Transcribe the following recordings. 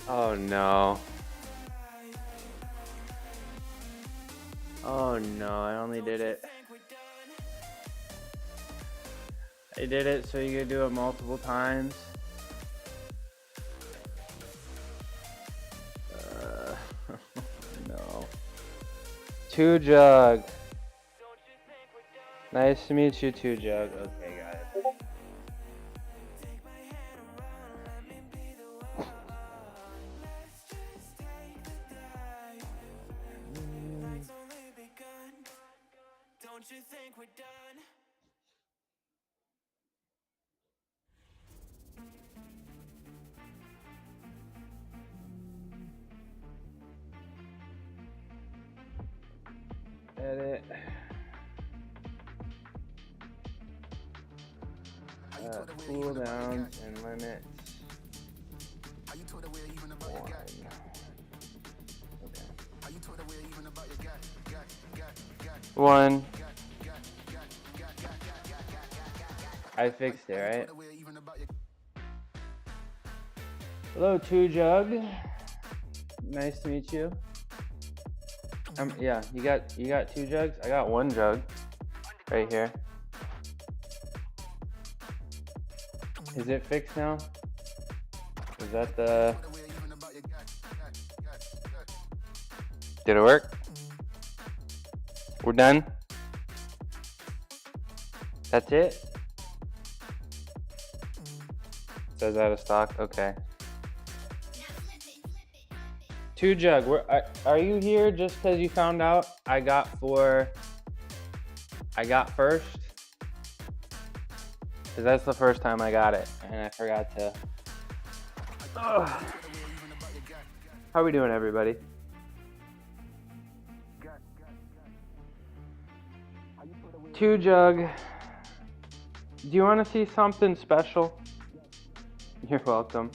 Oh no. Oh no, I only did it. I did it so you could do it multiple times. No. 2 Jug. Nice to meet you, 2 Jug. Okay, got it. Edit. Cooldowns and limits. 1. I fixed it, right? Hello, 2 Jug. Nice to meet you. Yeah, you got 2 jugs? I got 1 jug right here. Is it fixed now? Is that the... Did it work? We're done? That's it? Says out of stock? Okay. 2 Jug, are you here just because you found out I got first? Because that's the first time I got it, and I forgot to. Ugh. How are we doing, everybody? Two Jug, do you want to see something special? You're welcome.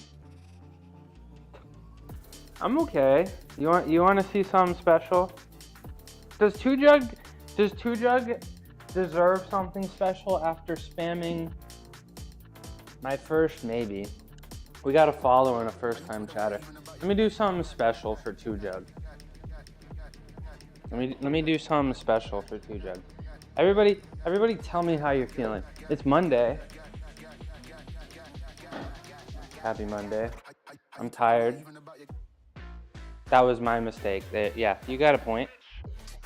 I'm okay. You want to see something special? Does 2 Jug deserve something special after spamming my first maybe? We got a follower and a first time chatter. Let me do something special for 2 Jug. Let me do something special for 2 Jug. Everybody tell me how you're feeling. It's Monday. Happy Monday. I'm tired. That was my mistake. Yeah, you got a point.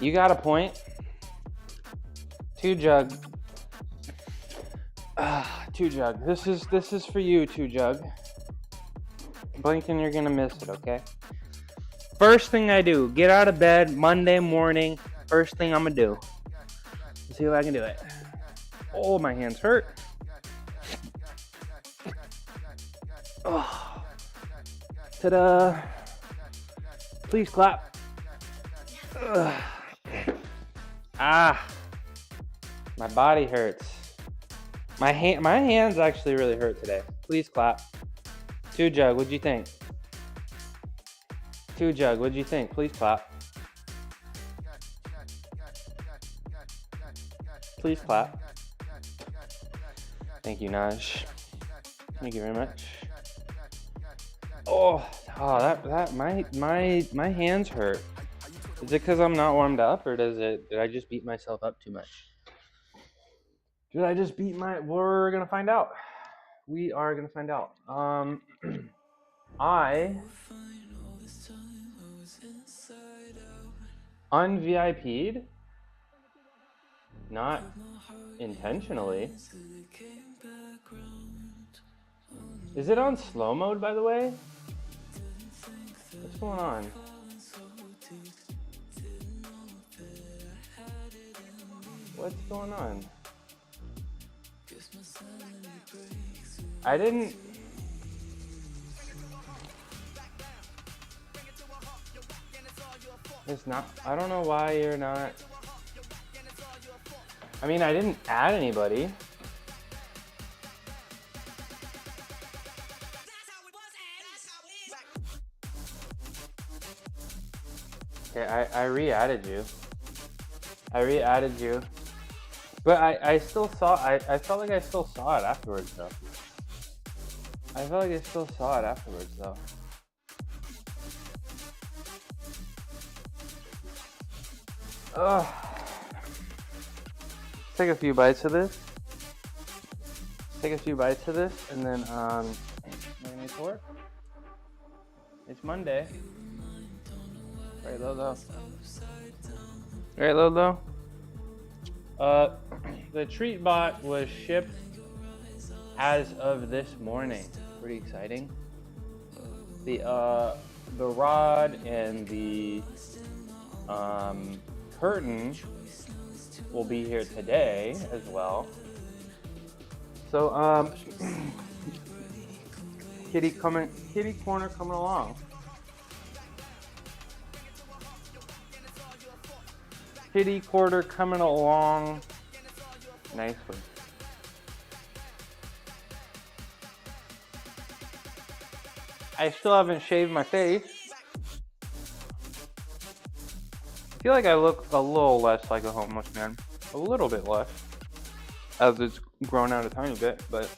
You got a point. 2 Jug. 2 Jug. This is for you, 2 Jug. Blink and you're gonna miss it, okay? First thing I do, get out of bed Monday morning. First thing I'm gonna do. Let's see if I can do it. Oh, my hands hurt. Oh. Ta-da. Please clap. Ugh. Ah. My body hurts. My hands actually really hurt today. Please clap. 2 Jug, what'd you think? 2 Jug, what'd you think? Please clap. Please clap. Thank you, Naj. Thank you very much. Oh, that my hands hurt. Is it because I'm not warmed up, or did I just beat myself up too much? Did I just beat we're gonna find out. We are gonna find out. I un-VIP'd, not intentionally. Is it on slow mode, by the way? What's going on? What's going on? I didn't... It's not... I don't know why you're not... I mean, I didn't add anybody. Okay, I re-added you. I re-added you. But I still saw, I felt like I still saw it afterwards though. I felt like I still saw it afterwards though. Ugh. Take a few bites of this. Take a few bites of this, and then we're gonna get to work. It's Monday. Right, Lolo. Right, Lolo. The treat bot was shipped as of this morning. Pretty exciting. The rod and the curtain will be here today as well. So kitty corner coming along. Kitty corner coming along nicely. I still haven't shaved my face. I feel like I look a little less like a homeless man. A little bit less. As it's grown out a tiny bit, but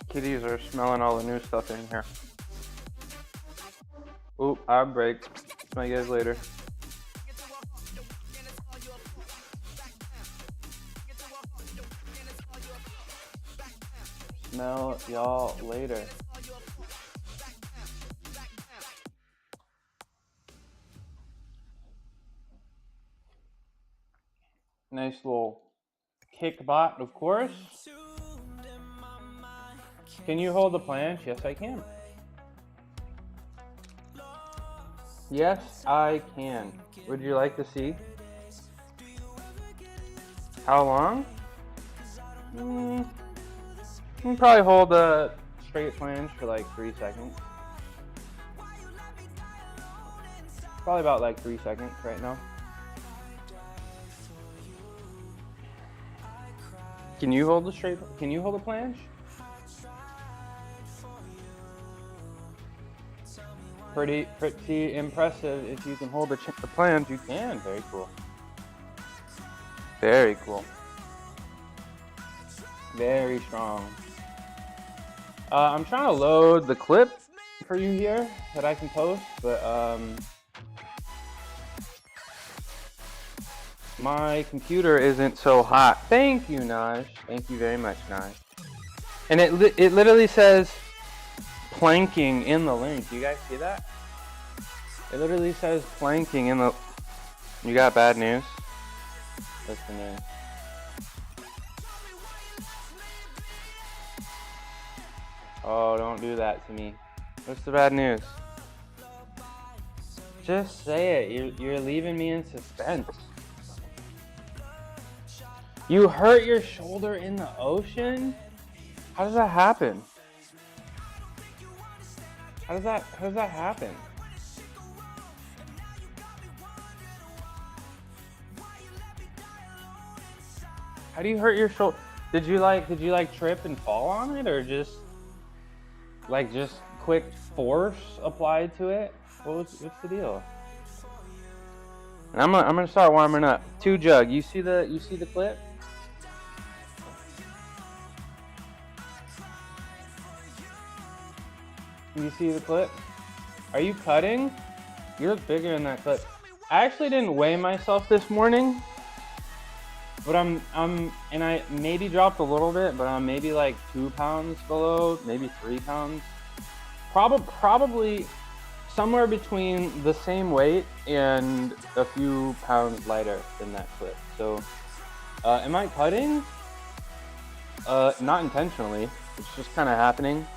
kitties are smelling all the new stuff in here. Oop, I break. Smell you guys later. Smell y'all later. Nice little kick bot, of course. Can you hold the planche? Yes, I can. Yes, I can. Would you like to see? How long? You can probably hold a straight planche for like 3 seconds. Probably about like 3 seconds right now. Can you hold a planche? Pretty impressive. If you can hold the planche, you can. Very cool. Very cool. Very strong. I'm trying to load the clip for you here that I can post, but my computer isn't so hot. Thank you, Naj. Thank you very much, Naj. And it literally says planking in the link. You guys see that? It literally says planking in the... You got bad news? What's the news? Oh, don't do that to me. What's the bad news? Just say it. You're leaving me in suspense. You hurt your shoulder in the ocean? How does that happen? How does that happen? How do you hurt your shoulder? Did you like trip and fall on it, or just quick force applied to it? What's the deal? And I'm gonna start warming up. 2 Jug, you see the clip? You see the clip? Are you cutting? You look bigger in that clip. I actually didn't weigh myself this morning, but and I maybe dropped a little bit, but I'm maybe like 2 pounds below, maybe 3 pounds. Probably somewhere between the same weight and a few pounds lighter than that clip. So, am I cutting? Not intentionally. It's just kind of happening.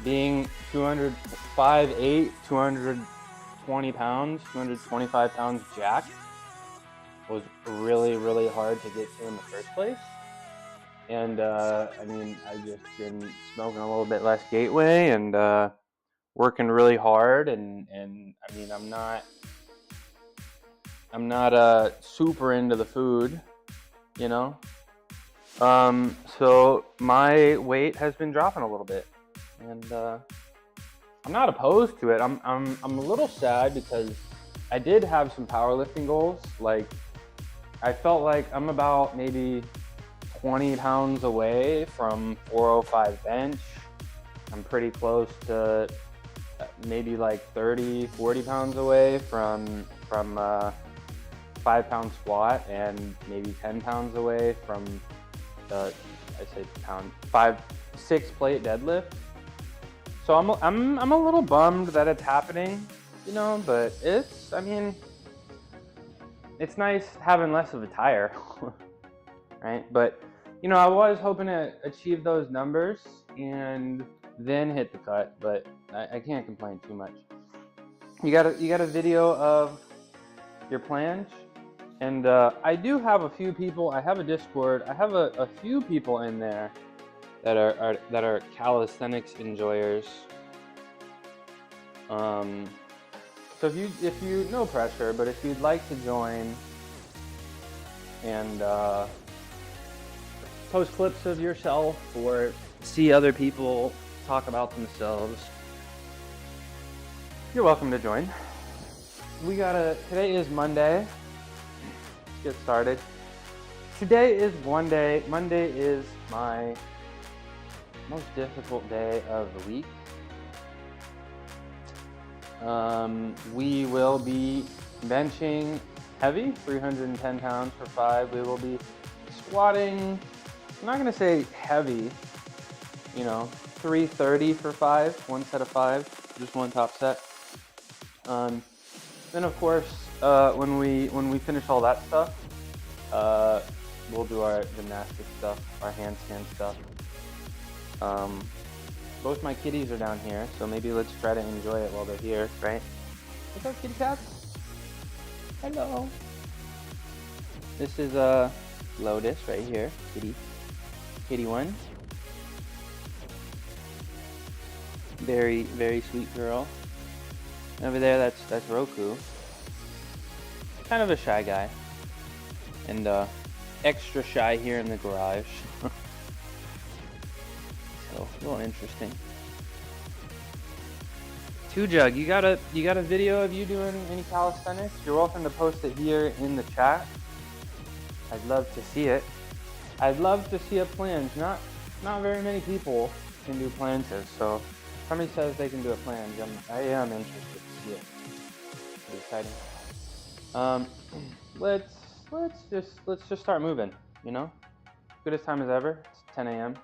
Being 205.8, 220 pounds, 225 pounds jacked was really, really hard to get to in the first place. And I mean, I've just been smoking a little bit less Gateway and working really hard. And I mean, I'm I'm not super into the food, you know. So my weight has been dropping a little bit, and I'm not opposed to it. I'm a little sad because I did have some powerlifting goals. Like, I felt like I'm about maybe 20 pounds away from 405 bench. I'm pretty close to maybe like 30, 40 pounds away from 5-pound squat, and maybe 10 pounds away from I say 6 plate deadlift. So I'm a little bummed that it's happening, you know, but it's nice having less of a tire, right? But you know, I was hoping to achieve those numbers and then hit the cut, but I can't complain too much. You got a video of your plans? And I do have a few people. I have a Discord. I have a few people in there that are calisthenics enjoyers. So if you no pressure, but if you'd like to join and post clips of yourself or see other people talk about themselves, you're welcome to join. Today is Monday. Get started. Today is one day. Monday is my most difficult day of the week. We will be benching heavy, 310 pounds for 5. We will be squatting, I'm not going to say heavy, 330 for 5, one set of 5, just one top set. Then of course, when we finish all that stuff, we'll do our gymnastic stuff, our handstand stuff. Both my kitties are down here, so maybe let's try to enjoy it while they're here, right? What's up, kitty cats? Hello. This is Lotus right here, kitty one. Very, very sweet girl. Over there, that's Roku. Kind of a shy guy, and extra shy here in the garage. So a little interesting. Two Jug, you got a video of you doing any calisthenics? You're welcome to post it here in the chat. I'd love to see it. I'd love to see a planche. Not very many people can do planches, so if somebody says they can do a planche, I am interested to see it. Pretty exciting. Let's just start moving, you know? Good as time as ever. It's 10 a.m.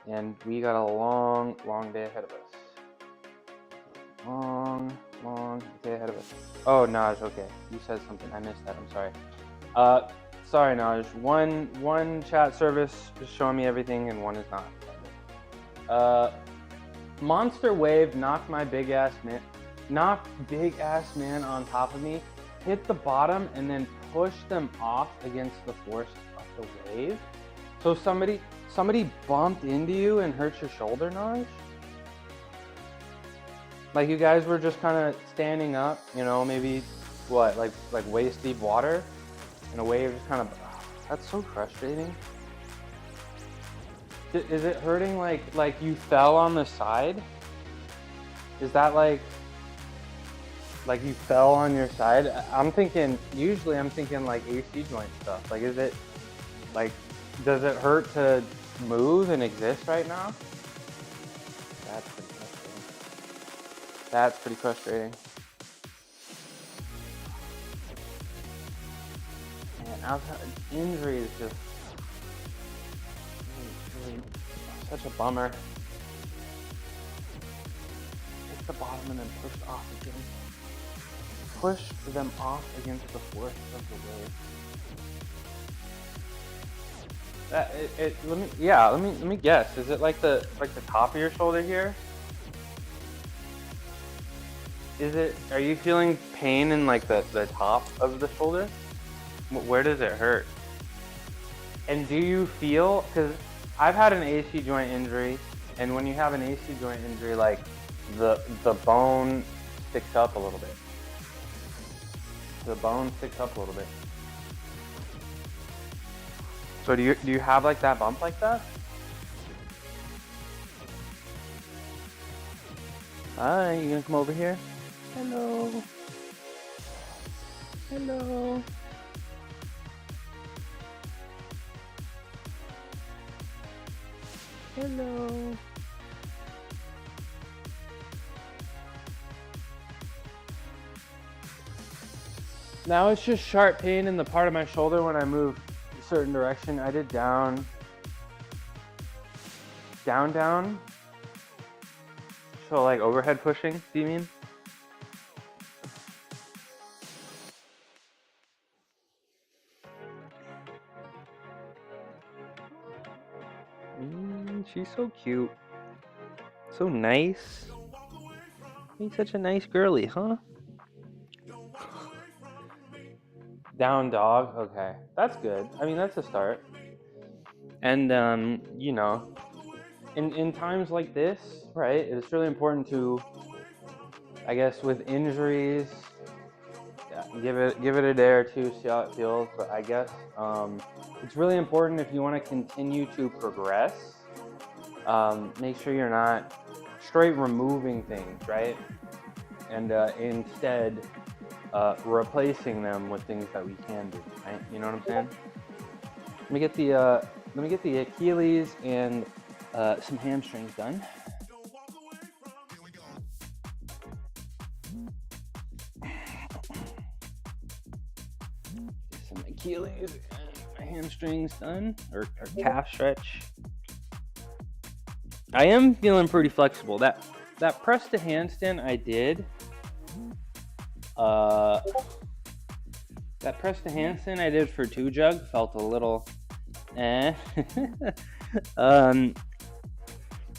And we got a long day ahead of us. Long day ahead of us. Oh, Naj, okay. You said something. I missed that. I'm sorry. Sorry, Naj. One chat service is showing me everything and one is not. Monster Wave knocked big ass man on top of me, hit the bottom, and then pushed them off against the force of the wave. So somebody bumped into you and hurt your shoulder, Naj? Like you guys were just kind of standing up, maybe like waist deep water, and a wave just kind of. That's so frustrating. Is it hurting like you fell on the side? Is that like you fell on your side? Usually I'm thinking like AC joint stuff. Like, is it like, does it hurt to move and exist right now? That's pretty frustrating. Man, injury is just really such a bummer. Hit the bottom and then pushed off again. Push them off against the force of the wave. Let me guess. Is it like the top of your shoulder here? Are you feeling pain in like the top of the shoulder? Where does it hurt? And do you feel, because I've had an AC joint injury, and when you have an AC joint injury, like the bone sticks up a little bit. the bone sticks up a little bit. So do you have like that bump like that? Hi, you gonna come over here? Hello. Hello. Hello. Now it's just sharp pain in the part of my shoulder when I move a certain direction. I did down. So like overhead pushing, do you mean? She's so cute. So nice. He's such a nice girly, huh? Down dog, okay. That's good. I mean, that's a start. And, you know, in times like this, right, it's really important to, I guess, with injuries, give it a day or two, see how it feels. But I guess it's really important if you want to continue to progress, make sure you're not straight removing things, right? And instead replacing them with things that we can do, right? You know what I'm saying? Let me get the Achilles and some hamstrings done. Some Achilles and my hamstrings done, or calf stretch. I am feeling pretty flexible. That press to handstand I did. That press to handstand I did for 2 jug felt a little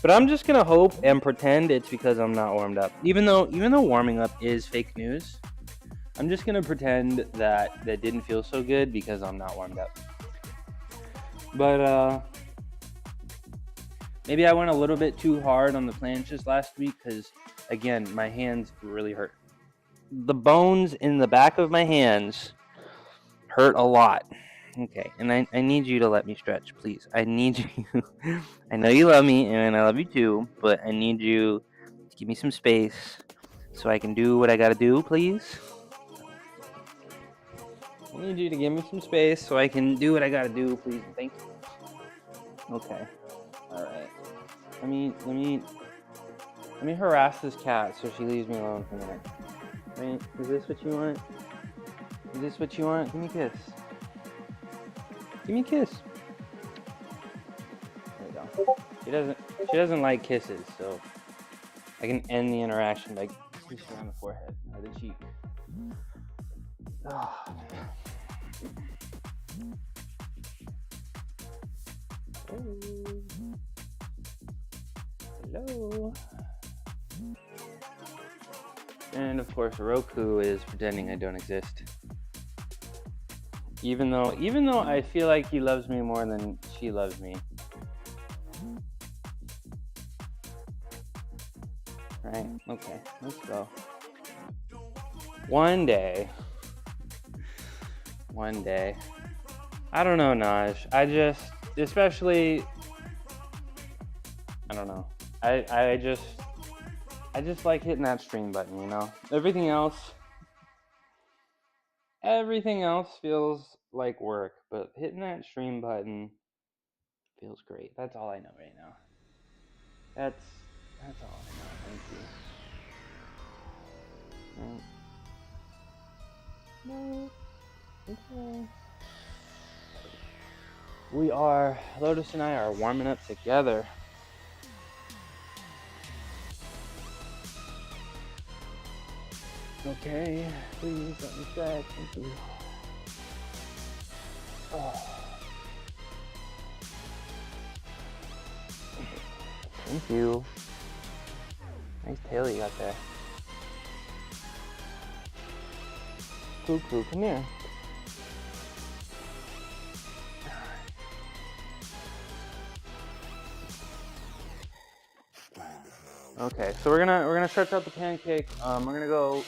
but I'm just gonna hope and pretend it's because I'm not warmed up. Even though warming up is fake news, I'm just gonna pretend that didn't feel so good because I'm not warmed up. But maybe I went a little bit too hard on the planches last week because, again, my hands really hurt. The bones in the back of my hands hurt a lot. Okay, and I need you to let me stretch, please. I need you. I know you love me, and I love you too, but I need you to give me some space so I can do what I gotta do, please. I need you to give me some space so I can do what I gotta do, please. Thank you. Okay. All right. Let me harass this cat so she leaves me alone for a minute. Right? Is this what you want? Is this what you want? Give me a kiss. Give me a kiss. There we go. She doesn't like kisses, so I can end the interaction by kissing her on the forehead or the cheek. Oh. Hello. And of course, Roku is pretending I don't exist. Even though I feel like he loves me more than she loves me. Right? Okay, let's go. One day. I don't know, Naj. I don't know. I just like hitting that stream button, you know? Everything else feels like work, but hitting that stream button feels great. That's all I know right now. That's all I know. Thank you. No. Okay. Lotus and I are warming up together. Okay, please let me stretch. Thank you. Oh. Thank you. Nice tail you got there. Cuckoo, come here. Okay, so we're gonna stretch out the pancake. We're gonna go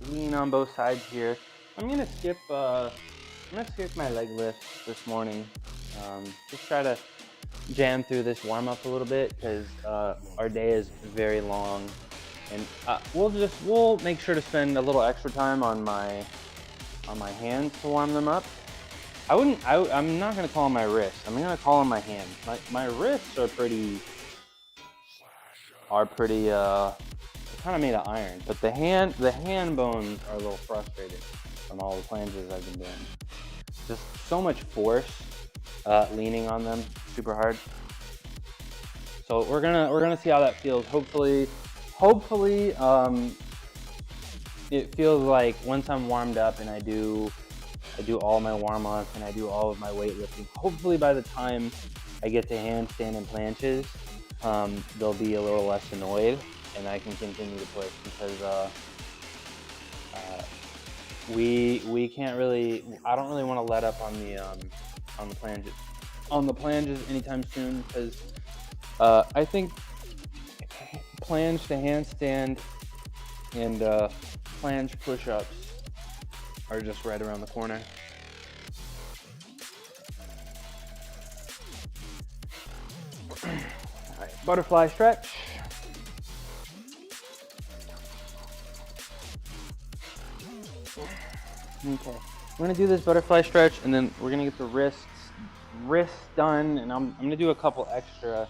lean on both sides here. I'm gonna skip my leg lifts this morning. Just try to jam through this warm up a little bit because our day is very long, and we'll make sure to spend a little extra time on my hands to warm them up. I'm not gonna call them my wrists. I'm gonna call them my hands. My wrists are pretty kind of made of iron, but the hand bones are a little frustrated from all the flanges I've been doing. Just so much force leaning on them, super hard. So we're gonna see how that feels. Hopefully, it feels like once I'm warmed up and I do all my warm-ups and I do all of my weightlifting, hopefully by the time I get to handstand and planches, they'll be a little less annoyed and I can continue to push, because we can't really, I don't really want to let up on the planches anytime soon, because I think planche to handstand and planche push-ups are just right around the corner. All right, butterfly stretch. Okay, we're gonna do this butterfly stretch, and then we're gonna get the wrists done, and I'm gonna do a couple extra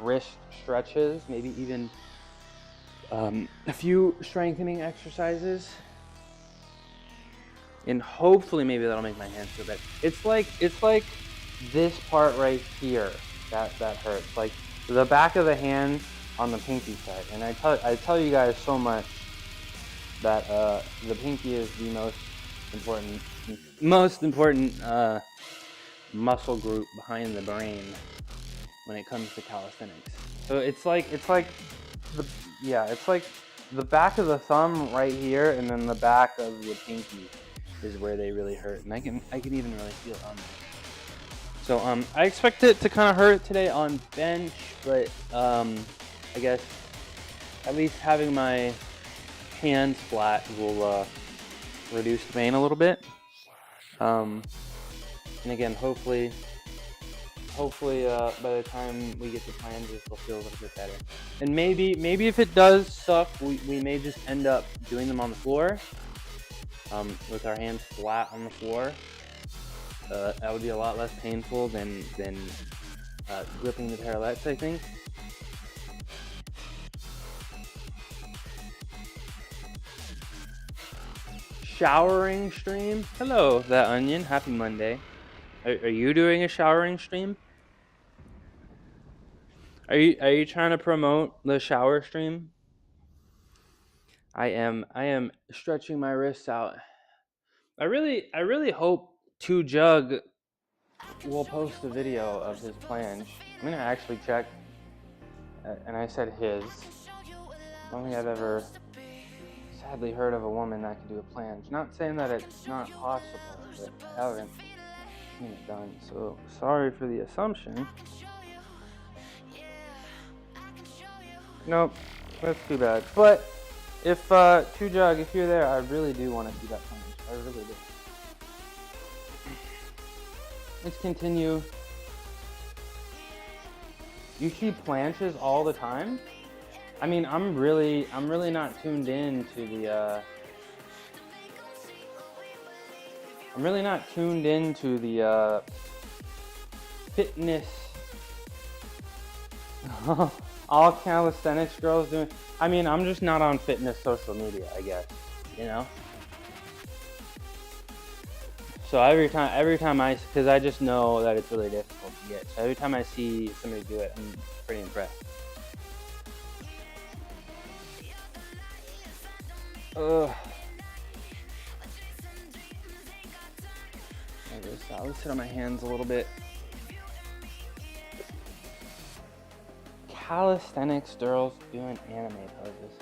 wrist stretches, maybe even a few strengthening exercises, and hopefully maybe that'll make my hands feel better. It's like this part right here that hurts, like the back of the hand on the pinky side. And I tell you guys so much that the pinky is the most important muscle group behind the brain when it comes to calisthenics. So it's like the back of the thumb right here, and then the back of the pinky is where they really hurt, and I can even really feel it on there. So I expect it to kind of hurt today on bench, but I guess at least having my hands flat will reduce the pain a little bit. And again, hopefully by the time we get to planches, they'll feel a little bit better. And maybe if it does suck, we may just end up doing them on the floor, with our hands flat on the floor. That would be a lot less painful than gripping the parallettes, I think. Showering stream. Hello, that onion. Happy Monday. Are you doing a showering stream? Are you trying to promote the shower stream? I am stretching my wrists out. I really hope 2Jug will post a video of his planche. I'm gonna actually check, and I said his. I don't think I've ever sadly heard of a woman that can do a planche. Not saying that it's not possible, but I haven't seen it done. So sorry for the assumption. Nope, that's too bad. But if 2Jug, if you're there, I really do want to see that planche. I really do. Let's continue. You see planches all the time? I mean, I'm really not tuned in to the I'm really not tuned into the fitness. All calisthenics girls doing. I mean, I'm just not on fitness social media, I guess. You know. So every time because I just know that it's really difficult to get. So every time I see somebody do it, I'm pretty impressed. Ugh. I'll sit on my hands a little bit. Calisthenics girls doing anime poses.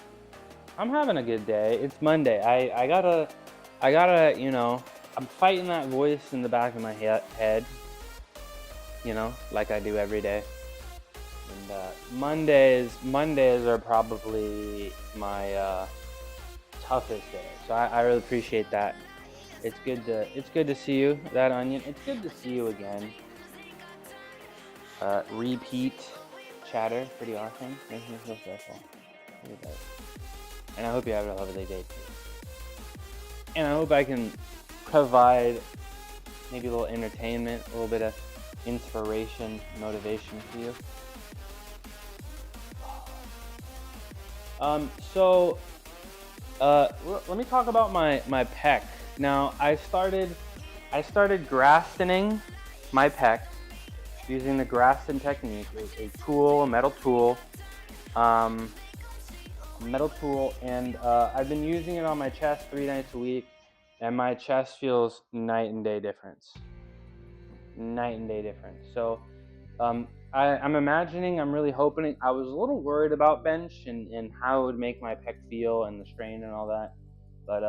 I'm having a good day. It's Monday. I gotta, you know, I'm fighting that voice in the back of my head, you know, like I do every day. And Mondays are probably my toughest day. So I really appreciate that. It's good to see you, that onion. It's good to see you again. Repeat chatter, pretty awesome. Makes me feel special. Look at that. And I hope you have a lovely day too. And I hope I can provide maybe a little entertainment, a little bit of inspiration, motivation for you. Let me talk about my pec. Now I started Grassoning my pec using the Graston technique, a tool, a metal tool, and I've been using it on my chest 3 nights a week, and my chest feels night and day difference. So I'm imagining, I'm really hoping, I was a little worried about bench and how it would make my pec feel and the strain and all that, but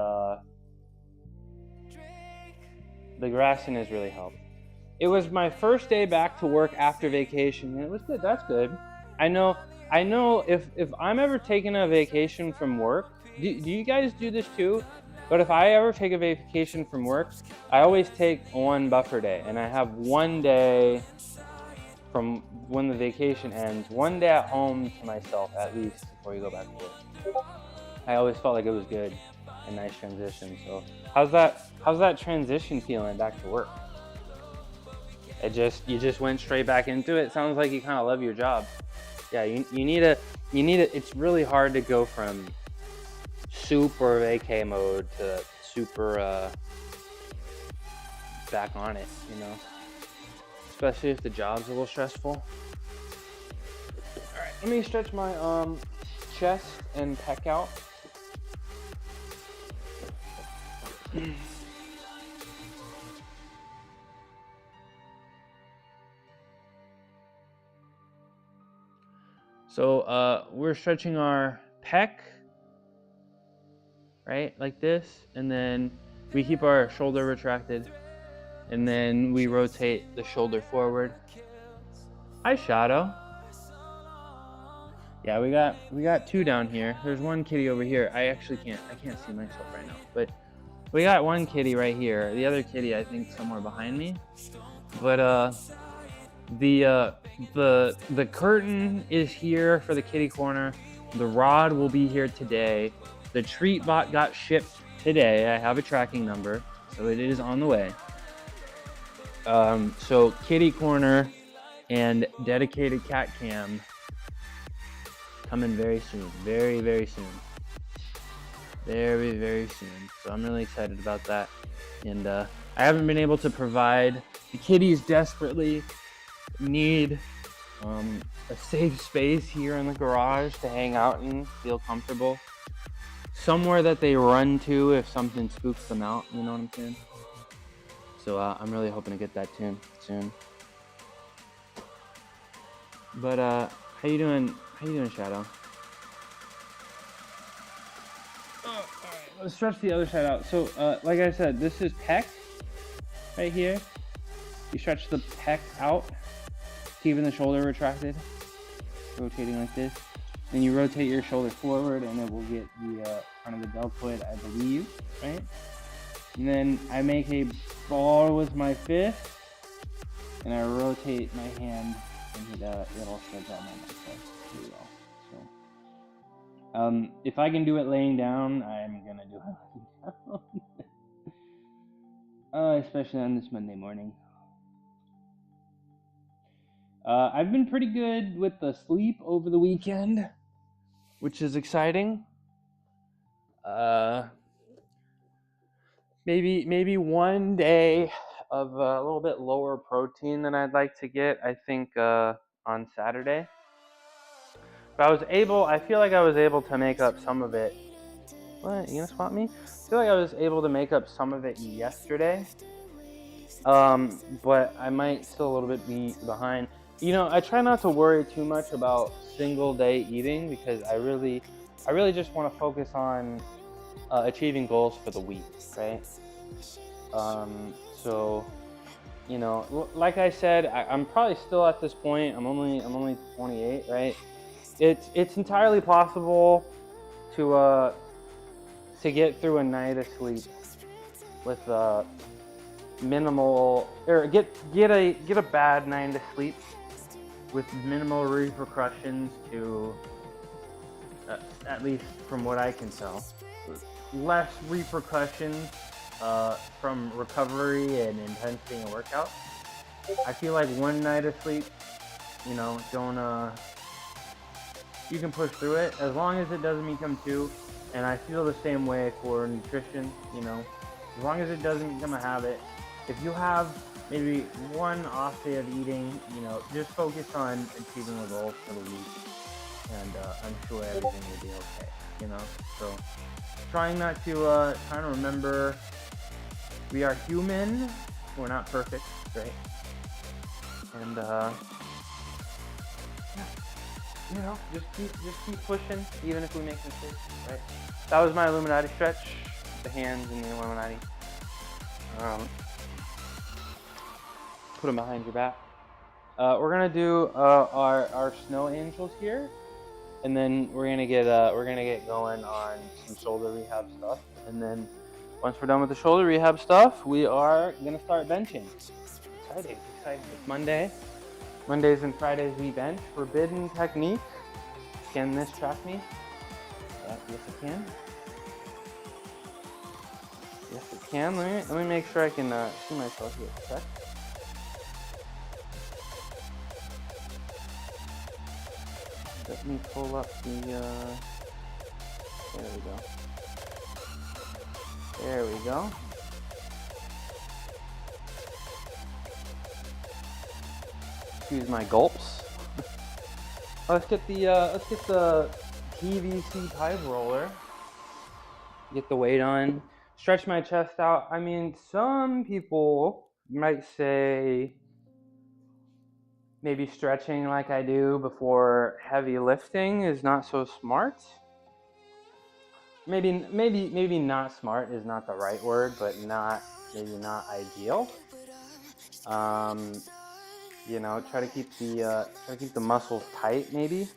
the Graston has really helped. It was my first day back to work after vacation, and it was good. That's good. I know if I'm ever taking a vacation from work, do you guys do this too? But if I ever take a vacation from work, I always take one buffer day, and I have one day from when the vacation ends, one day at home to myself at least before you go back to work. I always felt like it was good, a nice transition. So how's that transition feeling back to work? You just went straight back into it. Sounds like you kind of love your job. Yeah, you need a. It's really hard to go from super vacay mode to super back on it, you know. Especially if the job's a little stressful. All right, let me stretch my chest and pec out. So we're stretching our pec, right, like this, and then we keep our shoulder retracted, and then we rotate the shoulder forward. Hi, Shadow. Yeah, we got 2 down here. There's one kitty over here. I can't see myself right now, but we got one kitty right here. The other kitty, I think, somewhere behind me. But the curtain is here for the kitty corner. The rod will be here today. The treat bot got shipped today. I have a tracking number, so it is on the way. So kitty corner and dedicated cat cam coming very soon. Very, very soon. Very, very soon. So I'm really excited about that. And I haven't been able to provide. The kitties desperately need a safe space here in the garage to hang out and feel comfortable. Somewhere that they run to if something spooks them out, you know what I'm saying? So I'm really hoping to get that soon. But how you doing? How you doing, Shadow? All right, let's stretch the other side out. So like I said, this is pec right here. You stretch the pec out, keeping the shoulder retracted, rotating like this. Then you rotate your shoulder forward, and it will get the front of the deltoid, I believe, right? And then I make a ball with my fist, and I rotate my hand into that. It'll stretch out my muscle pretty well. So, if I can do it laying down, I'm gonna do it laying down. Especially on this Monday morning. I've been pretty good with the sleep over the weekend, which is exciting. Maybe one day of a little bit lower protein than I'd like to get, I think, on Saturday. But I feel like I was able to make up some of it. What, you gonna swap me? I feel like I was able to make up some of it yesterday. But I might still a little bit be behind. You know, I try not to worry too much about single day eating because I really just want to focus on achieving goals for the week, right? So, you know, like I said, I'm probably still at this point. I'm only 28, right? It's entirely possible to get through a night of sleep with minimal, or get a bad night of sleep with minimal repercussions to, at least from what I can tell, less repercussions from recovery and intensity and workout. I feel like one night of sleep, you know, you can push through it as long as it doesn't become two. And I feel the same way for nutrition, you know, as long as it doesn't become a habit. If you have maybe one off day of eating, you know, just focus on achieving the goal for the week, and I'm sure everything will be okay, you know. So trying to remember we are human, we're not perfect, right? And you know, just keep pushing, even if we make mistakes, right? That was my Illuminati stretch, the hands in the Illuminati. Put them behind your back. We're gonna do our snow angels here, and then we're gonna get going on some shoulder rehab stuff, and then once we're done with the shoulder rehab stuff, we are gonna start benching. Exciting! It's Monday. Mondays and Fridays we bench. Forbidden technique. Can this track me? Yes, it can. Yes, it can. Let me make sure I can see myself here. Check. Let me pull up the. There we go. There we go. Excuse my gulps. Let's get the PVC pipe roller. Get the weight on. Stretch my chest out. I mean, some people might say maybe stretching like I do before heavy lifting is not so smart. Maybe not smart is not the right word, but maybe not ideal. You know, try to keep the muscles tight, maybe.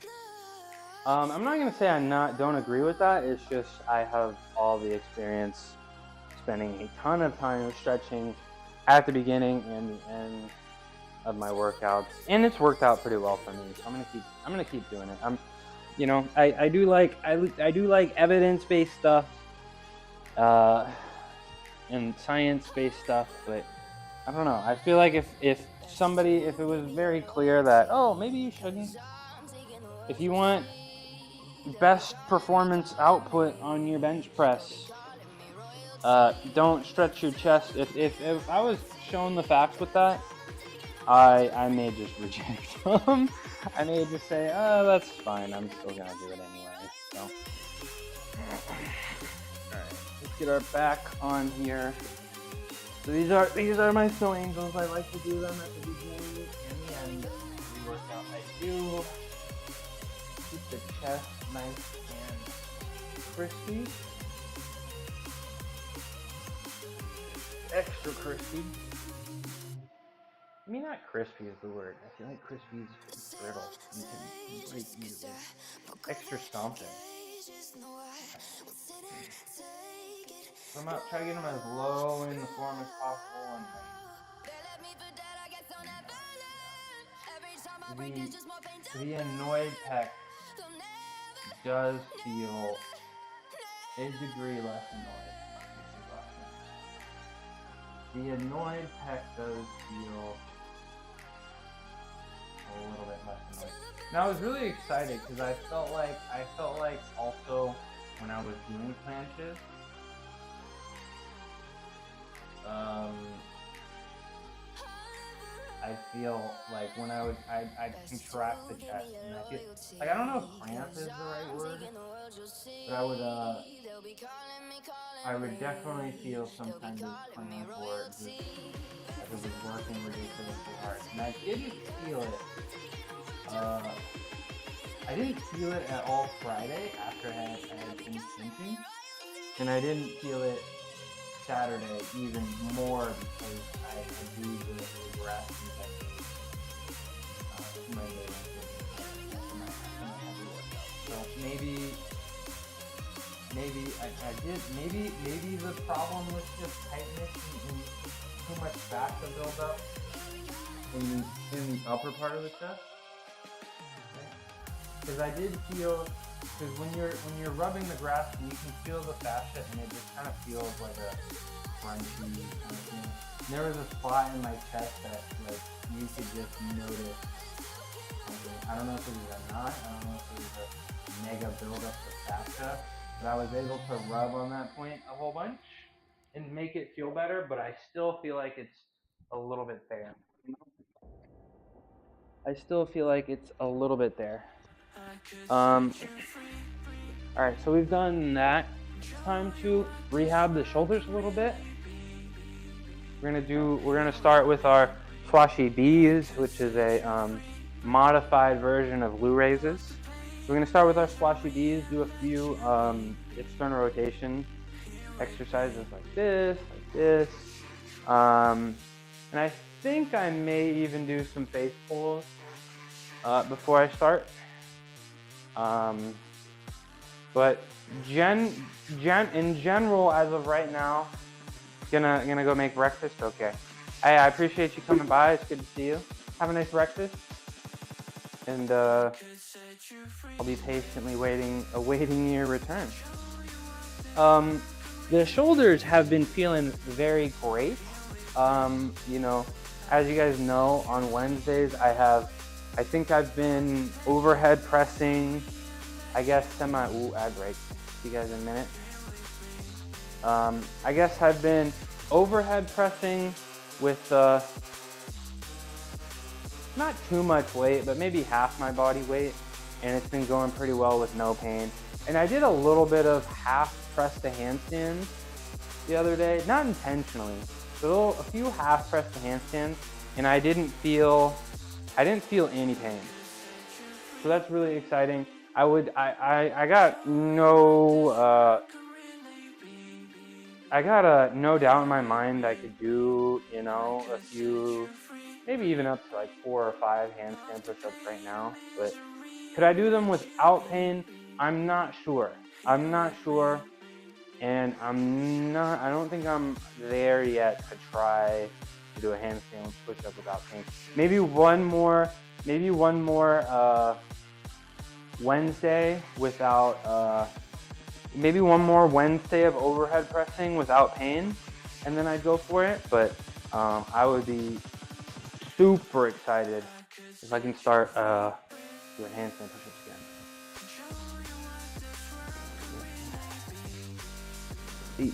I'm not gonna say don't agree with that. It's just I have all the experience spending a ton of time stretching at the beginning and the end of my workouts, and it's worked out pretty well for me. So I'm gonna keep doing it. You know, I do like evidence-based stuff, and science-based stuff, but I don't know. I feel like if it was very clear that, oh, maybe you shouldn't. If you want best performance output on your bench press, don't stretch your chest. If I was shown the facts with that, I may just reject them. I may just say, oh, that's fine. I'm still gonna do it anyway. So, all right, let's get our back on here. So these are my snow angels. I like to do them at the beginning and the end of the workout. I do keep the chest nice and crispy, extra crispy. I mean, not crispy is the word. I feel like crispy is brittle. You can break easily. Extra stomping. So try to get them as low in the form as possible, and the annoyed pec does feel a degree less annoyed. The annoyed pec does feel a little bit less annoyed. Now I was really excited because I felt like also when I was doing planches, I feel like when I'd contract the chest, and I get, like, I don't know if cramp is the right word, but I would definitely feel some kind of cramp or just like it was working ridiculously hard. And I didn't feel it. I didn't feel it at all Friday after I had finished benching, and I didn't feel it Saturday even more because I do the rest and technique Monday, Wednesday, my heavy workout. So maybe I I did, maybe the problem was just tightness and too much fat to build up in the upper part of the chest. Because I did feel, because when you're rubbing the grass, you can feel the fascia, and it just kind of feels like a crunchy kind of thing. And there was a spot in my chest that like you could just notice something. I don't know if it was a knot. I don't know if it was a mega buildup of fascia, but I was able to rub on that point a whole bunch and make it feel better. But I still feel like it's a little bit there. I still feel like it's a little bit there. All right, so we've done that. It's time to rehab the shoulders a little bit. We're gonna start with our Swashy Bs, which is a modified version of Lou Raises. We're gonna start with our Swashy Bs, do a few external rotation exercises like this, and I think I may even do some face pulls before I start. But in general, as of right now, gonna go make breakfast. Okay. Hey, I appreciate you coming by. It's good to see you. Have a nice breakfast, and I'll be patiently awaiting your return. The shoulders have been feeling very great. You know, as you guys know, on Wednesdays I think I've been overhead pressing, I guess ad break. See you guys in a minute. I guess I've been overhead pressing with not too much weight, but maybe half my body weight, and it's been going pretty well with no pain. And I did a little bit of half press to handstands the other day, not intentionally, but a few half press to handstands, and I didn't feel any pain. So that's really exciting. I got no doubt in my mind I could do, you know, a few, maybe even up to like 4 or 5 handstand push-ups right now. But could I do them without pain? I'm not sure. And I don't think I'm there yet to try to do a handstand push-up without pain. Maybe one more Wednesday without, maybe one more Wednesday of overhead pressing without pain, and then I'd go for it. But I would be super excited if I can start doing handstand push-ups again. Deep.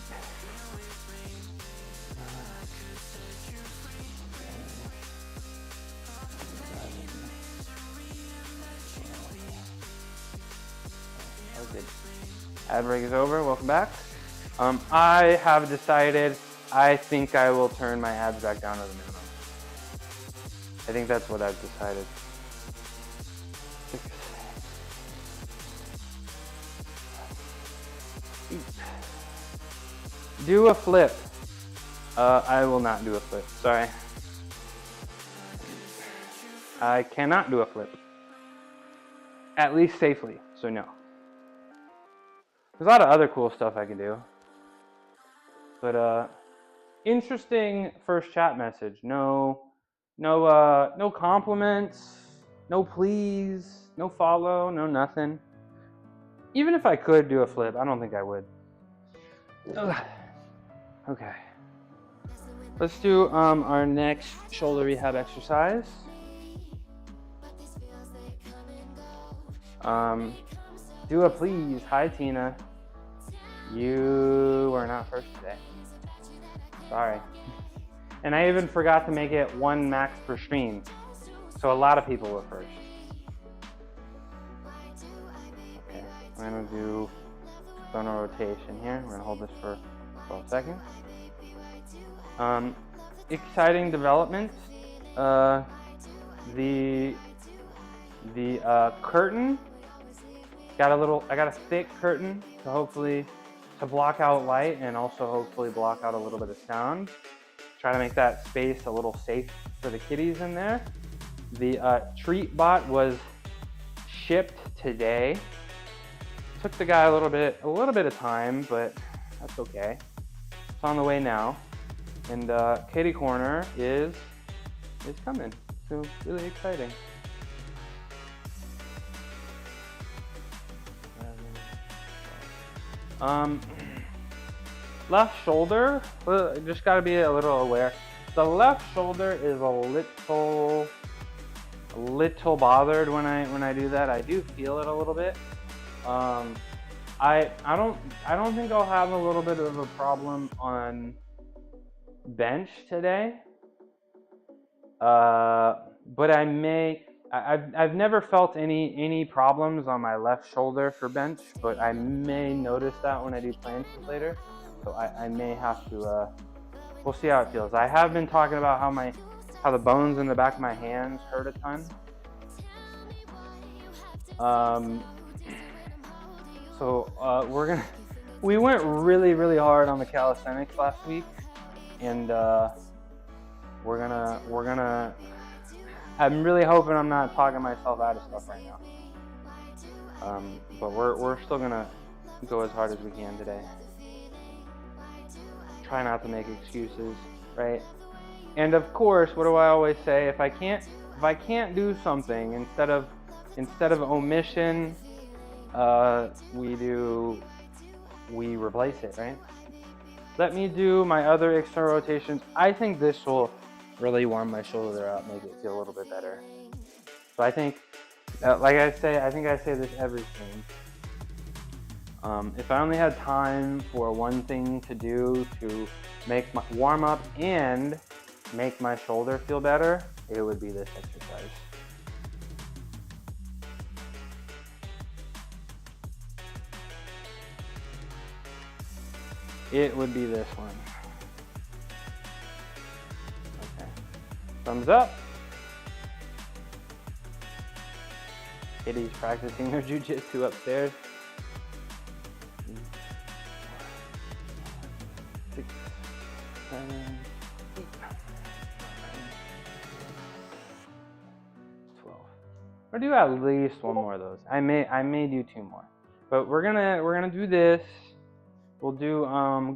Ad break is over. Welcome back. I have decided I think I will turn my abs back down to the minimum. I think that's what I've decided. Do a flip. I will not do a flip. Sorry. I cannot do a flip. At least safely, so no. There's a lot of other cool stuff I can do. But interesting first chat message. No compliments, no please, no follow, no nothing. Even if I could do a flip, I don't think I would. Ugh. Okay. Let's do our next shoulder rehab exercise. Do a please. Hi, Tina. You were not first today. Sorry. And I even forgot to make it 1 max per stream. So a lot of people were first. Okay, we're gonna do zonal rotation here. We're gonna hold this for 12 seconds. Exciting development. The curtain. I got a thick curtain to block out light and also hopefully block out a little bit of sound. Try to make that space a little safe for the kitties in there. The treat bot was shipped today. Took the guy a little bit of time, but that's okay. It's on the way now, and Kitty Corner is coming. So really exciting. Left shoulder, just got to be a little aware. The left shoulder is a little bothered when I do that. I do feel it a little bit. I don't think I'll have a little bit of a problem on bench today. But I've never felt any problems on my left shoulder for bench, but I may notice that when I do planches later. So I may have to, we'll see how it feels. I have been talking about how the bones in the back of my hands hurt a ton. So we went really hard on the calisthenics last week, and we're gonna I'm really hoping I'm not talking myself out of stuff right now. But we're still gonna go as hard as we can today. Try not to make excuses, right? And of course, what do I always say? If I can't do something, instead of omission, we replace it, right? Let me do my other external rotations. I think this will really warm my shoulder out, make it feel a little bit better. So I think, like I say this every stream. If I only had time for one thing to do to make my warm up and make my shoulder feel better, it would be this exercise. It would be this one. Okay. Thumbs up. Kitty's practicing her jujitsu upstairs. 6, 7, 8, 9, 12. I'll do at least one more of those. I may do 2 more. But we're gonna do this. We'll do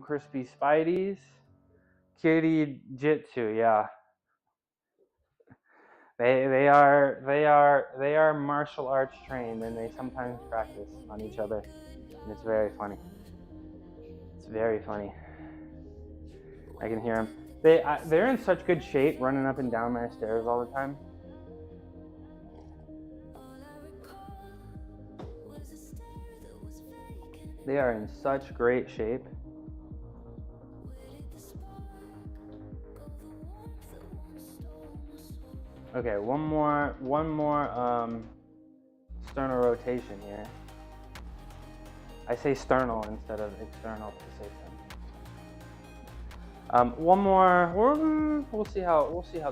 crispy Spideys, Kitty Jitsu, yeah. They are martial arts trained, and they sometimes practice on each other, and it's very funny. It's very funny. I can hear them. They're in such good shape, running up and down my stairs all the time. They are in such great shape. Okay, one more sternal rotation here. I say sternal instead of external to say sternal. One more. We'll see how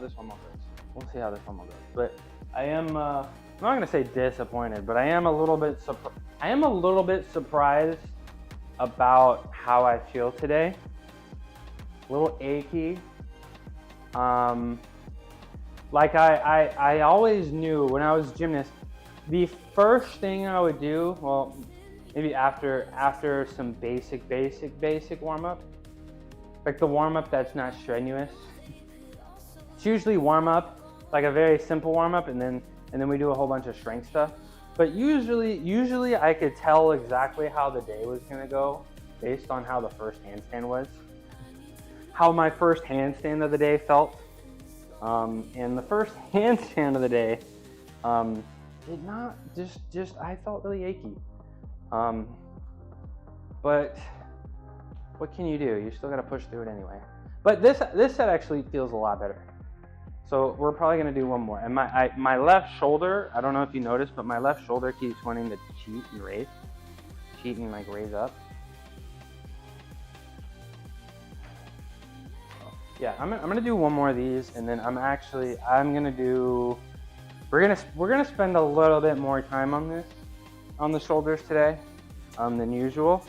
this one more goes. We'll see how this one more goes. But I am. I'm not gonna say disappointed, but I am a little bit surprised about how I feel today. A little achy. Like I always knew when I was a gymnast, the first thing I would do, well, maybe after some basic warm up, like the warm up that's not strenuous. It's usually warm up, like a very simple warm up, and then we do a whole bunch of strength stuff. But usually I could tell exactly how the day was gonna go based on how the first handstand was, how my first handstand of the day felt. And the first handstand of the day, did not just I felt really achy. But what can you do? You still gotta push through it anyway. But this set actually feels a lot better. So we're probably gonna do one more. And my left shoulder, I don't know if you noticed, but my left shoulder keeps wanting to cheat and raise up. Yeah, I'm gonna do one more of these, and then we're gonna spend a little bit more time on the shoulders today, than usual.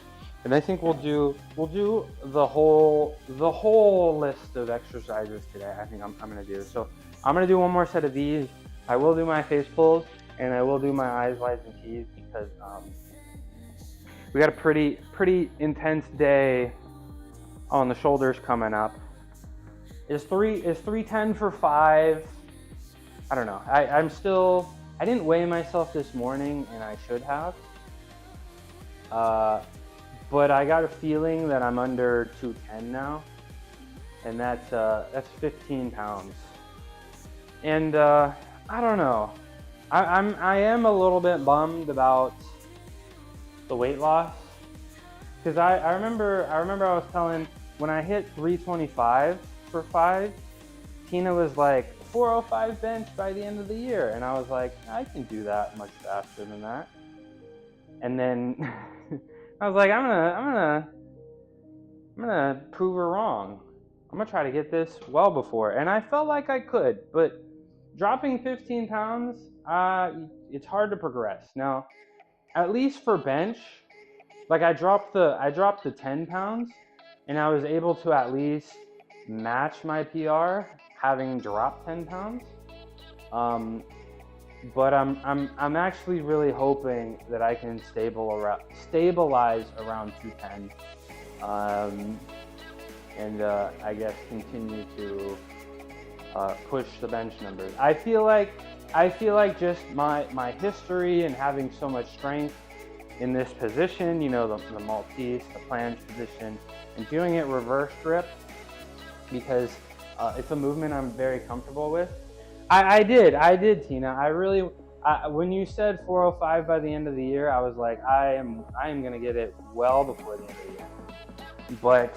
And I think we'll do the whole list of exercises today. I think I'm gonna do. So I'm gonna do one more set of these. I will do my face pulls, and I will do my eyes, wides, and T's, because We got a pretty intense day on the shoulders coming up. Is 310 for 5? I don't know. I didn't weigh myself this morning, and I should have. But I got a feeling that I'm under 210 now, and that's 15 pounds. And I don't know. I am a little bit bummed about the weight loss, because I remember I was telling, when I hit 325 for 5, Tina was like 405 bench by the end of the year, and I was like, I can do that much faster than that. And then I was like, I'm gonna prove her wrong. I'm gonna try to get this well before, and I felt like I could, but dropping 15 pounds, it's hard to progress. Now, at least for bench, like I dropped the 10 pounds, and I was able to at least match my PR having dropped 10 pounds. But I'm actually really hoping that I can stabilize around 210, and I guess continue to push the bench numbers. I feel like just my history and having so much strength in this position, you know, the Maltese, the planche position, and doing it reverse grip, because it's a movement I'm very comfortable with. I did, Tina. When you said 405 by the end of the year, I was like, I am gonna get it well before the end of the year. But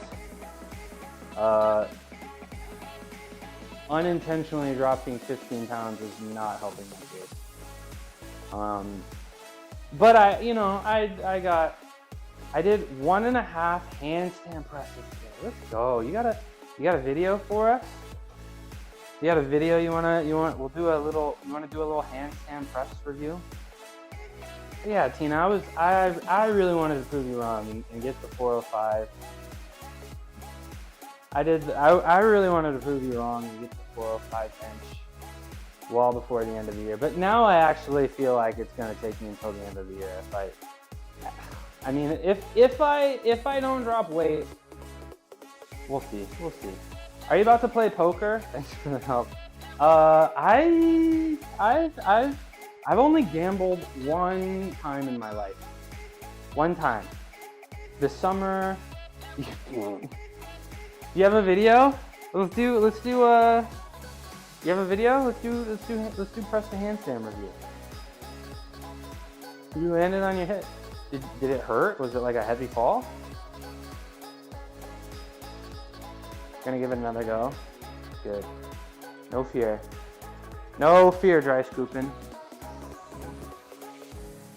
unintentionally dropping 15 pounds is not helping my case. But I did 1.5 handstand presses today. Let's go. You got a video for us? You got a video you want you want to do a little handstand press review? Yeah, Tina, I really wanted to prove you wrong and get the 405. I really wanted to prove you wrong and get the 405 bench well before the end of the year. But now I actually feel like it's going to take me until the end of the year. If I don't drop weight, we'll see. Are you about to play poker? Thanks for the help. I've only gambled one time in my life. One time. This summer. You have a video? Let's do. You have a video? Let's do press the handstand review. You landed on your hip. Did it hurt? Was it like a heavy fall? Gonna give it another go. Good. No fear. No fear, dry scooping.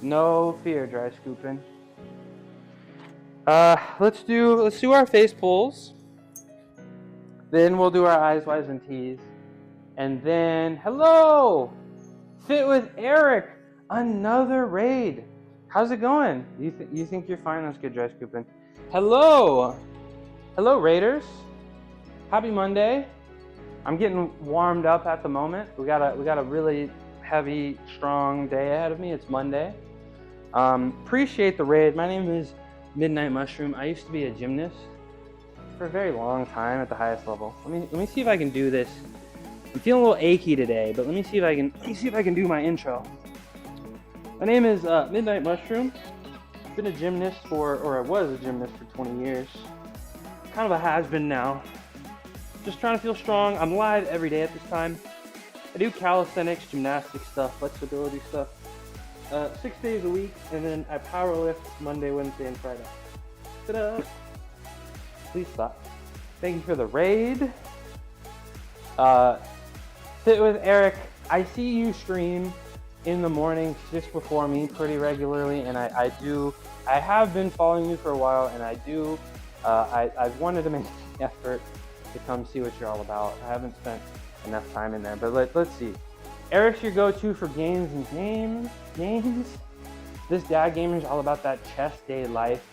No fear, dry scooping. Let's do our face pulls. Then we'll do our eyes, wise, and tees. And then, hello! Fit with Eric! Another raid! How's it going? You think you're fine? That's good, dry scooping. Hello! Hello, raiders! Happy Monday. I'm getting warmed up at the moment. We got a really heavy, strong day ahead of me. It's Monday. Appreciate the raid. My name is Midnight Mushroom. I used to be a gymnast for a very long time at the highest level. Let me see if I can do this. I'm feeling a little achy today, but let me see if I can do my intro. My name is Midnight Mushroom. Been a gymnast I was a gymnast for 20 years. Kind of a has-been now. Just trying to feel strong. I'm live every day at this time. I do calisthenics, gymnastics stuff, flexibility stuff, 6 days a week, and then I power lift Monday, Wednesday, and Friday. Ta-da! Please stop. Thank you for the raid. Fit with Eric. I see you stream in the morning just before me pretty regularly, and I have been following you for a while, and I've wanted to make the effort to come see what you're all about. I haven't spent enough time in there, but let's see. Eric's your go-to for games and games. This dad gamer is all about that chest day life,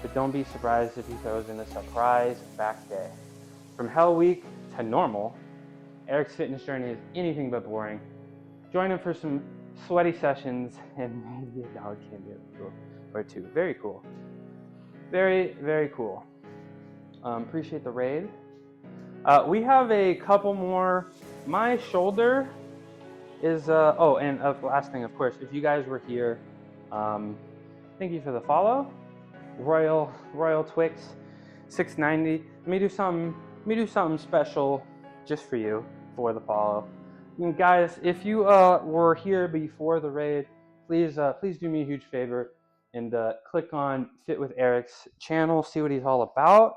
but don't be surprised if he throws in a surprise back day. From Hell Week to normal, Eric's fitness journey is anything but boring. Join him for some sweaty sessions, and maybe a dog candy or two. Very cool. Very, very cool. Appreciate the raid. We have a couple more. My shoulder is, oh, and last thing, of course, if you guys were here, thank you for the follow. Royal Twix 690. Let me do something special just for you for the follow. And guys, if you were here before the raid, please do me a huge favor and click on Fit with Eric's channel, see what he's all about.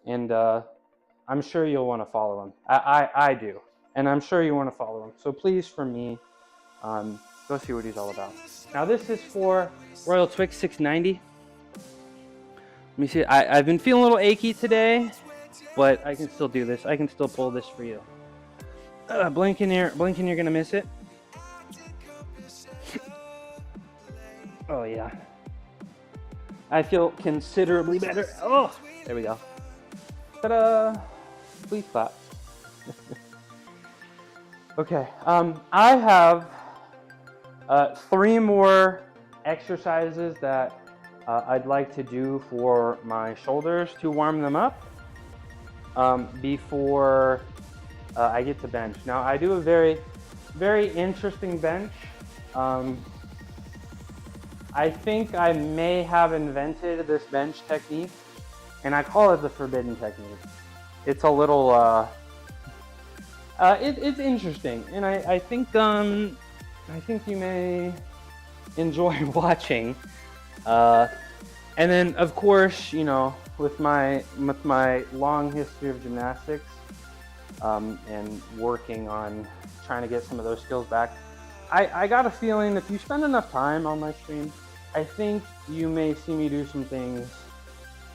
And I'm sure you'll want to follow him. I do, and I'm sure you want to follow him. So please, for me, go see what he's all about. Now this is for Royal Twix 690. Let me see. I've been feeling a little achy today, but I can still do this. I can still pull this for you. Blinking, you're gonna miss it. Oh yeah. I feel considerably better. Oh, there we go. Ta-da! Please clap. Okay. I have 3 more exercises that I'd like to do for my shoulders to warm them up before I get to bench. Now I do a very, very interesting bench. I think I may have invented this bench technique, and I call it the forbidden technique. It's a little, it's interesting, and I think you may enjoy watching. And then, of course, you know, with my long history of gymnastics and working on trying to get some of those skills back, I got a feeling if you spend enough time on my stream, I think you may see me do some things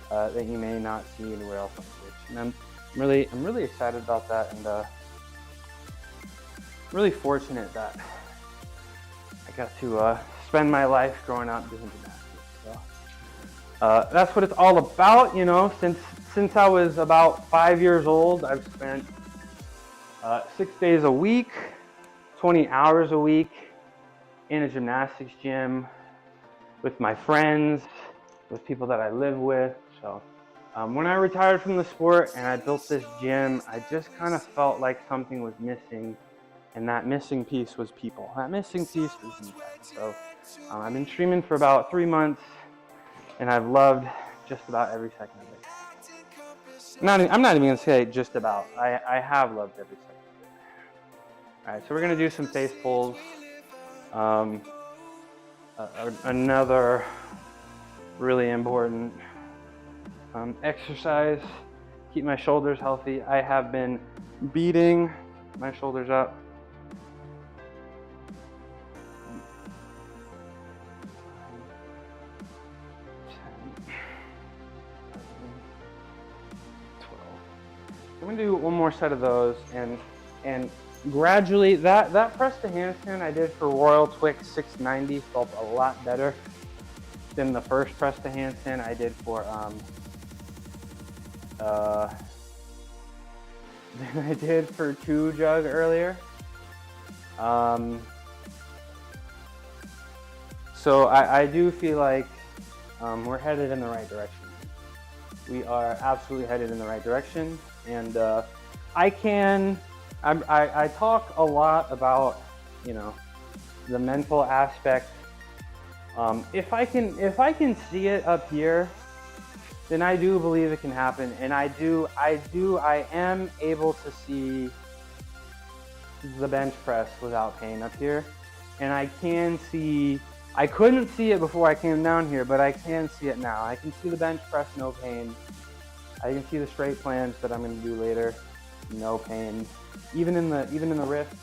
that you may not see anywhere else on Twitch. And I'm really excited about that, and really fortunate that I got to spend my life growing up doing gymnastics. So that's what it's all about, you know. Since I was about 5 years old, I've spent 6 days a week, 20 hours a week in a gymnastics gym with my friends, with people that I live with. So when I retired from the sport and I built this gym, I just kind of felt like something was missing, and that missing piece was people. That missing piece was you guys. So I've been streaming for about 3 months, and I've loved just about every second of it. I'm not even gonna say just about. I have loved every second of it. All right, so we're gonna do some face pulls. Another really important exercise. Keep my shoulders healthy. I have been beating my shoulders up. I'm gonna do one more set of those, and gradually that press to handstand I did for Royal Twix 690 felt a lot better than the first press to handstand I did for than I did for 2 jug earlier. So I do feel like we're headed in the right direction. We are absolutely headed in the right direction, and I talk a lot about, you know, the mental aspect. If I can see it up here, then I do believe it can happen, and I am able to see the bench press without pain up here, and I couldn't see it before I came down here, but I can see it now. I can see the bench press, no pain. I can see the straight plans that I'm going to do later, no pain, even in the wrists.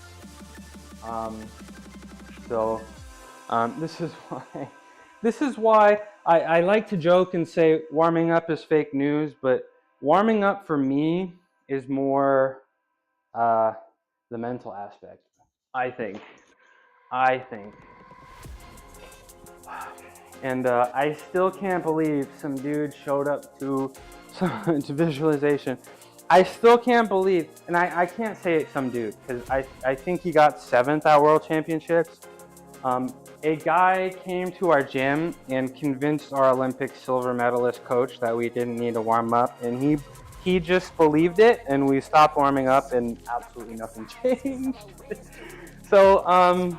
This is why I like to joke and say warming up is fake news, but warming up for me is more the mental aspect. I think. And I still can't believe some dude showed up to visualization I still can't believe, and I can't say it's some dude, because I think he got 7th at World Championships. A guy came to our gym and convinced our Olympic silver medalist coach that we didn't need to warm up, and he just believed it, and we stopped warming up, and absolutely nothing changed. So I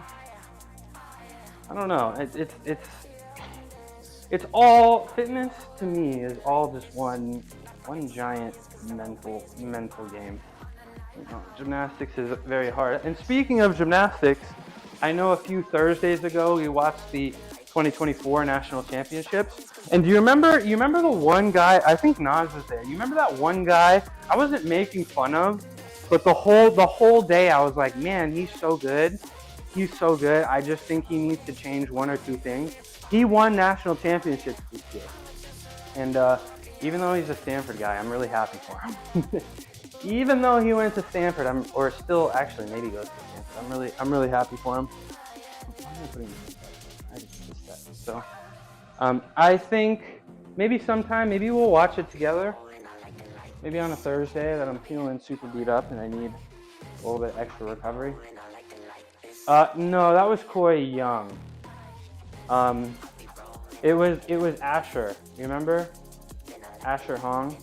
don't know. It's all fitness to me is all just one giant mental game. You know, gymnastics is very hard. And speaking of gymnastics, I know a few Thursdays ago we watched the 2024 national championships. And do you remember the one guy? I think Nas was there. You remember that one guy? I wasn't making fun of, but the whole day I was like, man, he's so good. He's so good. I just think he needs to change one or two things. He won national championships this year, and even though he's a Stanford guy, I'm really happy for him. Even though he went to Stanford, or still actually maybe goes to Stanford, I'm really happy for him. Why am I putting this up? I just missed that. So I think maybe sometime, maybe we'll watch it together. Maybe on a Thursday that I'm feeling super beat up and I need a little bit extra recovery. No, that was Koi Young. It was Asher. You remember? Asher Hong.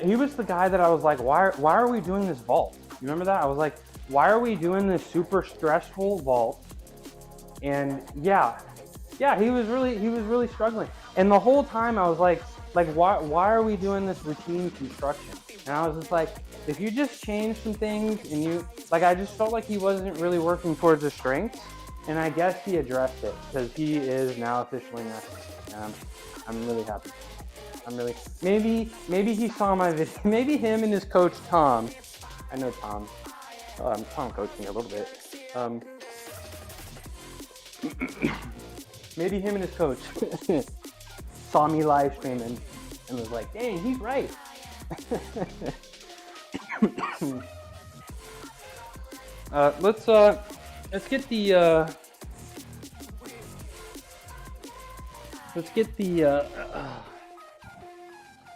He was the guy that I was like, why are we doing this vault? You remember that? I was like, why are we doing this super stressful vault? And yeah, he was really struggling. And the whole time I was like why are we doing this routine construction? And I was just like, if you just change some things and I just felt like he wasn't really working towards his strengths. And I guess he addressed it because he is now officially national. I'm really happy. Maybe he saw my video. Maybe him and his coach Tom. I know Tom. Tom coached me a little bit. Maybe him and his coach saw me live streaming and was like, "Dang, he's right." Let's get the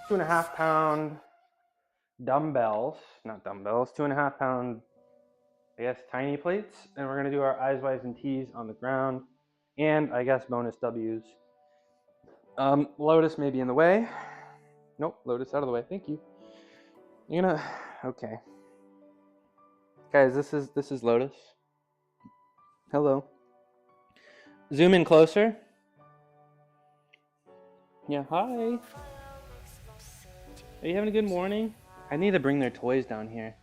2.5 pound dumbbells, not dumbbells, 2.5 pound, I guess, tiny plates, and we're gonna do our eyes, Y's, and T's on the ground, and I guess bonus W's. Lotus may be in the way. Nope, Lotus out of the way. Thank you. Okay, guys, this is Lotus. Hello. Zoom in closer. Yeah, hi. Are you having a good morning? I need to bring their toys down here.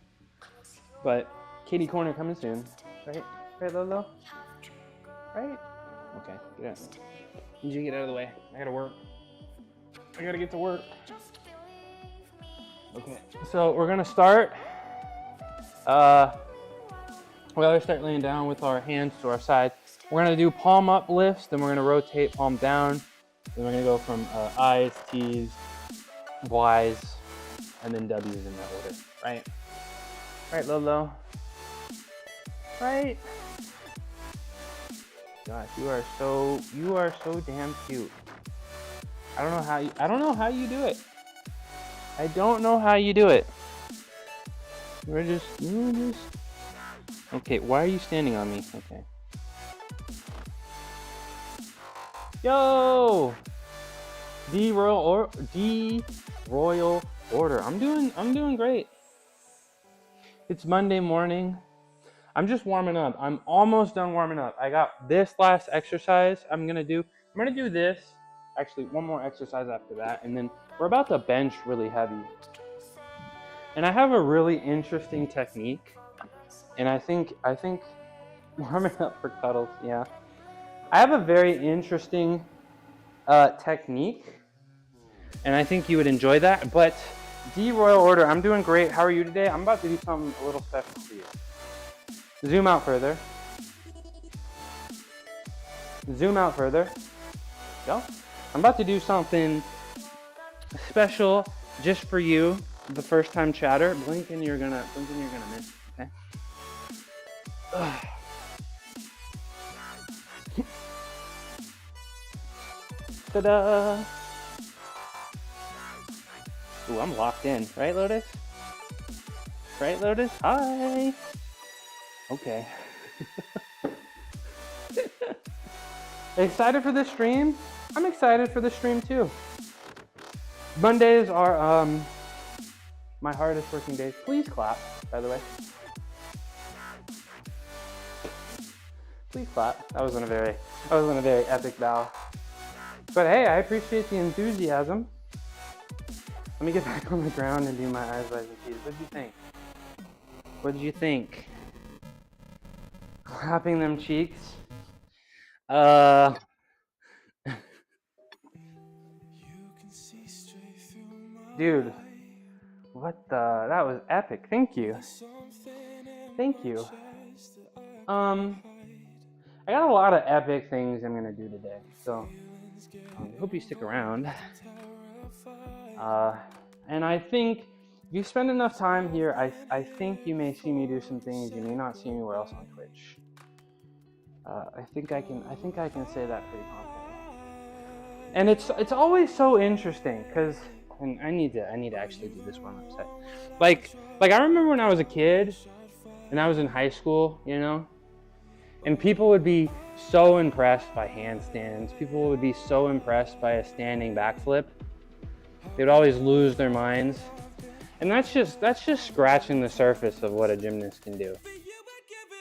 But Katie Corner coming soon. Right? Right, Lolo? Right? Okay, get out. Need you to get out of the way. I gotta work. I gotta get to work. Okay, so we're gonna start. We always start laying down with our hands to our side. We're gonna do palm up lifts, then we're gonna rotate palm down. Then we're gonna go from I's, T's, Y's, and then W's in that order. Right? Right, Lolo? Right? Gosh, you are so damn cute. I don't know how you do it. I don't know how you do it. You're just okay, why are you standing on me? Okay. Yo! D Royal Order. I'm doing great. It's Monday morning. I'm just warming up. I'm almost done warming up. I got this last exercise I'm gonna do. I'm gonna do this. Actually, one more exercise after that, and then we're about to bench really heavy. And I have a really interesting technique. And I think warming up for cuddles, yeah. I have a very interesting technique, and I think you would enjoy that. But D Royal Order, I'm doing great. How are you today? I'm about to do something a little special for you. Zoom out further. Zoom out further. Go. I'm about to do something special just for you. The first time chatter. Blink and you're gonna miss. Okay. Ta-da! Ooh, I'm locked in. Right, Lotus? Right, Lotus? Hi. Okay. Excited for this stream? I'm excited for the stream too. Mondays are my hardest working days. Please clap, by the way. Please clap. That wasn't a very epic bow. But hey, I appreciate the enthusiasm. Let me get back on the ground and do my eyes, eyes, and teeth. What did you think? What did you think? Clapping them cheeks. Dude, what the? That was epic. Thank you. Thank you. I got a lot of epic things I'm gonna do today, so I hope you stick around. And I think if you spend enough time here, I think you may see me do some things you may not see anywhere else on Twitch. I think I can say that pretty confidently. And it's always so interesting because, and I need to actually do this one upset. Like I remember when I was a kid and I was in high school, you know, and people would be so impressed by handstands. People would be so impressed by a standing backflip. They would always lose their minds. And that's just scratching the surface of what a gymnast can do.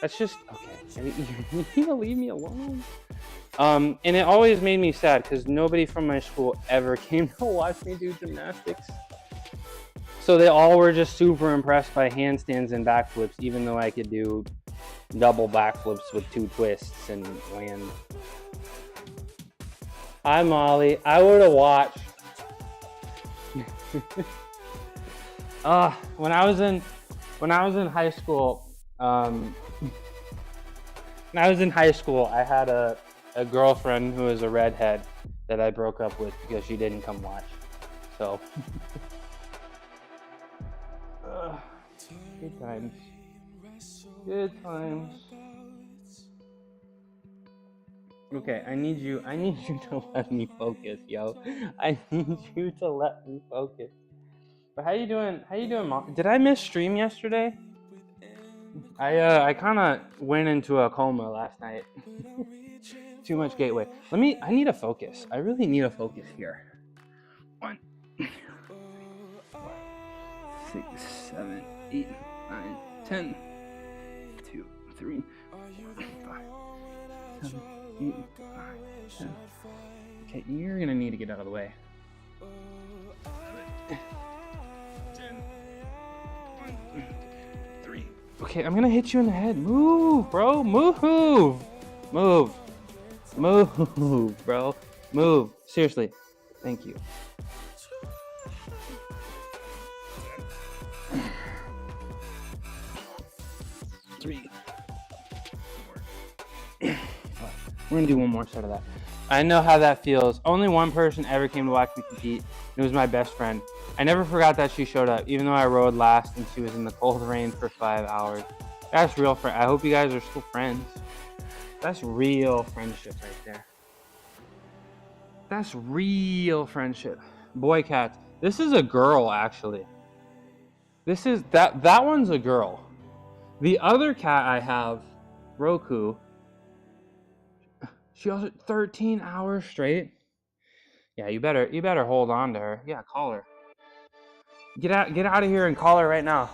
That's just, okay, you need to leave me alone. And it always made me sad because nobody from my school ever came to watch me do gymnastics. So they all were just super impressed by handstands and backflips, even though I could do double backflips with 2 twists and land. Hi, Molly. I would have watched. When I was in high school, I had a girlfriend who was a redhead that I broke up with because she didn't come watch. So, good times. Good times. Okay, I need you to let me focus, yo. I need you to let me focus. But how you doing, Mom? Did I miss stream yesterday? I kind of went into a coma last night. Too much gateway. I need a focus. I really need a focus here. 1, 6, 7, 8, 9, 10. 2, 3, 4, 5, 7, 8, 9, 10. Okay, you're gonna need to get out of the way. 10, 1, 3. Okay, I'm gonna hit you in the head. Move, bro. Move, bro. Move. Seriously. Thank you. 3, 4, 5. We're gonna do one more set of that. I know how that feels. Only one person ever came to watch me compete. It was my best friend. I never forgot that she showed up, even though I rode last and she was in the cold rain for 5 hours. That's real friend. I hope you guys are still friends. That's real friendship right there. That's real friendship. Boy cats. This is a girl, actually. This is that one's a girl. The other cat I have, Roku, she also 13 hours straight. Yeah, you better hold on to her. Yeah, call her. Get out of here and call her right now.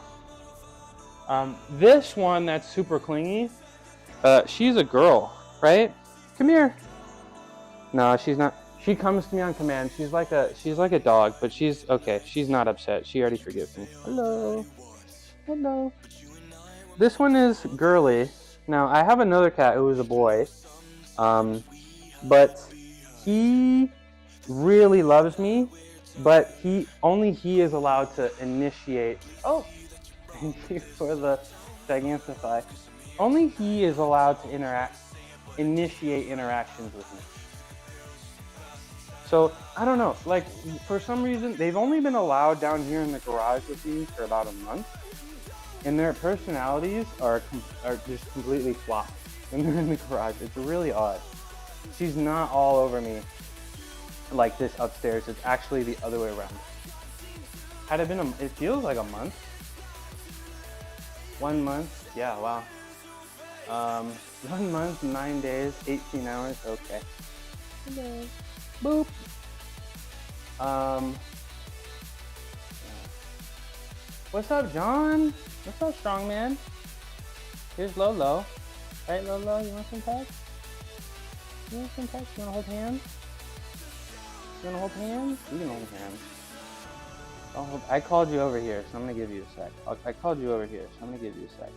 This one that's super clingy, she's a girl, right? Come here. No, she's not. She comes to me on command. She's like a dog, but she's okay. She's not upset. She already forgives me. Hello. Hello. This one is girly. Now, I have another cat who is a boy, but he really loves me, but he is allowed to initiate. Oh, thank you for the Gigantify. Only he is allowed to initiate interactions with me. So, I don't know, like, for some reason, they've only been allowed down here in the garage with me for about a month. And their personalities are just completely flopped when they're in the garage. It's really odd. She's not all over me like this upstairs. It's actually the other way around. Had it been it feels like a month. 1 month, yeah, wow. 1 month, 9 days, 18 hours, okay. Hello. Boop. What's up, John? What's up, strongman? Here's Lolo. Right, Lolo, you want some pets? You want some pets? You wanna hold hands? You wanna hold hands? You can hold hands. I called you over here, so I'm gonna give you a sec. I called you over here, so I'm gonna give you a sec.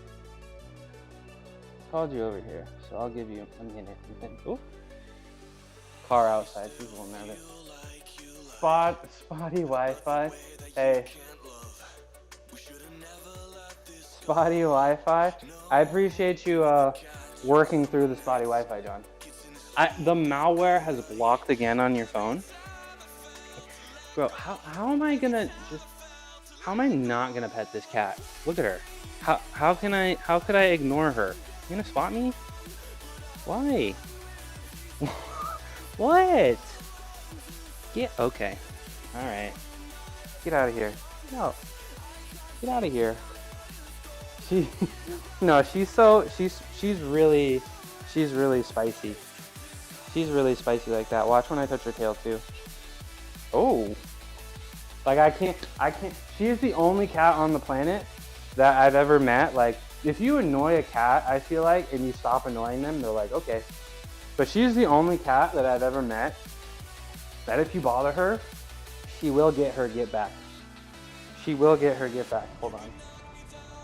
Called you over here, so I'll give you a minute. Oh, car outside. People will know it. Spotty Wi-Fi. Hey. Spotty Wi-Fi. I appreciate you working through the spotty Wi-Fi, John. The malware has blocked again on your phone. Bro, how am I gonna how am I not gonna pet this cat? Look at her. How could I ignore her? You gonna spot me? Why? What? Okay. Alright. Get out of here. No. Get out of here. She's really spicy. She's really spicy like that. Watch when I touch her tail too. Oh. Like I can't, she is the only cat on the planet that I've ever met. Like if you annoy a cat, I feel like, and you stop annoying them, they're like, okay. But she's the only cat that I've ever met that if you bother her, she will get her get back. She will get her get back. Hold on.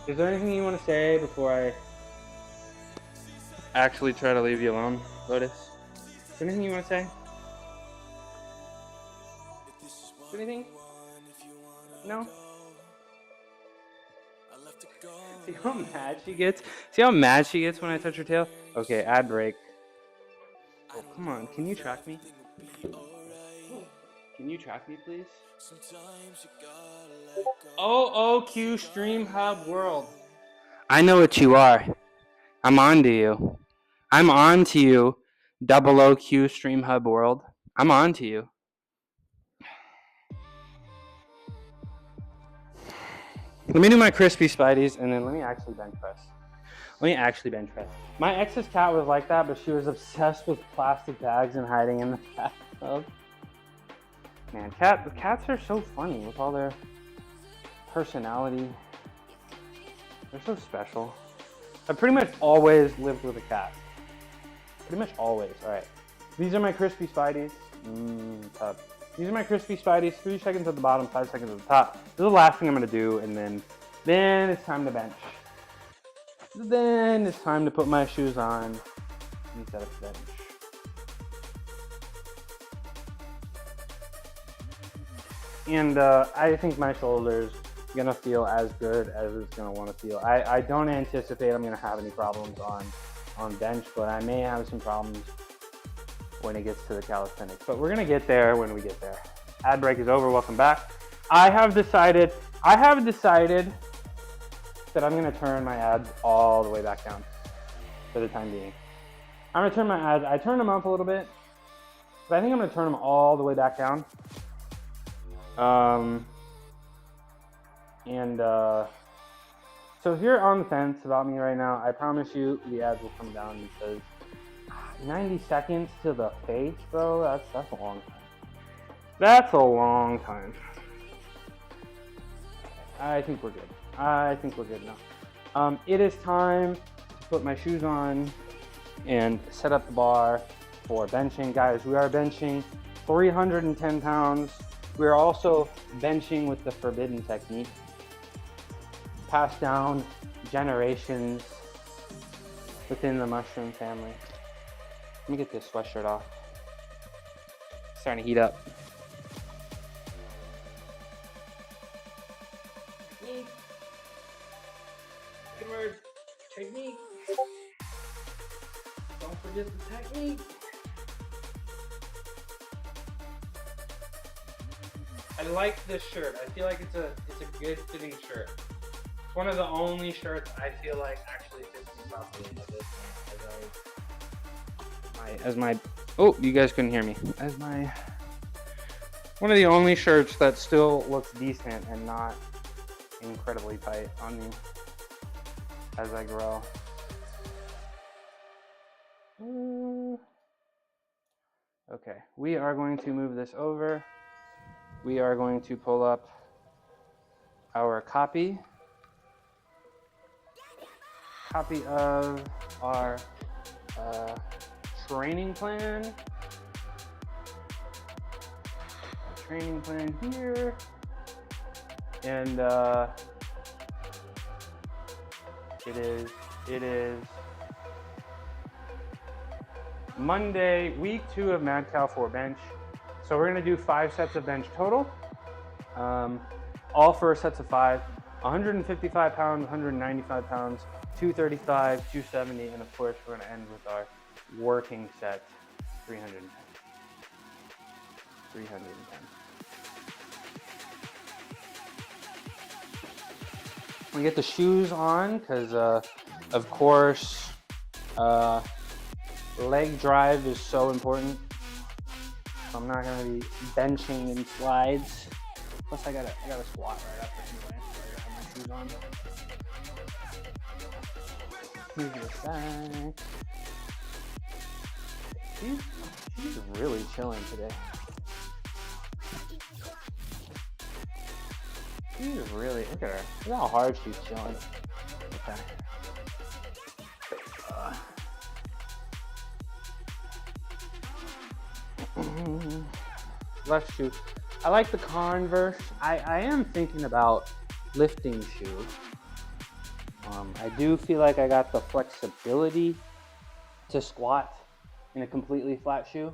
Is there anything you want to say before I actually try to leave you alone, Lotus? Is there anything you want to say? Anything? No? See how mad she gets? See how mad she gets when I touch her tail? Okay, ad break. Oh, come on, can you track me? Can you track me, please? OOQ Stream Hub World. I know what you are. I'm on to you. I'm on to you, OOQ Stream Hub World. I'm on to you. Let me do my crispy spideys, and then let me actually bench press. My ex's cat was like that, but she was obsessed with plastic bags and hiding in the bathtub. Man, cats are so funny with all their personality. They're so special. I pretty much always lived with a cat. Pretty much always. All right. These are my crispy spideys. Tough. These are my crispy spideys. 3 seconds at the bottom, 5 seconds at the top. This is the last thing I'm gonna do, and then it's time to bench. Then it's time to put my shoes on and set up the bench. And I think my shoulder's gonna feel as good as it's gonna want to feel. I don't anticipate I'm gonna have any problems on bench, but I may have some problems when it gets to the calisthenics. But we're gonna get there when we get there. Ad break is over. Welcome back. I have decided that I'm gonna turn my ads all the way back down for the time being. I'm gonna turn my ads. I turned them up a little bit, but I think I'm gonna turn them all the way back down. So if you're on the fence about me right now, I promise you the ads will come down because 90 seconds to the face, bro, that's a long time. That's a long time. I think we're good now. It is time to put my shoes on and set up the bar for benching. Guys, we are benching 310 pounds. We're also benching with the forbidden technique, passed down generations within the mushroom family. Let me get this sweatshirt off. It's starting to heat up. Technique. Good word. Technique. Don't forget the technique. I like this shirt. I feel like it's a good fitting shirt. It's one of the only shirts I feel like actually fits me properly at this point. As my oh, you guys couldn't hear me. As my One of the only shirts that still looks decent and not incredibly tight on me as I grow. Okay, we are going to move this over. We are going to pull up our copy of our training plan. Training plan here, and it is Monday, week 2 of Mad Cow 4 bench. So we're gonna do 5 sets of bench total, all 4 sets of 5, 155 pounds, 195 pounds, 235, 270, and of course we're gonna end with our working set, 310. We get the shoes on because, of course, leg drive is so important. So I'm not gonna be benching in slides. Plus, I gotta squat right after anyway. So I gotta have my shoes on. Here's the sack. She's really chilling today. She's really, look at her. Look how hard she's chilling. Okay. Left shoe. I like the Converse. I am thinking about lifting shoe. I do feel like I got the flexibility to squat in a completely flat shoe.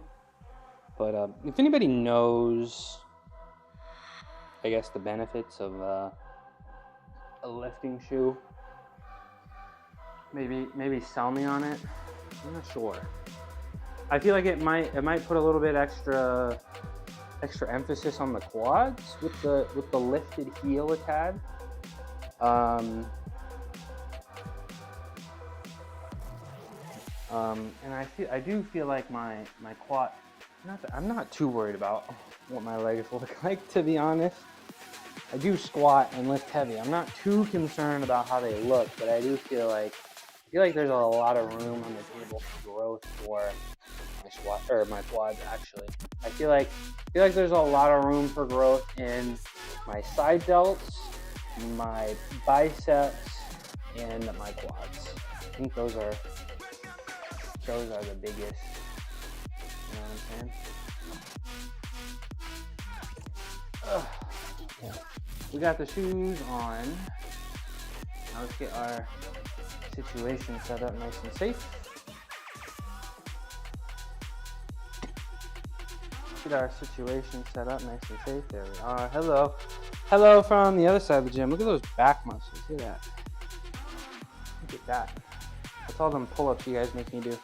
But if anybody knows, I guess, the benefits of a lifting shoe, maybe sell me on it. I'm not sure. I feel like it might put a little bit extra emphasis on the quads with the lifted heel it had. And I do feel like my quad. I'm not too worried about what my legs look like, to be honest. I do squat and lift heavy. I'm not too concerned about how they look, but I do feel like there's a lot of room on the table for growth for my quads. Actually, I feel like there's a lot of room for growth in my side delts, my biceps, and my quads. I think those are the biggest. You know what I'm saying? Okay. We got the shoes on. Now let's get our situation set up nice and safe. Get our situation set up nice and safe. There we are. Hello from the other side of the gym. Look at those back muscles. Look at that. Look at that. That's all them pull-ups you guys make me do.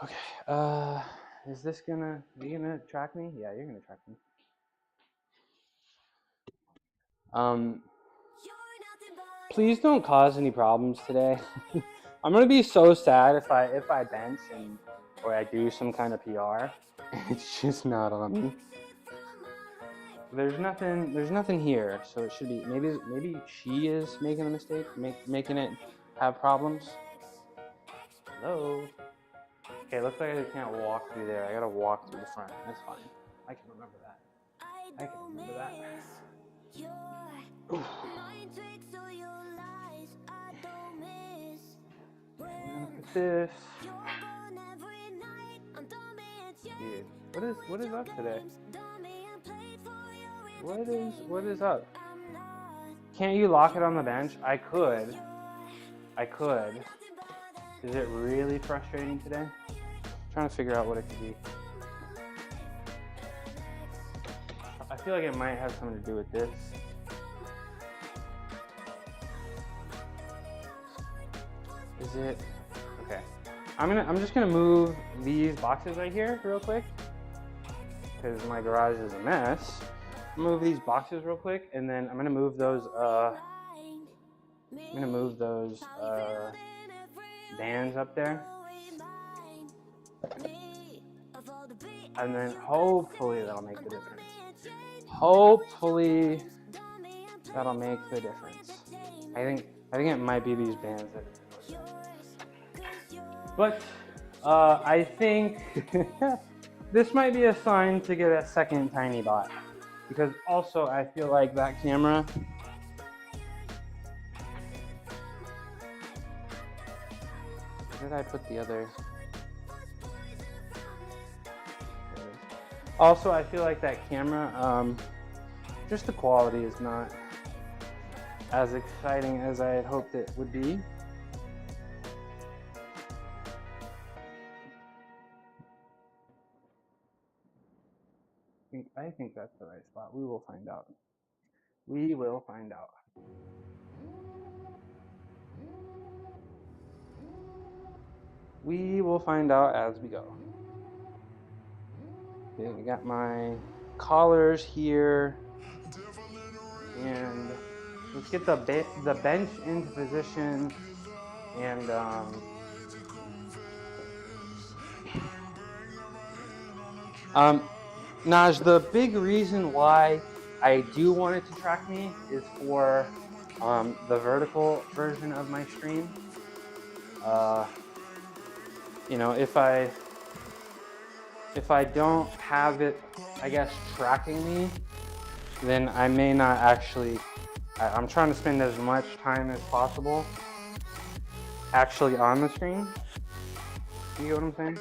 Okay. Are you gonna track me? Yeah, you're gonna track me. Please don't cause any problems today. I'm gonna be so sad if I bench or I do some kind of PR. It's just not on me. There's nothing here, so it should be maybe she is making a mistake, making it have problems. Hello. Okay, looks like I can't walk through there. I gotta walk through the front. That's fine. I can remember that. Look at this. Dude, what is up today? What is up? Can't you lock it on the bench? I could. Is it really frustrating today? I'm trying to figure out what it could be. I feel like it might have something to do with this. Is it? Okay. I'm just gonna move these boxes right here real quick because my garage is a mess. Move these boxes real quick, and then I'm gonna move those bands up there. And then hopefully that'll make the difference. Hopefully that'll make the difference. I think it might be these bands that are doing it. But I think this might be a sign to get a second tiny bot, because also I feel like that camera where did I put the other? Also, I feel like that camera, just the quality is not as exciting as I had hoped it would be. I think that's the right spot. We will find out. We will find out. We will find out as we go. Okay, we got my collars here, and let's get the bench into position. And Naj, the big reason why I do want it to track me is for the vertical version of my stream. You know, if I don't have it, I guess, tracking me, then I may not actually, I'm trying to spend as much time as possible actually on the screen. You get what I'm saying?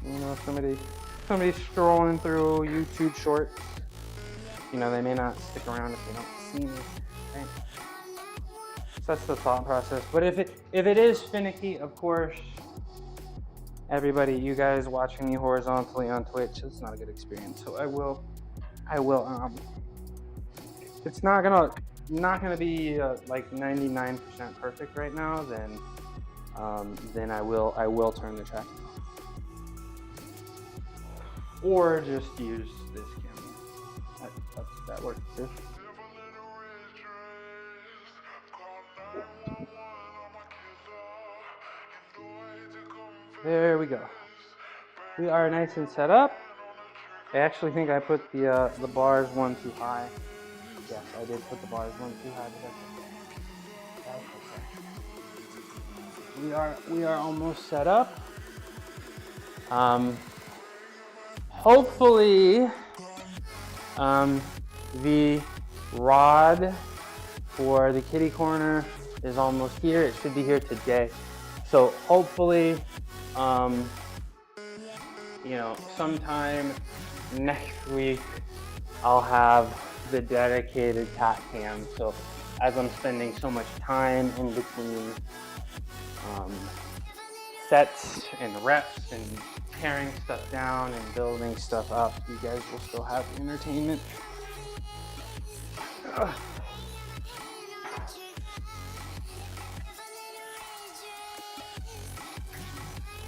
You know, somebody's scrolling through YouTube shorts, you know, they may not stick around if they don't see me, right? So that's the thought process. But if it is finicky, of course, everybody, you guys watching me horizontally on Twitch, it's not a good experience. So I will it's not gonna be like 99% perfect right now, then I will turn the tracking off, or just use this camera. That works too. There we go. We are nice and set up. I actually think I put the bars one too high. Yes, I did put the bars one too high, but that's okay. We are almost set up. Hopefully, the rod for the kitty corner is almost here. It should be here today. So hopefully, you know, sometime next week I'll have the dedicated cat cam. So as I'm spending so much time in between sets and reps and tearing stuff down and building stuff up, you guys will still have entertainment. There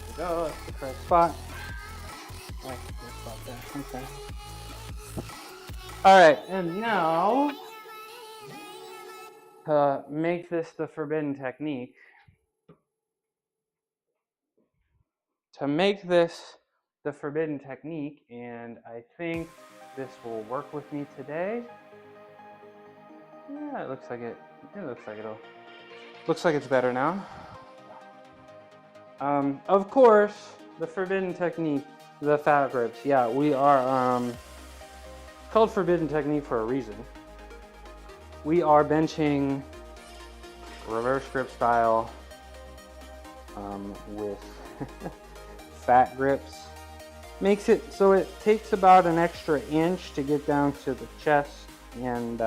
we go, that's the correct spot. Right, good spot there. Okay. All right, and now to make this the forbidden technique. To make this the forbidden technique, and I think this will work with me today. Yeah, it looks like it's better now. Of course, the forbidden technique, the fat grips. Yeah, we are called forbidden technique for a reason. We are benching reverse grip style with fat grips. Makes it so it takes about an extra inch to get down to the chest, and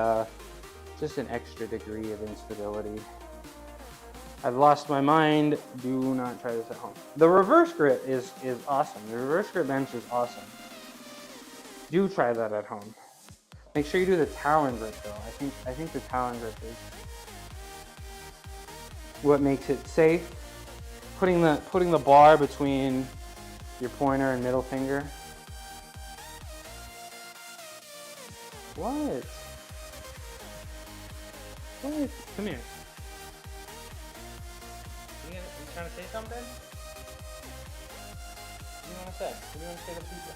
just an extra degree of instability. I've lost my mind. Do not try this at home. The reverse grip is awesome. The reverse grip bench is awesome. Do try that at home. Make sure you do the Talon grip though. I think the Talon grip is what makes it safe. Putting the bar between your pointer and middle finger. What? What? Come here. You trying to say something? do you want to say? What do you want to say to people?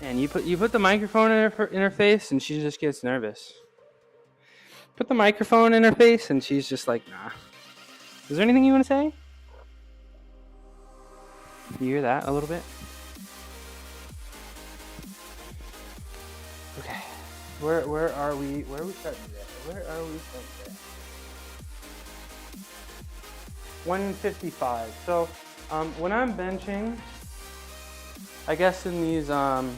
And you put the microphone in her face, and she just gets nervous. Put the microphone in her face, and she's just like, nah. Is there anything you want to say? You hear that a little bit? Okay. Where are we? Where are we starting today? Where are we starting today? 155. So, when I'm benching, I guess in these man,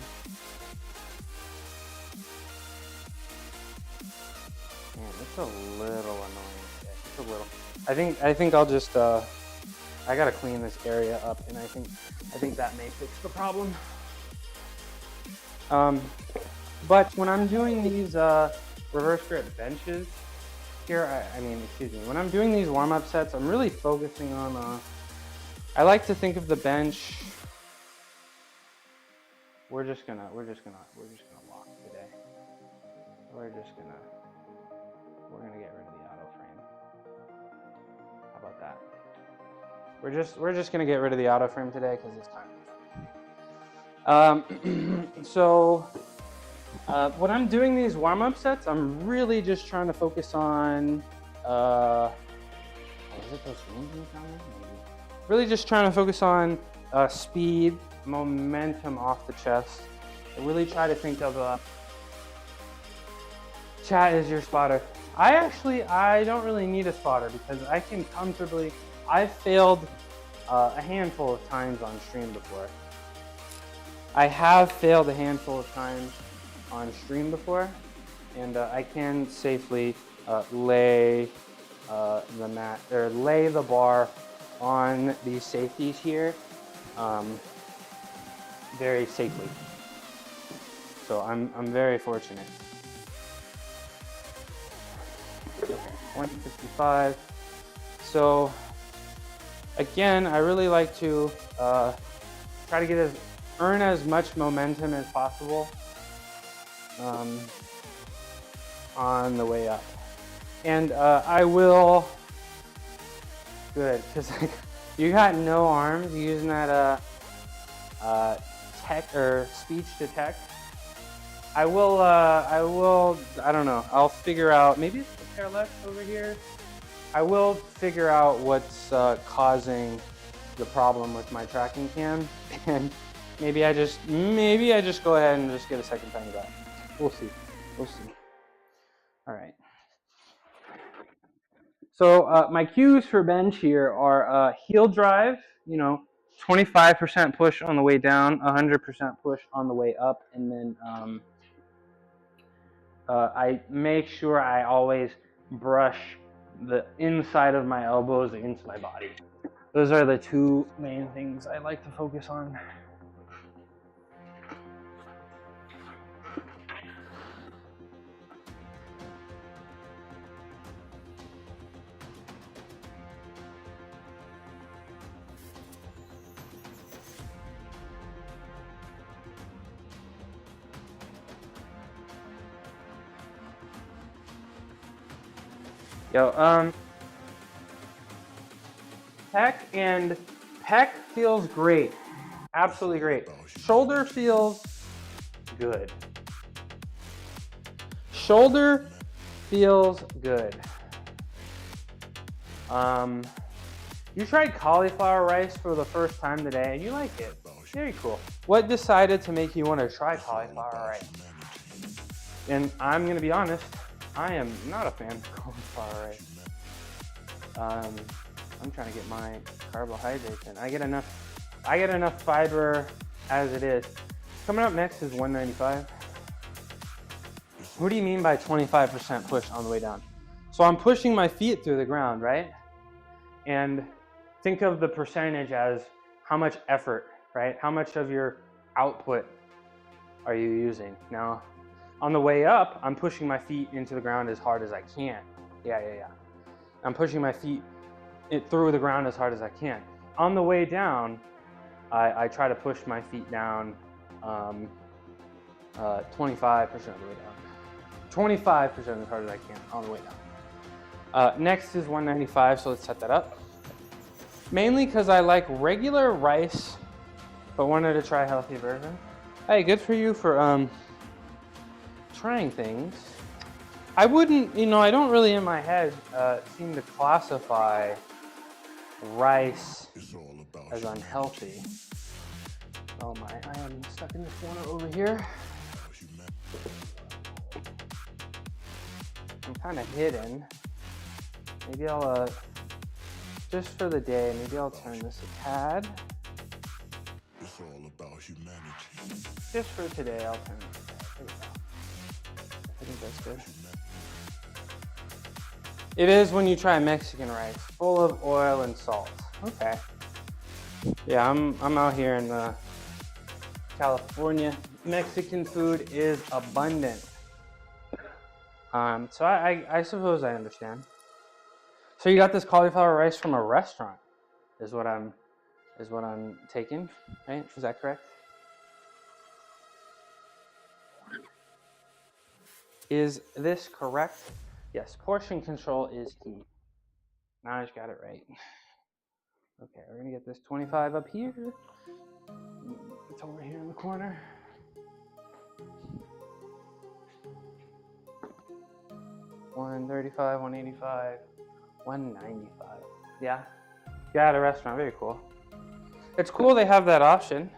it's a little annoying. It's a little. I think I'll just I gotta clean this area up, and I think that may fix the problem. But when I'm doing these reverse grip benches here, when I'm doing these warm-up sets, I'm really focusing on, I like to think of the bench, we're just gonna walk today. We're gonna get rid of the auto frame. How about that? We're just gonna get rid of the auto frame today because it's time. So when I'm doing these warm-up sets, I'm really just trying to focus on, really just trying to focus on speed, momentum off the chest. I really try to think of chat is your spotter. I don't really need a spotter because I can comfortably, I've failed a handful of times on stream before. I have failed a handful of times on stream before, and I can safely lay the mat or lay the bar on these safeties here very safely. So I'm very fortunate. Okay, 155. So again, I really like to try to earn as much momentum as possible on the way up. And I will, good, because you got no arms using that tech or speech to tech. I don't know, I'll figure out, maybe it's the parallax over here. I will figure out what's causing the problem with my tracking cam, and maybe I just go ahead and just get a second time back. We'll see. All right. So my cues for bench here are heel drive, 25% push on the way down, 100% push on the way up, and then I make sure I always brush the inside of my elbows against my body. Those are the two main things I like to focus on. Pec feels great, absolutely great. Shoulder feels good. Shoulder feels good. You tried cauliflower rice for the first time today and you like it. Very cool. What decided to make you want to try cauliflower rice? And I'm gonna be honest, I am not a fan of cauliflower rice. I'm trying to get my carbohydrates in. I get enough fiber as it is. Coming up next is 195. What do you mean by 25% push on the way down? So I'm pushing my feet through the ground, right? And think of the percentage as how much effort, right? How much of your output are you using? Now, on the way up, I'm pushing my feet into the ground as hard as I can. Yeah. I'm pushing my feet through the ground as hard as I can. On the way down, I try to push my feet down 25% of the way down. 25% as hard as I can on the way down. Next is 195, so let's set that up. Mainly because I like regular rice, but wanted to try a healthy version. Hey, good for you for trying things. I wouldn't, I don't really in my head seem to classify rice as unhealthy. Oh my, I am stuck in this corner over here. I'm kind of hidden. Maybe I'll, just for the day, maybe I'll turn this a tad. It's all about humanity. Just for today, I'll turn it. There we go. I think that's good. It is when you try Mexican rice, full of oil and salt. Okay. Yeah, I'm out here in California. Mexican food is abundant. So I suppose I understand. So you got this cauliflower rice from a restaurant, is what I'm taking, right? Is that correct? Is this correct? Yes, portion control is key. Now I just got it right. Okay, we're gonna get this 25 up here. It's over here in the corner. $135, $185, $195. Yeah, at a restaurant, very cool. It's cool they have that option.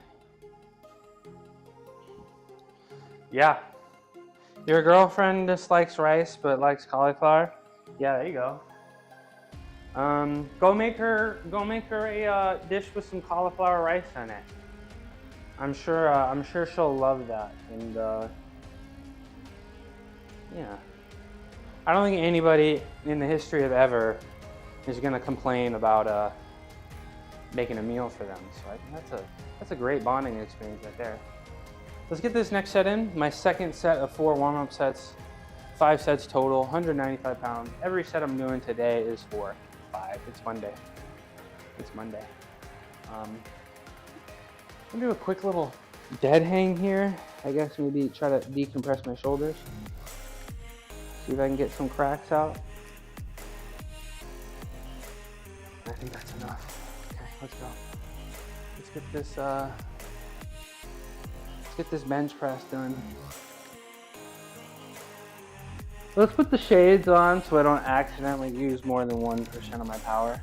Yeah. Your girlfriend dislikes rice but likes cauliflower? Yeah, there you go. Go make her a dish with some cauliflower rice in it. I'm sure she'll love that. And yeah, I don't think anybody in the history of ever is gonna complain about making a meal for them. So I think that's a great bonding experience right there. Let's get this next set in. My second set of 4 warm-up sets, 5 sets total, 195 pounds. Every set I'm doing today is for 5. It's Monday. I'm gonna do a quick little dead hang here. I guess maybe try to decompress my shoulders. See if I can get some cracks out. I think that's enough. Okay, let's go. Let's get this bench press done. Let's put the shades on so I don't accidentally use more than 1% of my power.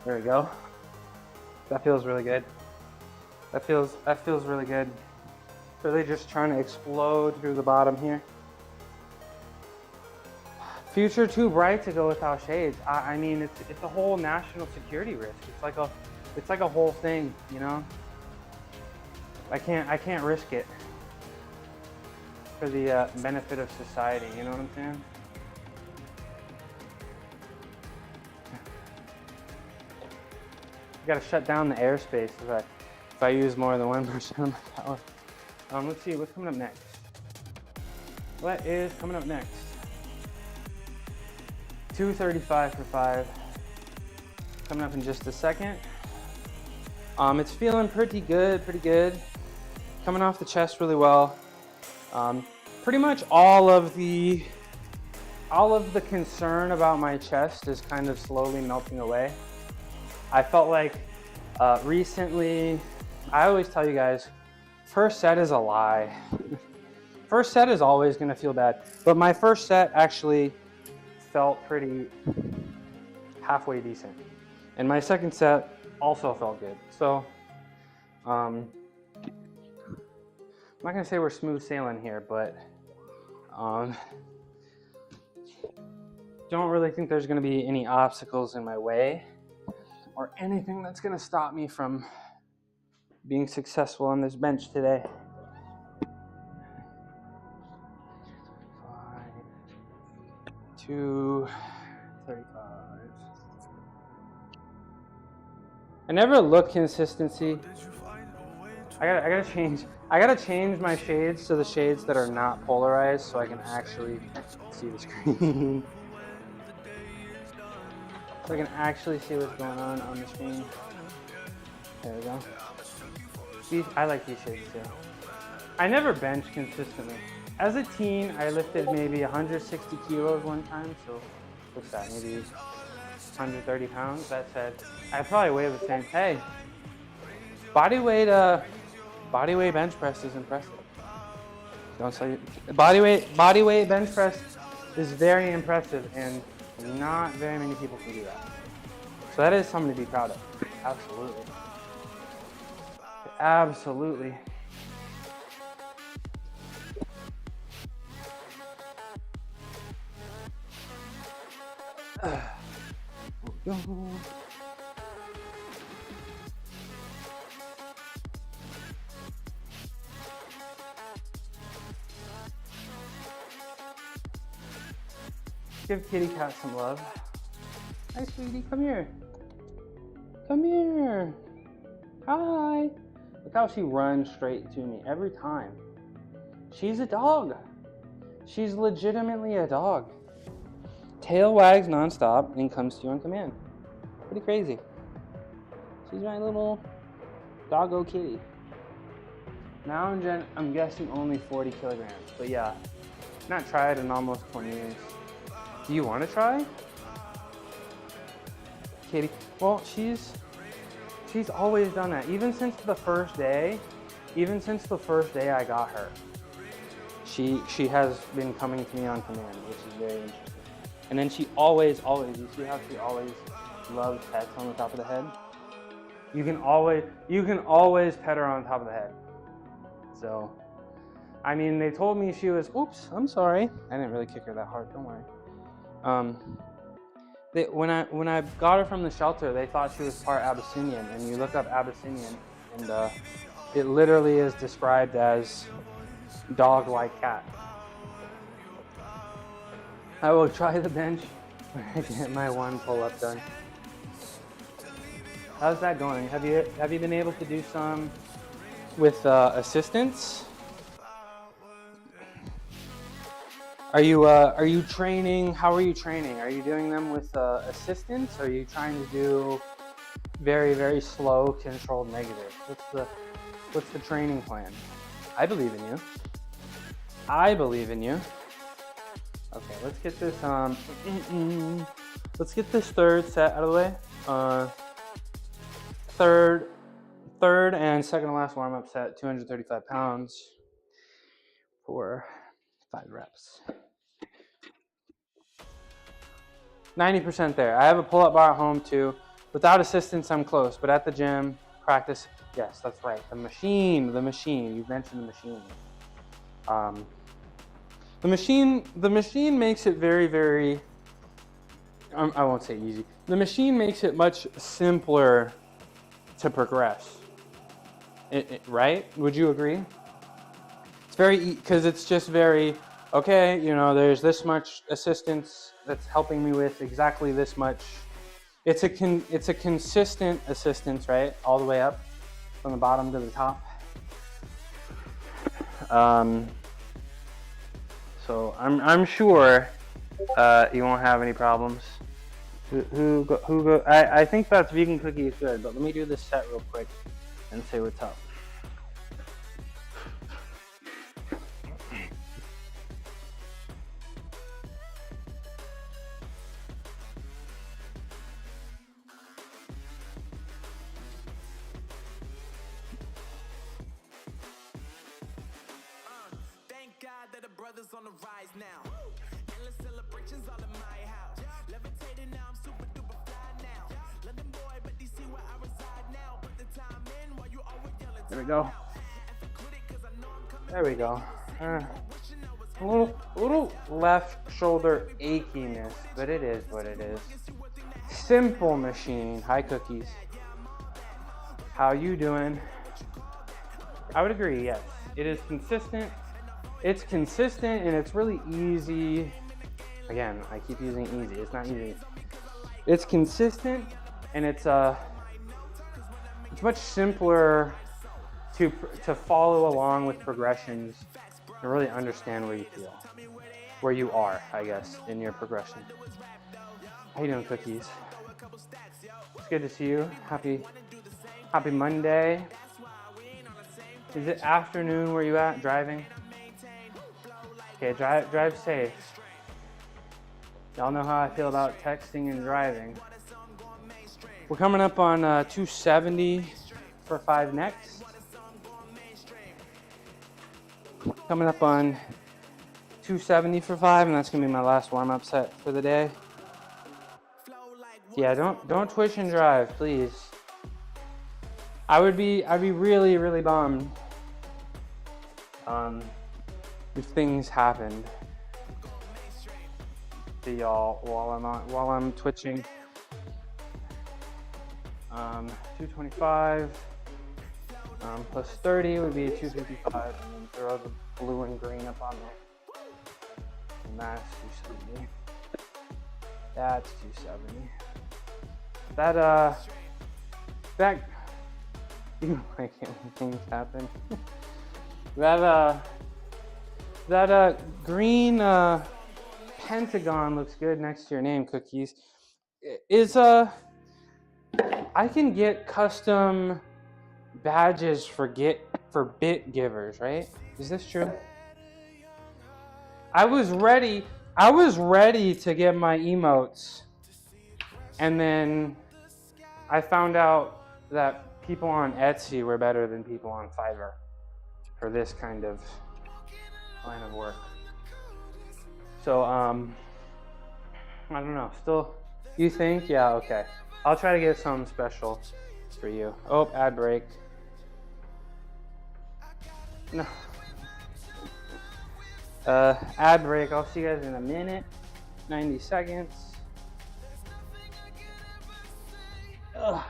There we go. That feels really good. That feels really good. Really just trying to explode through the bottom here. Future too bright to go without shades. I mean, it's a whole national security risk. It's like a whole thing, you know. I can't risk it for the benefit of society. You know what I'm saying? Got to shut down the airspace if I use more than 1% of my power. Let's see what's coming up next. What is coming up next? 235 for 5. Coming up in just a second. It's feeling pretty good. Coming off the chest really well. Pretty much all of the concern about my chest is kind of slowly melting away. I felt like recently, I always tell you guys, first set is a lie. First set is always gonna feel bad, but my first set actually felt pretty halfway decent. And my second set also felt good. So, I'm not gonna say we're smooth sailing here, but don't really think there's gonna be any obstacles in my way or anything that's gonna stop me from being successful on this bench today. 5, 2, 135. I never look consistency. I gotta change my shades to the shades that are not polarized so I can actually see the screen. So I can actually see what's going on the screen. There we go. I like these shades too. I never bench consistently. As a teen, I lifted maybe 160 kilos one time, so what's that, maybe 130 pounds? That said, I probably weigh the same. Hey, body weight bench press is impressive. Don't say body weight bench press is very impressive, and not very many people can do that. So that is something to be proud of. Absolutely. Absolutely. Give Kitty Cat some love. Hi, sweetie, come here. Come here. Hi. Look how she runs straight to me every time. She's a dog. She's legitimately a dog. Tail wags nonstop and comes to you on command. Pretty crazy. She's my little doggo kitty. Now I'm guessing only 40 kilograms, but yeah, not tried in almost 20 years. Do you want to try? Kitty, well, she's always done that. Even since the first day I got her, she has been coming to me on command, which is very interesting. And then she always, you see how she always loves pets on the top of the head? You can always pet her on top of the head. So, I mean, they told me she was, oops, I'm sorry. I didn't really kick her that hard, don't worry. When I got her from the shelter, they thought she was part Abyssinian, and you look up Abyssinian, and it literally is described as dog-like cat. I will try the bench when I get my one pull-up done. How's that going? Have you been able to do some with assistance? Are you training? How are you training? Are you doing them with assistance? Or are you trying to do very, very slow, controlled negative? What's the training plan? I believe in you. I believe in you. Okay, let's get this let's get this third set out of the way. Third and second to last warm-up set, 235 pounds for 5 reps. 90% there. I have a pull-up bar at home too. Without assistance, I'm close, but at the gym, practice. Yes, that's right. The machine. You've mentioned the machine. The machine makes it very, very, I won't say easy. The machine makes it much simpler to progress. Right? Would you agree? It's very, because it's just very, okay, you know, there's this much assistance that's helping me with exactly this much. It's a consistent assistance, right? All the way up from the bottom to the top. So I'm sure you won't have any problems. Who go? I think that vegan cookie is good, but let me do this set real quick and say what's up. Brothers on the rise now. Endless celebrations all in my house. Levitating now, I'm super duper fly now. London boy, but DC where I reside now. Put the time in while you always yelling. There we go. There we go. A little left shoulder achiness, but it is what it is. Simple machine. Hi, cookies. How you doing? I would agree, yes. It is consistent. It's consistent and it's really easy Again, I keep using easy. It's not easy. It's consistent, and it's much simpler to follow along with progressions and really understand where you feel, where you are, I guess, in your progression. How you doing, Cookies? It's good to see you. Happy Monday. Is it afternoon where you at? Driving? Okay, drive safe. Y'all know how I feel about texting and driving. We're coming up on 270 for 5 next. Coming up on 270 for 5, and that's gonna be my last warm-up set for the day. Yeah, don't twitch and drive, please. I'd be really, really bummed if things happened to y'all while I'm twitching. 225 plus 30 would be a 255, and then throw the blue and green up on there. And that's 270. That's 270. That you like it when things happen. that green pentagon looks good next to your name, Cookies. I can get custom badges for bit givers, right? Is this true? I was ready to get my emotes, and then I found out that people on Etsy were better than people on Fiverr for this kind of line of work. So I don't know. Still, you think? Yeah, okay. I'll try to get something special for you. Oh, ad break. No. Ad break. I'll see you guys in a minute. 90 seconds. Ugh.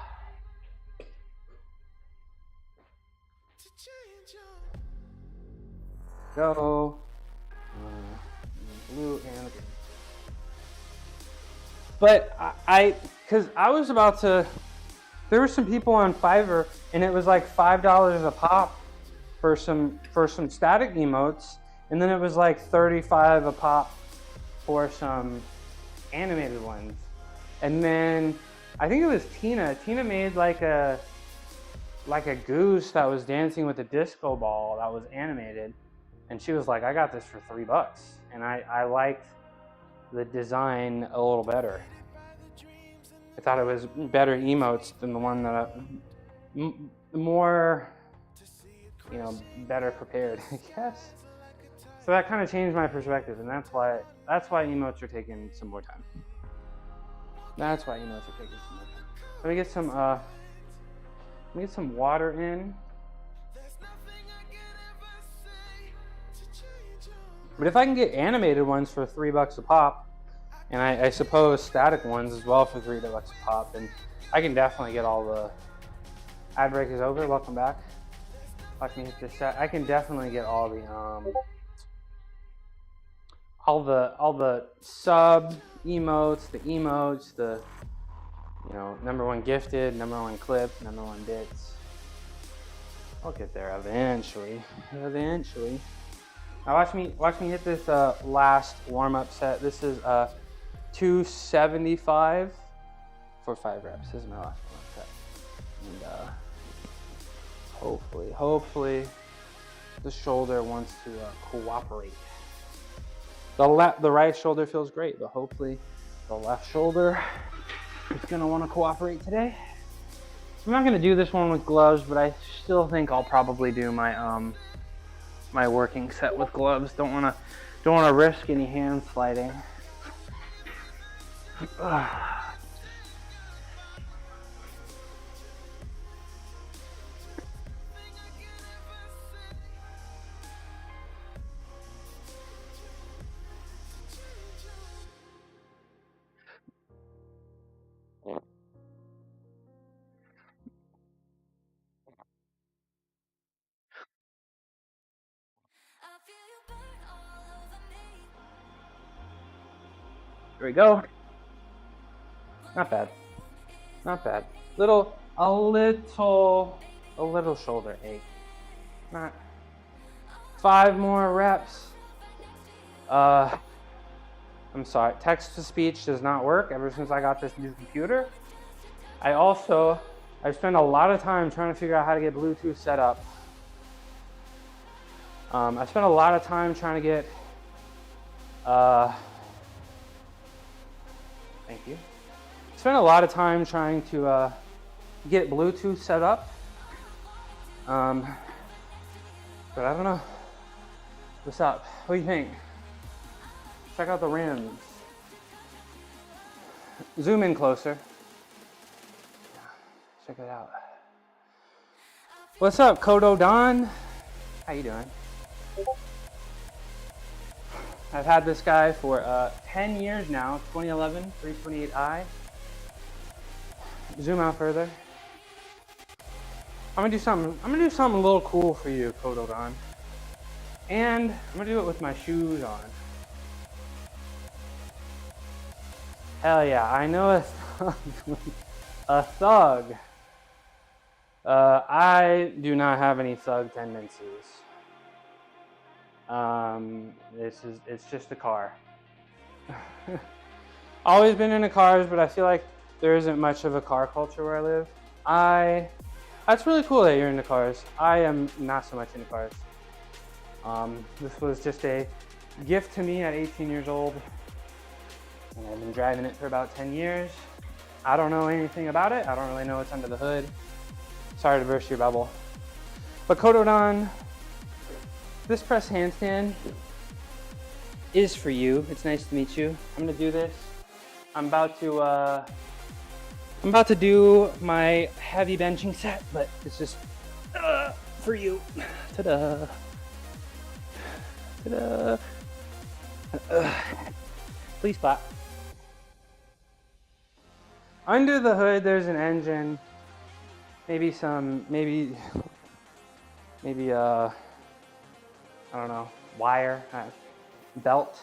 Go. Blue and green. But because I was about to, there were some people on Fiverr, and it was like $5 a pop for some static emotes, and then it was like $35 a pop for some animated ones. And then I think it was Tina. Tina made like a goose that was dancing with a disco ball that was animated, and she was like, "I got this for $3," and I liked the design a little better. I thought it was better emotes than the one that more, better prepared, I guess. So that kind of changed my perspective, and that's why emotes are taking some more time. That's why emotes are taking some more time. Let me get some water in. But if I can get animated ones for $3 a pop, and I suppose static ones as well for $3 a pop, then I can definitely get all the ad break is over. Welcome back. Watch me hit this set. I can definitely get all the sub emotes, the number one gifted, number one clip, number one bits. I'll get there eventually. Now watch me hit this last warm-up set. This is 275 for 5 reps. This is my last warm-up set. And hopefully the shoulder wants to cooperate. The right shoulder feels great, but hopefully the left shoulder is gonna want to cooperate today. I'm not gonna do this one with gloves, but I still think I'll probably do my my working set with gloves. Don't wanna risk any hand sliding. we go. Not bad. Not bad. A little shoulder ache. Not 5 more reps. I'm sorry, text to speech does not work ever since I got this new computer. I spent a lot of time trying to figure out how to get Bluetooth set up. I spent a lot of time trying to get, thank you. Spent a lot of time trying to get Bluetooth set up. But I don't know. What's up? What do you think? Check out the rims. Zoom in closer. Check it out. What's up, Kodo Don? How you doing? I've had this guy for 10 years now, 2011, 328i. Zoom out further. I'm gonna do something a little cool for you, Kodo Don. And I'm gonna do it with my shoes on. Hell yeah, I know a thug. A thug. I do not have any thug tendencies. It's just a car. Always been into cars, but I feel like there isn't much of a car culture where I live. That's really cool that you're into cars. I am not so much into cars. This was just a gift to me at 18 years old, and I've been driving it for about 10 years. I don't know anything about it. I don't really know what's under the hood. Sorry to burst your bubble. But Kodo Don, this press handstand is for you. It's nice to meet you. I'm gonna do this. I'm about to do my heavy benching set, but it's just for you. Ta-da. Ta-da. Please clap. Under the hood, there's an engine. Maybe I don't know, wire, belt,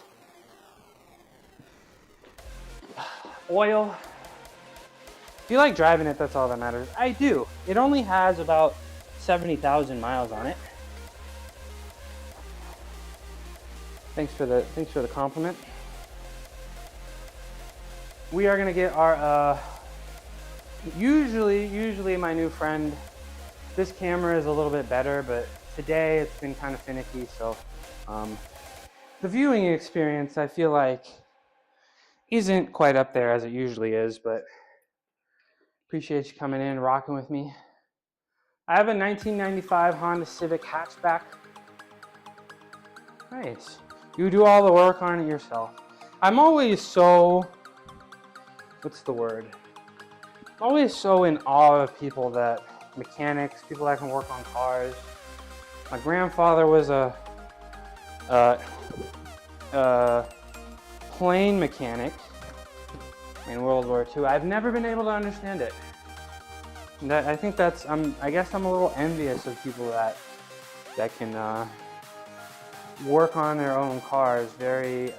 oil. If you like driving it, that's all that matters. I do. It only has about 70,000 miles on it. Thanks for the compliment. We are gonna get our usually my new friend, this camera is a little bit better, but today it's been kind of finicky, so the viewing experience I feel like isn't quite up there as it usually is, but appreciate you coming in, rocking with me. I have a 1995 Honda Civic hatchback. Nice. You do all the work on it yourself. I'm always so, what's the word? I'm always so in awe of people mechanics, people that can work on cars. My grandfather was a plane mechanic in World War II. I've never been able to understand it. I think that's, I guess I'm a little envious of people that can work on their own cars. Very,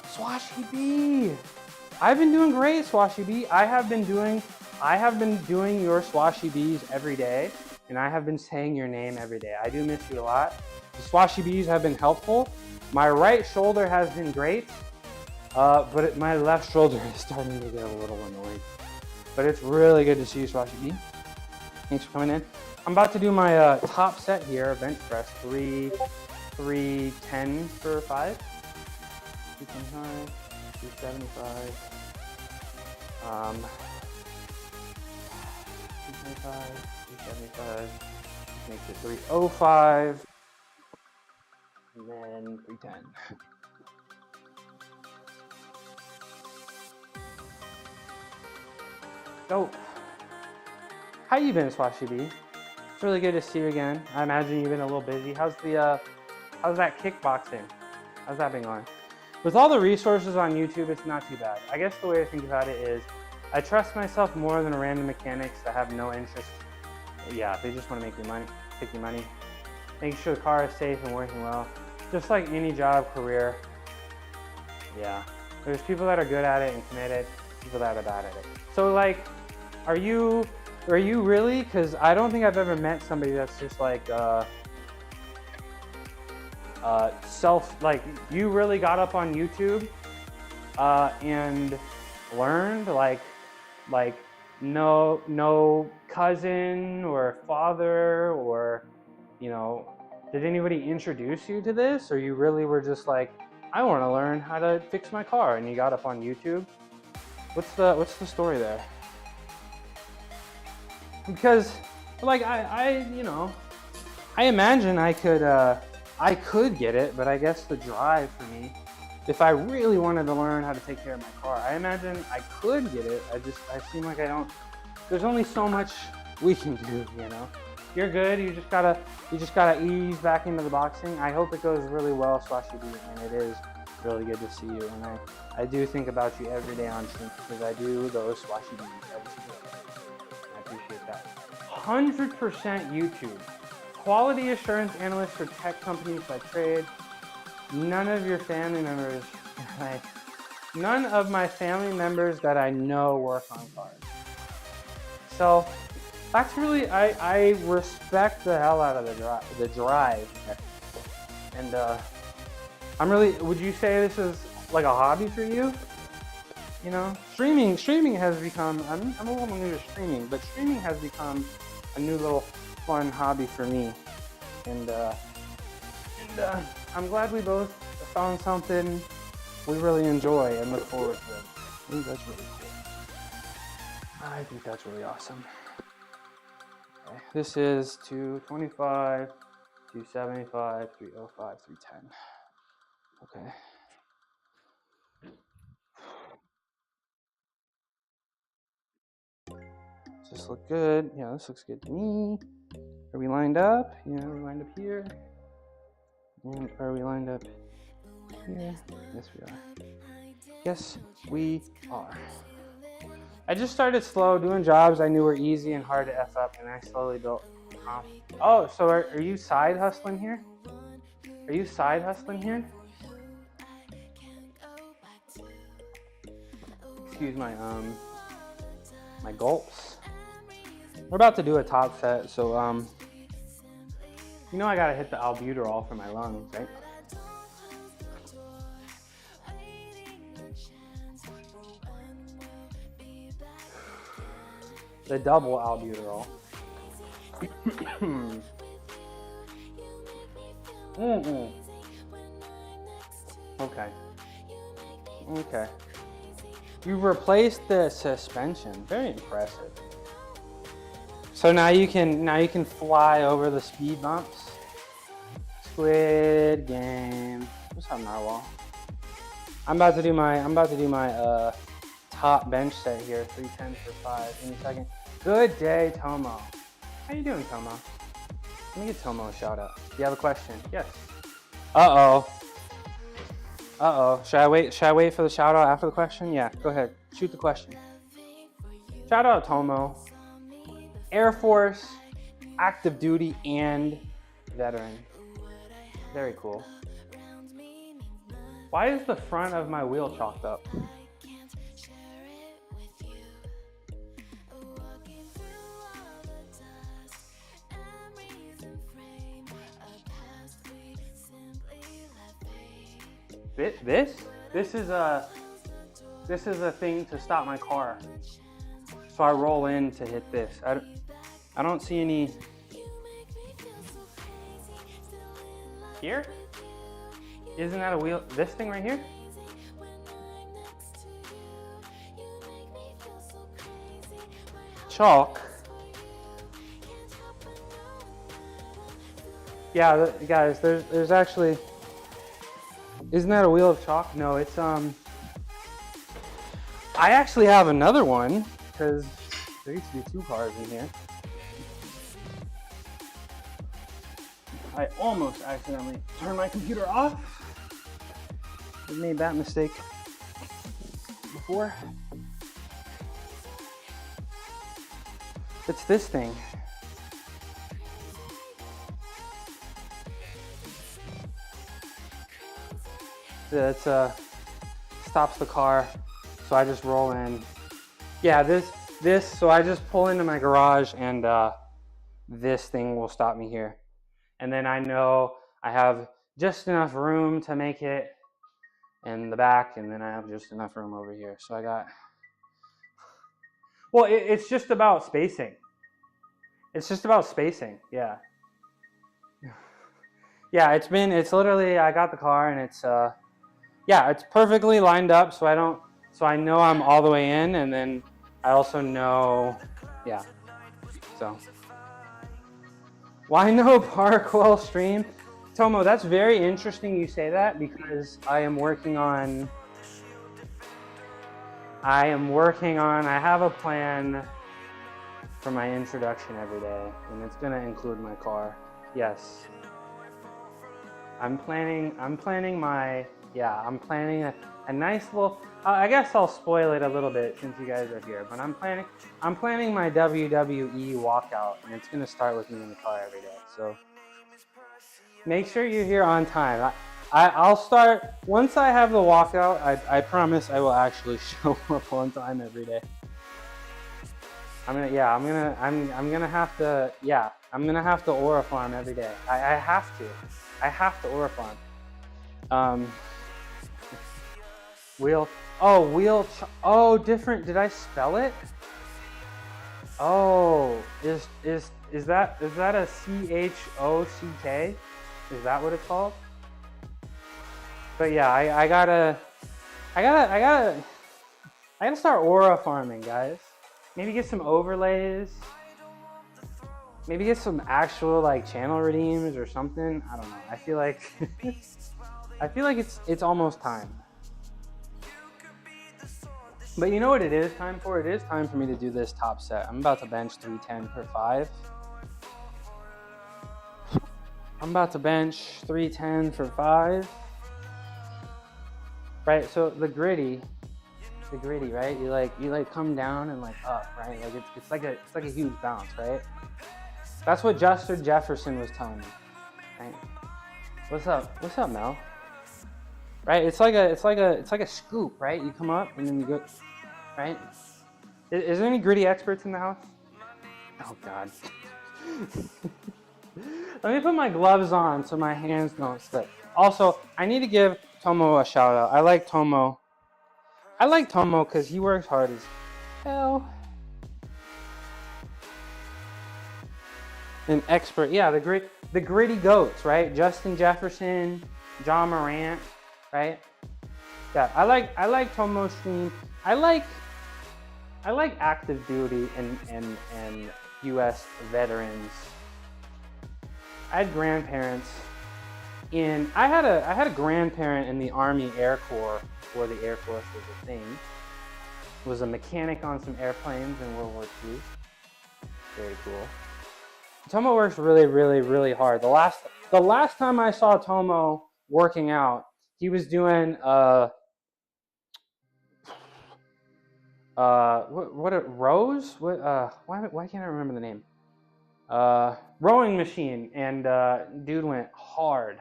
Swashy B! I've been doing great, Swashy B. I have been doing your Swashy B's every day, and I have been saying your name every day. I do miss you a lot. The Swashy B's have been helpful. My right shoulder has been great, but my left shoulder is starting to get a little annoying. But it's really good to see you, Swashy B. Thanks for coming in. I'm about to do my top set here, bench press, 310 for 5. 225, 275. 225, 275. Makes it 305. And then 310. Dope. How you been, Swashy B? It's really good to see you again. I imagine you've been a little busy. How's that kickboxing? How's that been going? With all the resources on YouTube, it's not too bad. I guess the way to think about it is, I trust myself more than random mechanics that have no interest. Yeah, they just want to make you money, take your money. Making sure the car is safe and working well. Just like any job, career. Yeah. There's people that are good at it and committed, people that are bad at it. So like, are you really? Because I don't think I've ever met somebody that's just like like you really got up on YouTube and learned like no cousin or father or, you know, did anybody introduce you to this, or you really were just like, I want to learn how to fix my car, and you got up on YouTube? What's the story there? Because like I you know, I imagine I could get it, but I guess the drive for me, if I really wanted to learn how to take care of my car, I imagine I could get it. I seem like I don't. There's only so much we can do, you know. You're good. You just gotta ease back into the boxing. I hope it goes really well, Swashy B, and it is really good to see you. And I do think about you every day on stream because I do those Swashy B's every single day. I appreciate that. 100% YouTube. Quality assurance analyst for tech companies by trade. None of your family members, like, none of my family members that I know work on cars. So that's really, I respect the hell out of the drive. And I'm really, would you say this is like a hobby for you? You know, streaming has become, I'm a little new to streaming, but streaming has become a new little fun hobby for me. And I'm glad we both found something we really enjoy and look forward to. I think that's really cool. I think that's really awesome. Okay. This is 225, 275, 305, 310. Okay. Does this look good? Yeah, this looks good to me. Are we lined up? Yeah, we're lined up here. And are we lined up here? Yes, we are. Yes, we are. I just started slow, doing jobs I knew were easy and hard to F up, and I slowly built confidence. Oh, so are you side hustling here? Are you side hustling here? Excuse my my gulps. We're about to do a top set, so you know I gotta hit the albuterol for my lungs, right? The double albuterol. Okay. Okay. You've replaced the suspension. Very impressive. So now you can fly over the speed bumps. Squid Game. What's up, Narwhal? I'm about to do my top bench set here. 310 for 5. Give me a second. Good day, Tomo. How you doing, Tomo? Let me give Tomo a shout out. Do you have a question? Yes. Uh-oh. Uh-oh. Should I wait for the shout out after the question? Yeah, go ahead. Shoot the question. Shout out Tomo. Air Force, active duty, and veteran. Very cool. Why is the front of my wheel chalked up? This is a thing to stop my car. So I roll in to hit this. I don't see any here. Isn't that a wheel? This thing right here? Chalk. Yeah, guys, there's actually. Isn't that a wheel of chalk? No, it's I actually have another one because there used to be 2 cars in here. I almost accidentally turned my computer off. I made that mistake before. It's this thing. It's stops the car. So I just roll in. Yeah, so I just pull into my garage and this thing will stop me here. And then I know I have just enough room to make it in the back, and then I have just enough room over here. So I got, well, it's just about spacing. It's just about spacing, yeah. Yeah, it's literally, I got the car and it's, yeah, it's perfectly lined up so I know I'm all the way in, and then I also know, yeah, so. Why no park while stream? Tomo, that's very interesting you say that, because I have a plan for my introduction every day, and it's gonna include my car. Yes. I'm planning a nice little, I guess I'll spoil it a little bit since you guys are here, but I'm planning my WWE walkout, and it's gonna start with me in the car every day. So make sure you're here on time. I'll start, once I have the walkout, I promise I will actually show up on time every day. I'm gonna have to aura farm every day. I have to aura farm. Different, did I spell it? Oh, is that a CHOCK? Is that what it's called? But yeah, I gotta start aura farming, guys. Maybe get some overlays. Maybe get some actual like channel redeems or something. I don't know. I feel like it's almost time. But you know what it is time for? It is time for me to do this top set. I'm about to bench 310 for 5. I'm about to bench 310 for 5. Right, so the gritty, right? You like come down and like up, right? Like it's like a huge bounce, right? That's what Justin Jefferson was telling me. Right? What's up, Mel? Right? It's like a scoop, right? You come up and then you go, right? Is there any gritty experts in the house? Oh God. Let me put my gloves on so my hands don't slip. Also, I need to give Tomo a shout out. I like Tomo because he works hard as hell. An expert, yeah, the gritty goats, right? Justin Jefferson, John Morant, right? Yeah, I like Tomo's stream. I like active duty and U.S. veterans. I had grandparents I had a grandparent in the Army Air Corps, before the Air Force was a thing. Was a mechanic on some airplanes in World War II. Very cool. Tomo works really, really, really hard. The last time I saw Tomo working out, he was doing rows? Why can't I remember the name? Rowing machine, and dude went hard.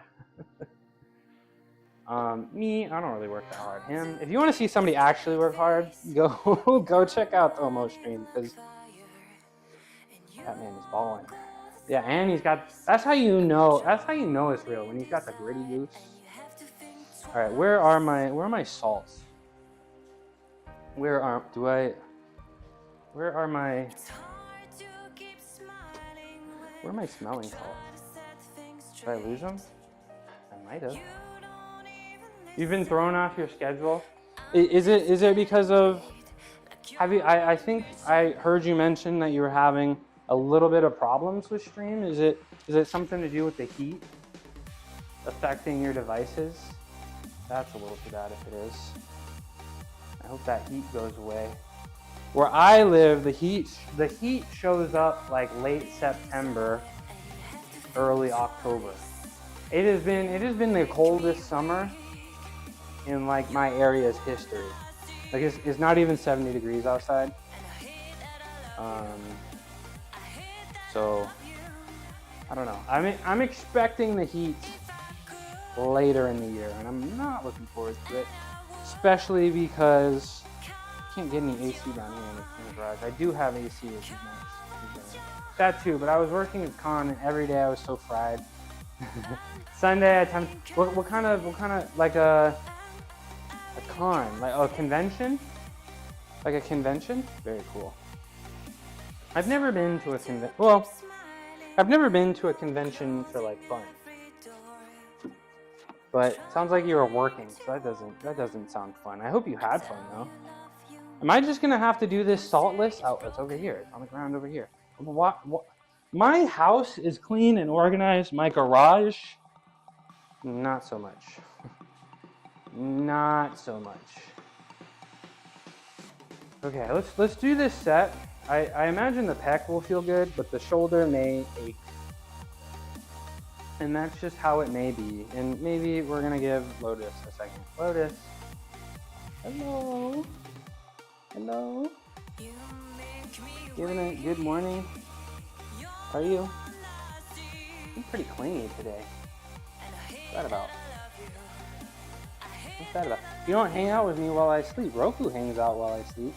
Me, I don't really work that hard. Him, if you want to see somebody actually work hard, go check out Tomo's stream, because that man is balling. Yeah, and he's got, that's how you know it's real, when he's got the gritty goose. All right, where are my salts? Where are my smelling salts? Did I lose them? I might have. You've been thrown off your schedule? Is it because of, I think I heard you mention that you were having a little bit of problems with stream. Is it something to do with the heat affecting your devices? That's a little too bad if it is. I hope that heat goes away. Where I live, the heat shows up like late September, early October. It has been the coldest summer in like my area's history. Like it's not even 70 degrees outside. So I don't know. I'm expecting the heat later in the year, and I'm not looking forward to it. especially because I can't get any AC down here in the garage. I do have AC, which is nice. That too, but I was working at con and every day I was so fried. Sunday I time. What kind of like a con, like a convention? Like a convention? Very cool. I've never been to a convention. Well, I've never been to a convention for like fun. But it sounds like you were working, so that doesn't sound fun. I hope you had fun though. Am I just gonna have to do this saltless? Oh, it's over here. It's on the ground over here. What? My house is clean and organized. My garage, not so much. Not so much. Okay, let's do this set. I imagine the pec will feel good, but the shoulder may ache. And that's just how it may be. And maybe we're gonna give Lotus a second. Lotus. Hello. Hello. Giving a good morning. How are you? I'm pretty clingy today. What's that about? What's that about? You don't hang out with me while I sleep. Roku hangs out while I sleep.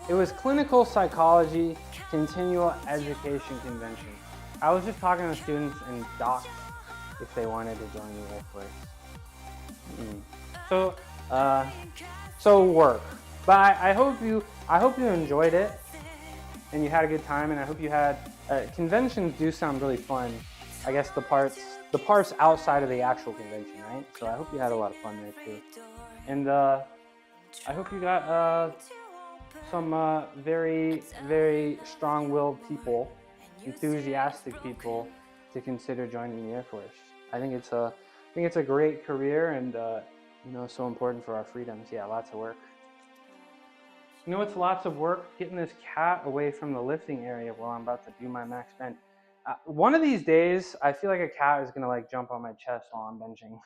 It was clinical psychology continual education convention. I was just talking to students and docs if they wanted to join the Air Force. So work. But I hope you enjoyed it and you had a good time, and I hope you had conventions do sound really fun. I guess the parts outside of the actual convention, right? So I hope you had a lot of fun there too. And I hope you got some very, very strong-willed people, enthusiastic people to consider joining the Air Force. I think it's a great career, and so important for our freedoms. Yeah, lots of work. You know what's lots of work? Getting this cat away from the lifting area while I'm about to do my max bench. One of these days, I feel like a cat is gonna like jump on my chest while I'm benching.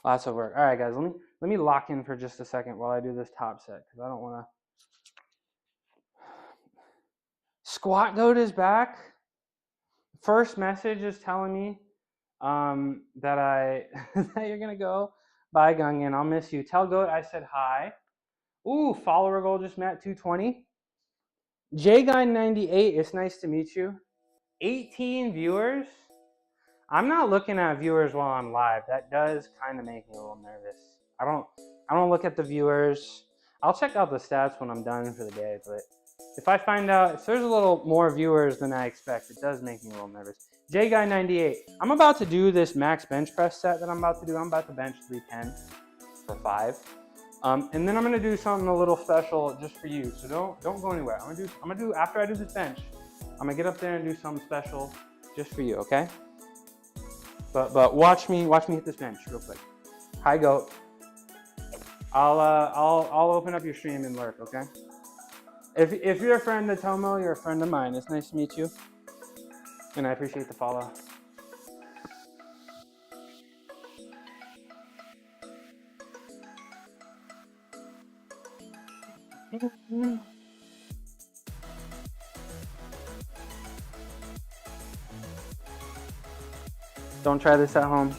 Lots of work. All right, guys, let me lock in for just a second while I do this top set, because I don't want to. Squat Goat is back. First message is telling me that that you're gonna go. Bye, Gungan. I'll miss you. Tell Goat I said hi. Ooh, follower goal just met 220. JGuy98, it's nice to meet you. 18 viewers. I'm not looking at viewers while I'm live. That does kind of make me a little nervous. I don't look at the viewers. I'll check out the stats when I'm done for the day, but if I find out if there's a little more viewers than I expect, it does make me a little nervous. JGuy98, I'm about to do this max bench press set that I'm about to do. I'm about to bench 310 for 5. And then I'm gonna do something a little special just for you. So don't go anywhere. I'm gonna do after I do this bench, I'm gonna get up there and do something special just for you, okay? But watch me hit this bench real quick. Hi, Goat. I'll open up your stream and lurk, okay? If you're a friend of Tomo, you're a friend of mine. It's nice to meet you, and I appreciate the follow. Don't try this at home.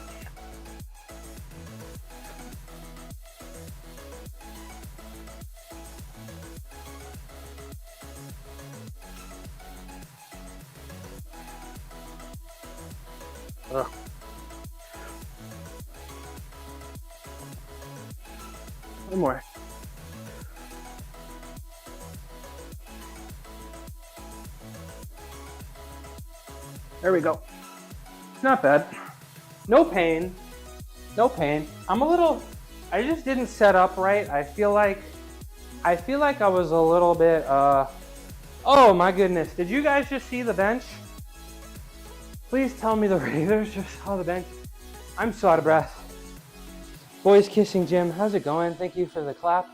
Ugh. One more. There we go. Not bad. No pain. No pain. I just didn't set up right. I feel like I was a little bit, oh my goodness. Did you guys just see the bench? Please tell me the Raiders just saw the bench. I'm so out of breath. Boys Kissing Jim, how's it going? Thank you for the clap.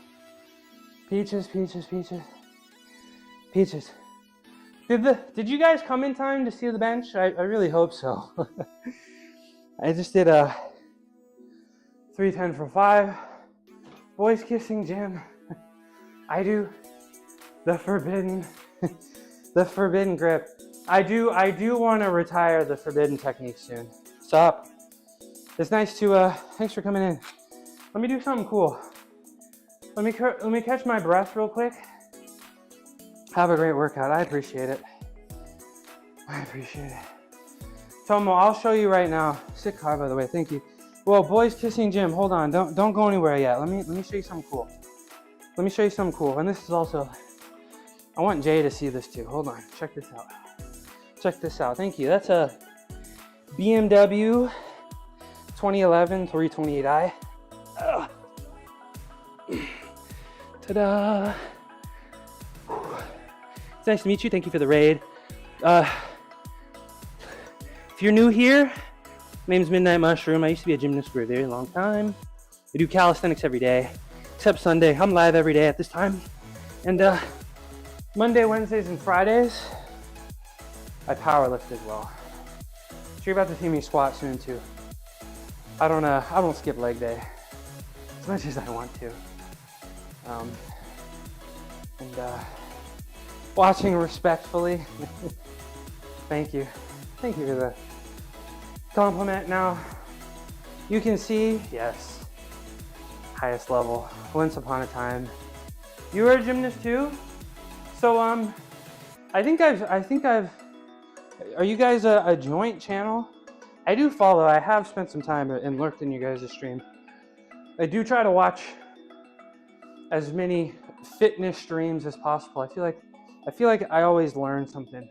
Peaches, peaches, peaches. Peaches. Did you guys come in time to see the bench? I really hope so. I just did a 310 for 5. Boys Kissing Jim. I do the forbidden grip. I do want to retire the forbidden technique soon. Stop. It's nice to, thanks for coming in. Let me do something cool. Let me catch my breath real quick. Have a great workout. I appreciate it. I appreciate it. Tomo, I'll show you right now. Sick car, by the way. Thank you. Well, boys kissing gym. Hold on. Don't go anywhere yet. Let me show you something cool. Let me show you something cool. And this is also, I want Jay to see this too. Hold on. Check this out. Check this out. Thank you. That's a BMW 2011 328i. Ta-da! It's nice to meet you. Thank you for the raid. If you're new here, my name's Midnight Mushroom. I used to be a gymnast for a very long time. I do calisthenics every day, except Sunday. I'm live every day at this time. And Monday, Wednesdays, and Fridays, I powerlift as well. So you're about to see me squat soon too. I don't skip leg day as much as I want to. Watching respectfully. Thank you for the compliment. Now you can see, yes, highest level. Once upon a time, you were a gymnast too. So I think I've. Are you guys a joint channel? I do follow. I have spent some time and lurked in you guys' stream. I do try to watch as many fitness streams as possible. I feel like I always learn something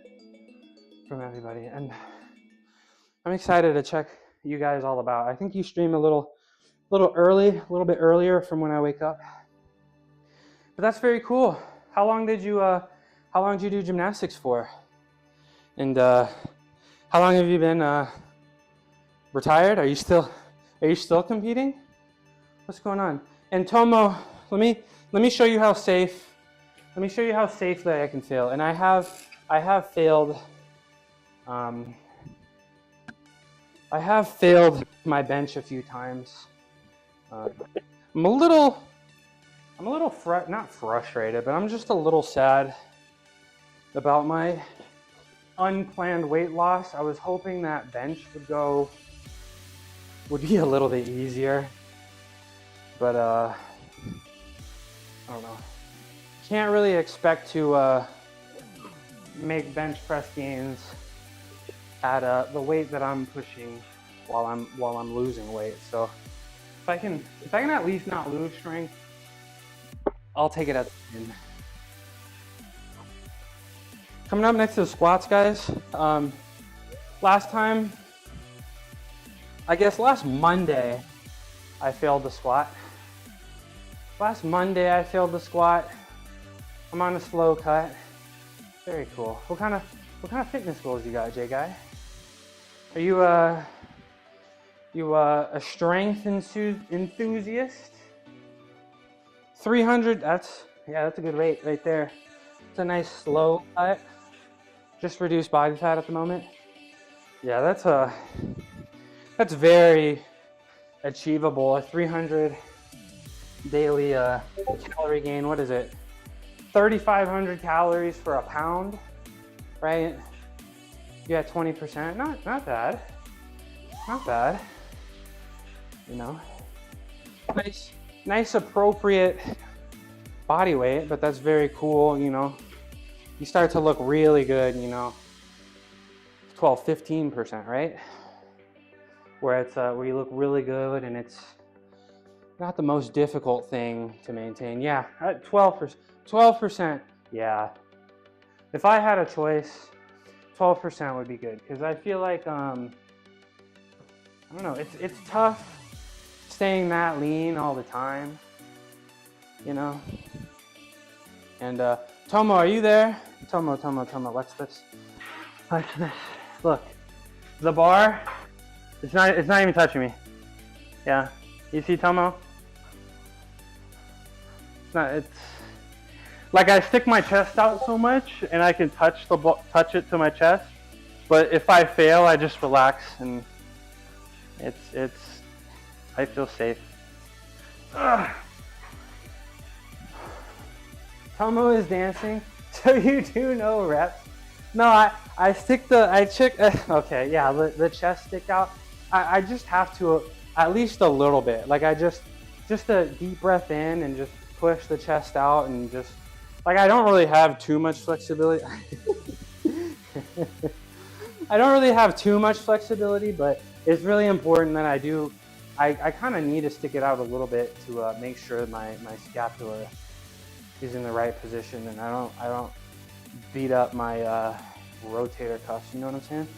from everybody, and I'm excited to check you guys all about. I think you stream a little early, a little bit earlier from when I wake up. But that's very cool. How long did you do gymnastics for? And how long have you been retired? Are you still competing? What's going on? And Tomo, let me show you how safe. Let me show you how safely I can fail. And I have failed. I have failed my bench a few times. I'm a little not frustrated, but I'm just a little sad about my unplanned weight loss. I was hoping that bench would be a little bit easier, but I don't know. Can't really expect to make bench press gains at the weight that I'm pushing while I'm losing weight. So if I can at least not lose strength, I'll take it at the end. Coming up next to the squats, guys. Last Monday, I failed the squat. I'm on a slow cut. Very cool. What kind of fitness goals you got, Jay Guy? Are you a strength enthusiast? 300. That's a good weight right there. It's a nice slow cut. Just reduced body fat at the moment. Yeah, that's very achievable. A 300 daily calorie gain. What is it? 3,500 calories for a pound, right? Yeah, 20%. Not bad. Not bad. You know, nice appropriate body weight, but that's very cool. You know, you start to look really good. You know, 12-15%, right? Where you look really good, and it's not the most difficult thing to maintain. Yeah, at 12%. Yeah. If I had a choice, 12% would be good, because I feel like I don't know. It's tough staying that lean all the time. You know. And Tomo, are you there? Tomo, watch this. Watch this. Look, the bar. It's not even touching me. Yeah, you see, Tomo? It's like I stick my chest out so much, and I can touch it to my chest. But if I fail, I just relax, and I feel safe. Ugh. Tomo is dancing, so you do no reps. No, I check. Okay, yeah, the chest stick out. I just have to at least a little bit. Like I just a deep breath in and just push the chest out and just like I don't really have too much flexibility. I don't really have too much flexibility, but it's really important that I do. I kind of need to stick it out a little bit to make sure my scapula is in the right position and I don't beat up my rotator cuffs. You know what I'm saying?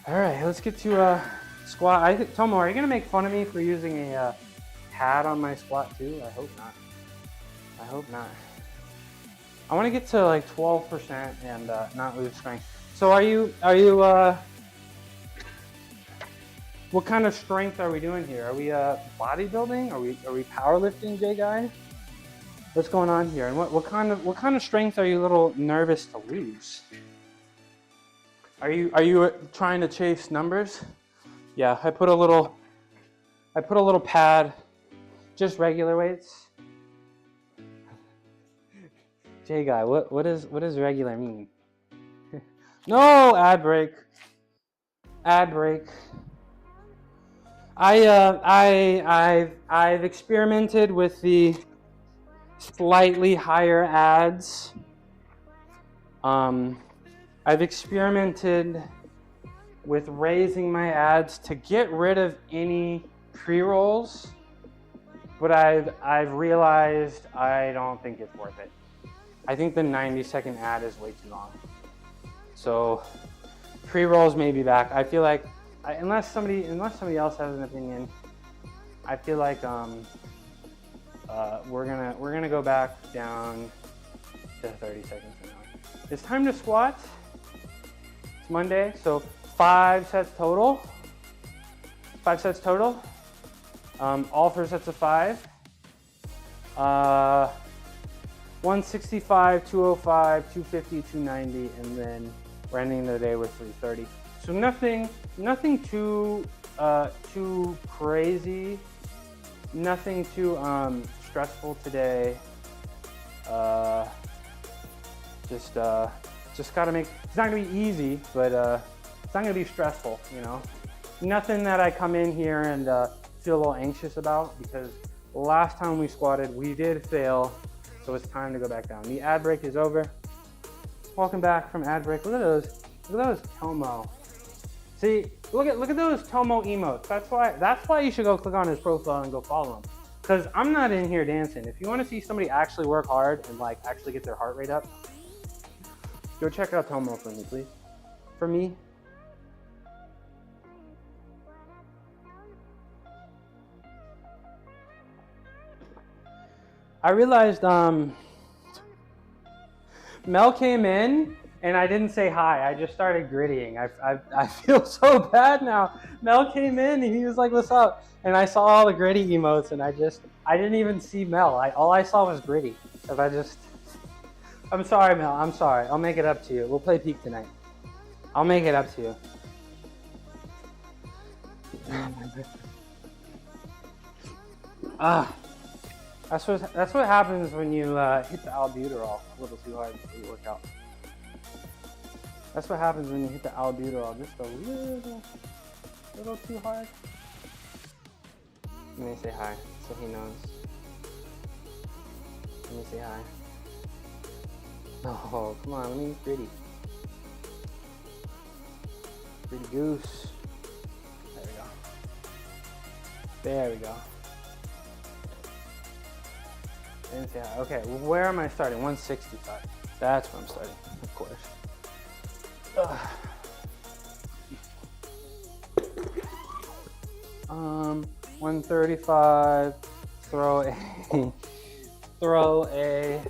All right, let's get to squat. Tomo, are you gonna make fun of me for using a pad on my squat too? I hope not. I hope not. I want to get to like 12% and not lose strength. So are you what kind of strength are we doing here? Are we bodybuilding? Are we powerlifting, Jay guy? What's going on here? And what kind of strength are you a little nervous to lose? Are you trying to chase numbers? Yeah, I put a little pad, just regular weights. Jay guy, what does regular mean? No, ad break. Ad break. I've experimented with the slightly higher ads. I've experimented with raising my ads to get rid of any pre-rolls, but I've realized I don't think it's worth it. I think the 90-second ad is way too long. So pre-rolls may be back. I feel like unless somebody else has an opinion, I feel like we're gonna go back down to 30 seconds from now. It's time to squat. It's Monday, so 5 sets total. 5 sets total. All 4 sets of 5. 165, 205, 250, 290, and then we're ending the day with 330. So nothing too crazy, nothing too stressful today. Just gotta make. It's not gonna be easy, but it's not gonna be stressful. You know, nothing that I come in here and feel a little anxious about because the last time we squatted, we did fail. So it's time to go back down. The ad break is over. Welcome back from ad break. Look at those Tomo. See, look at those Tomo emotes. That's why you should go click on his profile and go follow him. Because I'm not in here dancing. If you want to see somebody actually work hard and like actually get their heart rate up, go check out Tomo for me, please. For me. I realized Mel came in and I didn't say hi. I just started grittying. I feel so bad now. Mel came in and he was like, "What's up?" And I saw all the gritty emotes and I didn't even see Mel. All I saw was gritty. I'm sorry, Mel. I'm sorry. I'll make it up to you. We'll play Peak tonight. I'll make it up to you. That's what happens when you hit the albuterol a little too hard before you work out. That's what happens when you hit the albuterol just a little too hard. Let me say hi so he knows. Let me say hi. Oh, come on, let me be pretty. Pretty goose. There we go. There we go. Didn't say hi. Okay, well, where am I starting? 165. That's where I'm starting, of course. 135. Throw a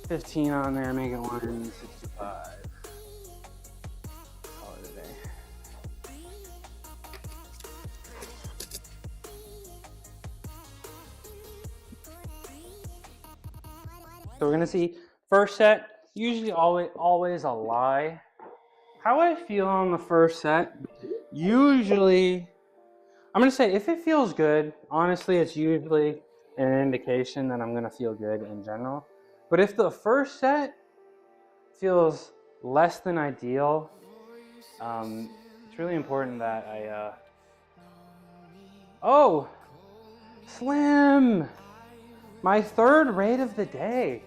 15 on there. Make it 165. Call it a day. So we're gonna see first set. Usually always a lie. How I feel on the first set, usually, I'm gonna say if it feels good, honestly, it's usually an indication that I'm gonna feel good in general. But if the first set feels less than ideal, It's really important that I, oh, Slim, my third raid of the day.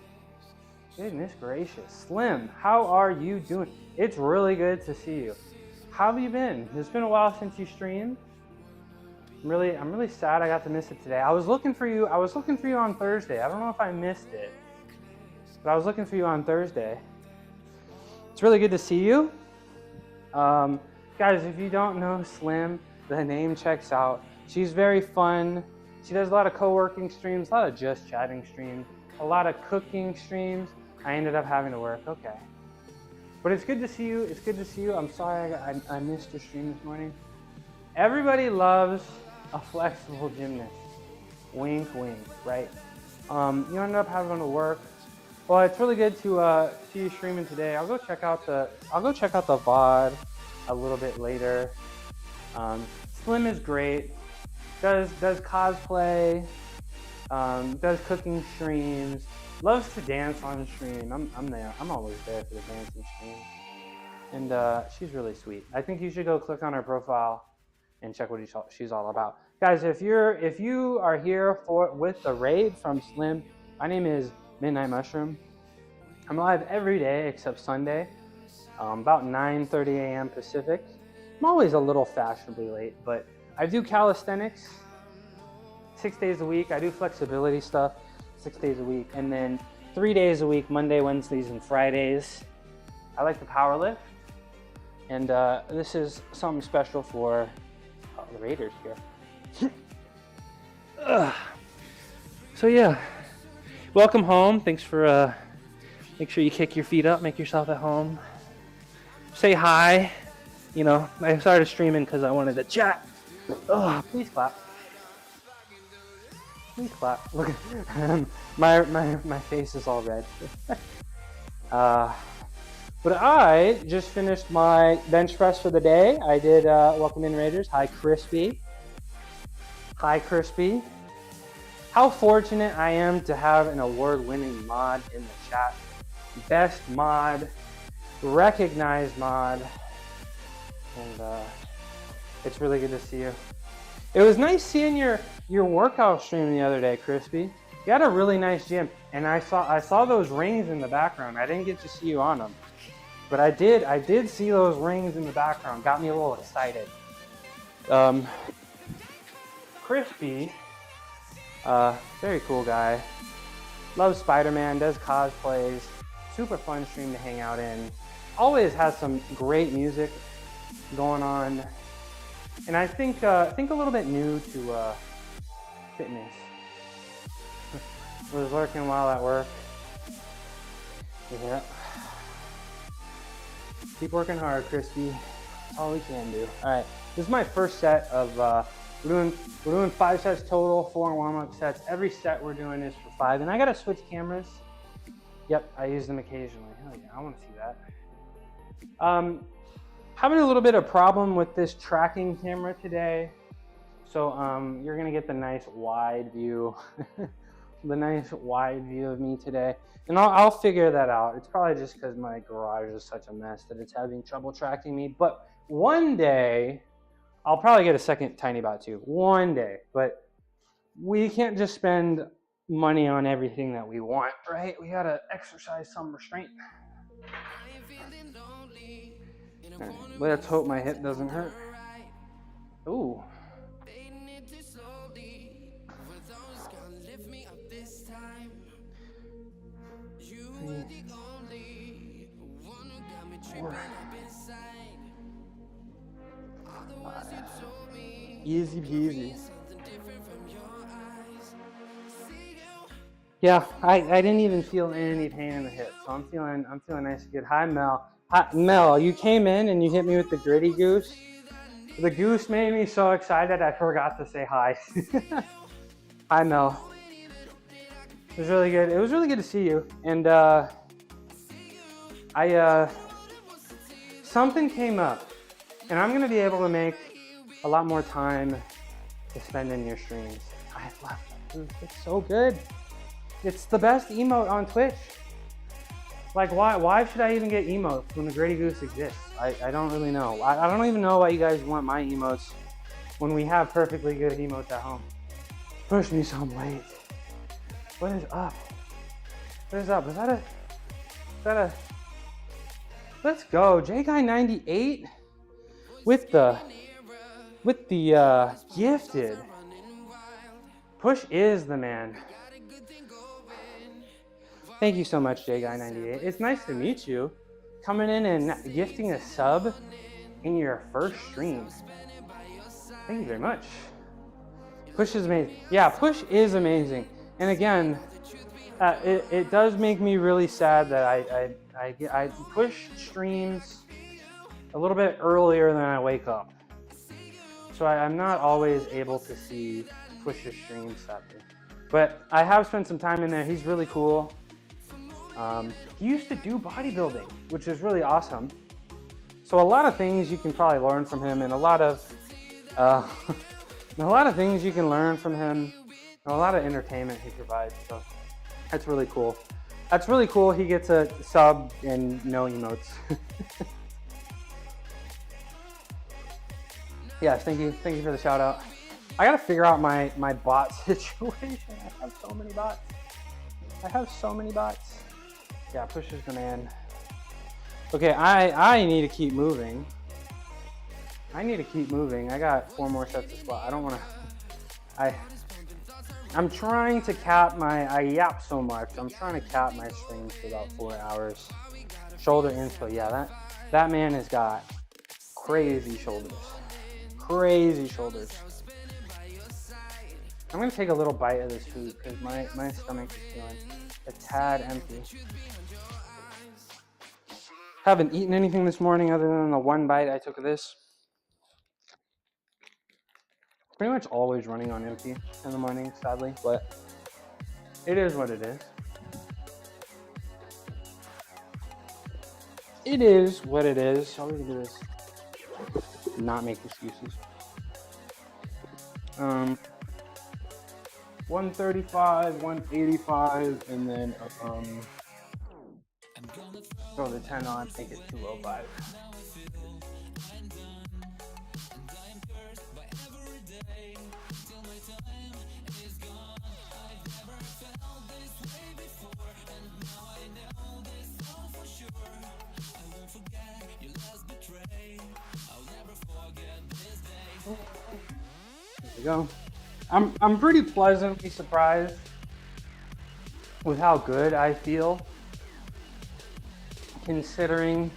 Goodness gracious. Slim, how are you doing? It's really good to see you. How have you been? It's been a while since you streamed. I'm really sad I got to miss it today. I was looking for you on Thursday. I don't know if I missed it, but I was looking for you on Thursday. It's really good to see you. Guys, if you don't know Slim, the name checks out. She's very fun. She does a lot of co-working streams, a lot of just chatting streams, a lot of cooking streams. I ended up having to work, okay. But it's good to see you, it's good to see you. I'm sorry I missed your stream this morning. Everybody loves a flexible gymnast. Wink, wink, right? You end up having to work. Well, it's really good to see you streaming today. I'll go check out the VOD a little bit later. Slim is great. Does cosplay. Does cooking streams. Loves to dance on stream. I'm there. I'm always there for the dancing stream. And she's really sweet. I think you should go click on her profile and check what she's all about. Guys, if you are here with the raid from Slim, my name is Midnight Mushroom. I'm live every day except Sunday, about 9:30 a.m. Pacific. I'm always a little fashionably late, but I do calisthenics 6 days a week. I do flexibility stuff 6 days a week, and then 3 days a week, Monday, Wednesdays, and Fridays. I like to power lift, and this is something special for the Raiders here. So yeah, welcome home. Thanks for make sure you kick your feet up, make yourself at home, say hi. You know, I started streaming because I wanted to chat. Please clap. Please clap. Look at my face is all red. But I just finished my bench press for the day. I did welcome in Raiders. Hi Crispy. Hi Crispy. How fortunate I am to have an award-winning mod in the chat. Best mod, recognized mod, and it's really good to see you. It was nice seeing your workout stream the other day, Crispy. You had a really nice gym, and I saw those rings in the background. I didn't get to see you on them, but I did see those rings in the background. Got me a little excited. Crispy, very cool guy. Loves Spider-Man, does cosplays. Super fun stream to hang out in. Always has some great music going on. And I think a little bit new to fitness. Was working while at work. Yeah. Keep working hard, Crispy. That's all we can do. All right, this is my first set of. We're doing 5 sets total, 4 warm-up sets. Every set we're doing is for 5, and I gotta switch cameras. Yep, I use them occasionally. Hell yeah, I want to see that. Having a little bit of problem with this tracking camera today. So you're gonna get the nice wide view, the nice wide view of me today. And I'll figure that out. It's probably just because my garage is such a mess that it's having trouble tracking me. But one day, I'll probably get a second Tiny Bot too. One day, but we can't just spend money on everything that we want, right? We gotta exercise some restraint. All right, let's hope my hip doesn't hurt. Ooh. Easy peasy. Yeah, I didn't even feel any pain in the hip, so I'm feeling nice and good. Hi Mel. Hi Mel, you came in and you hit me with the gritty goose. The goose made me so excited I forgot to say hi. Hi Mel. It was really good. It was really good to see you. And something came up, and I'm gonna be able to make a lot more time to spend in your streams. I love it. It's so good. It's the best emote on Twitch. Like, why should I even get emotes when the Gritty Goose exists? I don't really know. I don't even know why you guys want my emotes when we have perfectly good emotes at home. Push me some weight. What is up? What is up? Is that a... Let's go. JGuy98 with the gifted. Push is the man. Thank you so much, JGuy98. It's nice to meet you. Coming in and gifting a sub in your first stream. Thank you very much. Push is amazing. Yeah, Push is amazing. And again, it does make me really sad that I push streams a little bit earlier than I wake up. So I'm not always able to see Push's streams, sadly. But I have spent some time in there. He's really cool. He used to do bodybuilding, which is really awesome. So a lot of things you can probably learn from him, and a lot of things you can learn from him, and a lot of entertainment he provides. So that's really cool. That's really cool. He gets a sub and no emotes. Yes, thank you for the shout out. I gotta figure out my bot situation. I have so many bots. Yeah, Push is the man. Okay, I need to keep moving. I got 4 more sets of squat. I don't wanna, I'm trying to cap I yap so much. I'm trying to cap my streams to about 4 hours. Shoulder inspo, yeah, that man has got crazy shoulders. I'm gonna take a little bite of this food because my stomach is feeling a tad empty. Haven't eaten anything this morning other than the 1 bite I took of this. Pretty much always running on empty in the morning, sadly, but it is what it is. It is what it is. All we can do is not make excuses. 135, 185, and then throw the 10 on, take it 205. There we go. I'm pretty pleasantly surprised with how good I feel, considering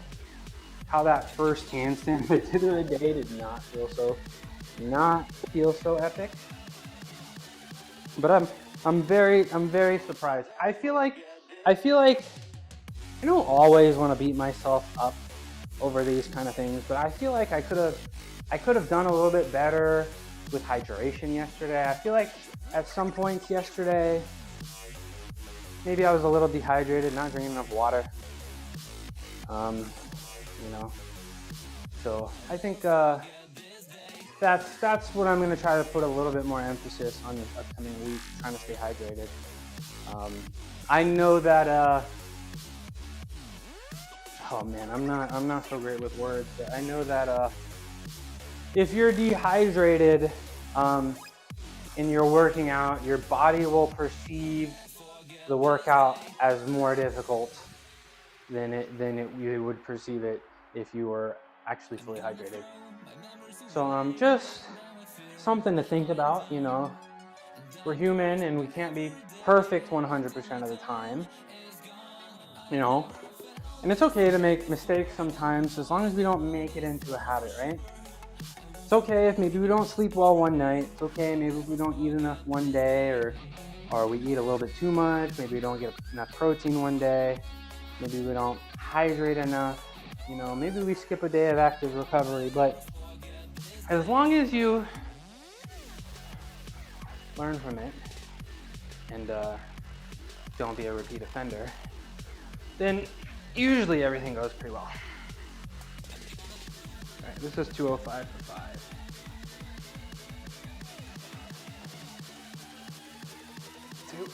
how that first handstand I did the other day did not feel so epic. But I'm very surprised. I feel like I don't always want to beat myself up over these kind of things, but I feel like I could have done a little bit better with hydration yesterday. I feel like at some points yesterday, maybe I was a little dehydrated, not drinking enough water. So I think that's what I'm going to try to put a little bit more emphasis on this upcoming week, trying to stay hydrated. I know that oh man, I'm not so great with words, but I know that if you're dehydrated and you're working out, your body will perceive the workout as more difficult than you would perceive it if you were actually fully hydrated. So just something to think about, you know. We're human and we can't be perfect 100% of the time, you know. And it's okay to make mistakes sometimes as long as we don't make it into a habit, right? It's okay if maybe we don't sleep well one night. It's okay maybe if we don't eat enough one day, or we eat a little bit too much. Maybe we don't get enough protein one day. Maybe we don't hydrate enough. You know, maybe we skip a day of active recovery. But as long as you learn from it and don't be a repeat offender, then usually everything goes pretty well. All right, this is 205 for 5. Two.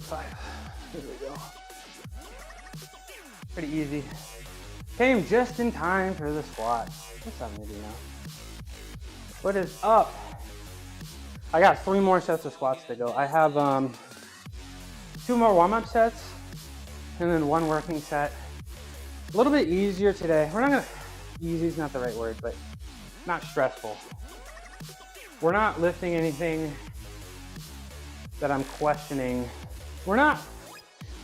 5. There we go. Pretty easy. Came just in time for the squat. What's up, Midi now? What is up? I got 3 more sets of squats to go. I have 2 more warm-up sets and then 1 working set. A little bit easier today. We're not gonna, easy is not the right word, but not stressful. We're not lifting anything that I'm questioning. We're not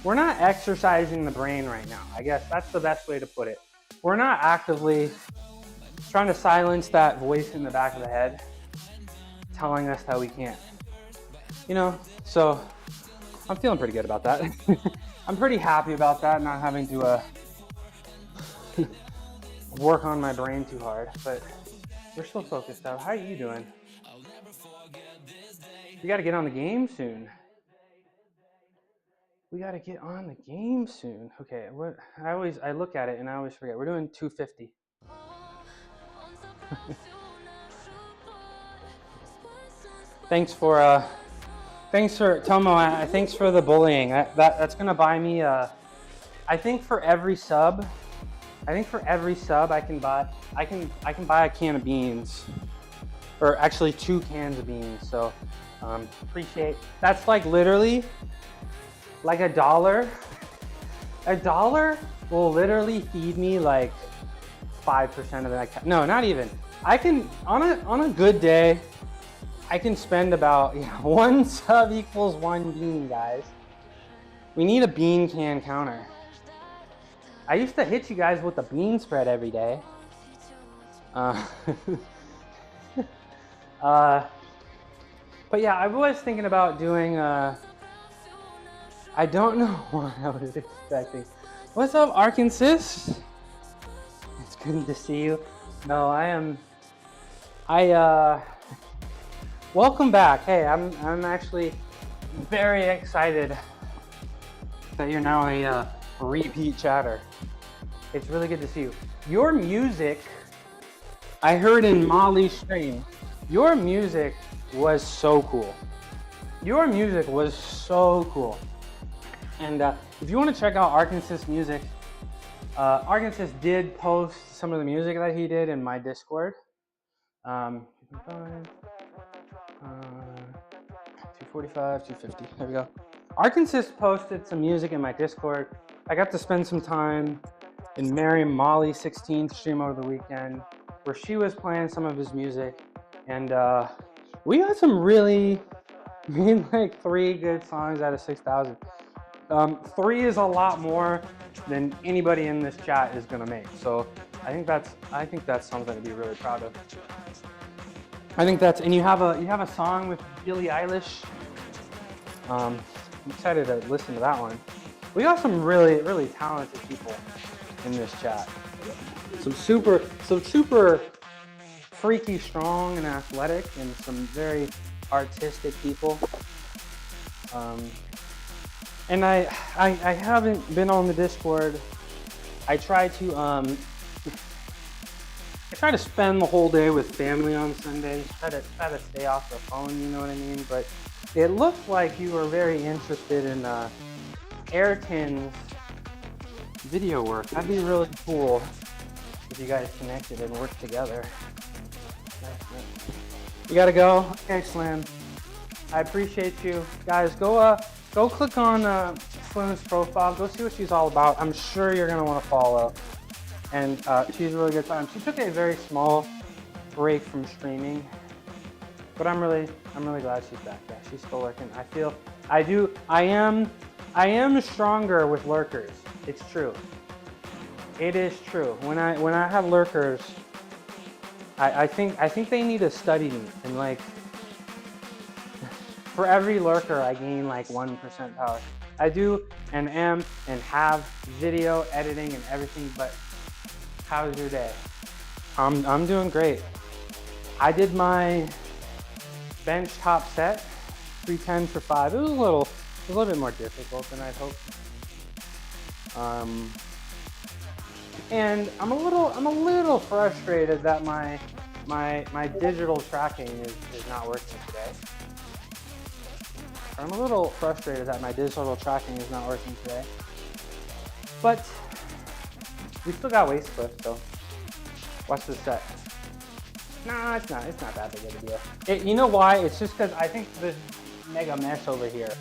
exercising the brain right now. I guess that's the best way to put it. We're not actively trying to silence that voice in the back of the head telling us that we can't. You know, so I'm feeling pretty good about that. I'm pretty happy about that, not having to work on my brain too hard, but we're still focused out. How are you doing? We got to get on the game soon. We got to get on the game soon. Okay, what I look at it and I always forget. We're doing 250. Thanks for Tomo. Thanks for the bullying. That's gonna buy me. I think for every sub, I can buy a can of beans, or actually 2 cans of beans. So appreciate. That's like literally like $1. $1 will literally feed me like 5% of that. No, not even. I can on a good day, I can spend about 1 sub equals 1 bean, guys. We need a bean can counter. I used to hit you guys with a bean spread every day. But yeah, I was thinking about doing. I don't know what I was expecting. What's up, Arkansas? It's good to see you. No, welcome back. Hey, I'm actually very excited that you're now a repeat chatter. It's really good to see you. Your music, I heard in Molly's stream, your music was so cool. Your music was so cool. And if you want to check out Arkansas' music, Arkansas did post some of the music that he did in my Discord. 245, 250. There we go. Arkansas posted some music in my Discord. I got to spend some time in Mary Molly 16th stream over the weekend where she was playing some of his music. And we got some really, like 3 good songs out of 6,000. 3 is a lot more than anybody in this chat is gonna make. So I think that's something to be really proud of. I think that's, and you have a song with Billie Eilish. I'm excited to listen to that one. We got some really, really talented people in this chat. Some super freaky strong and athletic, and some very artistic people. And I haven't been on the Discord. I try to spend the whole day with family on Sundays. Try to stay off the phone, you know what I mean? But it looked like you were very interested in Ayrton's video work. That'd be really cool if you guys connected and worked together. You gotta go? Okay, Slim. I appreciate you. Guys, go click on Slim's profile. Go see what she's all about. I'm sure you're gonna want to follow. And she's a really good time. She took a very small break from streaming, but I'm really glad she's back. Yeah, she's still lurking. I am stronger with lurkers. It's true. It is true. When I have lurkers, I think they need to study me, and like for every lurker I gain like 1% power. I do and am and have video editing and everything, but how's your day? I'm doing great. I did my bench top set, 310 for 5. It was a little bit more difficult than I'd hoped. And I'm a little frustrated that my digital tracking is not working today. I'm a little frustrated that my digital tracking is not working today. But we still got waist cliff, so watch this set. Nah, it's not that big of a deal. You know why? It's just because I think this mega mess over here.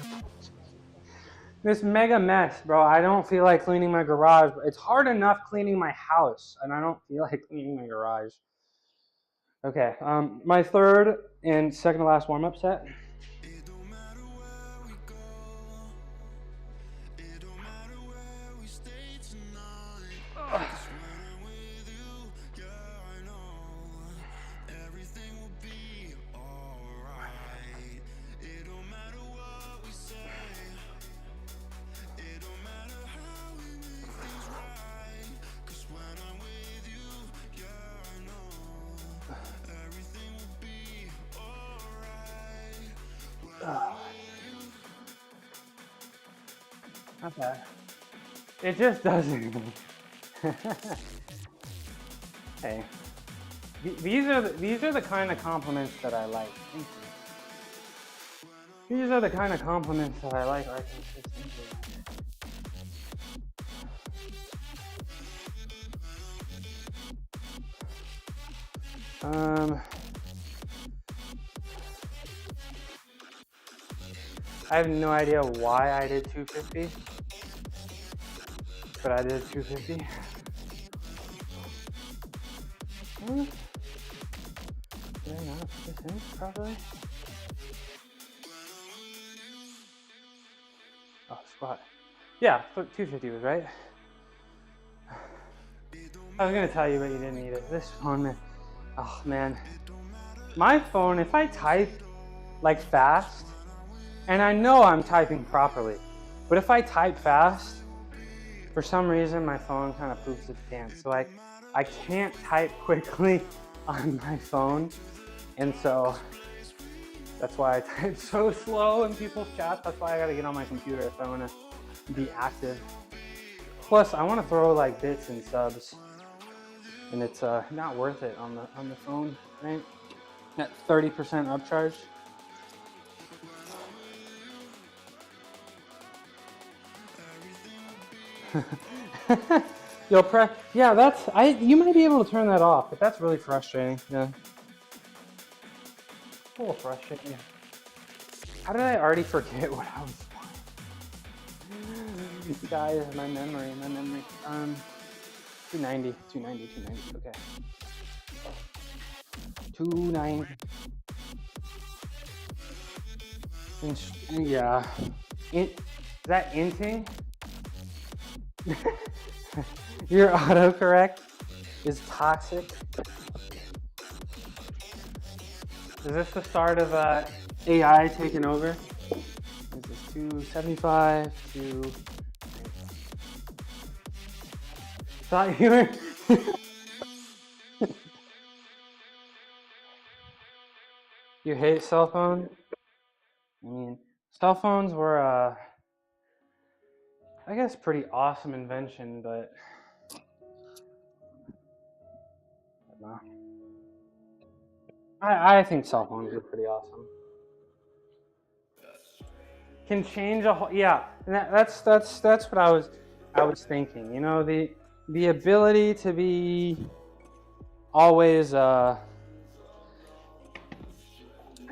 This mega mess, bro. I don't feel like cleaning my garage. It's hard enough cleaning my house, and I don't feel like cleaning my garage. Okay, my third and second to last warm-up set. Not bad. It just doesn't. Hey, these are the kind of compliments that I like. Thank you. These are the kind of compliments that I like. I have no idea why I did 250, but I did 250. Did I not put this in properly? Oh, squat. Yeah, 250 was right. I was gonna tell you, but you didn't need it. This phone, man. Oh man, my phone. If I type like fast, and I know I'm typing properly, but if I type fast, for some reason my phone kind of poops its pants. So I can't type quickly on my phone, and so that's why I type so slow in people's chats. That's why I gotta get on my computer if I wanna be active. Plus, I wanna throw like bits and subs, and it's not worth it on the phone, right? At 30% upcharge. Yo, yeah, you might be able to turn that off, but that's really frustrating. Yeah. A little frustrating. Yeah. How did I already forget what I was doing? Guys, my memory. 290, okay. 290. Yeah. Is that inting? Your autocorrect is toxic. Is this the start of AI taking over? Is this 275 to... Thought you were... You hate cell phones? I mean, cell phones were I guess pretty awesome invention, but I think cell phones are pretty awesome. Can change a whole, yeah. That's what I was thinking. You know, the ability to be always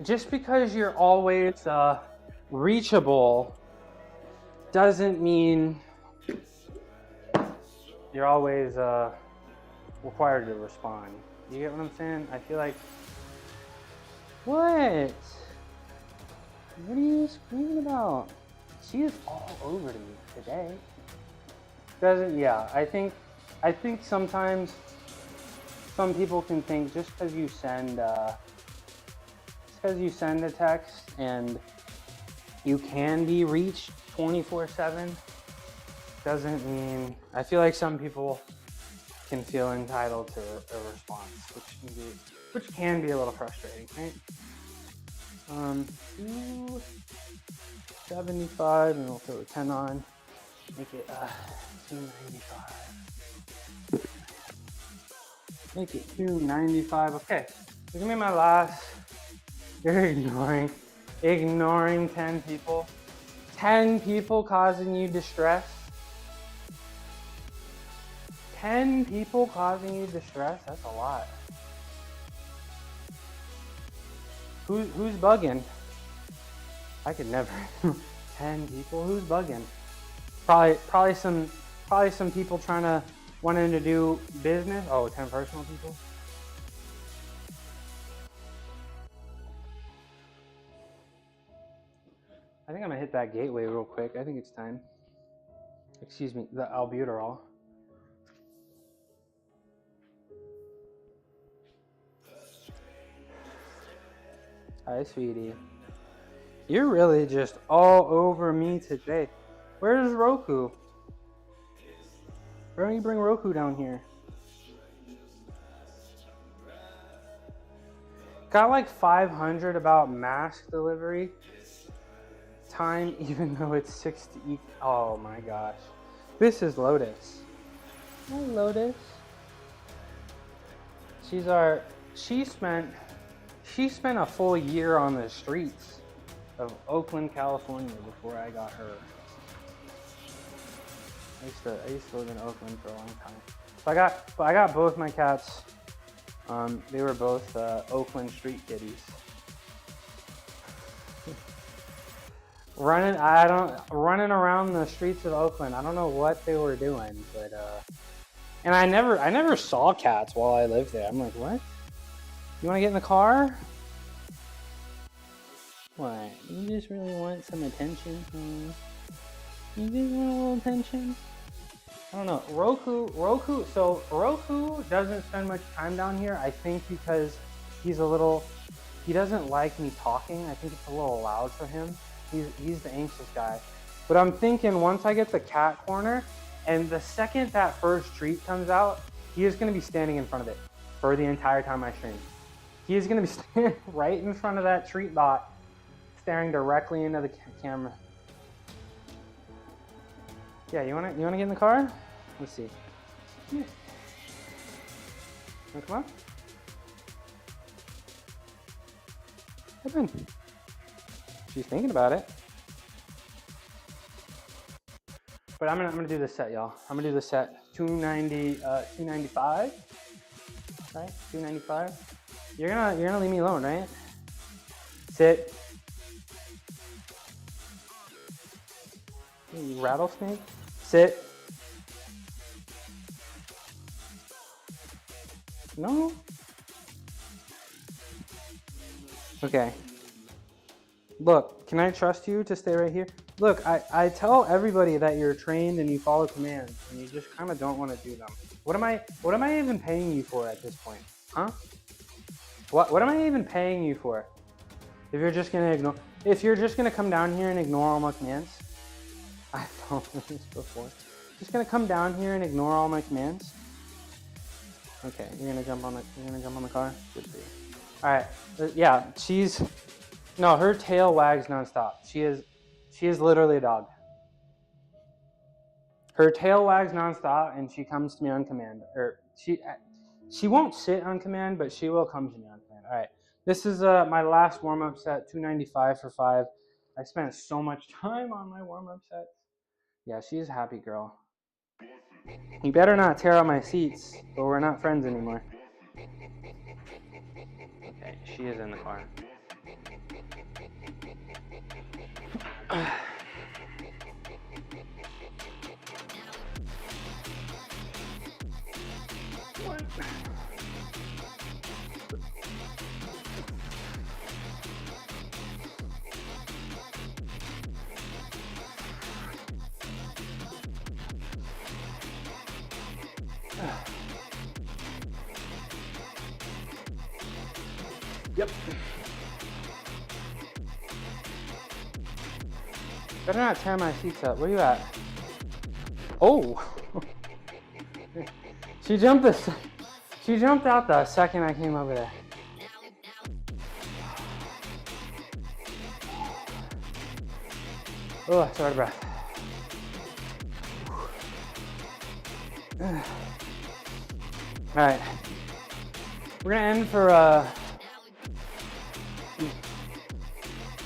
just because you're always reachable doesn't mean you're always required to respond. You get what I'm saying? I feel like, what? What are you screaming about? She is all over to me today. Yeah, I think sometimes some people can think just because you send a text and you can be reached 24/7 doesn't mean. I feel like some people can feel entitled to a response, which can be a little frustrating, right? 275, and we'll throw a 10 on. Make it 295. Make it 295. Okay, this is gonna be my last. You're ignoring. Ignoring 10 people. 10 people causing you distress. 10 people causing you distress? That's a lot. Who's bugging? I could never. 10 people? Who's bugging? Probably some people wanting to do business. Oh, 10 personal people. I think I'm gonna hit that gateway real quick. I think it's time. Excuse me, the albuterol. Hi, sweetie. You're really just all over me today. Where's Roku? Why don't you bring Roku down here? Got like 500 about mask delivery time, even though it's 60. Oh my gosh. This is Lotus. Hi, Lotus. She spent a full year on the streets of Oakland, California before I got her. I used to live in Oakland for a long time. So I got both my cats. They were both Oakland street kitties. running around the streets of Oakland. I don't know what they were doing, but and I never saw cats while I lived there. I'm like, what? You want to get in the car? What? You just really want some attention? You just want a little attention? I don't know. Roku. So Roku doesn't spend much time down here. I think because he doesn't like me talking. I think it's a little loud for him. He's the anxious guy. But I'm thinking once I get the cat corner, and the second that first treat comes out, he is going to be standing in front of it for the entire time I stream. He is going to be standing right in front of that treat bot, staring directly into the camera. Yeah, you wanna get in the car? Let's see. Yeah. Wanna come on? Come in. She's thinking about it. But I'm gonna do this set, y'all. I'm gonna do this set 295. Right? 295. You're gonna leave me alone, right? Sit. You rattlesnake. Sit. No. Okay. Look, can I trust you to stay right here? Look, I tell everybody that you're trained and you follow commands, and you just kind of don't want to do them. What am I even paying you for at this point? Huh? What am I even paying you for? If you're just gonna come down here and ignore all my commands. I've told this before. Just gonna come down here and ignore all my commands. Okay, you're gonna jump on the car? Good for you. Alright, yeah, her tail wags nonstop. She is literally a dog. Her tail wags nonstop and she comes to me on command. Or she won't sit on command, but she will come to me on command. Alright, this is my last warm-up set, 295 for 5. I spent so much time on my warm-up sets. Yeah, she's a happy girl. You better not tear out my seats, or we're not friends anymore. Okay, she is in the car. Yep. Better not tear my seats up. Where you at? Oh! She jumped out the second I came over there. Oh, sorry to breath. Alright. We're gonna end for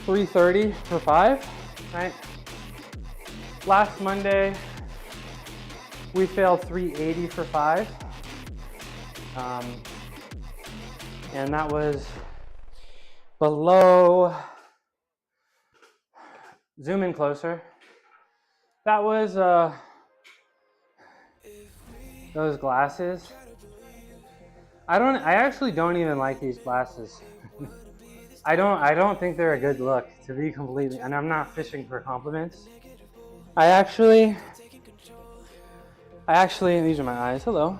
3:30 for 5, right? Last Monday, we failed 380 for 5. And that was below, zoom in closer. That was those glasses. I actually don't even like these glasses. I don't think they're a good look, to be completely, and I'm not fishing for compliments. I actually, these are my eyes, hello.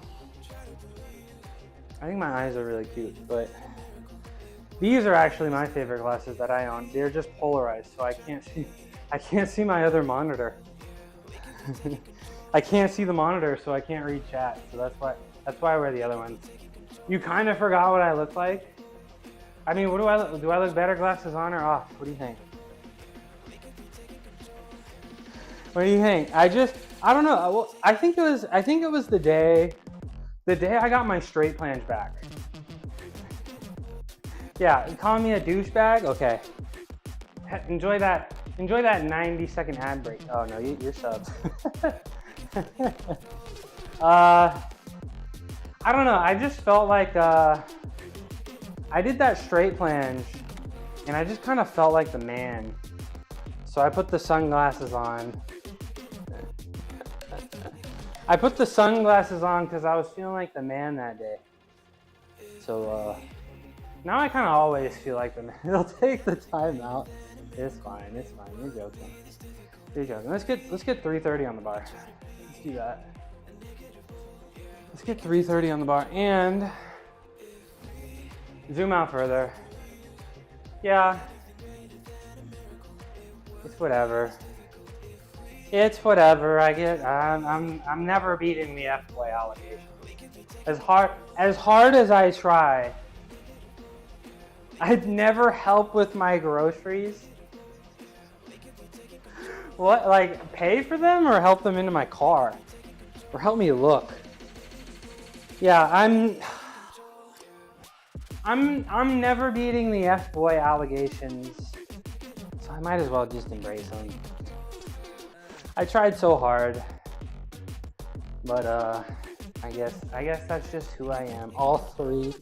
I think my eyes are really cute, but these are actually my favorite glasses that I own. They're just polarized, so I can't see my other monitor. I can't see the monitor, so I can't read chat. So that's why I wear the other ones. You kind of forgot what I look like. I mean, do I look better glasses on or off? What do you think? What do you think? I don't know. Well, I think it was the day I got my straight plunge back. Yeah, calling me a douchebag? Okay. Enjoy that 90-second ad break. Oh no, you're subs. I don't know. I just felt like I did that straight plunge, and I just kind of felt like the man. So I put the sunglasses on. I put the sunglasses on because I was feeling like the man that day. So now I kind of always feel like the man. It'll take the time out. It's fine. You're joking. Let's get 3:30 on the bar. Let's do that. Let's get 3:30 on the bar and zoom out further. Yeah. It's whatever. I'm never beating the F-boy allegation. As hard as I try, I'd never help with my groceries. What, like pay for them or help them into my car? Or help me look? Yeah, I'm never beating the F-boy allegations. So I might as well just embrace them. I tried so hard. But I guess that's just who I am. All three.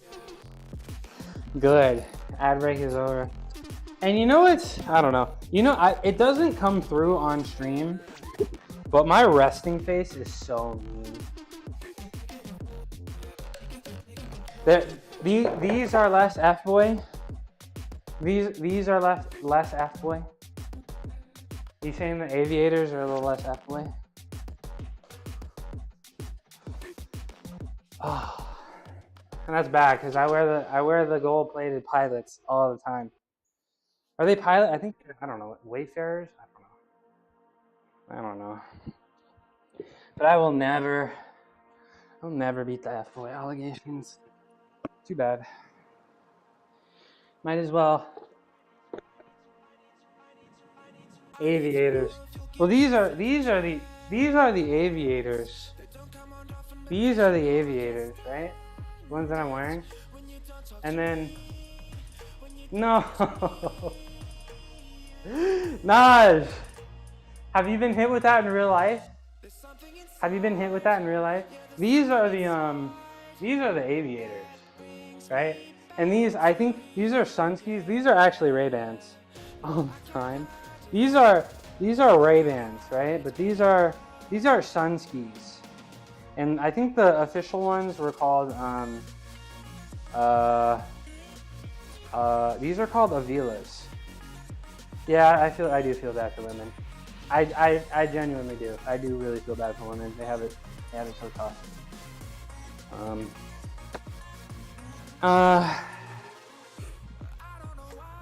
Good. Ad break is over. And you know what? I don't know. It doesn't come through on stream, but my resting face is so mean. These are less F-boy. These are less F-boy. You saying the aviators are a little less F-boy? Oh. And that's bad because I wear the gold-plated pilots all the time. Are they pilot? I don't know. Wayfarers? I don't know. But I'll never beat the F-boy allegations. Too bad. Might as well. Aviators. Well, these are the aviators. These are the aviators, right? The ones that I'm wearing. And then no. Naj, have you been hit with that in real life? These are the aviators, right? And I think these are Sunskis. These are actually Ray-Bans all the time. These are Ray-Bans, right? But these are Sunskis. And I think the official ones were called these are called Avilas. Yeah, I do feel bad for women. I genuinely do. I do really feel bad for women. They have it so tough.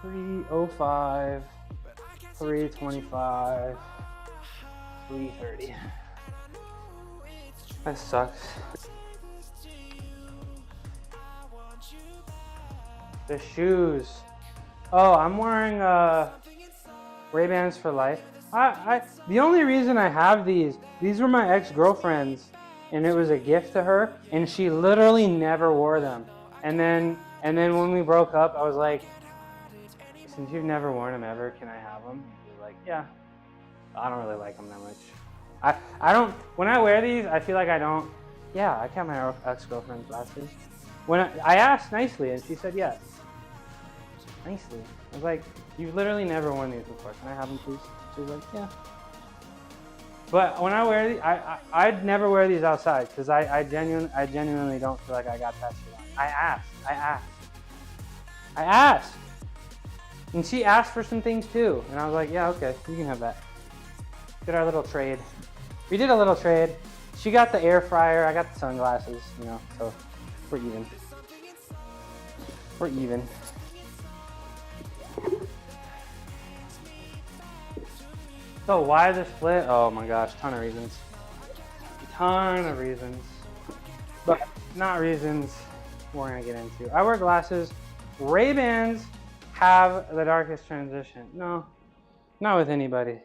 3:05, 3:25, 3:30. That sucks. The shoes. Oh, I'm wearing Ray-Bans for life. The only reason I have these were my ex-girlfriend's, and it was a gift to her, and she literally never wore them. And then when we broke up, I was like, since you've never worn them ever, can I have them? He's like, yeah. I don't really like them that much. I don't, when I wear these, I feel like I don't, yeah, I kept my ex-girlfriend's glasses. When I asked nicely and she said yes. Nicely. I was like, you've literally never worn these before. Can I have them, please? She was like, yeah. But when I wear these, I'd never wear these outside because I genuinely don't feel like I got that shit on. I asked. And she asked for some things too. And I was like, yeah, okay, you can have that. Did our little trade. We did a little trade. She got the air fryer, I got the sunglasses, you know, so we're even. We're even. So why the split? Oh my gosh, ton of reasons. Ton of reasons. But not reasons we're gonna get into. I wear glasses. Ray-Bans have the darkest transition. No, not with anybody.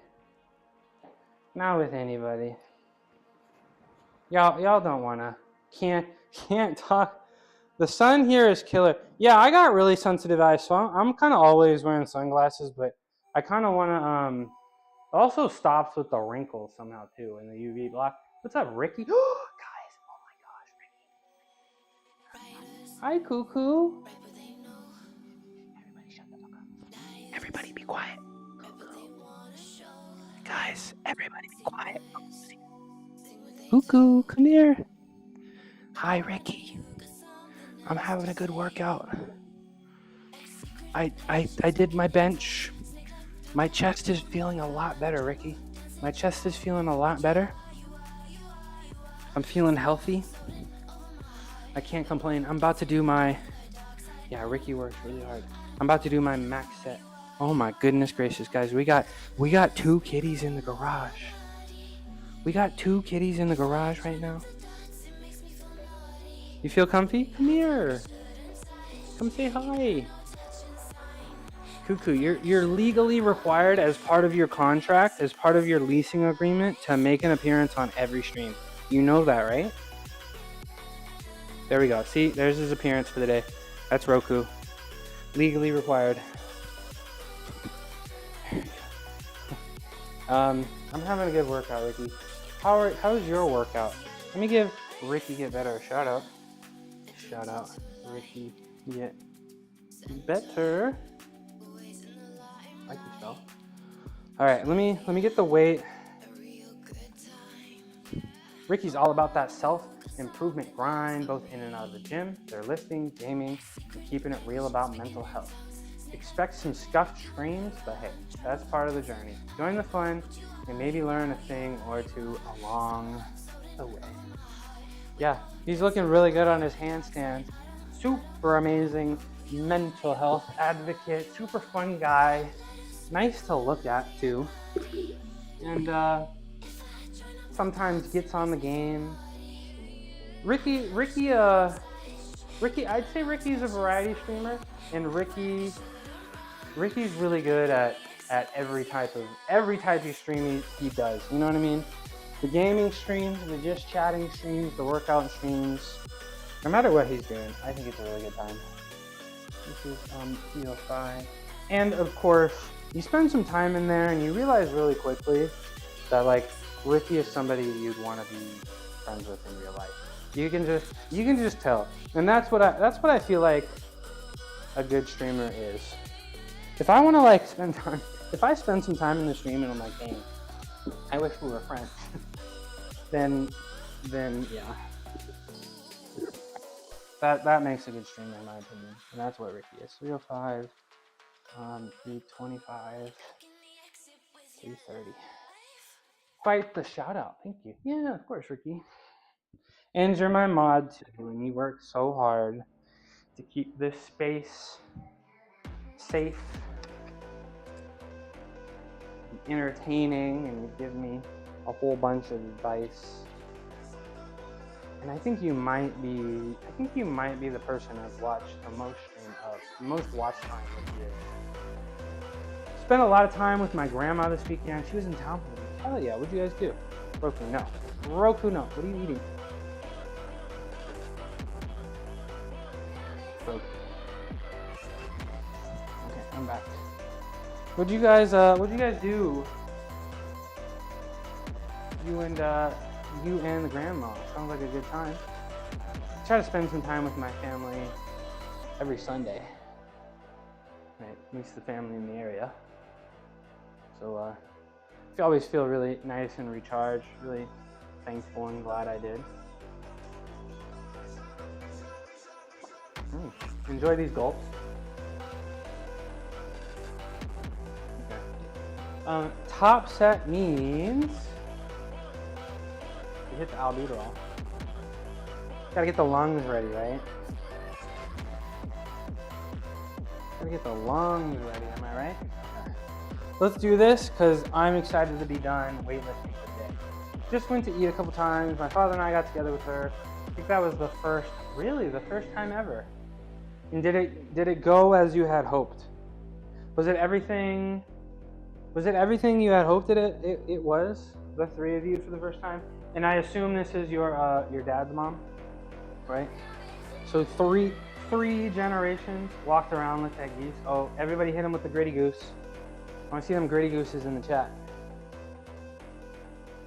Not with anybody. Y'all don't wanna. Can't talk. The sun here is killer. Yeah, I got really sensitive eyes, so I'm kind of always wearing sunglasses, but I kind of wanna also stops with the wrinkles somehow too in the UV block. What's up, Ricky? Guys, oh my gosh, Ricky. Hi, Cuckoo. Everybody shut the fuck up. Everybody be quiet. Guys, everybody be quiet. Cuckoo, come here. Hi, Ricky. I'm having a good workout. I did my bench. My chest is feeling a lot better, Ricky. My chest is feeling a lot better. I'm feeling healthy. I can't complain. I'm about to do my... Yeah, Ricky works really hard. I'm about to do my max set. Oh my goodness gracious, guys. We got 2 kitties in the garage. We got 2 kitties in the garage right now. You feel comfy? Come here. Come say hi. Cuckoo, you're legally required as part of your contract, as part of your leasing agreement, to make an appearance on every stream. You know that, right? There we go. See, there's his appearance for the day. That's Roku. Legally required. I'm having a good workout, Ricky. How's your workout? Let me give Ricky Get Better a shout out. Shout out, Ricky Get Better. Like yourself. All right, let me get the weight. Ricky's all about that self-improvement grind, both in and out of the gym. They're lifting, gaming, and keeping it real about mental health. Expect some scuffed streams, but hey, that's part of the journey. Join the fun and maybe learn a thing or two along the way. Yeah, he's looking really good on his handstand. Super amazing mental health advocate, super fun guy. Nice to look at too, and sometimes gets on the game. Ricky, I'd say Ricky's a variety streamer, and Ricky's really good at every type of stream he does. You know what I mean? The gaming streams, the just chatting streams, the workout streams. No matter what he's doing, I think it's a really good time. This is CO5, and of course. You spend some time in there and you realize really quickly that like Ricky is somebody you'd want to be friends with in real life. You can just tell. And that's what I feel like a good streamer is. If I want to like spend some time in the stream and I'm like, dang, I wish we were friends. then yeah. That makes a good streamer in my opinion. And that's what Ricky is. 305 325 330. Fight the shout out. Thank you. Yeah, of course, Ricky. And you're my mod too, and you work so hard to keep this space safe and entertaining, and you give me a whole bunch of advice. And I think you might be the person I've watched the most watch time with you. Spent a lot of time with my grandma this weekend. She was in town for me. Hell yeah, what'd you guys do? Roku, no. Roku, no. What are you eating? Roku. Okay, I'm back. What'd you guys do? You and the grandma. Sounds like a good time. I try to spend some time with my family every Sunday. Right, at least the family in the area. So I always feel really nice and recharged, really thankful and glad I did. Enjoy these gulps. Okay. Top set means you hit the albuterol. Gotta get the lungs ready, right? Gotta get the lungs ready, am I right? Okay. Let's do this because I'm excited to be done weightlifting for the day. Just went to eat a couple times. My father and I got together with her. I think that was the first time ever. And did it go as you had hoped? Was it everything you had hoped it was? The three of you for the first time? And I assume this is your dad's mom, right? So three generations walked around with that geese. Oh, everybody hit him with the gritty goose. I want to see them gritty gooses in the chat.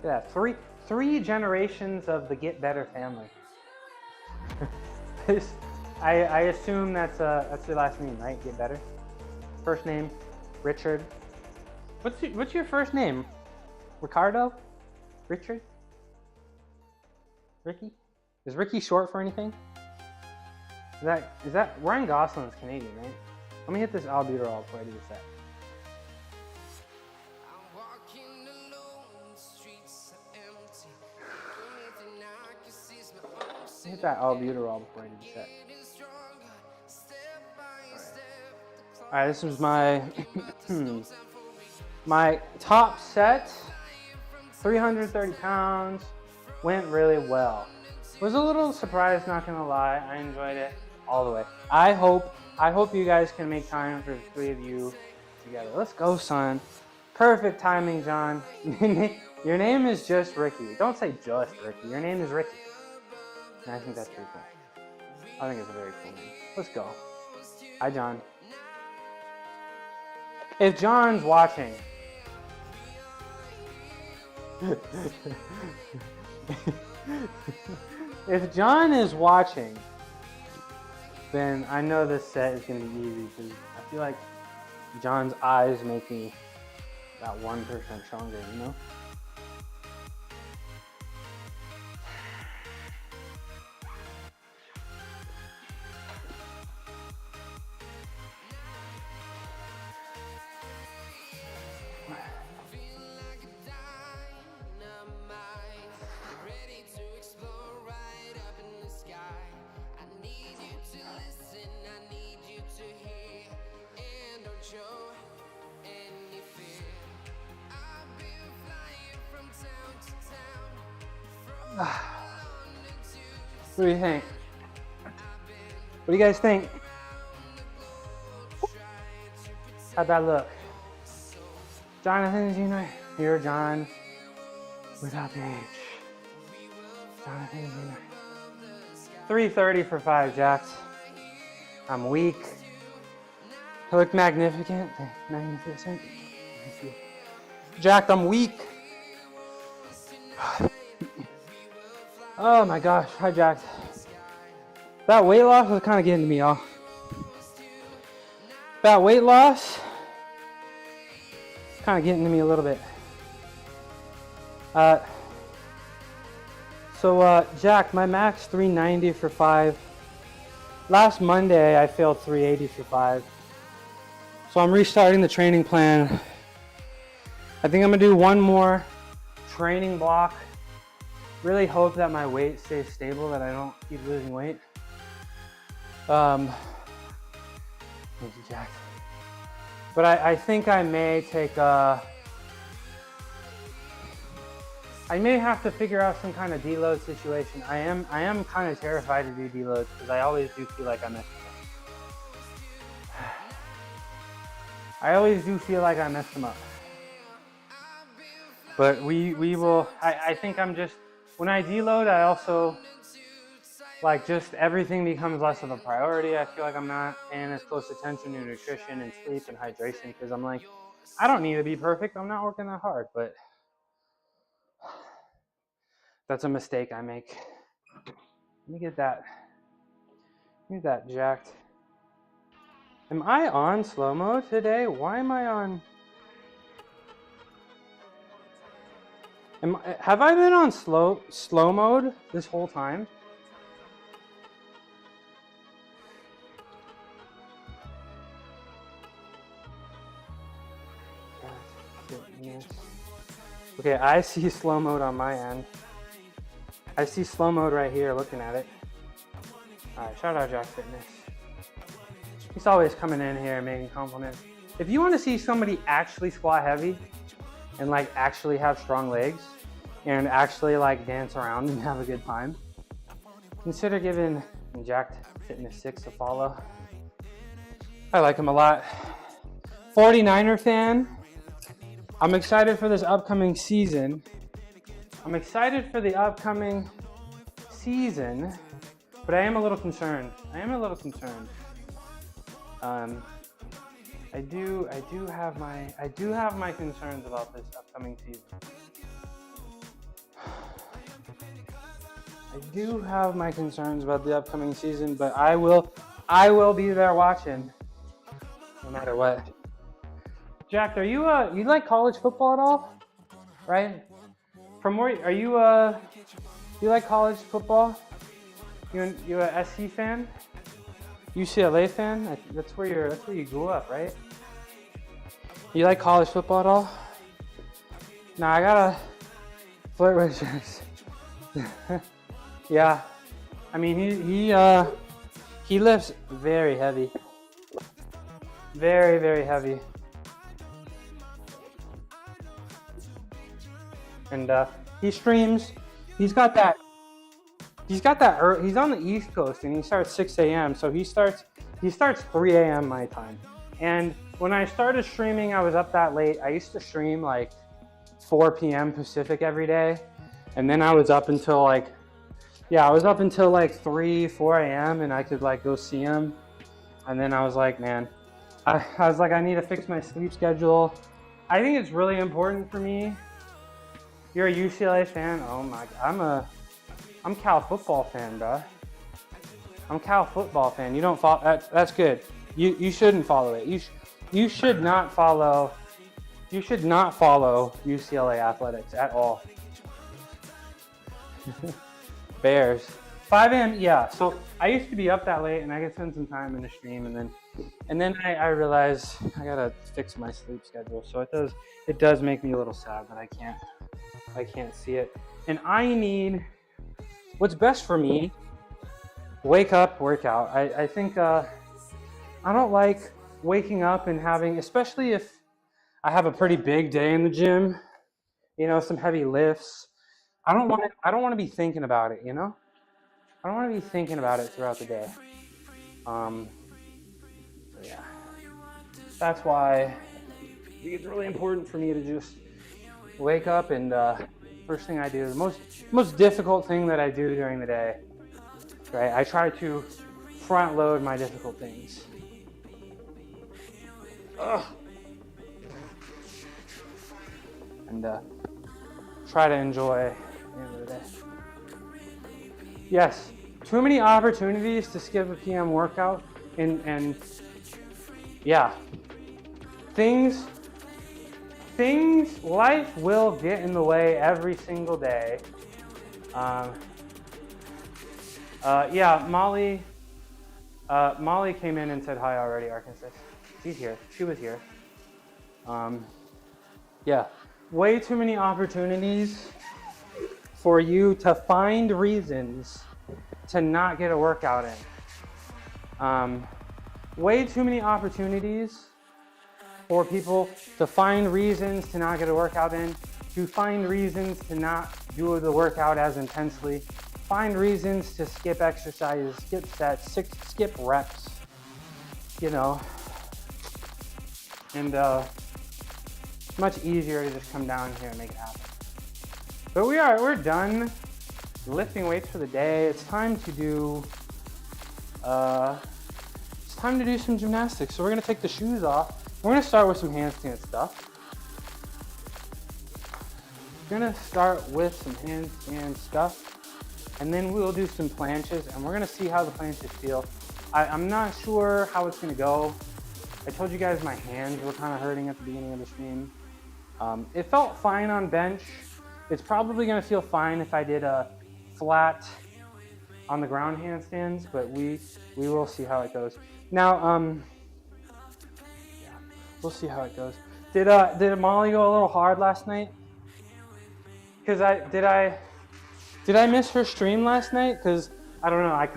Yeah, three generations of the Get Better family. I assume that's your last name, right? Get Better. First name, Richard. What's your first name? Ricardo? Richard? Ricky? Is Ricky short for anything? Is that Ryan Gosling's Canadian, right? Let me hit this albuterol before I do the set. Hit that albuterol before I do the set. Alright, this was my my top set. 330 pounds. Went really well. Was a little surprised, not gonna lie. I enjoyed it all the way. I hope you guys can make time for the three of you together. Let's go, son. Perfect timing, John. Your name is just Ricky. Don't say just Ricky. Your name is Ricky. And I think that's pretty cool. I think it's a very cool name. Let's go. Hi, John. If John's watching, if John is watching, then I know this set is going to be easy because I feel like John's eyes make me about 1% stronger, you know? What do you think? What do you guys think? How'd that look? Jonathan Jr. You're John without the H. Jonathan Jr. 330 for 5 jacks. I'm weak. I look magnificent. Magnificent. Jack, I'm weak. Oh my gosh, hi Jack. That weight loss was kind of getting to me, y'all. That weight loss, kind of getting to me a little bit. Jack, my max 390 for 5. Last Monday, I failed 380 for 5. So I'm restarting the training plan. I think I'm gonna do one more training block. Really hope that my weight stays stable, that I don't keep losing weight. Thank you, Jack. But I think I may take I may have to figure out some kind of deload situation. I am kind of terrified to do deloads because I always do feel like I messed them up. I always do feel like I messed them up. But we will, I think I'm just, when I deload, I also, like, just everything becomes less of a priority. I feel like I'm not paying as close attention to nutrition and sleep and hydration because I'm like, I don't need to be perfect. I'm not working that hard, but that's a mistake I make. Let me get that jacked. Am I on slow-mo today? Why am I on? Have I been on slow mode this whole time? Okay, I see slow mode on my end. I see slow mode right here looking at it. Alright, shout out Jack Fitness. He's always coming in here making compliments. If you want to see somebody actually squat heavy and like actually have strong legs and actually like dance around and have a good time, consider giving Jack Fitness 6 a follow. I like him a lot. 49er fan. I'm excited for this upcoming season. But I am a little concerned. I do have my concerns about this upcoming season. But I will be there watching, no matter what. Jack, are you like college football at all? Right? From where are you? You like college football? You a SC fan? UCLA fan? That's where you grew up, right? You like college football at all? Nah, I gotta flirt with yours. Yeah, I mean he lifts very heavy, very heavy, and he streams. He's on the East Coast and he starts 6 a.m. So he starts 3 a.m. my time. And when I started streaming, I was up that late. I used to stream like 4 p.m. Pacific every day. And then I was up until like 3, 4 a.m. and I could like go see him. And then I was like, man, I was like, I need to fix my sleep schedule. I think it's really important for me. You're a UCLA fan? Oh my God, I'm Cal football fan, bro. I'm Cal football fan. You don't follow. That's good. You shouldn't follow it. You should not follow. You should not follow UCLA athletics at all. Bears. 5 a.m. Yeah. So I used to be up that late, and I could spend some time in the stream, and then I realized I gotta fix my sleep schedule. So it does make me a little sad that I can't see it, and I need. What's best for me, wake up, workout. I think I don't like waking up and having, especially if I have a pretty big day in the gym, some heavy lifts. I don't want to be thinking about it, I don't want to be thinking about it throughout the day. So yeah, that's why I think it's really important for me to just wake up and first thing I do, the most difficult thing that I do during the day, right? I try to front load my difficult things. And try to enjoy the end of the day. Yes, too many opportunities to skip a PM workout, and yeah, life will get in the way every single day. Yeah, Molly came in and said hi already, Arkansas. She's here. She was here. Yeah, way too many opportunities for you to find reasons to not get a workout in. Way too many opportunities for people to find reasons to not get a workout in, to find reasons to not do the workout as intensely, find reasons to skip exercises, skip sets, skip reps, and it's much easier to just come down here and make it happen. But we're done lifting weights for the day. It's time to do some gymnastics. So we're gonna take the shoes off We're gonna start with some handstand stuff. Gonna start with some handstand stuff, and then we'll do some planches, and we're gonna see how the planches feel. I'm not sure how it's gonna go. I told you guys my hands were kind of hurting at the beginning of the stream. It felt fine on bench. It's probably gonna feel fine if I did a flat on the ground handstands, but we will see how it goes. Now, yeah, we'll see how it goes. Did Molly go a little hard last night? Cause did I miss her stream last night? Cause I don't know. I was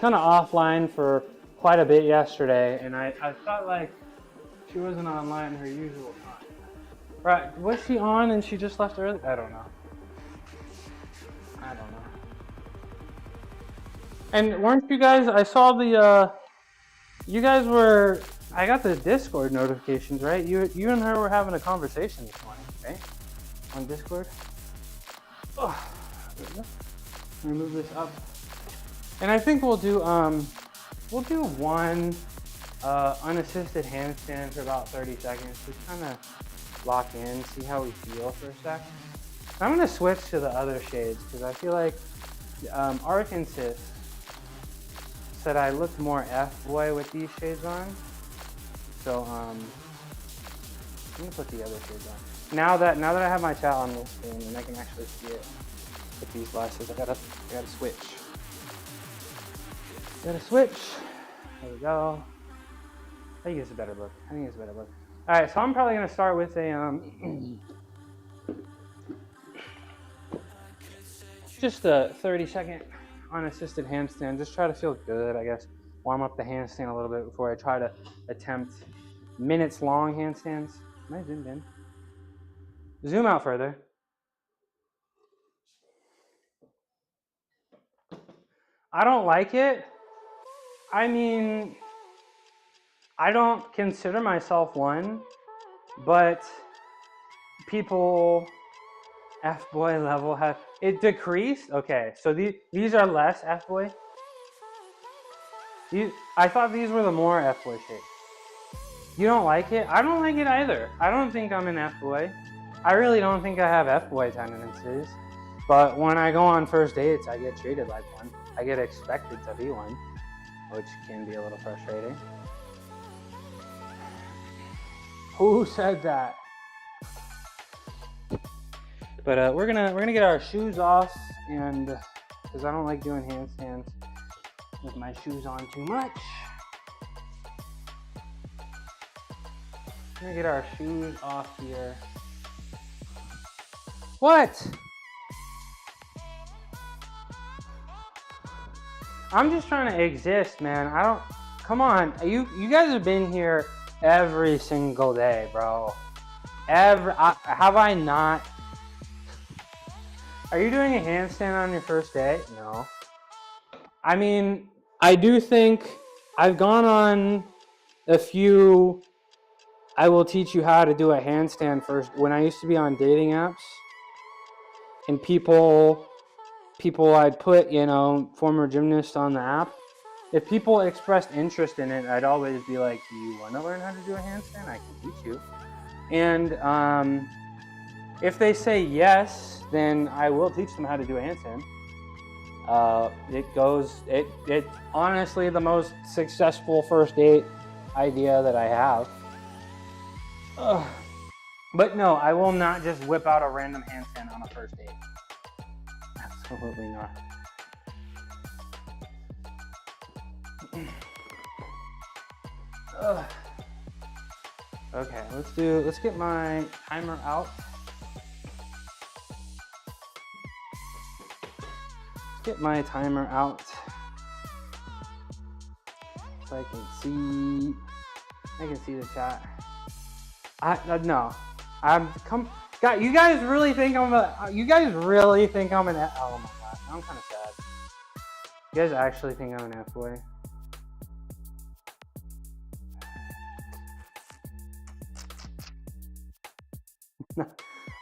kind of offline for quite a bit yesterday, and I felt like she wasn't online her usual time. Right? Was she on and she just left early? I don't know. And weren't you guys? I saw the. You guys were. I got the Discord notifications, right? You and her were having a conversation this morning, right? On Discord. Oh, there we go. Let me move this up. And I think we'll do one unassisted handstand for about 30 seconds. Just kind of lock in, see how we feel for a sec. I'm gonna switch to the other shades because I feel like Arkansas said I looked more F-boy with these shades on. So I'm gonna put the other shades on. Now that I have my chat on this screen and I can actually see it with these glasses, I gotta switch. There we go. I think it's a better look. All right, so I'm probably gonna start with a just a 30-second unassisted handstand. Just try to feel good, I guess. Warm up the handstand a little bit before I try to attempt minutes-long handstands. Am I zoomed in? Zoom out further. I don't like it. I mean, I don't consider myself one, but people F-boy level have it decreased. Okay, so these are less F-boy. I thought these were the more F-boy shapes. You don't like it? I don't like it either. I don't think I'm an F-boy. I really don't think I have F-boy tendencies. But when I go on first dates, I get treated like one. I get expected to be one, which can be a little frustrating. Who said that? But we're gonna get our shoes off, and because I don't like doing handstands with my shoes on too much. We're gonna get our shoes off here. What? I'm just trying to exist, man. Come on. You guys have been here every single day, bro. Have I not? Are you doing a handstand on your first day? No. I mean, I do think I've gone on a few I will teach you how to do a handstand first. When I used to be on dating apps, and people I'd put, former gymnasts on the app. If people expressed interest in it, I'd always be like, do you want to learn how to do a handstand? I can teach you. And if they say yes, then I will teach them how to do a handstand. It's honestly the most successful first date idea that I have. But no, I will not just whip out a random handstand on a first date. Absolutely not. Okay, let's get my timer out. Get my timer out so I can see the chat. No, God, you guys really think I'm an? Oh my gosh, I'm kind of sad. You guys actually think I'm an F-boy?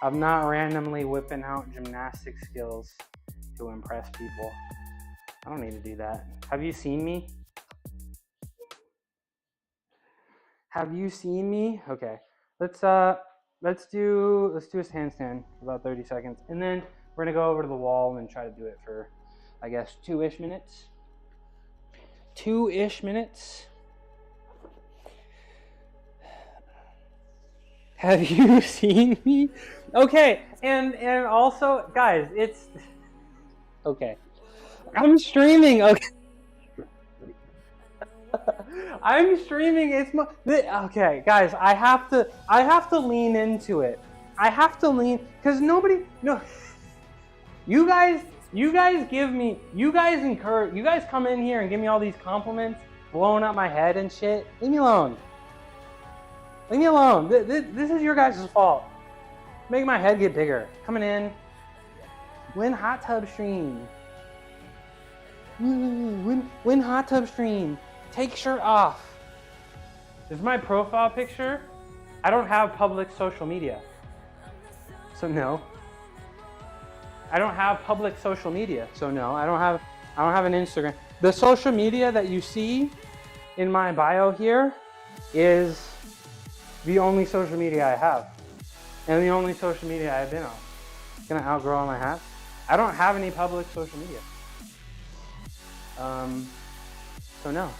I'm not randomly whipping out gymnastic skills to impress people. I don't need to do that. Have you seen me? Have you seen me? Okay. Let's do a handstand for about 30 seconds, and then we're gonna go over to the wall and try to do it for, I guess, 2-ish minutes. 2-ish minutes. Have you seen me? Okay, and also, guys, it's okay. I'm streaming. Okay. I'm streaming. Okay, guys. I have to lean into it. I have to lean because nobody. No. You guys give me. You guys encourage. You guys come in here and give me all these compliments, blowing up my head and shit. Leave me alone. Leave me alone. This is your guys' fault. Make my head get bigger. Coming in. Win hot tub stream. Win hot tub stream. Take shirt off. This is my profile picture. I don't have public social media. So no. I don't have public social media. So no, I don't have an Instagram. The social media that you see in my bio here is the only social media I have. And the only social media I've been on. It's gonna outgrow all my hats. I don't have any public social media. So no.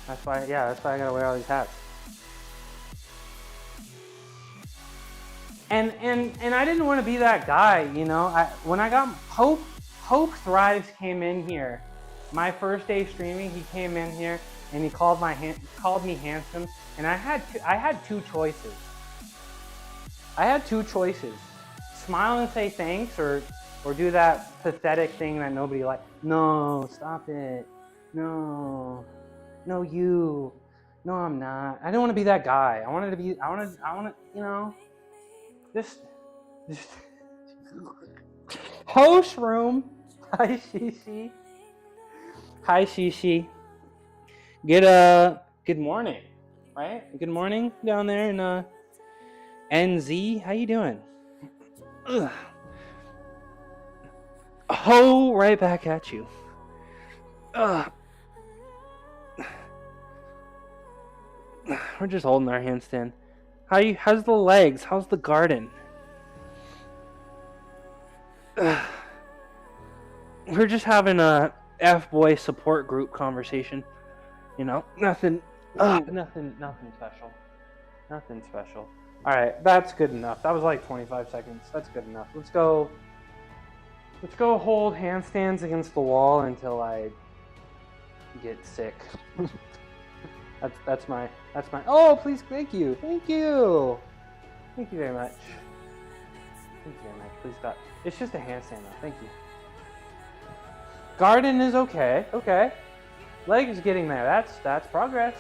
That's why I gotta wear all these hats. And I didn't want to be that guy, you know. When I got Hope Thrives came in here, my first day streaming, he came in here and he called me handsome, and I had two choices. Smile and say thanks, or do that pathetic thing that nobody likes. No, stop it. No, you. No, I'm not. I didn't want to be that guy. I want to, you know, just host room. Hi, Shishi. Good morning, right? Good morning down there in NZ. How you doing? Ugh. Ho, right back at you. Ugh. We're just holding our handstand. How's the legs? How's the garden? Ugh. We're just having a F-boy support group conversation. You know, nothing special. Nothing special. All right, that's good enough. That was like 25 seconds. That's good enough. Let's go hold handstands against the wall until I get sick. That's my. Oh, please, thank you very much. Please stop. It's just a handstand though. Thank you. Garden is okay. Okay. Leg is getting there. That's progress.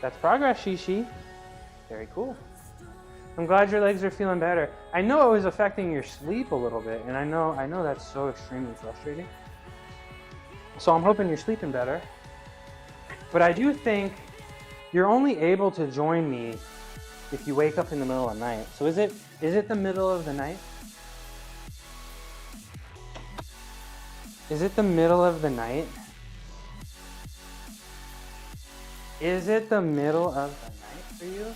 That's progress, Shishi. Very cool. I'm glad your legs are feeling better. I know it was affecting your sleep a little bit, and I know that's so extremely frustrating. So I'm hoping you're sleeping better. But I do think you're only able to join me if you wake up in the middle of the night. So is it the middle of the night? Is it the middle of the night? Is it the middle of the night for you?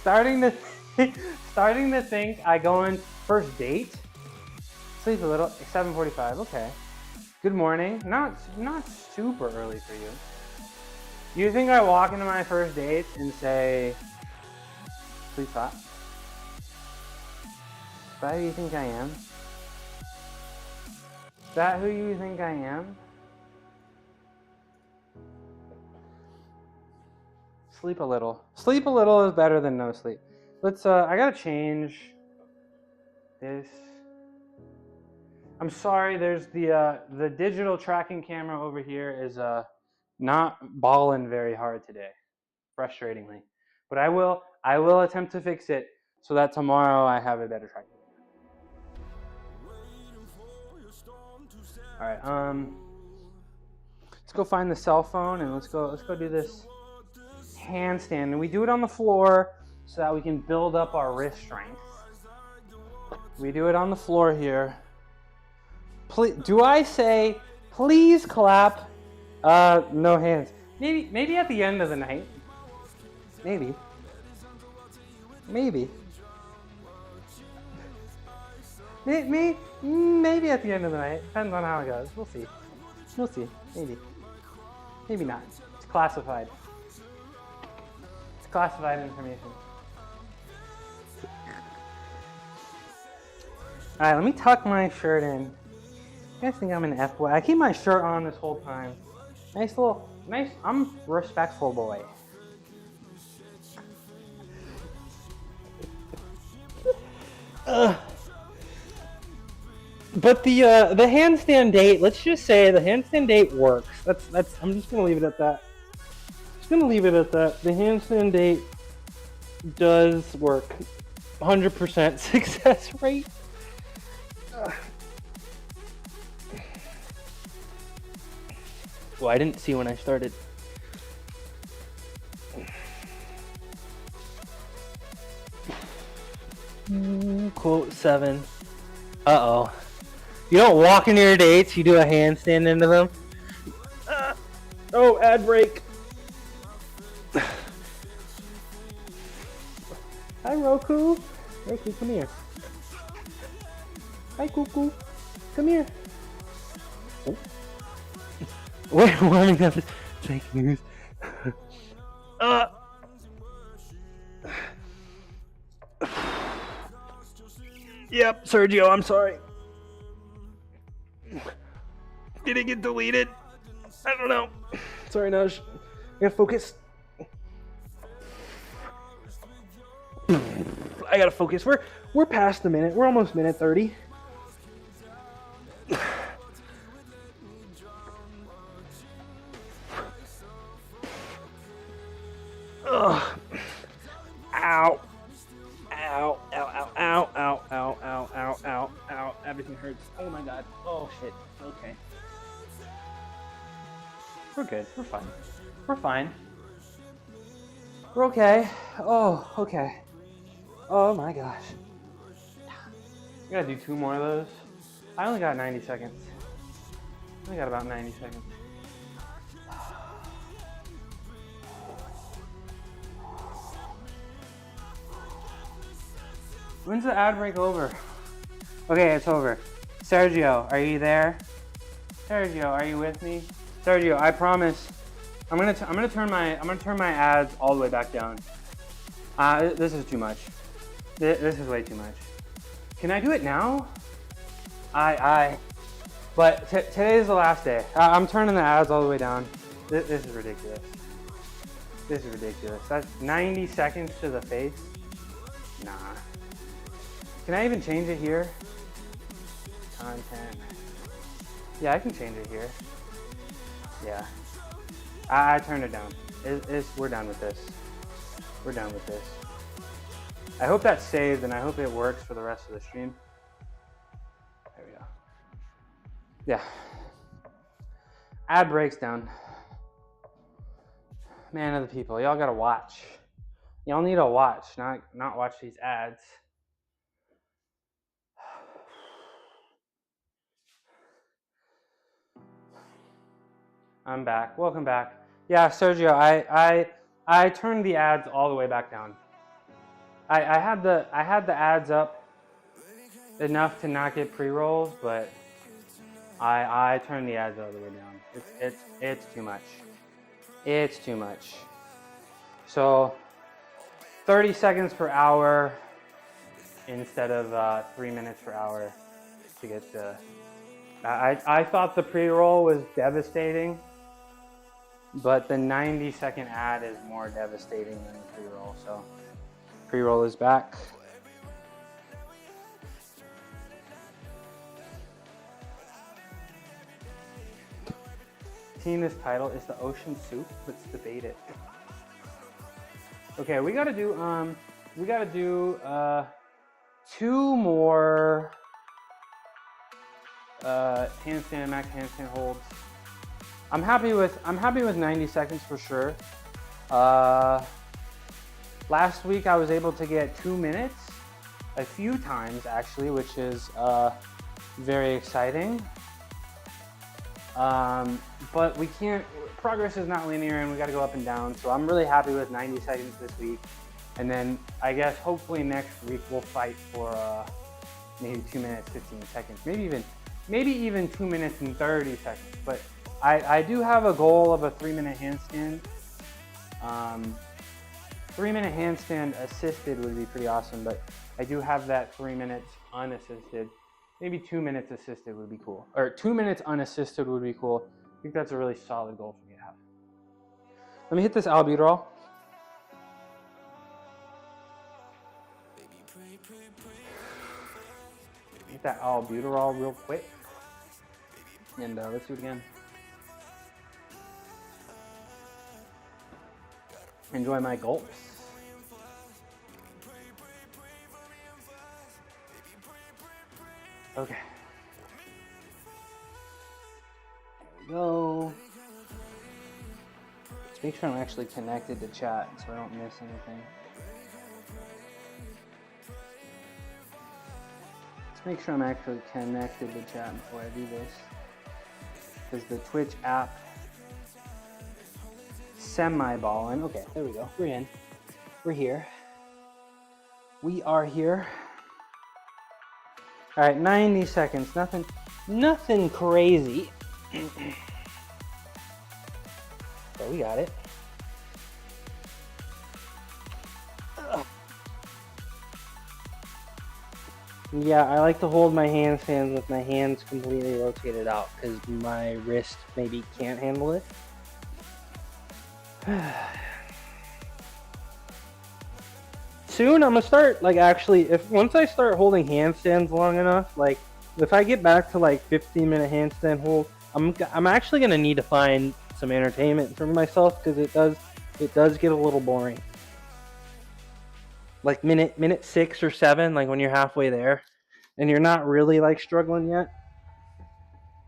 Starting to think I go in first date. Sleep a little. 7:45. Okay. Good morning. Not super early for you. You think I walk into my first date and say, "Please stop"? Is that who you think I am? Is that who you think I am? Sleep a little. Sleep a little is better than no sleep. Let's, I gotta change this. I'm sorry, there's the digital tracking camera over here is, not balling very hard today, frustratingly. But I will attempt to fix it so that tomorrow I have a better tracking camera. All right, let's go find the cell phone and let's go do this handstand, and we do it on the floor so that we can build up our wrist strength. We do it on the floor here. Please, do I say, please clap? No hands. Maybe at the end of the night. Maybe. Maybe at the end of the night. Depends on how it goes. We'll see. We'll see. Maybe. Maybe not. It's classified. It's classified information. Alright, let me tuck my shirt in. You guys think I'm an F-boy? I keep my shirt on this whole time. Nice, I'm a respectful boy. But the handstand date, let's just say the handstand date works. That's I'm just gonna leave it at that. The handstand date does work. 100% success rate. Well, I didn't see when I started. Quote 7. Uh-oh. You don't walk into your dates, you do a handstand into them. Oh, ad break. Hi, Roku. Roku, come here. Hi, Cuckoo. Come here. Oh. Wait, warming up is fake news. Yep, Sergio, I'm sorry. Did it get deleted? I don't know. Sorry, Naj. I gotta focus. I gotta focus. We're past the minute. We're almost minute 30. Ugh. Ow. Ow, ow, ow, ow, ow, ow, ow, ow, ow, ow. Everything hurts. Oh my god. Oh shit. Okay. We're good. We're fine. We're fine. We're okay. Oh, okay. Oh my gosh. I gotta do 2 more of those. I only got 90 seconds. I only got about 90 seconds. When's the ad break over? Okay, it's over. Sergio, are you there? Sergio, are you with me? Sergio, I promise. I'm gonna turn my ads all the way back down. This is too much. This is way too much. Can I do it now? But today is the last day. I'm turning the ads all the way down. This is ridiculous. This is ridiculous. That's 90 seconds to the face. Nah. Can I even change it here? Content. Yeah, I can change it here. Yeah. I turned it down. We're done with this. We're done with this. I hope that's saved and I hope it works for the rest of the stream. There we go. Yeah. Ad breaks down. Man of the people, y'all gotta watch. Y'all need to watch, not watch these ads. I'm back. Welcome back. Yeah, Sergio, I turned the ads all the way back down. I had the ads up enough to not get pre-rolls, but I turned the ads all the way down. It's too much. It's too much. So 30 seconds per hour instead of 3 minutes per hour to get the. I thought the pre-roll was devastating, but the 90-second ad is more devastating than the pre-roll. So pre-roll is back. Tina's title is the ocean soup. Let's debate it. Okay, we gotta do 2 more handstand, max handstand holds. I'm happy with 90 seconds for sure. Last week I was able to get 2 minutes a few times actually, which is very exciting. But we can't, progress is not linear and we got to go up and down. So I'm really happy with 90 seconds this week. And then I guess hopefully next week we'll fight for maybe 2 minutes, 15 seconds, maybe even 2 minutes and 30 seconds. But I do have a goal of a 3-minute handstand. 3-minute handstand assisted would be pretty awesome, but I do have that 3 minutes unassisted. Maybe 2 minutes assisted would be cool. Or 2 minutes unassisted would be cool. I think that's a really solid goal for me to have. Let me hit this albuterol. Hit that albuterol real quick. And let's do it again. Enjoy my gulps. Okay. There we go. Let's make sure I'm actually connected to chat so I don't miss anything. Let's make sure I'm actually connected to chat before I do this. Because the Twitch app semi-ballin'. Okay, there we go. We're in. We're here. We are here. All right, 90 seconds. Nothing crazy. But we got it. Yeah, I like to hold my handstands with my hands completely rotated out because my wrist maybe can't handle it. Soon I'm gonna start once I start holding handstands long enough, like if I get back to like 15-minute handstand hold, I'm actually gonna need to find some entertainment for myself because it does get a little boring. Like minute 6 or 7, like when you're halfway there and you're not really like struggling yet.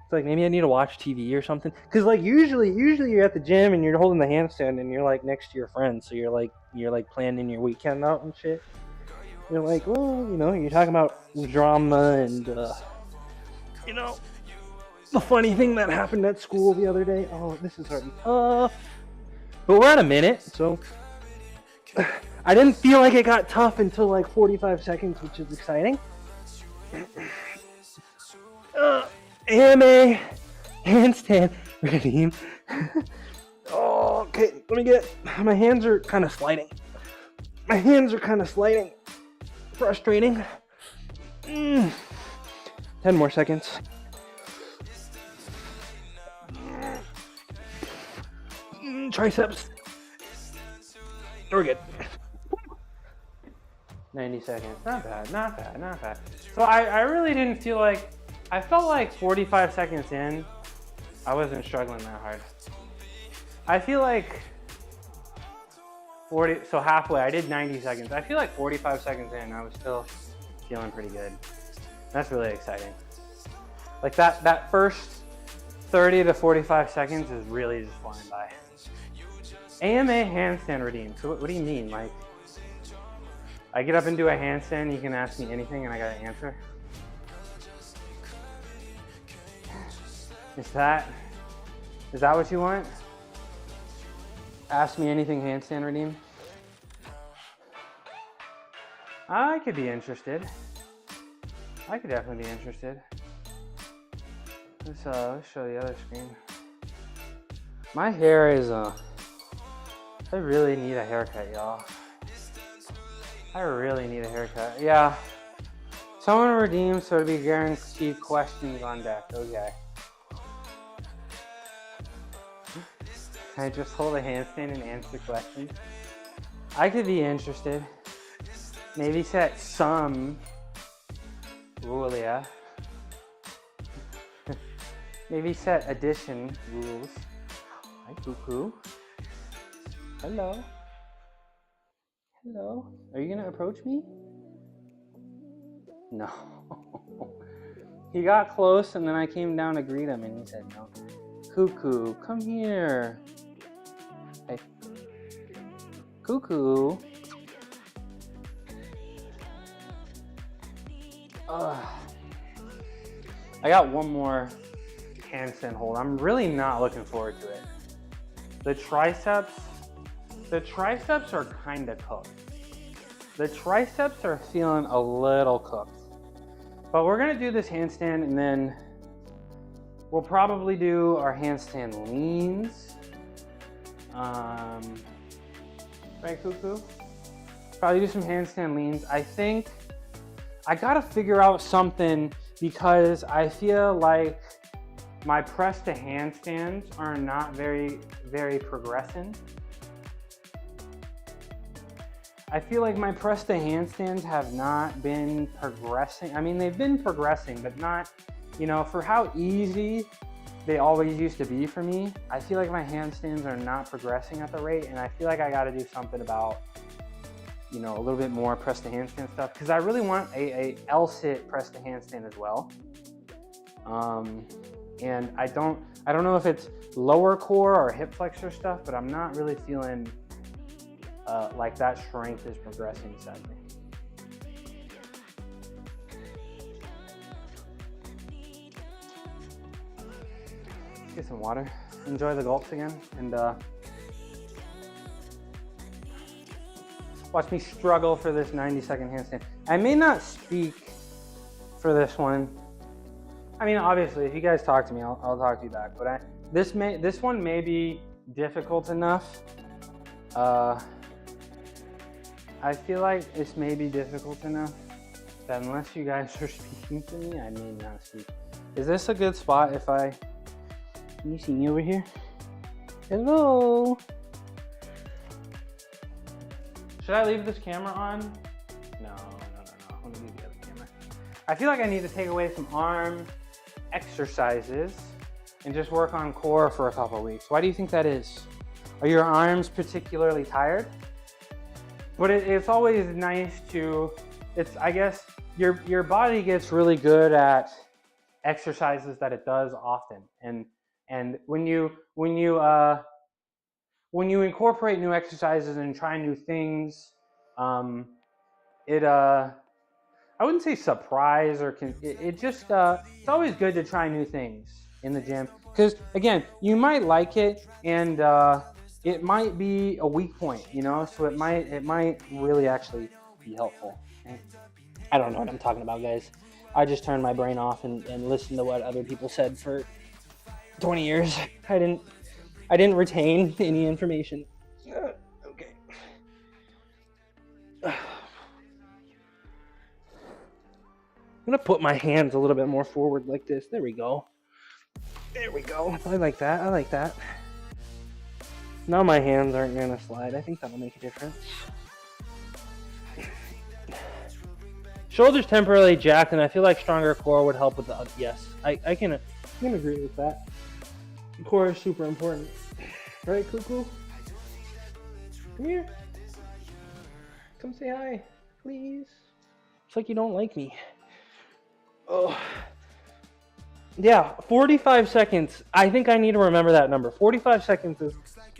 It's like maybe I need to watch TV or something. Cause like usually you're at the gym and you're holding the handstand and you're like next to your friends, so you're like planning your weekend out and shit. You're like, well, you're talking about drama and the funny thing that happened at school the other day. Oh, this is already tough. But we're at a minute, so I didn't feel like it got tough until like 45 seconds, which is exciting. AMA handstand redeem. Oh, okay, let me get. My hands are kind of sliding. Frustrating. 10 more seconds. Triceps. We're good. 90 seconds. Not bad. So I really didn't feel like, I felt like 45 seconds in, I wasn't struggling that hard. I feel like so halfway, I did 90 seconds. I feel like 45 seconds in, I was still feeling pretty good. That's really exciting. Like that first 30 to 45 seconds is really just flying by. AMA handstand redeem. So what do you mean? Like, I get up and do a handstand, you can ask me anything and I gotta answer? Is that what you want? Ask me anything handstand redeem? I could be interested. I could definitely be interested. Let's show the other screen. My hair is I really need a haircut, y'all. I really need a haircut. Yeah. Someone redeemed, so to be guaranteed questions on deck. Okay. Can I just hold a handstand and answer questions? I could be interested. Maybe set some rule, yeah. Maybe set addition rules. Hi, Cuckoo. Hello. Hello. Are you gonna approach me? No. He got close and then I came down to greet him and he said no. Cuckoo, come here. Hey. Cuckoo. I got one more handstand hold. I'm really not looking forward to it. The triceps are kind of cooked. The triceps are feeling a little cooked. But we're gonna do this handstand and then we'll probably do our handstand leans. Right, Cuckoo? Probably do some handstand leans. I think I gotta figure out something because I feel like my press to handstands are not very progressing. I feel like my press to handstands have not been progressing. I mean, they've been progressing, but not, you know, for how easy they always used to be for me. I feel like my handstands are not progressing at the rate, and I feel like I got to do something about, you know, a little bit more press to handstand stuff, because I really want a L-sit press to handstand as well. And I don't know if it's lower core or hip flexor stuff, but I'm not really feeling like that strength is progressing, sadly. Let's get some water. Enjoy the gulps again, and watch me struggle for this 90-second handstand. I may not speak for this one. I mean, obviously, if you guys talk to me, I'll talk to you back. But this one may be difficult enough. I feel like this may be difficult enough that unless you guys are speaking to me, I may not speak. Is this a good spot if I... Can you see me over here? Hello? Should I leave this camera on? No. I'm gonna leave the other camera. I feel like I need to take away some arm exercises and just work on core for a couple of weeks. Why do you think that is? Are your arms particularly tired? But it's always nice to, I guess, your body gets really good at exercises that it does often. And when you incorporate new exercises and try new things, I wouldn't say surprise or it's always good to try new things in the gym, because again, you might like it and it might be a weak point, you know, so it might really actually be helpful. I don't know what I'm talking about, guys. I just turned my brain off and listened to what other people said for 20 years. I didn't retain any information. Okay. I'm gonna put my hands a little bit more forward like this. There we go. There we go. I like that. Now my hands aren't gonna slide. I think that'll make a difference. Shoulders temporarily jacked, and I feel like stronger core would help with the. Yes, I can agree with that. Core is super important, right, Cuckoo? Come here. Come say hi, please. It's like you don't like me. Oh. Yeah, 45 seconds. I think I need to remember that number. 45 seconds is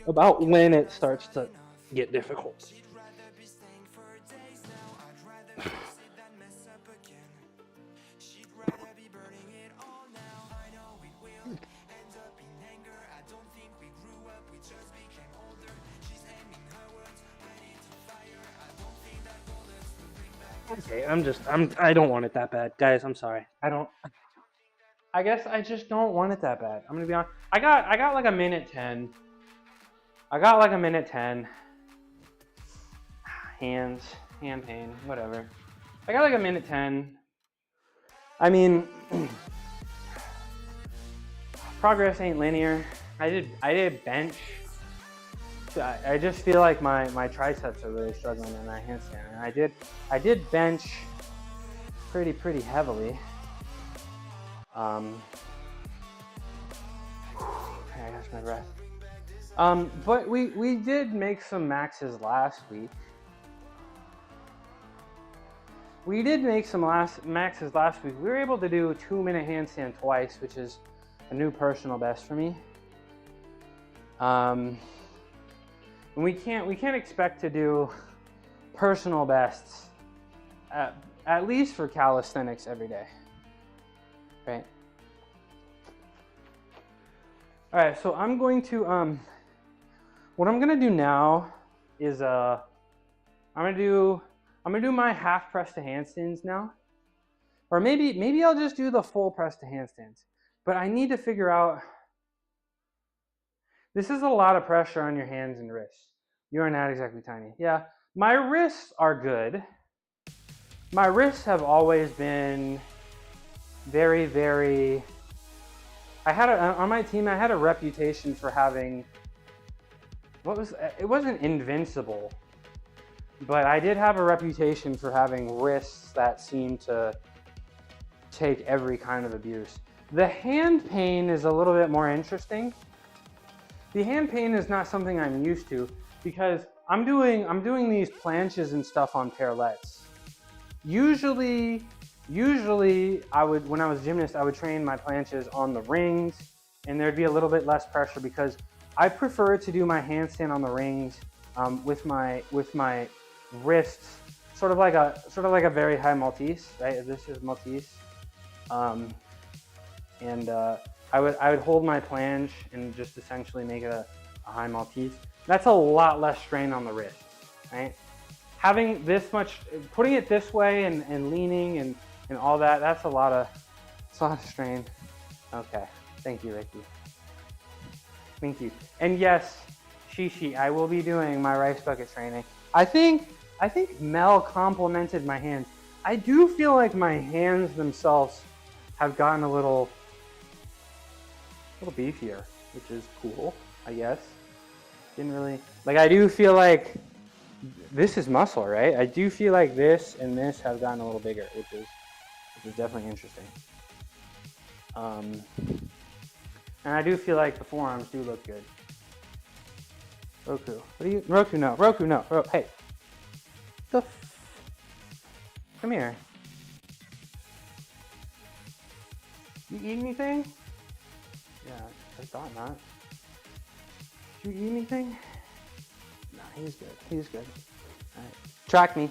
about when it starts to get difficult. Okay, I don't want it that bad. Guys, I'm sorry. I guess I just don't want it that bad. I'm gonna be honest. I got like a minute 10. Hand pain, whatever. I got like a minute 10. I mean, progress ain't linear. I did bench. I just feel like my triceps are really struggling in that handstand. And I did bench pretty heavily. I lost my breath. But we did make some maxes last week. We were able to do a 2-minute handstand twice, which is a new personal best for me. And we can't expect to do personal bests at least for calisthenics every day, right? right, so I'm going to what I'm gonna do now is I'm gonna do my half press to handstands now, or maybe I'll just do the full press to handstands. But I need to figure out. This is a lot of pressure on your hands and wrists. You are not exactly tiny. Yeah, my wrists are good. My wrists have always been very, very. On my team, I had a reputation for having. It wasn't invincible, but I did have a reputation for having wrists that seemed to take every kind of abuse. The hand pain is a little bit more interesting. The hand pain is not something I'm used to because I'm doing these planches and stuff on parallettes. Usually when I was a gymnast, I would train my planches on the rings, and there'd be a little bit less pressure because I prefer to do my handstand on the rings with my wrists, sort of like a very high Maltese, right? This is Maltese, I would hold my planche and just essentially make it a high Maltese. That's a lot less strain on the wrist, right? Having this much, putting it this way and leaning and all that, that's a lot of strain. Okay, thank you, Ricky. Thank you. And yes, Shishi, I will be doing my rice bucket training. I think Mel complimented my hands. I do feel like my hands themselves have gotten a little beefier, which is cool, I guess. Didn't really, like, I do feel like this is muscle, right? I do feel like this and this have gotten a little bigger, which is definitely interesting. And I do feel like the forearms do look good. Roku, no. Hey. Come here. You eat anything? Yeah, I thought not. Did you eat anything? No, he's good. Alright. Track me.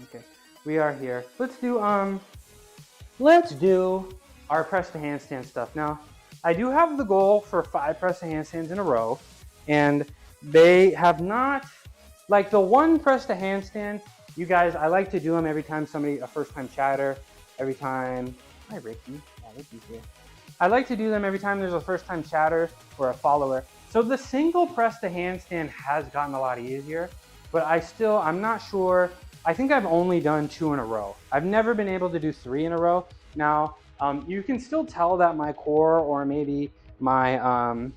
Okay. We are here. Let's do our press to handstand stuff. Now, I do have the goal for 5 press to handstands in a row, and they have not, like the one press to handstand, you guys, I like to do them every time a first time chatter, every time, hi Ricky, yeah, Ricky's here. I like to do them every time there's a first time chatter or a follower. So the single press to handstand has gotten a lot easier, but I'm not sure. I think I've only done 2 in a row. I've never been able to do 3 in a row. Now, you can still tell that my core or maybe my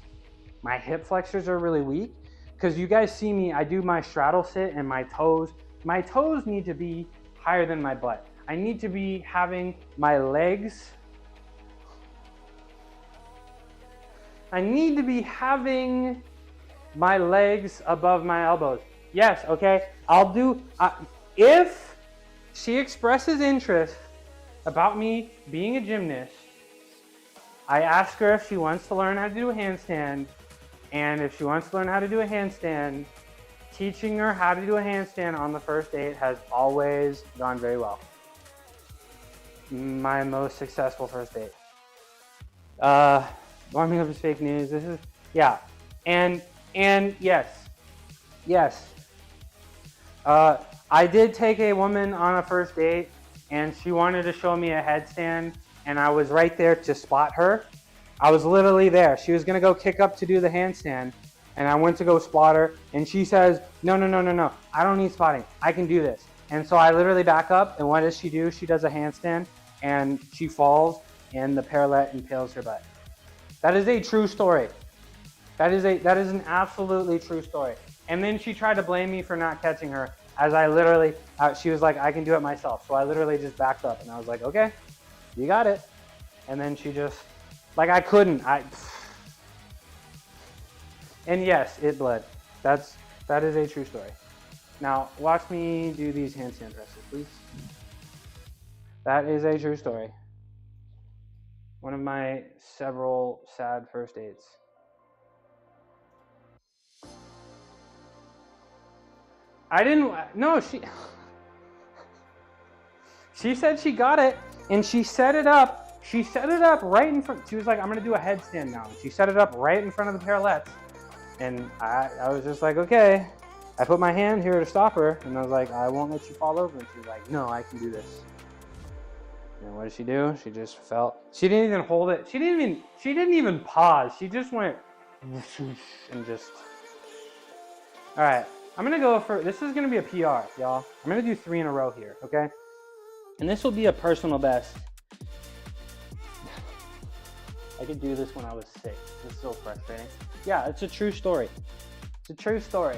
hip flexors are really weak because you guys see me, I do my straddle sit and my toes need to be higher than my butt. I need to be having my legs above my elbows. Yes, okay, I'll do, if she expresses interest about me being a gymnast, I ask her if she wants to learn how to do a handstand, and if she wants to learn how to do a handstand, teaching her how to do a handstand on the first date has always gone very well. My most successful first date. Warming up is fake news. This is, yeah. And yes. I did take a woman on a first date and she wanted to show me a headstand and I was right there to spot her. I was literally there. She was gonna go kick up to do the handstand and I went to go spot her and she says, no, I don't need spotting. I can do this. And so I literally back up and what does she do? She does a handstand and she falls and the parallel impales her butt. That is a true story. That is an absolutely true story. And then she tried to blame me for not catching her as I literally, she was like, I can do it myself. So I literally just backed up and I was like, okay, you got it. And then she just, like I couldn't, and yes, it bled. That is a true story. Now watch me do these handstand presses, please. That is a true story. One of my several sad first dates. She said she got it and she set it up She set it up right in front. She was like, I'm gonna do a headstand now. She set it up right in front of the parallettes. And I was just like, okay. I put my hand here to stop her, and I was like, I won't let you fall over. And she's like, no, I can do this. And what did she do? She just felt. She didn't even hold it. She didn't even pause. She just went and just. All right, I'm gonna go for. This is gonna be a PR, y'all. I'm gonna do 3 in a row here, okay? And this will be a personal best. I could do this when I was 6. This is so frustrating. Yeah, it's a true story. It's a true story.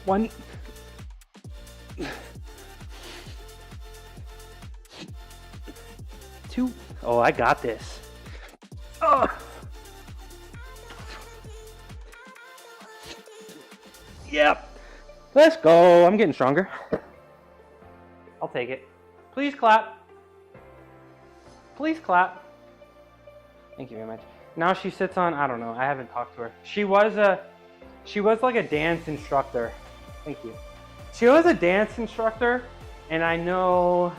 One. 2. Oh, I got this. Oh. Yep. Let's go. I'm getting stronger. I'll take it. Please clap. Please clap. Thank you very much. Now she sits on, I don't know, I haven't talked to her. She was like a dance instructor. Thank you. She was a dance instructor, and I know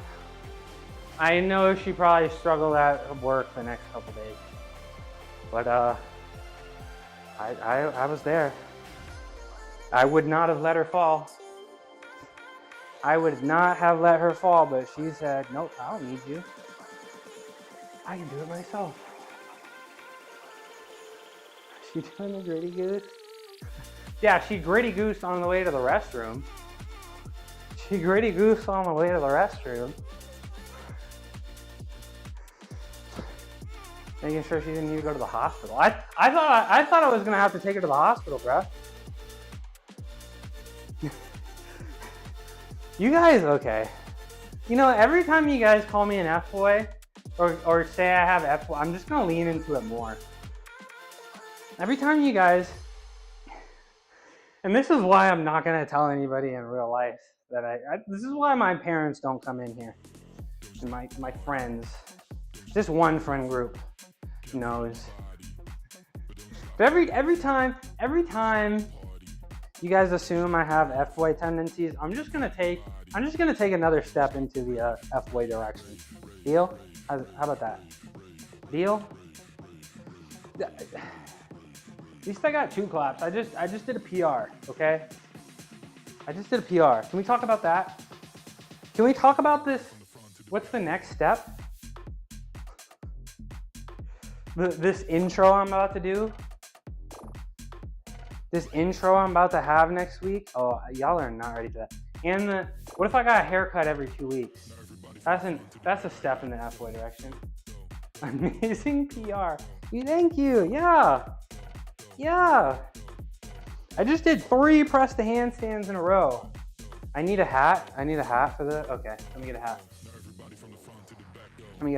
she probably struggled at work the next couple days. But I was there. I would not have let her fall. I would not have let her fall, but she said, nope, I don't need you. I can do it myself. She doing a gritty goose? Yeah, she gritty goosed on the way to the restroom. She gritty goosed on the way to the restroom. Making sure she didn't need to go to the hospital. I thought I was gonna have to take her to the hospital, bro. You guys, okay. You know, every time you guys call me an F-boy, or say I have F-boy, I'm just gonna lean into it more. Every time you guys, and this is why I'm not gonna tell anybody in real life that this is why my parents don't come in here. And my friends, just one friend group knows. But every time you guys assume I have F-boy tendencies, I'm just gonna take another step into the F-boy direction. Deal? How about that? Deal? At least I got 2 claps. I just did a PR, okay? I just did a PR. Can we talk about that? Can we talk about this? What's the next step? This intro I'm about to do? This intro I'm about to have next week? Oh, y'all are not ready for that. And what if I got a haircut every 2 weeks? That's a step in the F-boy direction. Amazing PR. Thank you. Yeah. I just did 3 press the handstands in a row. I need a hat. For the. Okay, let me get a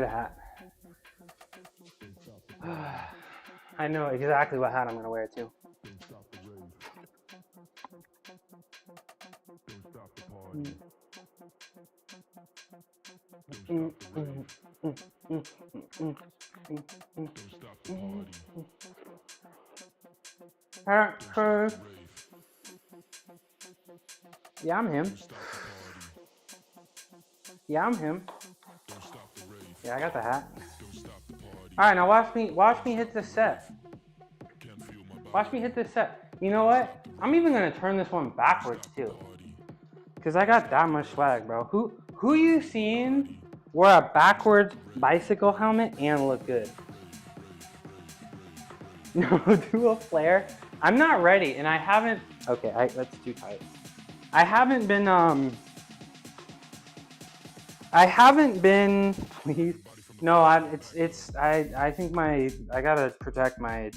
hat. I know exactly what hat I'm gonna wear too. Yeah, I'm him. Yeah, I got the hat. All right, now watch me hit this set. You know what? I'm even gonna turn this one backwards too, cause I got that much swag, bro. Who you seen wear a backwards bicycle helmet and look good? No, do a flare. I'm not ready, and I haven't. Okay, that's too tight. I haven't been. Please. No, I think I gotta protect my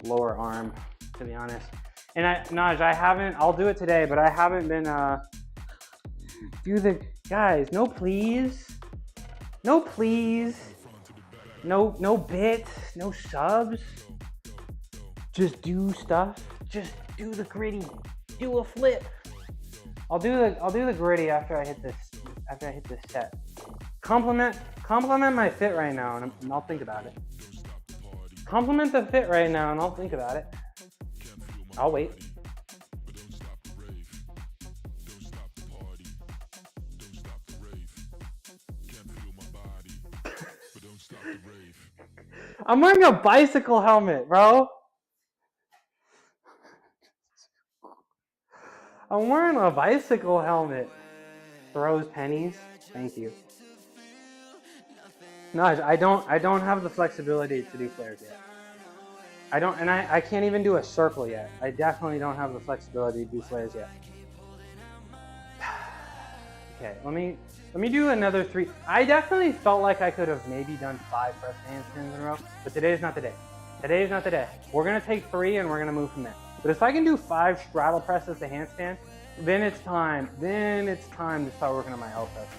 lower arm, to be honest. And Naj, I haven't. I'll do it today, but I haven't been. Guys. No, please. No bits. No subs. Just do stuff. Just do the gritty. Do a flip. I'll do the gritty after I hit this. After I hit this set. Compliment my fit right now, and I'll think about it. Compliment the fit right now, and I'll think about it. I'll wait. rave. I'm wearing a bicycle helmet, bro. I'm wearing a bicycle helmet. Throws pennies. Thank you. No, I don't have the flexibility to do flares yet. I can't even do a circle yet. I definitely don't have the flexibility to do flares yet. Okay, let me do another 3. I definitely felt like I could have maybe done 5 press handstands in a row, but today's not the day. Today's not the day. We're gonna take 3 and we're gonna move from there. But if I can do 5 straddle presses to handstand, then it's time. Then it's time to start working on my L press.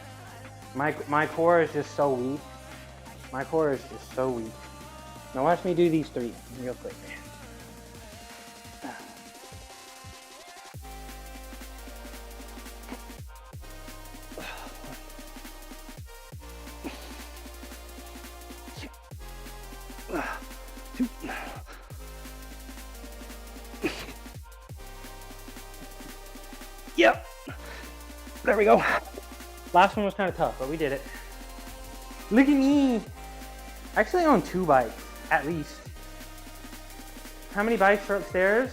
My core is just so weak. My core is just so weak. Now watch me do these 3 real quick. Yep. There we go. Last one was kind of tough, but we did it. Look at me. I actually own 2 bikes, at least. How many bikes are upstairs?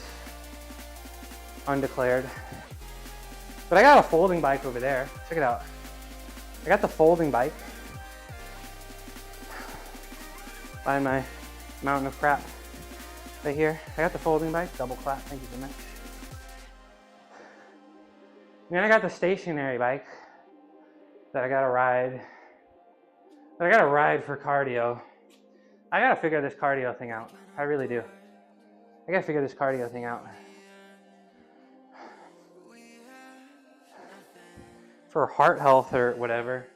Undeclared. But I got a folding bike over there. Check it out. I got the folding bike. Find my mountain of crap right here. I got the folding bike, double clap, thank you so much. And then I got the stationary bike that I gotta ride. But I gotta ride for cardio. I gotta figure this cardio thing out. I really do. I gotta figure this cardio thing out. For heart health or whatever,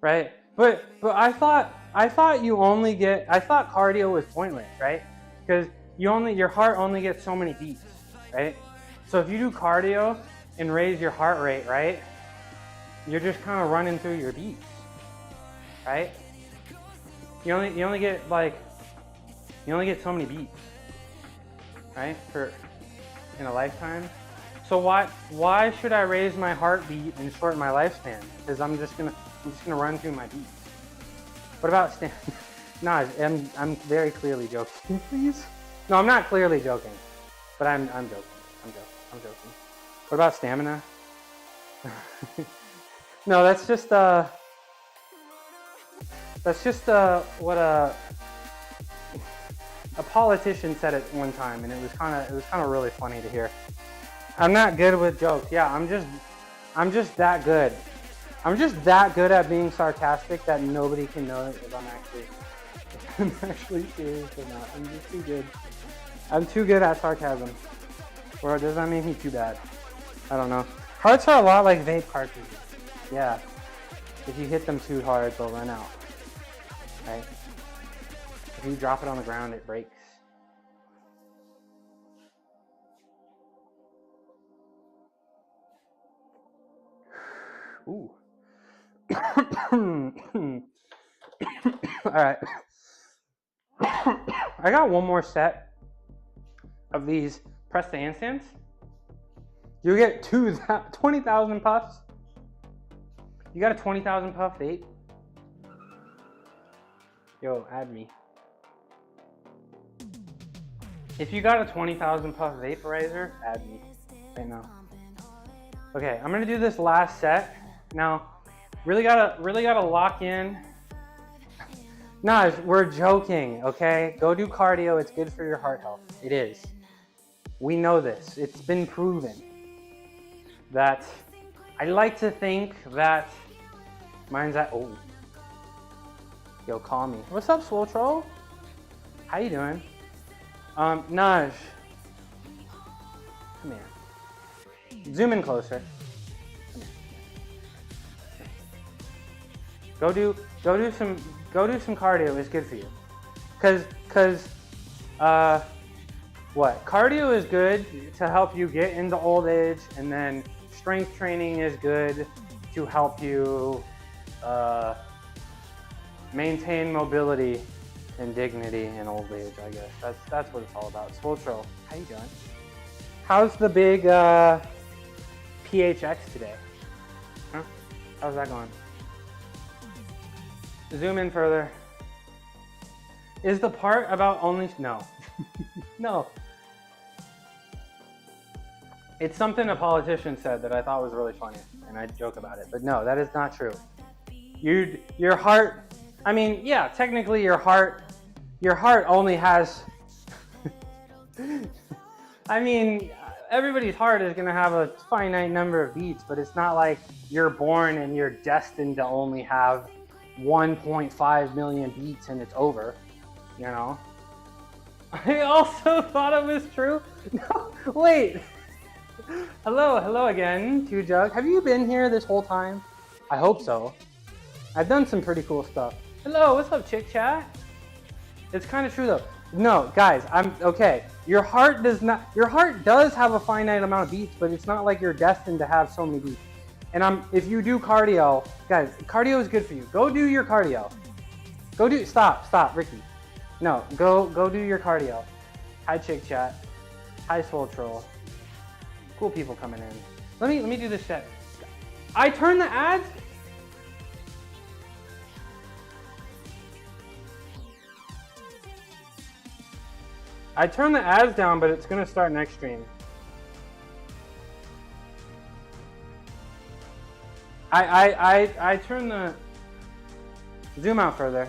right? But I thought cardio was pointless, right? Because your heart only gets so many beats, right? So if you do cardio and raise your heart rate, right? You're just kind of running through your beats, right? You only get so many beats, right? In a lifetime. So why should I raise my heartbeat and shorten my lifespan? Because I'm just gonna run through my beats. What about stamina? No, I'm very clearly joking. Please. No, I'm not clearly joking, but I'm joking. I'm joking. What about stamina? No, that's just what a politician said at one time, and it was kind of really funny to hear. I'm not good with jokes. Yeah, I'm just that good. I'm just that good at being sarcastic that nobody can know if I'm actually serious or not. I'm just too good. I'm too good at sarcasm. Or does that make me too bad? I don't know. Hearts are a lot like vape cartridges. Yeah. If you hit them too hard, they'll run out. Right? If you drop it on the ground, it breaks. Ooh. All right. I got one more set of these press to handstands. You get 20,000 puffs. You got a 20,000 puff vape? Yo, add me. If you got a 20,000 puff vaporizer, add me right now. Okay, I'm gonna do this last set. Now, really gotta lock in. Nah, we're joking, okay? Go do cardio, it's good for your heart health. It is. We know this, it's been proven. That, I like to think that, mine's at, oh. Yo, call me. What's up, Swole Troll? How you doing? Naj. Come here. Zoom in closer. Go do some cardio. It's good for you. Cause what? Cardio is good to help you get into old age, and then strength training is good to help you maintain mobility and dignity in old age. I guess that's what it's all about. Swole Troll, how you doing? How's the big PHX today? Huh? How's that going? Zoom in further. Is the part about only no. No. It's something a politician said that I thought was really funny, and I joke about it. But no, that is not true. Your heart, I mean, yeah, technically your heart only has, I mean, everybody's heart is gonna have a finite number of beats, but it's not like you're born and you're destined to only have 1.5 million beats and it's over, you know? I also thought it was true. No, wait. Hello again, Two Jug. Have you been here this whole time? I hope so. I've done some pretty cool stuff. Hello, what's up, Chick Chat? It's kind of true though. No, guys, I'm okay. Your heart does have a finite amount of beats, but it's not like you're destined to have so many beats. And if you do cardio, guys, cardio is good for you. Go do your cardio. Stop, Ricky. No, go do your cardio. Hi, Chick Chat. Hi, Swole Troll. Cool people coming in. Let me do this set. I turn the ads. I turn the ads down, but it's gonna start next stream. I turn the zoom out further.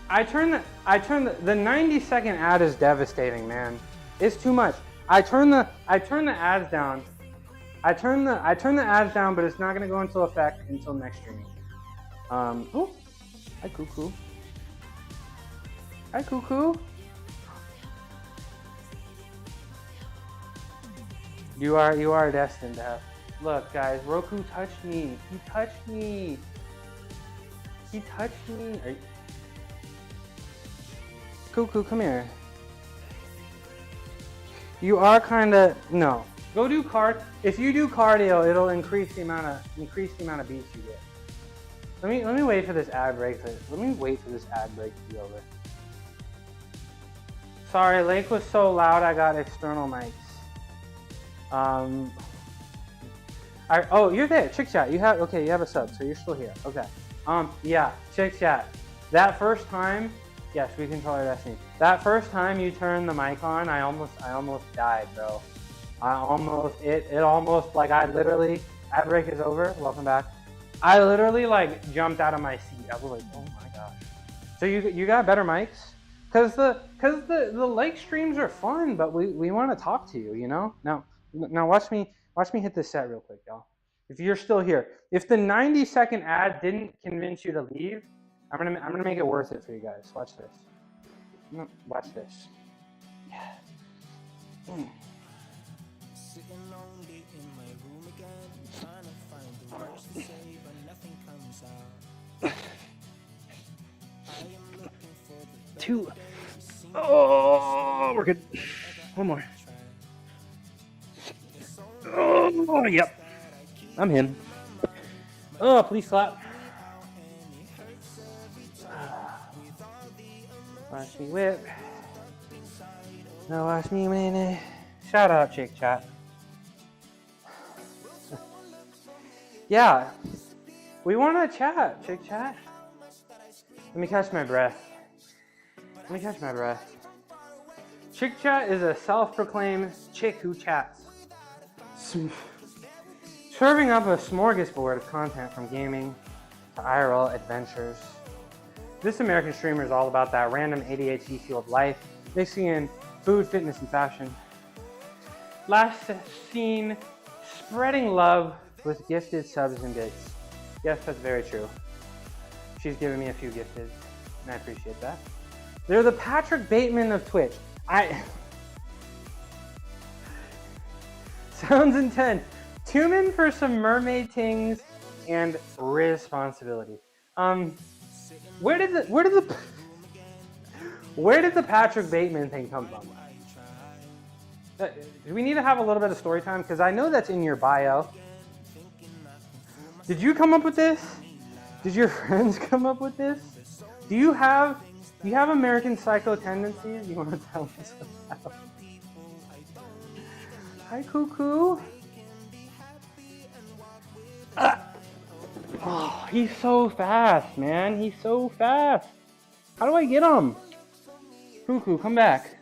I turn the 90-second ad is devastating, man. It's too much. I turn the ads down. I turn the ads down, but it's not gonna go into effect until next stream. Oh, hi Cuckoo. Hi Cuckoo. You are destined to have. Look, guys, Roku touched me. He touched me. He touched me. Cuckoo, come here. You are kind of no. Go do If you do cardio, it'll increase the amount of beats you get. Let me wait for this ad break. Let me wait for this ad break to be over. Sorry, Lake was so loud. I got external mics. Oh, you're there, Chick Chat. You have a sub, so you're still here. Okay. Yeah, Chick Chat. That first time, yes, we control our destiny. That first time you turned the mic on, I almost died, bro. It almost like I literally. Ad break is over. Welcome back. I literally like jumped out of my seat. I was like, oh my gosh. So you got better mics? Cause the like streams are fun, but we want to talk to you, you know. Now watch me hit this set real quick, y'all. If you're still here, if the 90-second ad didn't convince you to leave, I'm gonna make it worth it for you guys. Watch this. Watch this. Yeah. Sitting lonely in my room again, trying to find the words to say, but nothing comes out. I am looking for the Two. Oh, we're good. One more. Oh, yep. I'm him. Oh, please clap. Watch me whip. Now watch me win. Shout out, Chick Chat. Yeah. We want to chat, Chick Chat. Let me catch my breath. Chick Chat is a self-proclaimed chick who chats. Serving up a smorgasbord of content from gaming to IRL adventures. This American streamer is all about that random ADHD-fueled life, mixing in food, fitness, and fashion. Last seen spreading love with gifted subs and bits. Yes, that's very true. She's given me a few gifted, and I appreciate that. They're the Patrick Bateman of Twitch. Sounds intense. Tune in for some mermaid things and responsibility. Where did the Patrick Bateman thing come from? Do we need to have a little bit of story time? Because I know that's in your bio. Did you come up with this? Did your friends come up with this? Do you have American Psycho tendencies? You want to tell us about? Hi, Cuckoo. Oh, he's so fast, man. He's so fast. How do I get him? Cuckoo, come back.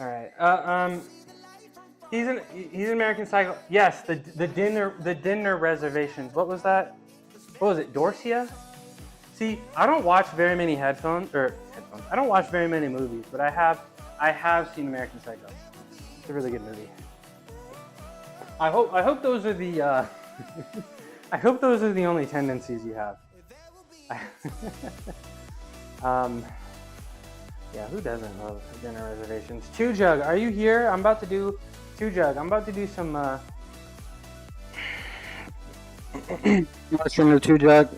All right. He's an American Psycho. Yes, the dinner reservations. What was that? What was it? Dorsia? See, I don't watch very many headphones. I don't watch very many movies, but I have seen American Psycho. It's a really good movie. I hope those are the I hope those are the only tendencies you have. Yeah, who doesn't love dinner reservations? Two Jug, are you here? I'm about to do some mushroom to Two Jug.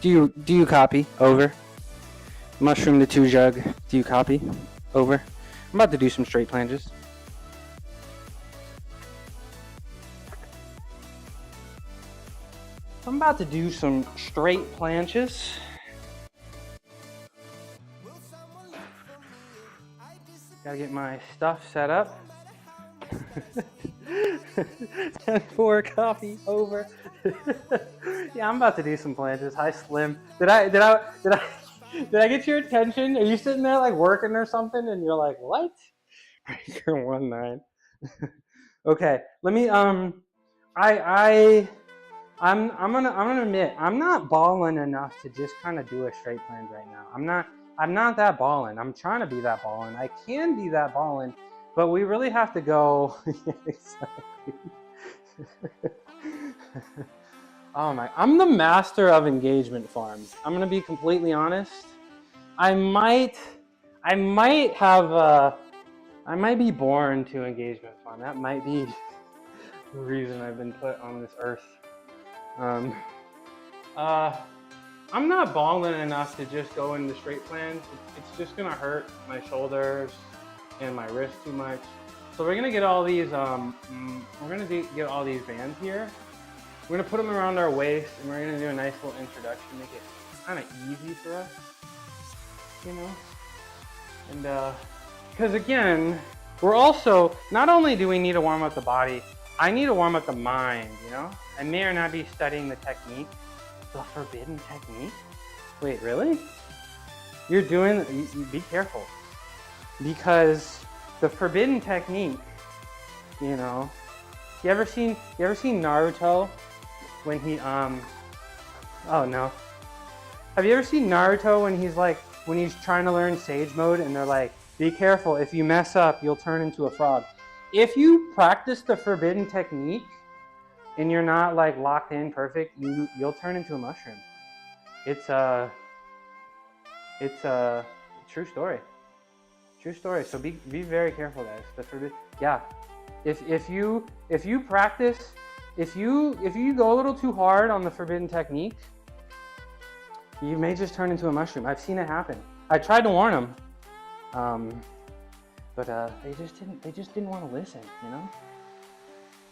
Do you copy? Over. Mushroom to Two Jug. Do you copy? Over. I'm about to do some straight planches. I'm about to do some straight planches. Gotta get my stuff set up. 10-4 copy over. Yeah, I'm about to do some planches. Hi Slim. Did I get your attention? Are you sitting there like working or something and you're like, what? Breaker 1-9. Okay, let me I'm gonna admit I'm not balling enough to just kind of do a straight plunge right now. I'm not that ballin'. I'm trying to be that ballin'. I can be that ballin', but we really have to go. Yeah, exactly. Oh my! I'm the master of engagement farms. I'm gonna be completely honest. I might be born to engagement farm. That might be the reason I've been put on this earth. I'm not balling enough to just go into straight plans. It's just gonna hurt my shoulders and my wrist too much. So we're gonna get all these. Get all these bands here. We're gonna put them around our waist, and we're gonna do a nice little introduction, make it kind of easy for us, you know. And because again, we're also not only do we need to warm up the body, I need to warm up the mind. You know, I may or not be studying the technique. The forbidden technique? Wait, really? You're doing, you be careful. Because the forbidden technique, you know, you ever seen Naruto when he, oh no. Have you ever seen Naruto when he's trying to learn Sage Mode and they're like, be careful, if you mess up, you'll turn into a frog. If you practice the forbidden technique, and you're not like locked in perfect, you'll turn into a mushroom. It's a true story. True story. So be very careful, guys. Yeah. If you practice, if you go a little too hard on the forbidden technique, you may just turn into a mushroom. I've seen it happen. I tried to warn them, but they just didn't want to listen, you know.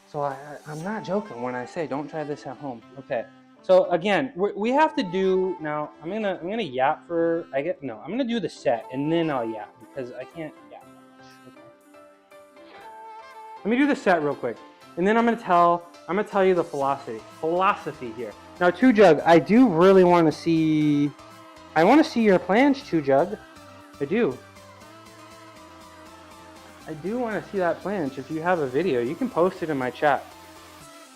So I'm not joking when I say don't try this at home. Okay. So again, we have to do now. I'm gonna yap for. I'm gonna do the set and then I'll yap because I can't yap that much. Okay. Let me do the set real quick, and then I'm gonna tell you the philosophy here. Now, Two Jug, I do really want to see. I want to see your plans, Two Jug. I do. I do want to see that planche. If you have a video, you can post it in my chat.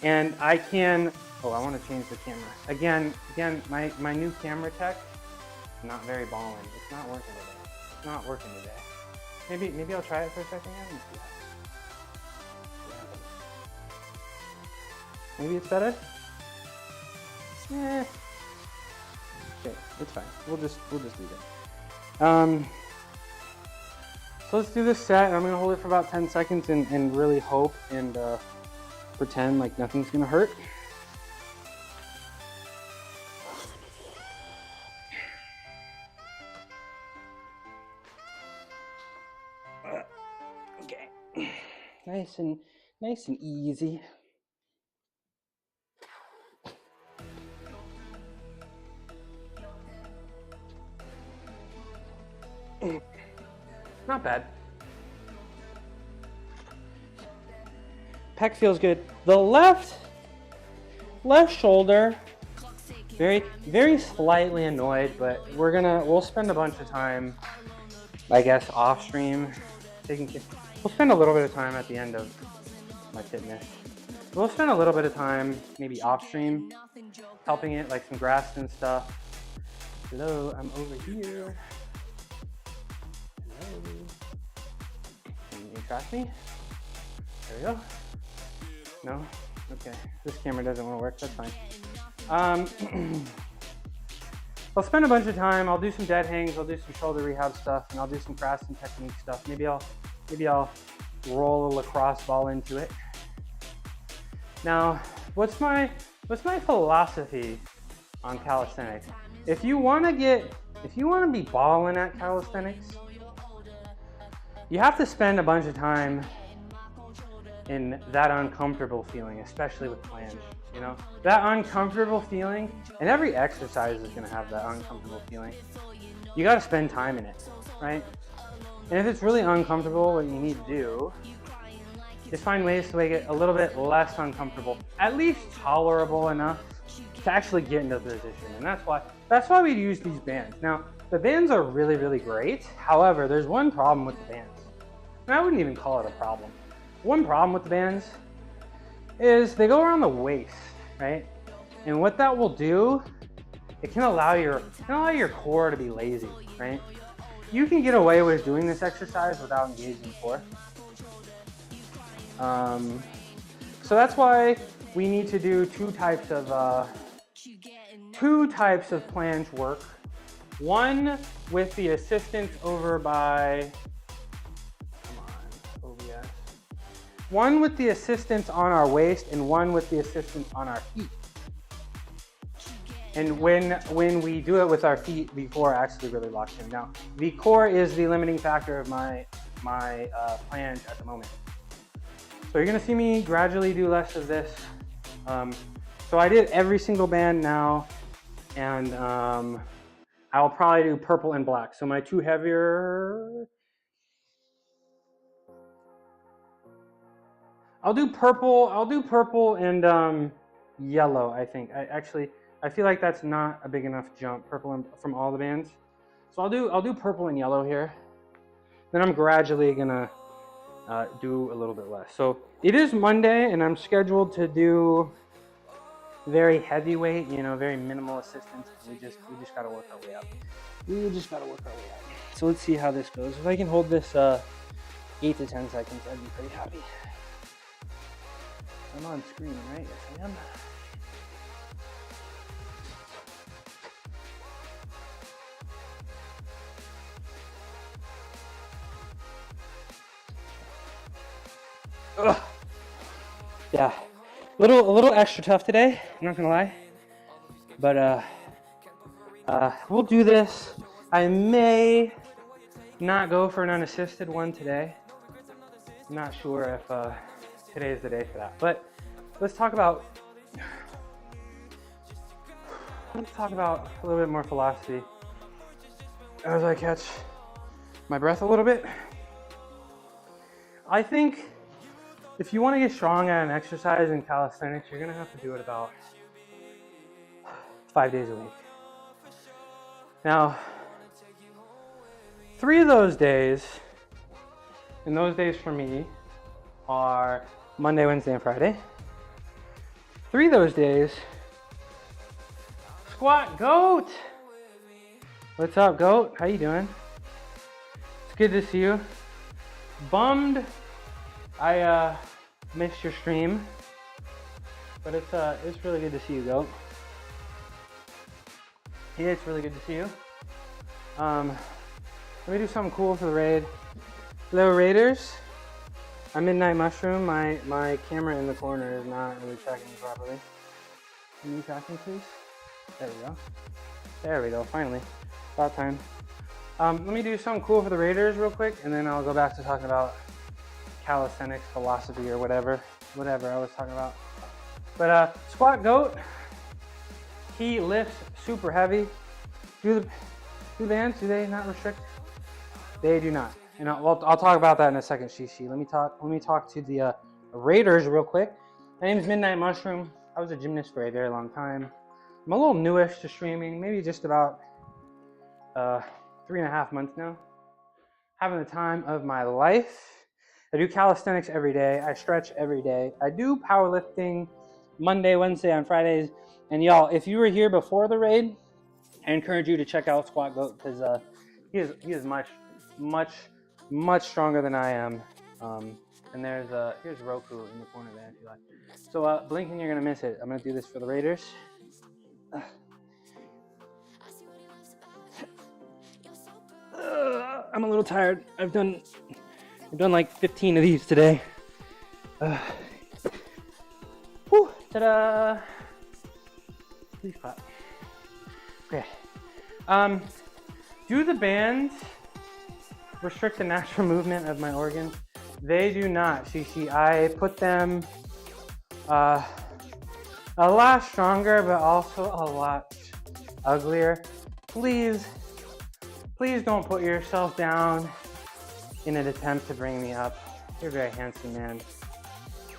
And I can, I want to change the camera. Again, my new camera tech, not very ballin'. It's not working today. It's not working today. Maybe I'll try it for a second. Yeah. Maybe it's better? Yeah. Okay, it's fine. We'll just leave it. So let's do this set, and I'm gonna hold it for about 10 seconds and really hope and pretend like nothing's gonna hurt. Okay, nice and easy. Not bad. Pec feels good. The left shoulder very slightly annoyed, but we'll spend a bunch of time, I guess, off stream we'll spend a little bit of time at the end of my fitness. We'll spend a little bit of time maybe off stream helping it, like some grass and stuff. Hello, I'm over here. Hello. Can you track me? There we go. No? Okay. This camera doesn't want to work. That's fine. I'll spend a bunch of time. I'll do some dead hangs. I'll do some shoulder rehab stuff, and I'll do some Kraston technique stuff. Maybe I'll roll a lacrosse ball into it. Now, what's my philosophy on calisthenics? If you want to be balling at calisthenics, you have to spend a bunch of time in that uncomfortable feeling, especially with flange. You know, that uncomfortable feeling, and every exercise is going to have that uncomfortable feeling. You got to spend time in it, right? And if it's really uncomfortable, what you need to do is find ways to make it a little bit less uncomfortable, at least tolerable enough to actually get into the position. And that's why we use these bands. Now, the bands are really, really great. However, there's one problem with the bands. And I wouldn't even call it a problem. One problem with the bands is they go around the waist, right? And what that will do, it can allow your core to be lazy, right? You can get away with doing this exercise without engaging the core. So that's why we need to do two types of planche work. One with the assistance over by, OBS. One with the assistance on our waist and one with the assistance on our feet. And when we do it with our feet, the core actually really locks in. Now, the core is the limiting factor of my planche at the moment. So you're gonna see me gradually do less of this. So I did every single band now, and I'll probably do purple and black. So my two heavier, I'll do purple and yellow, I think. I feel like that's not a big enough jump, purple and, from all the bands. So I'll do purple and yellow here. Then I'm gradually gonna do a little bit less. So it is Monday, and I'm scheduled to do very heavyweight, very minimal assistance. We just gotta work our way up. So let's see how this goes. If I can hold this 8 to 10 seconds, I'd be pretty happy. I'm on screen, right? Yes, I am. Ugh. Yeah, a little extra tough today, I'm not gonna lie, but we'll do this. I may not go for an unassisted one today. I'm not sure if today is the day for that, but let's talk about a little bit more philosophy as I catch my breath a little bit. I think if you want to get strong at an exercise in calisthenics, you're going to have to do it about 5 days a week. Now, 3 of those days, and those days for me are Monday, Wednesday, and Friday. 3 of those days, squat goat. What's up, goat? How you doing? It's good to see you. Bummed I missed your stream, but it's really good to see you, goat. Yeah, it's really good to see you. Let me do something cool for the raid. Hello, raiders. I'm Midnight Mushroom. My camera in the corner is not really tracking me properly. Can you track me, please? There we go. There we go. Finally, about time. Let me do something cool for the raiders real quick, and then I'll go back to talking about calisthenics philosophy or whatever I was talking about. But squat goat, he lifts super heavy. Do bands, do they not restrict? They do not. And I'll talk about that in a second, Shishi. Let me talk to the raiders real quick. My name is Midnight Mushroom. I was a gymnast for a very long time. I'm a little newish to streaming, maybe just about 3.5 months now. Having the time of my life. I do calisthenics every day. I stretch every day. I do powerlifting Monday, Wednesday, and Fridays. And y'all, if you were here before the raid, I encourage you to check out Squat Goat because he is much stronger than I am. And here's Roku in the corner there if you like. So Blinken, you're gonna miss it. I'm gonna do this for the Raiders. I'm a little tired. I've done like 15 of these today. Whew, ta-da! Please clap. Okay. Do the bands restrict the natural movement of my organs? They do not, Shishi. I put them a lot stronger, but also a lot uglier. Please don't put yourself down in an attempt to bring me up. You're a very handsome man.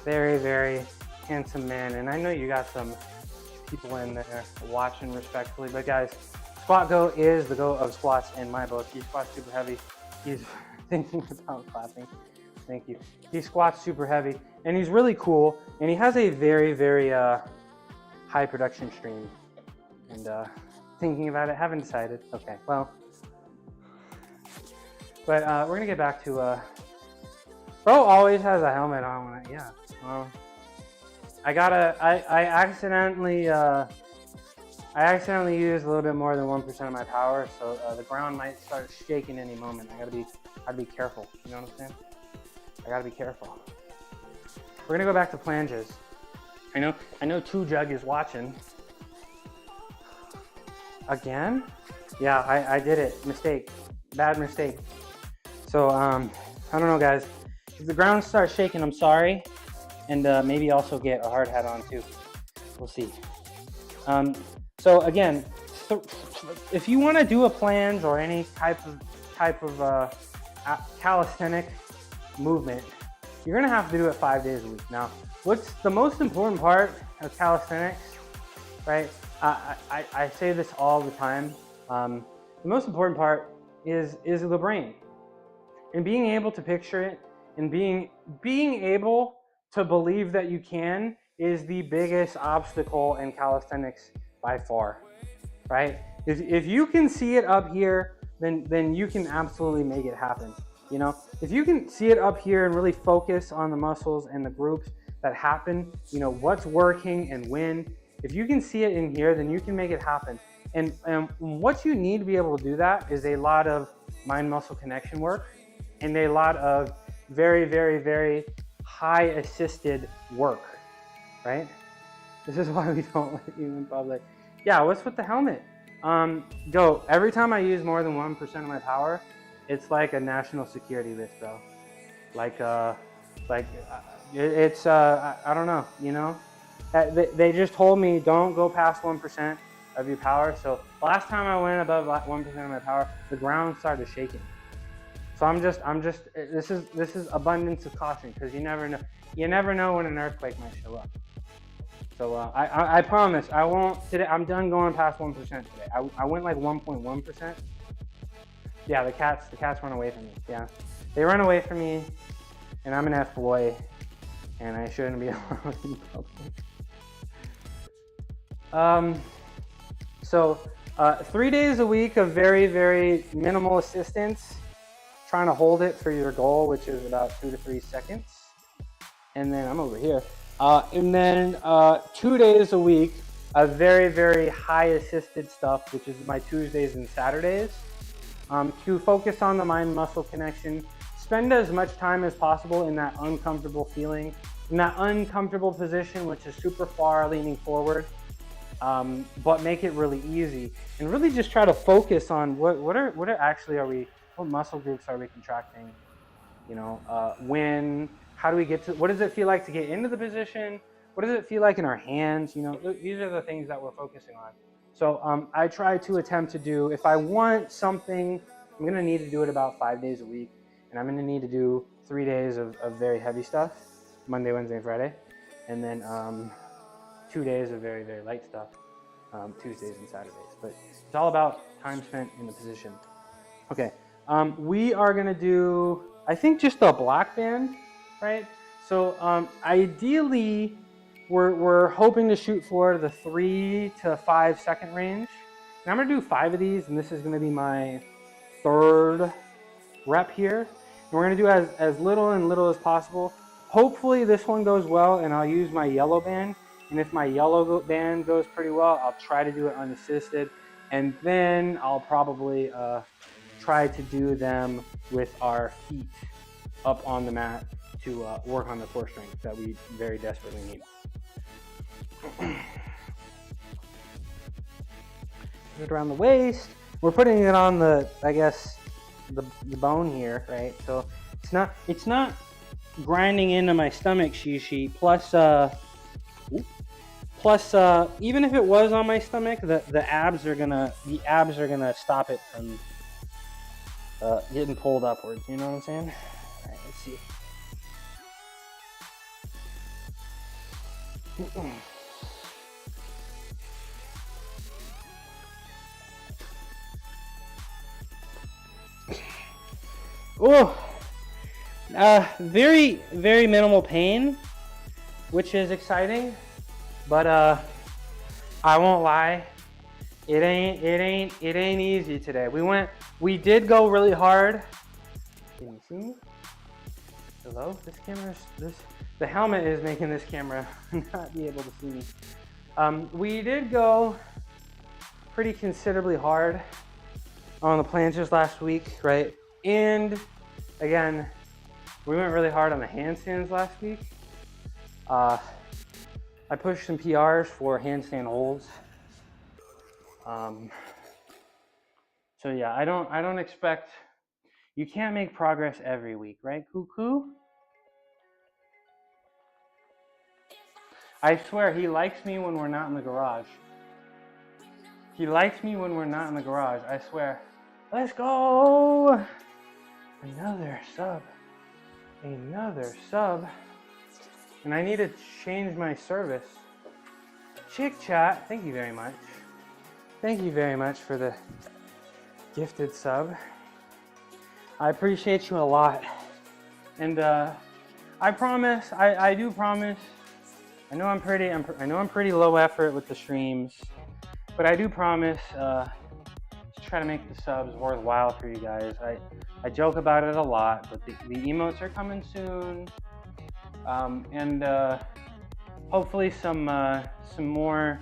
Very, very handsome man. And I know you got some people in there watching respectfully, but guys, Squat Goat is the goat of squats in my book. He squats super heavy. He's thinking about clapping. Thank you. He squats super heavy, and he's really cool, and he has a very, very high production stream. And thinking about it, haven't decided. Okay, well. But we're gonna get back to, Bro always has a helmet on when yeah. Well, I accidentally used a little bit more than 1% of my power, so the ground might start shaking any moment. I gotta be careful. You know what I'm saying? I gotta be careful. We're gonna go back to planches. I know Two Jug is watching. Again? Yeah, I did it. Mistake. Bad mistake. So I don't know, guys. If the ground starts shaking, I'm sorry, and maybe also get a hard hat on too. We'll see. So again, if you want to do a planche or any type of calisthenic movement, you're gonna have to do it 5 days a week. Now, what's the most important part of calisthenics, right? I say this all the time. The most important part is the brain, and being able to picture it, and being able to believe that you can is the biggest obstacle in calisthenics by far, right? If you can see it up here, then you can absolutely make it happen. You know, if you can see it up here and really focus on the muscles and the groups that happen, you know, what's working and when, if you can see it in here, then you can make it happen. And what you need to be able to do that is a lot of mind-muscle connection work and a lot of very, very, very high assisted work, right? This is why we don't let you in public. Yeah, what's with the helmet? Go, every time I use more than 1% of my power, it's like a national security list, bro. It's, I don't know, you know? They just told me don't go past 1% of your power. So last time I went above 1% of my power, the ground started shaking. So I'm just, this is abundance of caution, because you never know when an earthquake might show up. So I promise I won't today. I'm done going past 1% today. I went like 1.1%. Yeah, the cats run away from me. Yeah, they run away from me, and I'm an F-boy, and I shouldn't be allowed in public. So 3 days a week of very, very minimal assistance, trying to hold it for your goal, which is about 2 to 3 seconds. And then I'm over here. And then 2 days a week of very, very high assisted stuff, which is my Tuesdays and Saturdays, to focus on the mind-muscle connection. Spend as much time as possible in that uncomfortable feeling, in that uncomfortable position, which is super far leaning forward, but make it really easy. And really just try to focus on what muscle groups are we contracting? You know, how do we get to, what does it feel like to get into the position? What does it feel like in our hands? You know, these are the things that we're focusing on. So I try to attempt to do, if I want something, I'm gonna need to do it about 5 days a week. And I'm gonna need to do 3 days of very heavy stuff, Monday, Wednesday, and Friday. And then 2 days of very, very light stuff. Tuesdays and Saturdays. But it's all about time spent in the position. Okay, we are gonna do, I think, just a black band, right? So ideally, we're hoping to shoot for the 3 to 5 second range. And I'm gonna do 5 of these, and this is gonna be my 3rd rep here. And we're gonna do as little and little as possible. Hopefully this one goes well, and I'll use my yellow band. And if my yellow band goes pretty well, I'll try to do it unassisted. And then I'll probably try to do them with our feet up on the mat to work on the core strength that we very desperately need. Put it around the waist. We're putting it on the, I guess, the bone here, right? So it's not grinding into my stomach shishi. Plus, even if it was on my stomach, the abs are gonna stop it from getting pulled upwards. You know what I'm saying? All right, let's see. Oh, very, very minimal pain, which is exciting, but I won't lie, it ain't easy today. We did go really hard. Can you see me? Hello? The helmet is making this camera not be able to see me. We did go pretty considerably hard on the planches last week, right? And again, we went really hard on the handstands last week. I pushed some PRs for handstand holds. So yeah, I don't expect, you can't make progress every week, right, Cuckoo? I swear, he likes me when we're not in the garage. He likes me when we're not in the garage, I swear. Let's go! Another sub. And I need to change my service. Chick Chat, thank you very much. Thank you very much for the gifted sub. I appreciate you a lot. And I promise, I do promise, I know I'm pretty low effort with the streams, but I do promise to try to make the subs worthwhile for you guys. I joke about it a lot, but the emotes are coming soon, and hopefully some more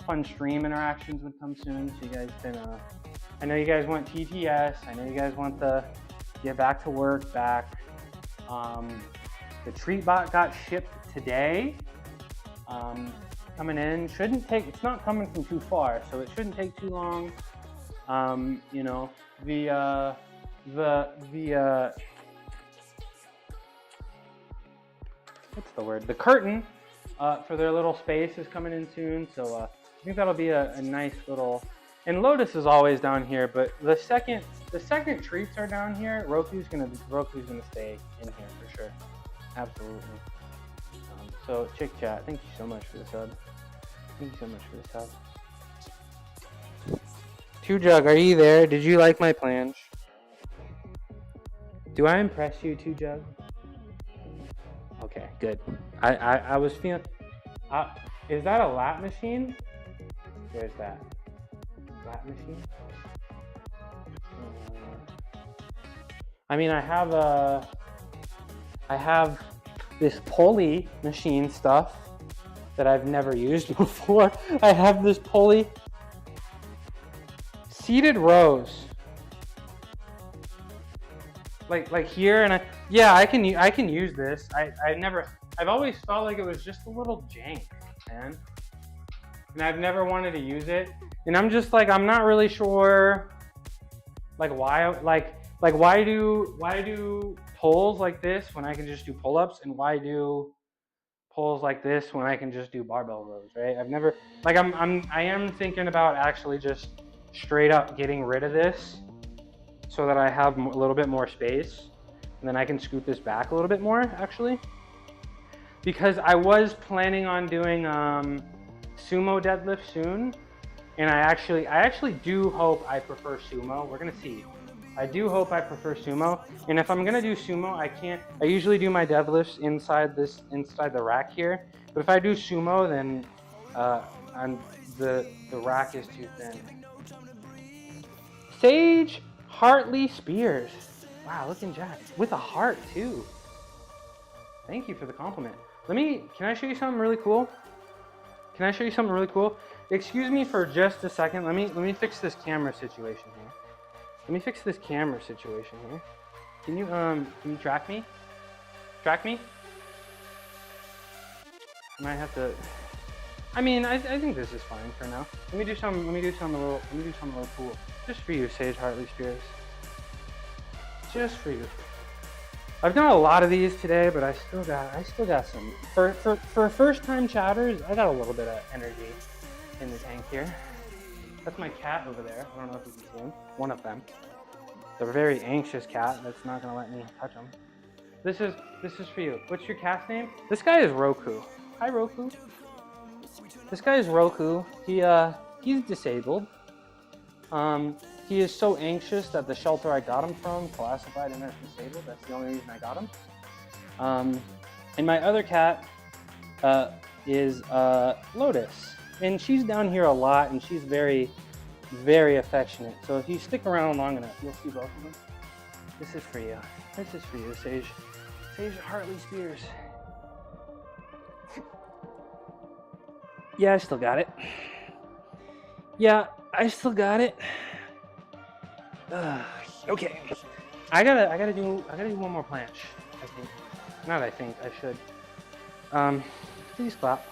fun stream interactions would come soon. So you guys can, I know you guys want TTS. I know you guys want the get back to work back. The treat bot got shipped today. Coming in, shouldn't take. It's not coming from too far, so it shouldn't take too long. You know, the what's the word? The curtain for their little space is coming in soon, so I think that'll be a nice little. And Lotus is always down here, but the second treats are down here, Roku's gonna stay in here for sure, absolutely. So Chick Chat, thank you so much for the sub. Thank you so much for the sub. Two Jug, are you there? Did you like my planche? Do I impress you, Two Jug? Okay, good. I was feeling. Is that a lap machine? Where's that? Lap machine? I mean, I have this pulley machine stuff that I've never used before. I have this pulley. Seated rows. Like here, and I can use this. I've always felt like it was just a little jank, man. And I've never wanted to use it. And I'm just like, I'm not really sure like why do pulls like this when I can just do pull-ups, and why do pulls like this when I can just do barbell rows, right? I've never, like, I am thinking about actually just straight up getting rid of this so that I have a little bit more space, and then I can scoot this back a little bit more, actually. Because I was planning on doing sumo deadlift soon, And I actually do hope I prefer sumo. We're gonna see. I do hope I prefer sumo. And if I'm gonna do sumo, I usually do my deadlifts inside the rack here. But if I do sumo, then the rack is too thin. Sage Hartley Spears. Wow, looking jacked. With a heart too. Thank you for the compliment. Can I show you something really cool? Can I show you something really cool? Excuse me for just a second. Let me fix this camera situation here. Let me fix this camera situation here. Can you track me? Track me? I might have to. I mean, I think this is fine for now. Let me do something a little cool. Just for you, Sage Hartley Spears. Just for you. I've done a lot of these today, but I still got some. For first time chatters, I got a little bit of energy in the tank here. That's my cat over there. I don't know if you can see him. One of them. The very anxious cat that's not gonna let me touch him. This is for you. What's your cat's name? This guy is Roku. Hi, Roku. This guy is Roku. He's disabled. He is so anxious that the shelter I got him from classified him as disabled. That's the only reason I got him. And my other cat is Lotus. And she's down here a lot, and she's very, very affectionate. So if you stick around long enough, you'll see both of them. This is for you. This is for you, Sage Hartley Spears. Yeah, I still got it. Yeah, I still got it. Okay. I gotta do one more planche, I think. Not I think, I should. Please clap.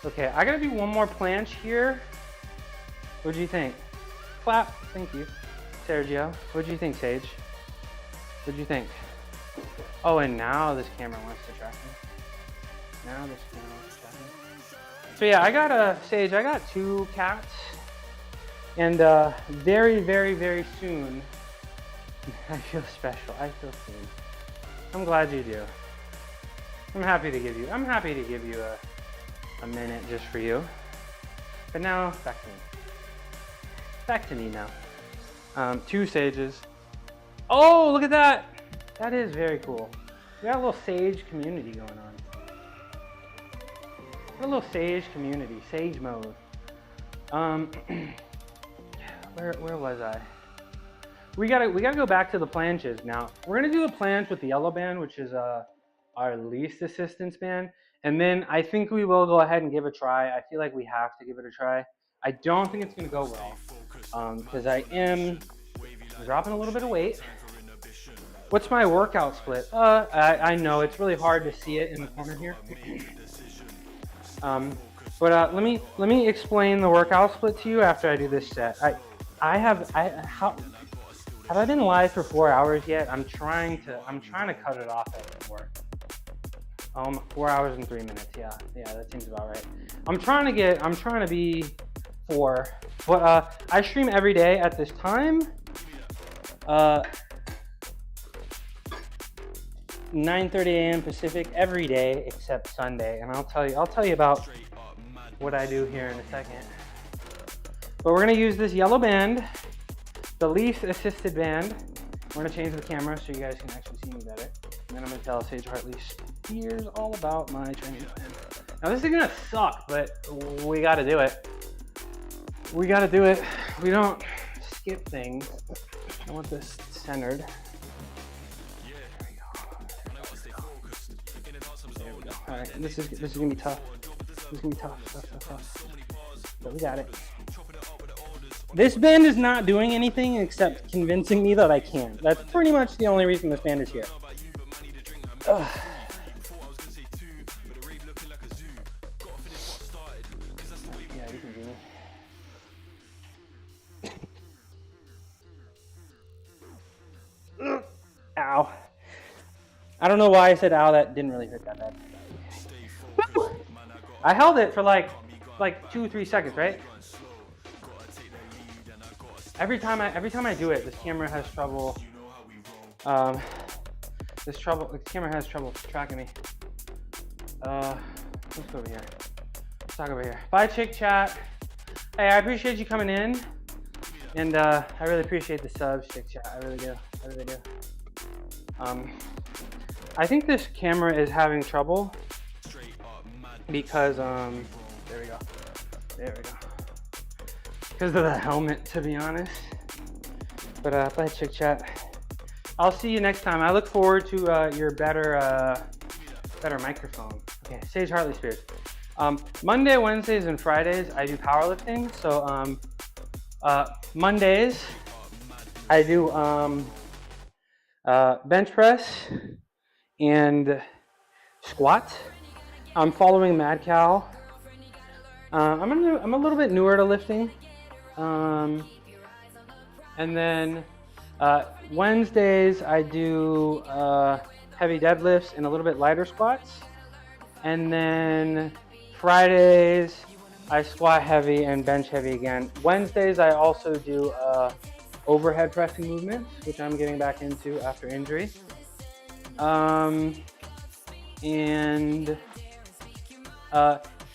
Okay, I gotta do one more planche here. What do you think? Clap, thank you. Sergio, what do you think, Sage? What do you think? Oh, and now this camera wants to track me. Now this camera wants to track me. So yeah, I got 2 cats. And very, very, very soon, I feel special, I feel seen. I'm glad you do. I'm happy to give you a minute just for you. But now, back to me. Back to me now. 2 sages. Oh, look at that! That is very cool. We got a little sage community going on. A little sage community, sage mode. Where was I? We gotta go back to the planches now. We're gonna do the planche with the yellow band, which is our least assistance band, and then I think we will go ahead and give it a try. I feel like we have to give it a try. I don't think it's gonna go well because I am dropping a little bit of weight. What's my workout split? I know it's really hard to see it in the corner here. But let me explain the workout split to you after I do this set. Have I been live for 4 hours yet? I'm trying to cut it off at 4. 4 hours and 3 minutes. Yeah, that seems about right. I'm trying to be 4, but I stream every day at this time. 9:30 a.m. Pacific every day except Sunday, and I'll tell you about what I do here in a second. But we're gonna use this yellow band, the least assisted band. We're gonna change the camera so you guys can actually see me better. And then I'm gonna tell Sage Hartley Spears all about my training plan. Now this is gonna suck, but we gotta do it. We gotta do it. We don't skip things. I want this centered. All right, this is gonna be tough. This is gonna be tough. But we got it. This band is not doing anything except convincing me that I can. That's pretty much the only reason this band is here. Ugh. Yeah, you can do me. Ow. I don't know why I said ow, that didn't really hurt that bad. I held it for like 2-3 seconds, right? Every time I do it, this camera has trouble. The camera has trouble tracking me. Let's go over here. Let's talk over here. Bye, Chick Chat. Hey, I appreciate you coming in. And I really appreciate the subs, Chick Chat. I really do. I really do. I think this camera is having trouble because, there we go. There we go. Because of the helmet, to be honest. But bye, Chick Chat. I'll see you next time. I look forward to your better microphone. Okay, Sage Hartley Spears. Monday, Wednesdays, and Fridays, I do powerlifting. So Mondays, I do bench press and squats. I'm following Mad Cow. I'm a little bit newer to lifting. And then Wednesdays, I do heavy deadlifts and a little bit lighter squats. And then Fridays, I squat heavy and bench heavy again. Wednesdays, I also do overhead pressing movements, which I'm getting back into after injury. And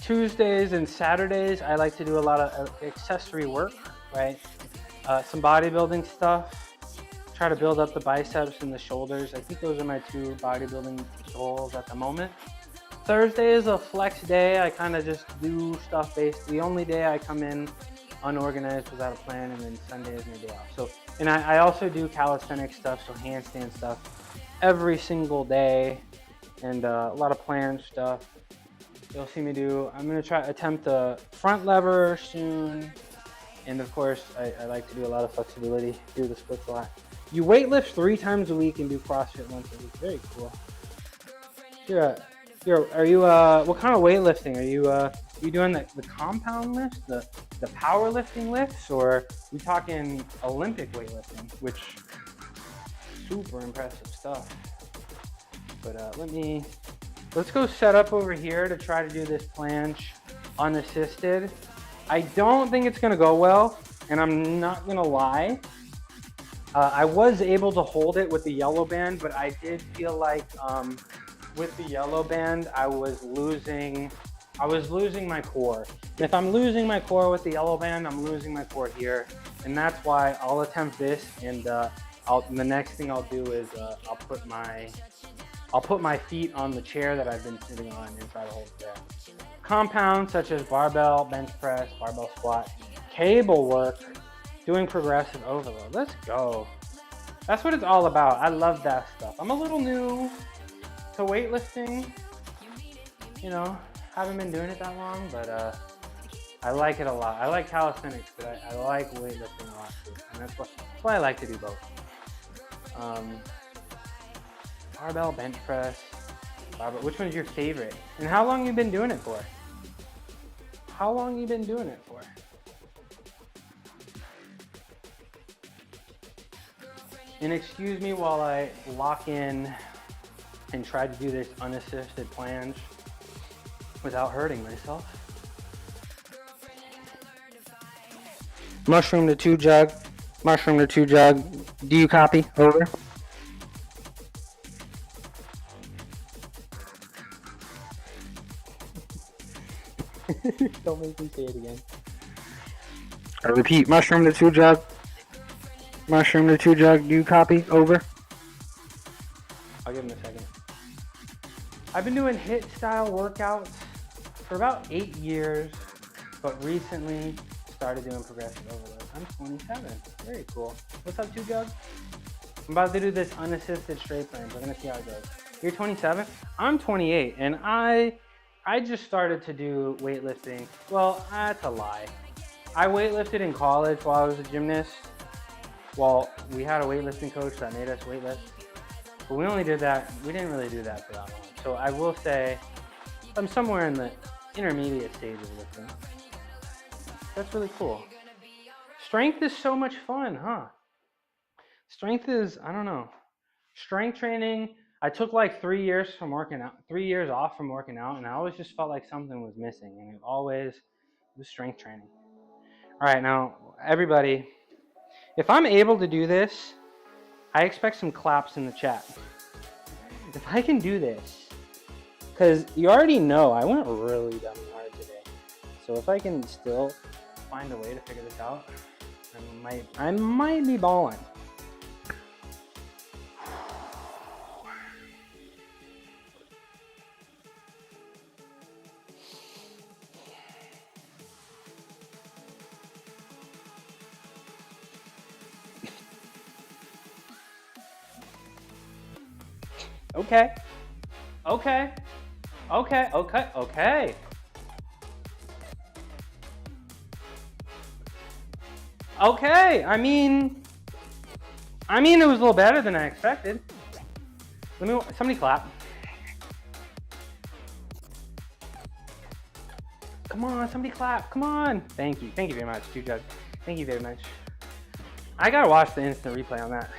Tuesdays and Saturdays, I like to do a lot of accessory work, right? Some bodybuilding stuff. Try to build up the biceps and the shoulders. I think those are my two bodybuilding goals at the moment. Thursday is a flex day. I kind of just do stuff based. The only day I come in unorganized without a plan, and then Sunday is my day off. So, and I also do calisthenic stuff, so handstand stuff every single day, and a lot of planned stuff. You'll see me do. I'm gonna attempt the front lever soon, and of course, I like to do a lot of flexibility. Do the splits a lot. You weight lift 3 times a week and do CrossFit once a week. Very cool. Are you what kind of weightlifting? Are you doing the compound lifts, the powerlifting lifts, or are you talking Olympic weightlifting, which super impressive stuff. But let's go set up over here to try to do this planche unassisted. I don't think it's gonna go well, and I'm not gonna lie. I was able to hold it with the yellow band, but I did feel like with the yellow band, I was losing my core. And if I'm losing my core with the yellow band, I'm losing my core here. And that's why I'll attempt this, and the next thing I'll do is I'll put my feet on the chair that I've been sitting on and try to hold it there. Compounds such as barbell, bench press, barbell squat, cable work, doing progressive overload. Let's go. That's what it's all about. I love that stuff. I'm a little new to weightlifting. You know, haven't been doing it that long, but I like it a lot. I like calisthenics, but I like weightlifting a lot too. And that's why I like to do both. Barbell, bench press, barbell. Which one's your favorite? And how long you been doing it for? How long you been doing it for? And excuse me while I lock in and try to do this unassisted planche without hurting myself. Mushroom to 2 jug. Mushroom to 2 jug. Do you copy? Over. Don't make me say it again. I repeat, mushroom to 2 jug. Mushroom to 2 jug. Do you copy? Over. I'll give him a second. I've been doing HIIT style workouts for about 8 years, but recently started doing progressive overload. I'm 27. Very cool. What's up, 2 jug? I'm about to do this unassisted straight planche. We're gonna see how it goes. You're 27? I'm 28, and I just started to do weightlifting. Well, that's a lie. I weightlifted in college while I was a gymnast. Well, we had a weightlifting coach that made us weightlift, but we didn't really do that for that long. So I will say I'm somewhere in the intermediate stage of lifting. That's really cool. Strength is so much fun, huh? Strength is, I don't know. Strength training, I took like 3 years from working out, 3 years off from working out, and I always just felt like something was missing, and it always was strength training. All right, now, everybody, if I'm able to do this, I expect some claps in the chat. If I can do this, Because you already know I went really dumb hard today. So if I can still find a way to figure this out, I might be balling. Okay. Okay. Okay. Okay. Okay. Okay. I mean, it was a little better than I expected. Somebody clap. Come on, somebody clap. Come on. Thank you. Thank you very much, Jug. Thank you very much. I gotta watch the instant replay on that.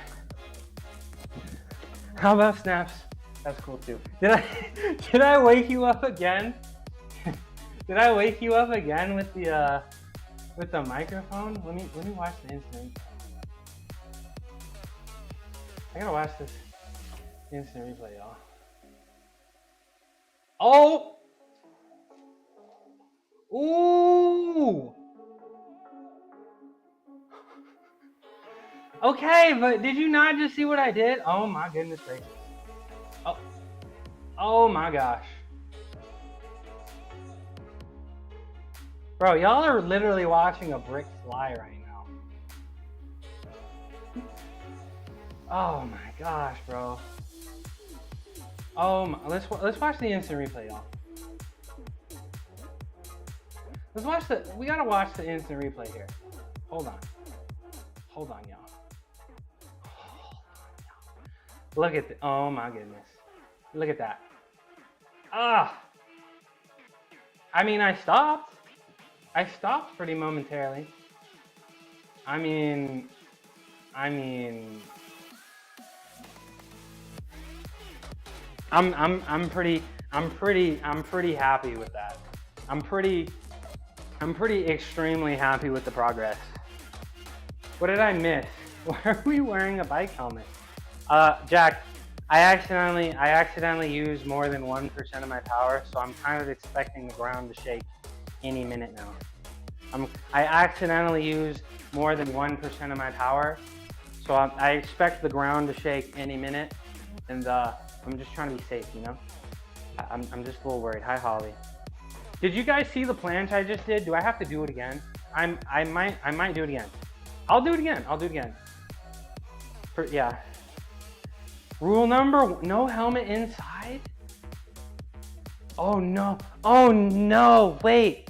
How about snaps? That's cool too. Did I wake you up again? Did I wake you up again with the microphone? Let me watch the instant. I gotta watch this instant replay, y'all. Oh! Ooh! Okay, but did you not just see what I did? Oh my goodness gracious. Oh my gosh. Bro, y'all are literally watching a brick fly right now. Oh my gosh, bro. Oh my, let's watch the instant replay, y'all. We gotta watch the instant replay here. Hold on, y'all. Look at oh my goodness. Look at that. Ah! I mean, I stopped pretty momentarily. I'm pretty happy with that. I'm pretty extremely happy with the progress. What did I miss? Why are we wearing a bike helmet? Jack, I accidentally used more than 1% of my power, so I'm kind of expecting the ground to shake any minute now. I accidentally used more than 1% of my power, so I expect the ground to shake any minute, and I'm just trying to be safe, you know? I'm just a little worried. Hi, Holly. Did you guys see the planche I just did? Do I have to do it again? I might do it again. I'll do it again. Yeah. Rule number, no helmet inside? Oh no, wait.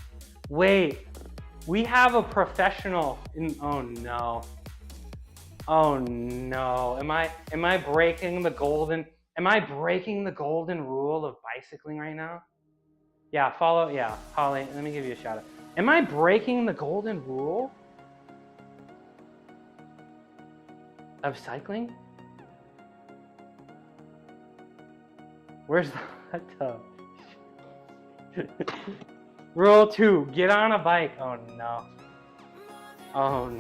We have a professional oh no. Am I breaking the golden rule of bicycling right now? Yeah, Holly, let me give you a shout out. Am I breaking the golden rule of cycling? Where's the hot tub? Rule 2, get on a bike. Oh no. Oh,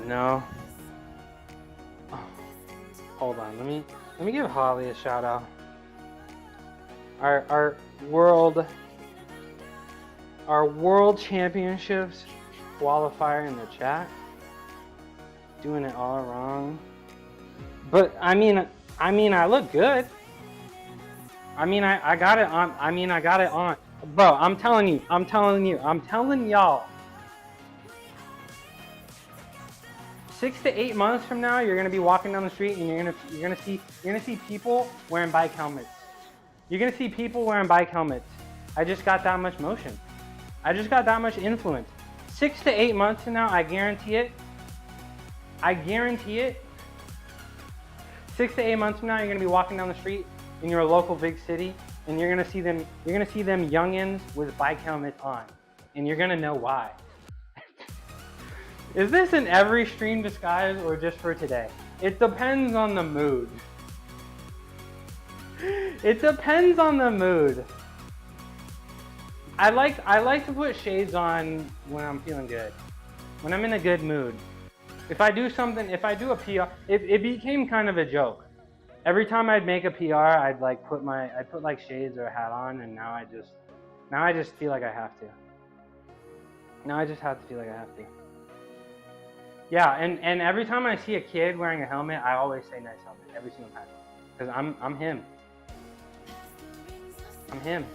hold on, let me give Holly a shout out. Our world championships qualifier in the chat. Doing it all wrong. But I mean I look good. I got it on. Bro, I'm telling y'all. 6 to 8 months from now, you're gonna be walking down the street and you're gonna see people wearing bike helmets. You're gonna see people wearing bike helmets. I just got that much motion. I just got that much influence. 6 to 8 months from now, I guarantee it. 6 to 8 months from now, you're gonna be walking down the street in your local big city, and you're gonna see them youngins with bike helmets on, and you're gonna know why. Is this in every stream disguise or just for today? It depends on the mood. It depends on the mood. I like to put shades on when I'm feeling good, when I'm in a good mood. If I do a PR, it became kind of a joke. Every time I'd make a PR, I'd put like shades or a hat on, and now I just feel like I have to. Now I just have to feel like I have to. Yeah, and every time I see a kid wearing a helmet, I always say nice helmet every single time, because I'm him. I'm him.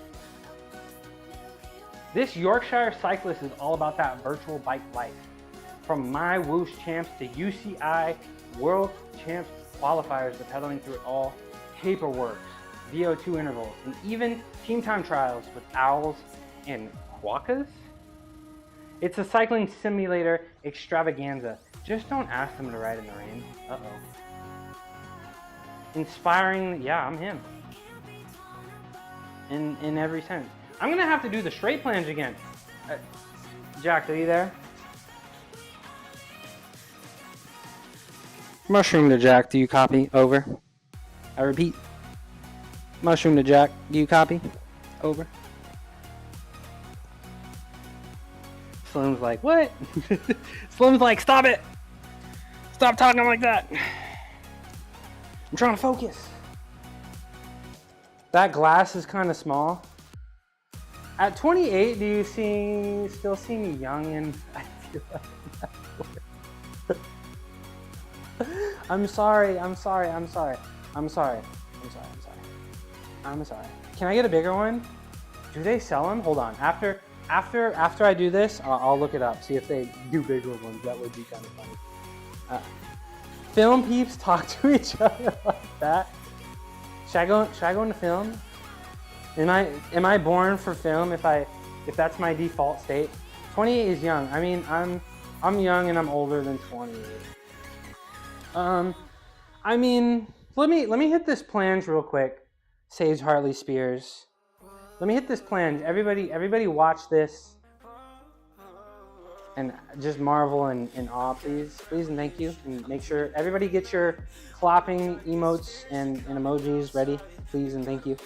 This Yorkshire cyclist is all about that virtual bike life. From my Whoosh champs to UCI World Champs qualifiers to pedaling through it all, paperwork, VO2 intervals, and even team time trials with owls and quokkas. It's a cycling simulator extravaganza. Just don't ask them to ride in the rain. Uh-oh. Inspiring, yeah, I'm him. In every sense. I'm gonna have to do the straight plunge again. Jack, are you there? Mushroom to Jack, do you copy? Over. I repeat. Mushroom to Jack, do you copy? Over. Slim's like, what? Slim's like, stop it! Stop talking like that! I'm trying to focus. That glass is kind of small. At 28, do you still see me young and I feel like I'm sorry. Can I get a bigger one? Do they sell them? Hold on. After I do this, I'll look it up. See if they do bigger ones. That would be kind of funny. Film peeps talk to each other like that. Should I go into film? Am I born for film if that's my default state? 28 is young. I mean, I'm young and I'm older than 28. I mean, let me hit this plunge real quick. Sage Hartley Spears. Let me hit this plunge. Everybody watch this. And just marvel and awe, please and thank you. And make sure everybody get your clapping emotes and emojis ready, please and thank you.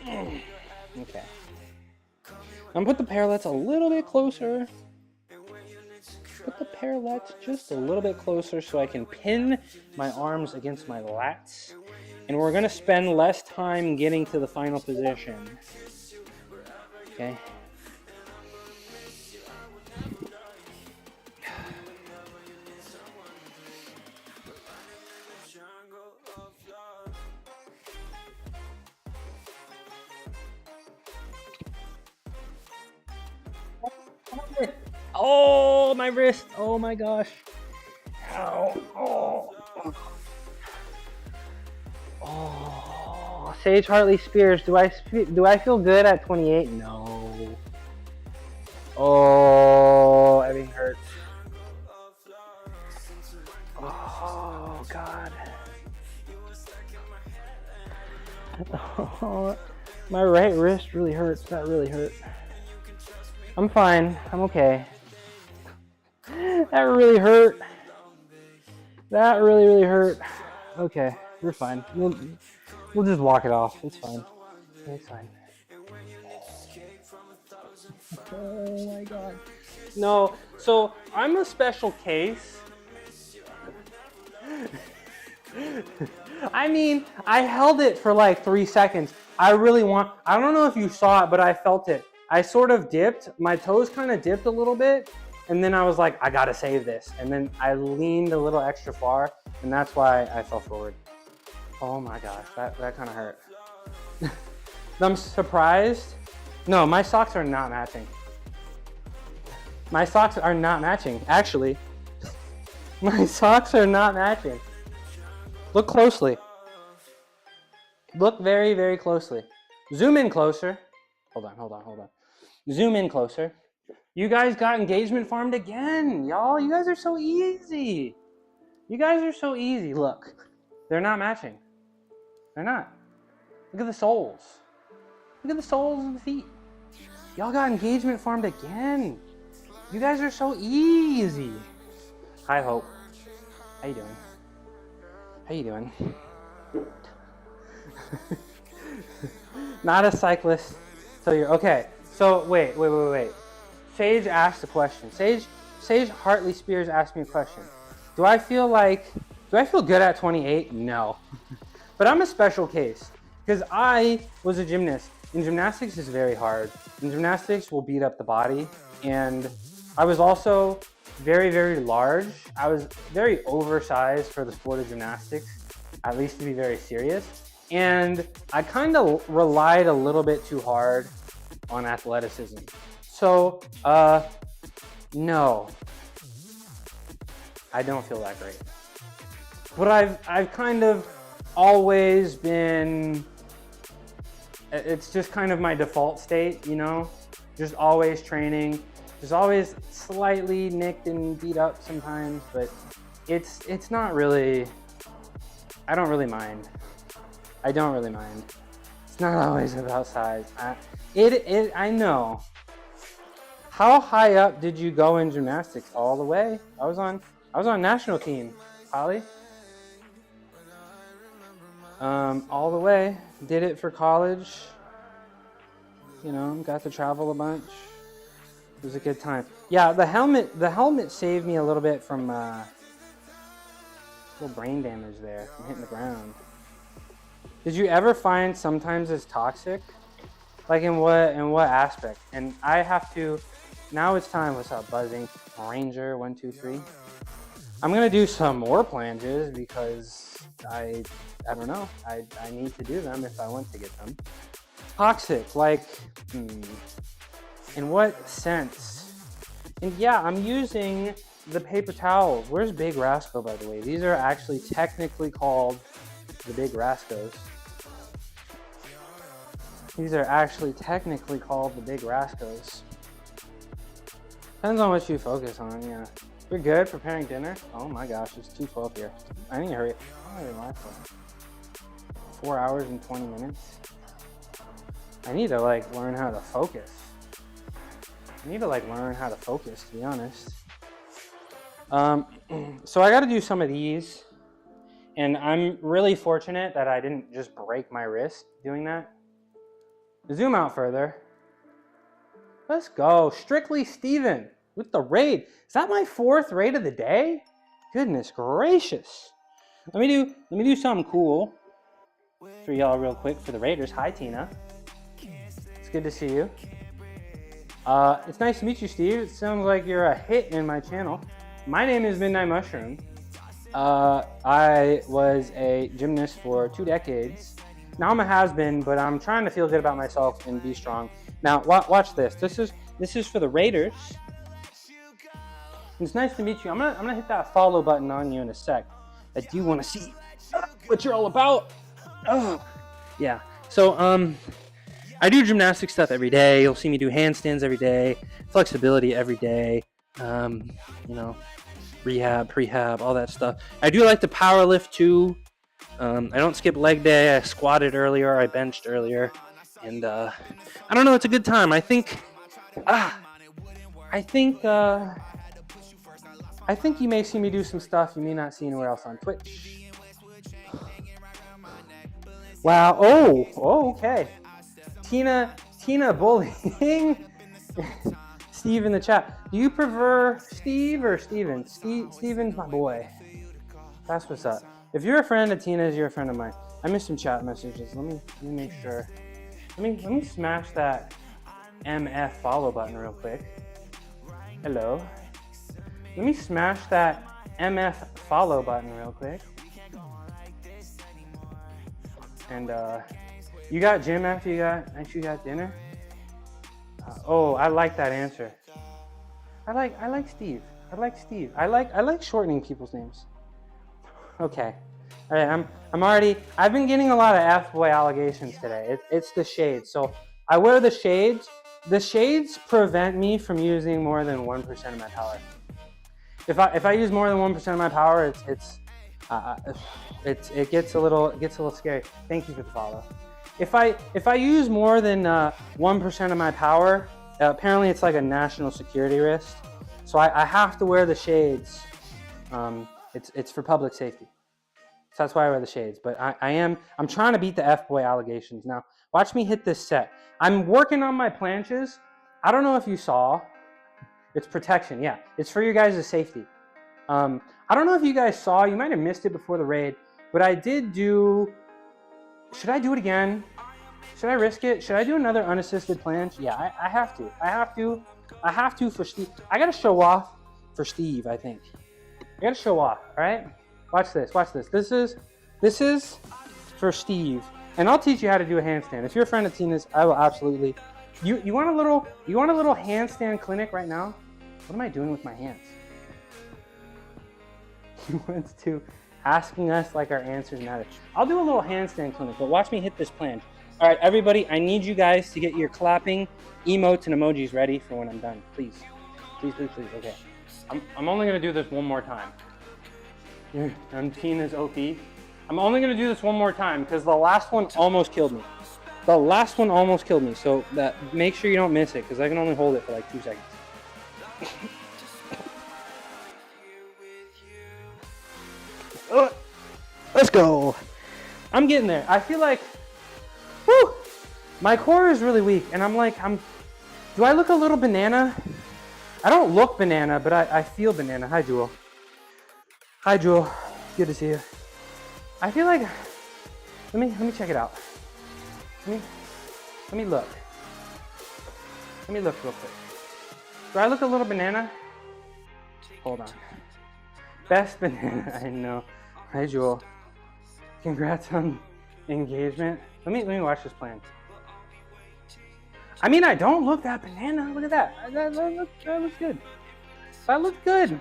Okay. I'm gonna put the parallettes a little bit closer. Put the parallettes just a little bit closer so I can pin my arms against my lats. And we're gonna spend less time getting to the final position. Okay. Oh, my wrist. Oh my gosh. Ow. Oh. Sage Hartley Spears. Do I feel good at 28? No. Oh, everything hurts. Oh God. Oh, my right wrist really hurts. That really hurt. I'm fine. I'm okay. That really hurt. That really hurt. Okay, we're fine. We'll just walk it off. It's fine. It's fine. Oh my God. No, so I'm a special case. I mean, I held it for like 3 seconds. I don't know if you saw it, but I felt it. I sort of dipped. My toes kind of dipped a little bit. And then I was like, I gotta save this. And then I leaned a little extra far, and that's why I fell forward. Oh my gosh, that kind of hurt. I'm surprised. No, my socks are not matching. My socks are not matching, actually. My socks are not matching. Look closely. Look very, very closely. Zoom in closer. Hold on. Zoom in closer. You guys got engagement farmed again, y'all. You guys are so easy. Look, they're not matching. They're not. Look at the soles. Look at the soles of the feet. Y'all got engagement farmed again. You guys are so easy. Hi, Hope. How you doing? Not a cyclist. So you're okay. So wait. Sage asked a question. Sage Hartley Spears asked me a question. Do I feel good at 28? No. But I'm a special case because I was a gymnast. And gymnastics is very hard. And gymnastics will beat up the body. And I was also very, very large. I was very oversized for the sport of gymnastics, at least to be very serious. And I kind of relied a little bit too hard on athleticism. So, no, I don't feel that great. But I've kind of always been, it's just kind of my default state, you know, just always training, just always slightly nicked and beat up sometimes, but it's not really, I don't really mind. I don't really mind. It's not always about size. I know. How high up did you go in gymnastics? All the way? I was on national team, Holly. All the way. Did it for college. You know, got to travel a bunch. It was a good time. Yeah, the helmet saved me a little bit from little brain damage there from hitting the ground. Did you ever find sometimes it's toxic? Like in what aspect? And I have to, now it's time. What's up, buzzing? Ranger 123. I'm gonna do some more planches because I don't know. I need to do them if I want to get them. Toxic, like, in what sense? And yeah, I'm using the paper towels. Where's Big Rasco, by the way? These are actually technically called the Big Rascos. These are actually technically called the Big Rascos. Depends on what you focus on, yeah. We're good preparing dinner. Oh my gosh, it's 2:12 here. I need to hurry. How long am I for? 4 hours and 20 minutes. I need to like learn how to focus. To be honest. So I got to do some of these, and I'm really fortunate that I didn't just break my wrist doing that. Zoom out further. Let's go. Strictly Steven with the raid. Is that my 4th raid of the day? Goodness gracious. Let me do something cool for y'all real quick for the Raiders. Hi, Tina. It's good to see you. It's nice to meet you, Steve. It sounds like you're a hit in my channel. My name is Midnight Mushroom. I was a gymnast for 2 decades. Now I'm a has-been, but I'm trying to feel good about myself and be strong. Now, watch this. This is for the Raiders. It's nice to meet you. I'm gonna hit that follow button on you in a sec. I do want to see what you're all about. Oh, yeah. So, I do gymnastic stuff every day. You'll see me do handstands every day, flexibility every day. You know, rehab, prehab, all that stuff. I do like to power lift too. I don't skip leg day. I squatted earlier. I benched earlier, and I don't know. It's a good time. I think you may see me do some stuff you may not see anywhere else on Twitch. Wow. Oh, okay. Tina bullying. Steve in the chat. Do you prefer Steve or Steven? Steven's my boy. That's what's up. If you're a friend of Tina's, you're a friend of mine. I missed some chat messages. Let me make sure. Let me smash that MF follow button real quick. Hello. Let me smash that MF follow button real quick. And you got gym after you got dinner? Oh, I like that answer. I like Steve. I like shortening people's names. Okay. All right, I've been getting a lot of F-boy allegations today. It's the shades. So I wear the shades. The shades prevent me from using more than 1% of my power. If I use more than 1% of my power, it gets a little scary. Thank you for the follow. If I use more than 1% of my power, apparently it's like a national security risk. So I have to wear the shades. It's for public safety. So that's why I wear the shades. But I'm trying to beat the F-boy allegations. Now, watch me hit this set. I'm working on my planches. I don't know if you saw. It's protection, yeah. It's for your guys' safety. I don't know if you guys saw, you might have missed it before the raid, but I did do, should I do it again? Should I risk it? Should I do another unassisted planche? Yeah, I have to. I have to for Steve. I gotta show off for Steve, I think. I gotta show off, all right? Watch this, watch this. This is for Steve. And I'll teach you how to do a handstand. If you're a friend of Tina's, I will absolutely. You want a little handstand clinic right now? What am I doing with my hands? He wants to, asking us like our answers matter. I'll do a little handstand clinic, but watch me hit this planche. All right, everybody, I need you guys to get your clapping emotes and emojis ready for when I'm done. Please, please, please, please. Okay. I'm only gonna do this one more time. I'm Tina's OP. I'm only gonna do this one more time because the last one almost killed me. The last one almost killed me, so that make sure you don't miss it because I can only hold it for like 2 seconds. Let's go. I'm getting there. I feel like, whew, my core is really weak, and do I look a little banana? I don't look banana, but I feel banana. Hi, Jewel. Hi, Jewel. Good to see you. I feel like, let me check it out. Let me look. Let me look real quick. Do I look a little banana? Hold on. Best banana, I know. Hi, Jewel. Congrats on engagement. Let me watch this plan. I mean, I don't look that banana. Look at that. That looks good. That looked good.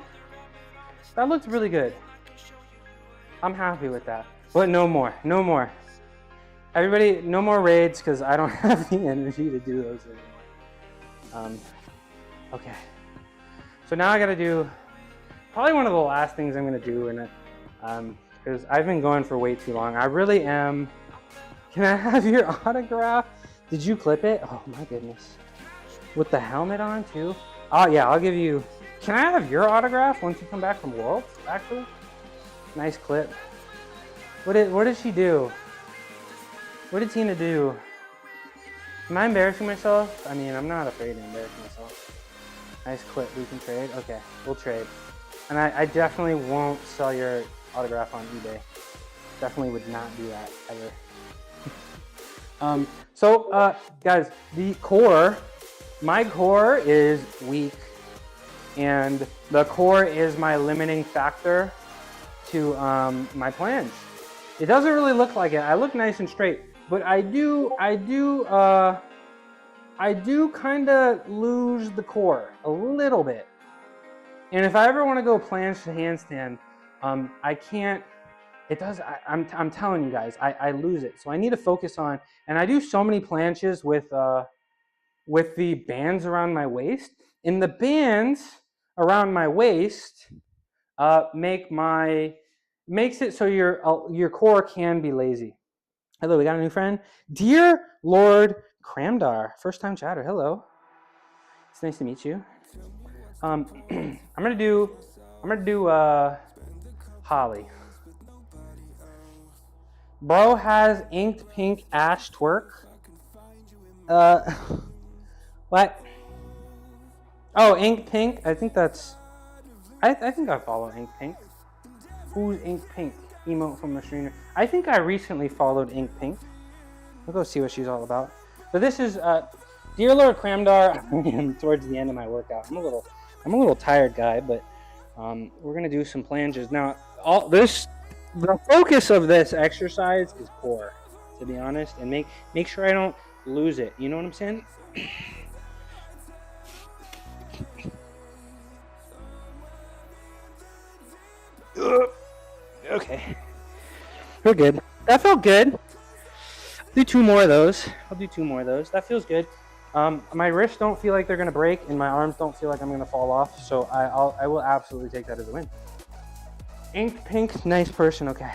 That looked really good. I'm happy with that. But no more. No more. Everybody, no more raids because I don't have the energy to do those anymore. Okay. So now I got to do probably one of the last things I'm going to do in it. Because I've been going for way too long. I really am. Can I have your autograph? Did you clip it? Oh my goodness. With the helmet on too? Oh yeah, I'll give you. Can I have your autograph once you come back from Worlds, actually? Nice clip. What did she do? What did Tina do? Am I embarrassing myself? I mean, I'm not afraid to embarrass myself. Nice clip, we can trade? Okay, we'll trade. And I definitely won't sell your autograph on eBay. Definitely would not do that ever. Guys, the core, my core is weak, and the core is my limiting factor to my planche. It doesn't really look like it. I look nice and straight, but I do kind of lose the core a little bit. And if I ever want to go planche to handstand, I can't. It does. I'm telling you guys, I lose it. So I need to focus on. And I do so many planches with the bands around my waist. And the bands around my waist makes it so your core can be lazy. Hello, we got a new friend, Dear Lord Cramdar, first time chatter. Hello, it's nice to meet you. I'm gonna do Holly. Bro has inked pink ash twerk. What? Oh, Ink Pink. I think that's. I think I follow Ink Pink. Who's Ink Pink? Emote from a streamer. I think I recently followed Ink Pink. We'll go see what she's all about. But this is Dear Lord Cramdar. I'm towards the end of my workout. I'm a little tired, guy, but we're gonna do some planches now. The focus of this exercise is core, to be honest, and make sure I don't lose it. You know what I'm saying? Okay, we're good. That felt good. I'll do two more of those. That feels good. My wrists don't feel like they're gonna break, and my arms don't feel like I'm gonna fall off. So I will absolutely take that as a win. Ink Pink, nice person. Okay.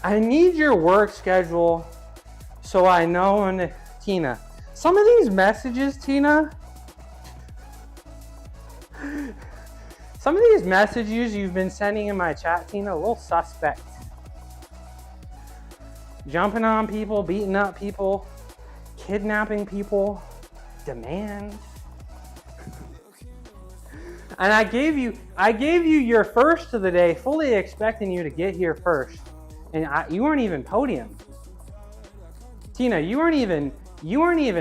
I need your work schedule so I know when Tina. Some of these messages, Tina. Some of these messages you've been sending in my chat, Tina, a little suspect. Jumping on people, beating up people, kidnapping people, demand. And I gave you your first of the day, fully expecting you to get here first, and you weren't even podium. Tina, you weren't even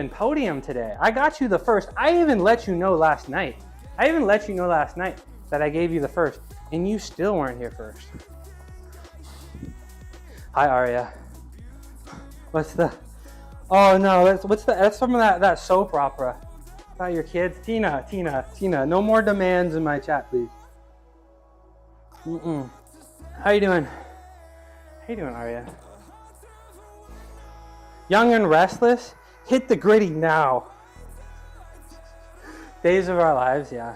podium today. I got you the first. I even let you know last night. That I gave you the first, and you still weren't here first. Hi, Aria. What's the? Oh no, that's some of that soap opera about your kids. Tina. No more demands in my chat, please. How you doing? Aria? Young and restless. Hit the gritty now. Days of our lives, yeah.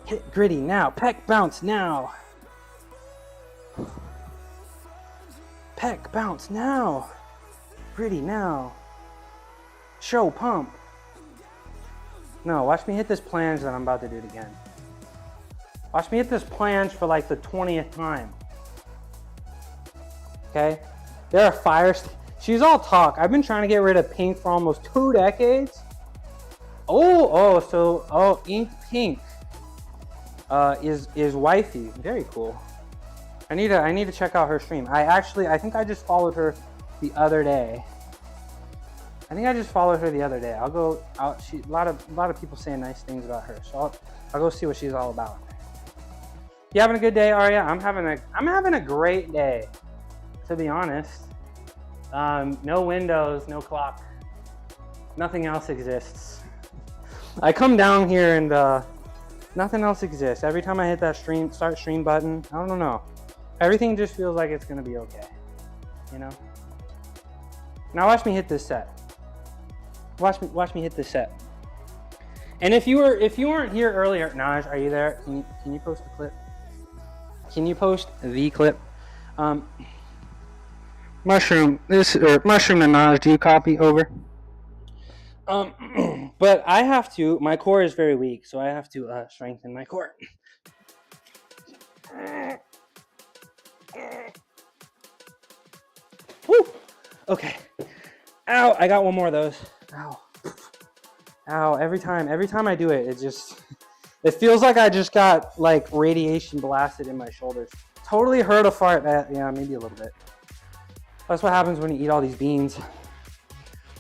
Hit gritty now. Peck bounce now. Peck bounce now. Gritty now. Show pump. No, watch me hit this plunge that I'm about to do it again. Watch me hit this plunge for like the 20th time. Okay? There are fires. She's all talk. I've been trying to get rid of pink for almost 2 decades. So Ink Pink is wifey. Very cool. I need to check out her stream. I think I just followed her the other day. I'll go out. A lot of people saying nice things about her, so I'll go see what she's all about. You having a good day, Aria? I'm having a great day, to be honest. No windows, no clock, nothing else exists. I come down here and nothing else exists. Every time I hit that start stream button, I don't know. Everything just feels like it's gonna be okay, you know? Now watch me hit this set. Watch me hit this set. And if you weren't here earlier, Naj, are you there? Can you post the clip? Can you post the clip? Mushroom and Naj, do you copy? Over. But I have to. My core is very weak, so I have to strengthen my core. Woo! Okay. Ow! I got one more of those. Ow! Ow! Every time I do it, it feels like I just got like radiation blasted in my shoulders. Totally heard a fart. Yeah, maybe a little bit. That's what happens when you eat all these beans.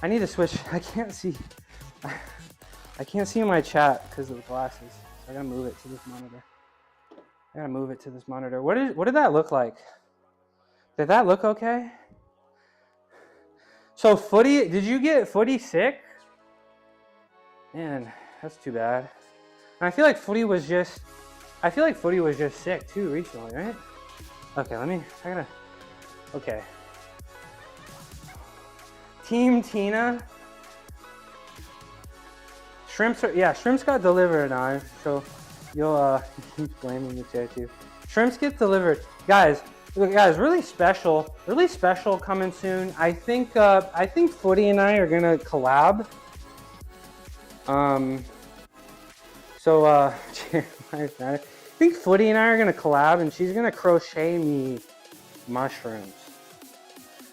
I need to switch. I can't see in my chat because of the glasses. So I gotta move it to this monitor. What did that look like? Did that look okay? So Footy, did you get Footy sick? Man, that's too bad. And I feel like Footy was just sick too recently, right? Okay, okay. Team Tina. Shrimps got delivered now, so you'll keep blaming the chair too. Shrimps get delivered. Guys, really special coming soon. I think Footy and I are gonna collab. I think Footy and I are gonna collab, and she's gonna crochet me mushrooms.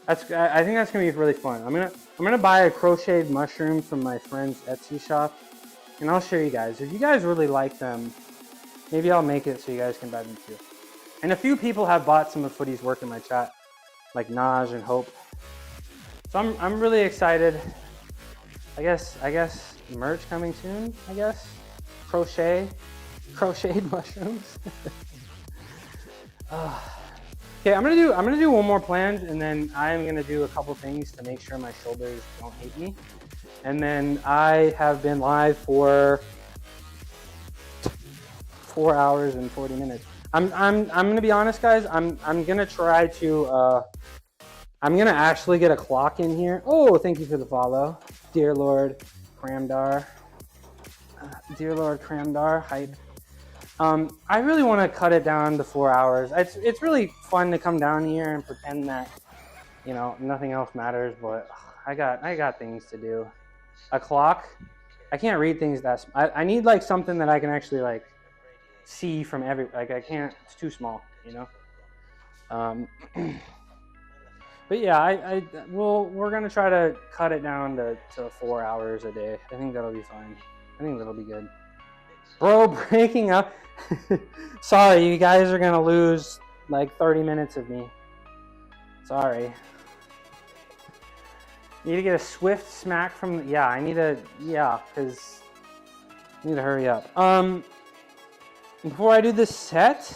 I think that's gonna be really fun. I'm gonna buy a crocheted mushroom from my friend's Etsy shop, and I'll show you guys. If you guys really like them, maybe I'll make it so you guys can buy them too. And a few people have bought some of Footy's work in my chat, like Naj and Hope. So I'm really excited. I guess merch coming soon. I guess crocheted mushrooms. Okay, I'm gonna do one more plunge, and then I'm gonna do a couple things to make sure my shoulders don't hate me. And then I have been live for 4 hours and 40 minutes. I'm gonna be honest, guys. I'm gonna try to. I'm gonna actually get a clock in here. Oh, thank you for the follow, dear Lord Cramdar. Hype. I really want to cut it down to 4 hours. It's really fun to come down here and pretend that, you know, nothing else matters. But I got things to do. A clock. I can't read things that. I need like something that I can actually like see from every. Like I can't. It's too small, you know. But yeah, we're gonna try to cut it down to 4 hours a day. I think that'll be fine. I think that'll be good. Bro, breaking up. Sorry, you guys are gonna lose like 30 minutes of me. Sorry. Need to get a swift smack from, yeah, I need to, yeah, because I need to hurry up. Before I do this set,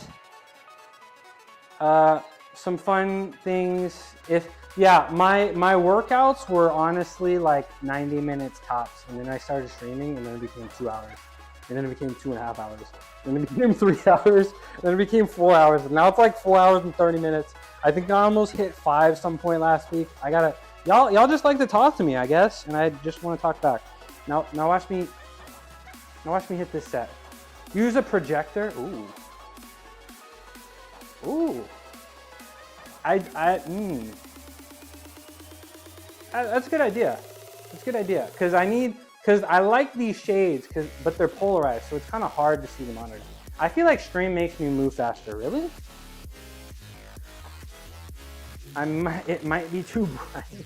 some fun things. My workouts were honestly like 90 minutes tops, and then I started streaming, and then it became 2 hours, and then it became 2.5 hours, and then it became 3 hours, and then it became 4 hours, and now it's like 4 hours and 30 minutes. I think I almost hit 5 some point last week. I gotta, y'all just like to talk to me, I guess, and I just want to talk back. Now watch me hit this set. Use a projector. Ooh. That's a good idea. That's a good idea. Because I like these shades, but they're polarized, so it's kind of hard to see the monitor. I feel like stream makes me move faster. Really? It might be too bright.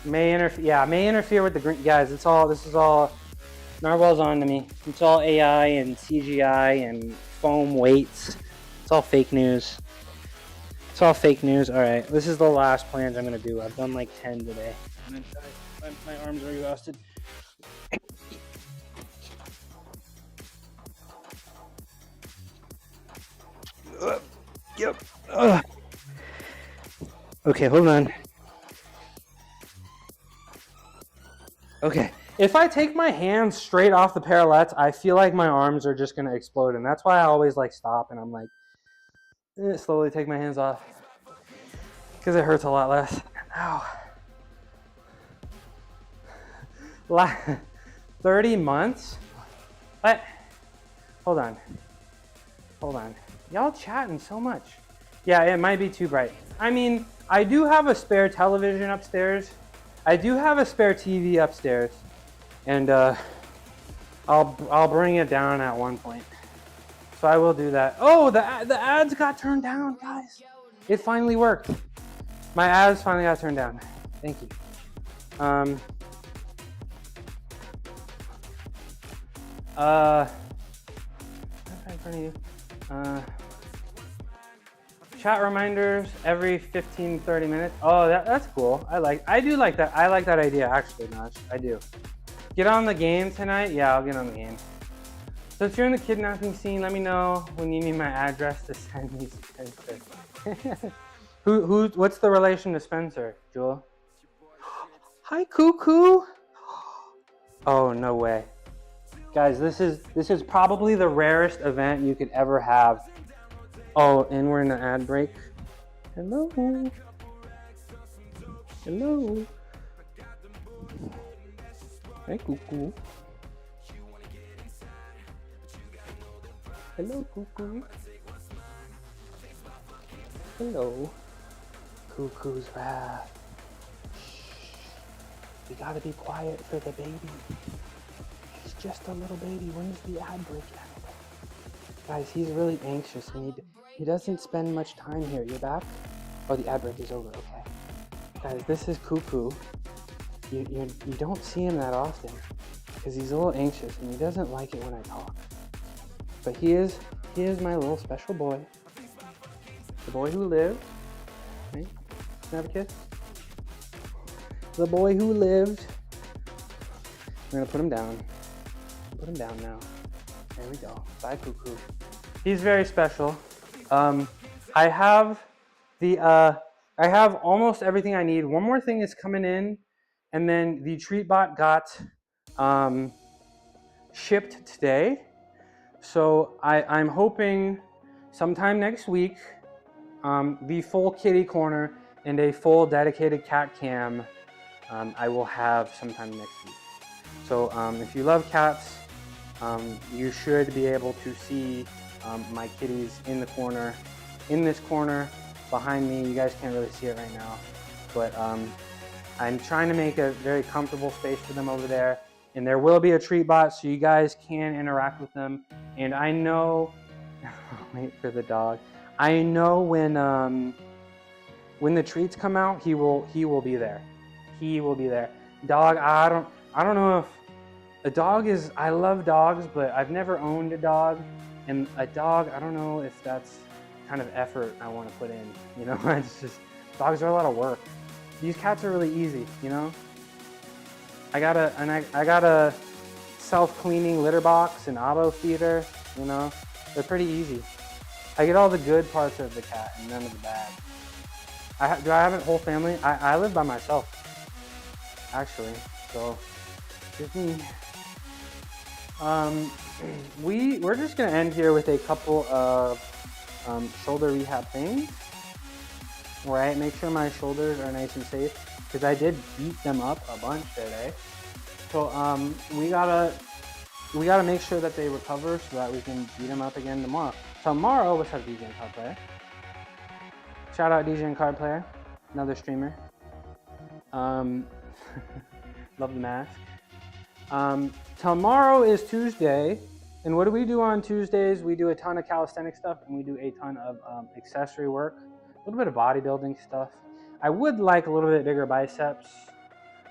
May interfere with the green. Guys, this is all, Narwhal's on to me. It's all AI and CGI and foam weights. It's all fake news. It's all fake news. All right, this is the last plans I'm gonna do. I've done like 10 today. My arms are exhausted. Yep. Okay, hold on. Okay. If I take my hands straight off the parallettes, I feel like my arms are just gonna explode, and that's why I always like stop and I'm like, slowly take my hands off, because it hurts a lot less. Ow. 30 months? What? Hold on. Y'all chatting so much. Yeah, it might be too bright. I mean, I do have a spare television upstairs. I do have a spare TV upstairs. And I'll bring it down at one point. So I will do that. Oh, the ads got turned down, guys. It finally worked. My ads finally got turned down. Thank you. In front of you. Chat reminders every 15-30 minutes. Oh, that's cool. I do like that. I like that idea actually, Nash. I do. Get on the game tonight? Yeah, I'll get on the game. So if you're in the kidnapping scene, let me know when you need my address to send me Spencer. What's the relation to Spencer, Jewel? Hi, Cuckoo. Oh, no way. Guys, this is probably the rarest event you could ever have. Oh, and we're in the ad break. Hello. Hello. Hi, Cuckoo. Hello, Cuckoo. Hello. Cuckoo's wrath. Shh. We gotta be quiet for the baby. He's just a little baby. When's the ad break end? Guys, he's really anxious and he doesn't spend much time here. You're back? Oh, the ad break is over. Okay. Guys, this is Cuckoo. You don't see him that often because he's a little anxious and he doesn't like it when I talk. But he is my little special boy. The boy who lived. Right? Can I have a kiss? The boy who lived. We're gonna put him down. Put him down now. There we go. Bye, Cuckoo. He's very special. I have almost everything I need. One more thing is coming in, and then the TreatBot got shipped today. So I'm hoping sometime next week, the full kitty corner and a full dedicated cat cam I will have sometime next week. So if you love cats, you should be able to see my kitties in the corner, in this corner behind me. You guys can't really see it right now, but I'm trying to make a very comfortable space for them over there. And there will be a TreatBot so you guys can interact with them. And I know, wait for the dog. I know when the treats come out, he will be there. He will be there. Dog, I don't know if A dog is, I love dogs, but I've never owned a dog. And a dog, I don't know if that's kind of effort I want to put in, you know? It's just, dogs are a lot of work. These cats are really easy, you know? I got a self-cleaning litter box and avo feeder, you know? They're pretty easy. I get all the good parts of the cat and none of the bad. Do I have a whole family? I live by myself, actually, so just me. We're just gonna end here with a couple of shoulder rehab things. All right, make sure my shoulders are nice and safe because I did beat them up a bunch today. So we gotta make sure that they recover so that we can beat them up again tomorrow. Tomorrow, what's up, DJ and Card Player? Shout out DJ and Card Player, another streamer. Love the mask. Tomorrow is Tuesday, and what do we do on Tuesdays? We do a ton of calisthenic stuff, and we do a ton of accessory work, a little bit of bodybuilding stuff. I would like a little bit bigger biceps,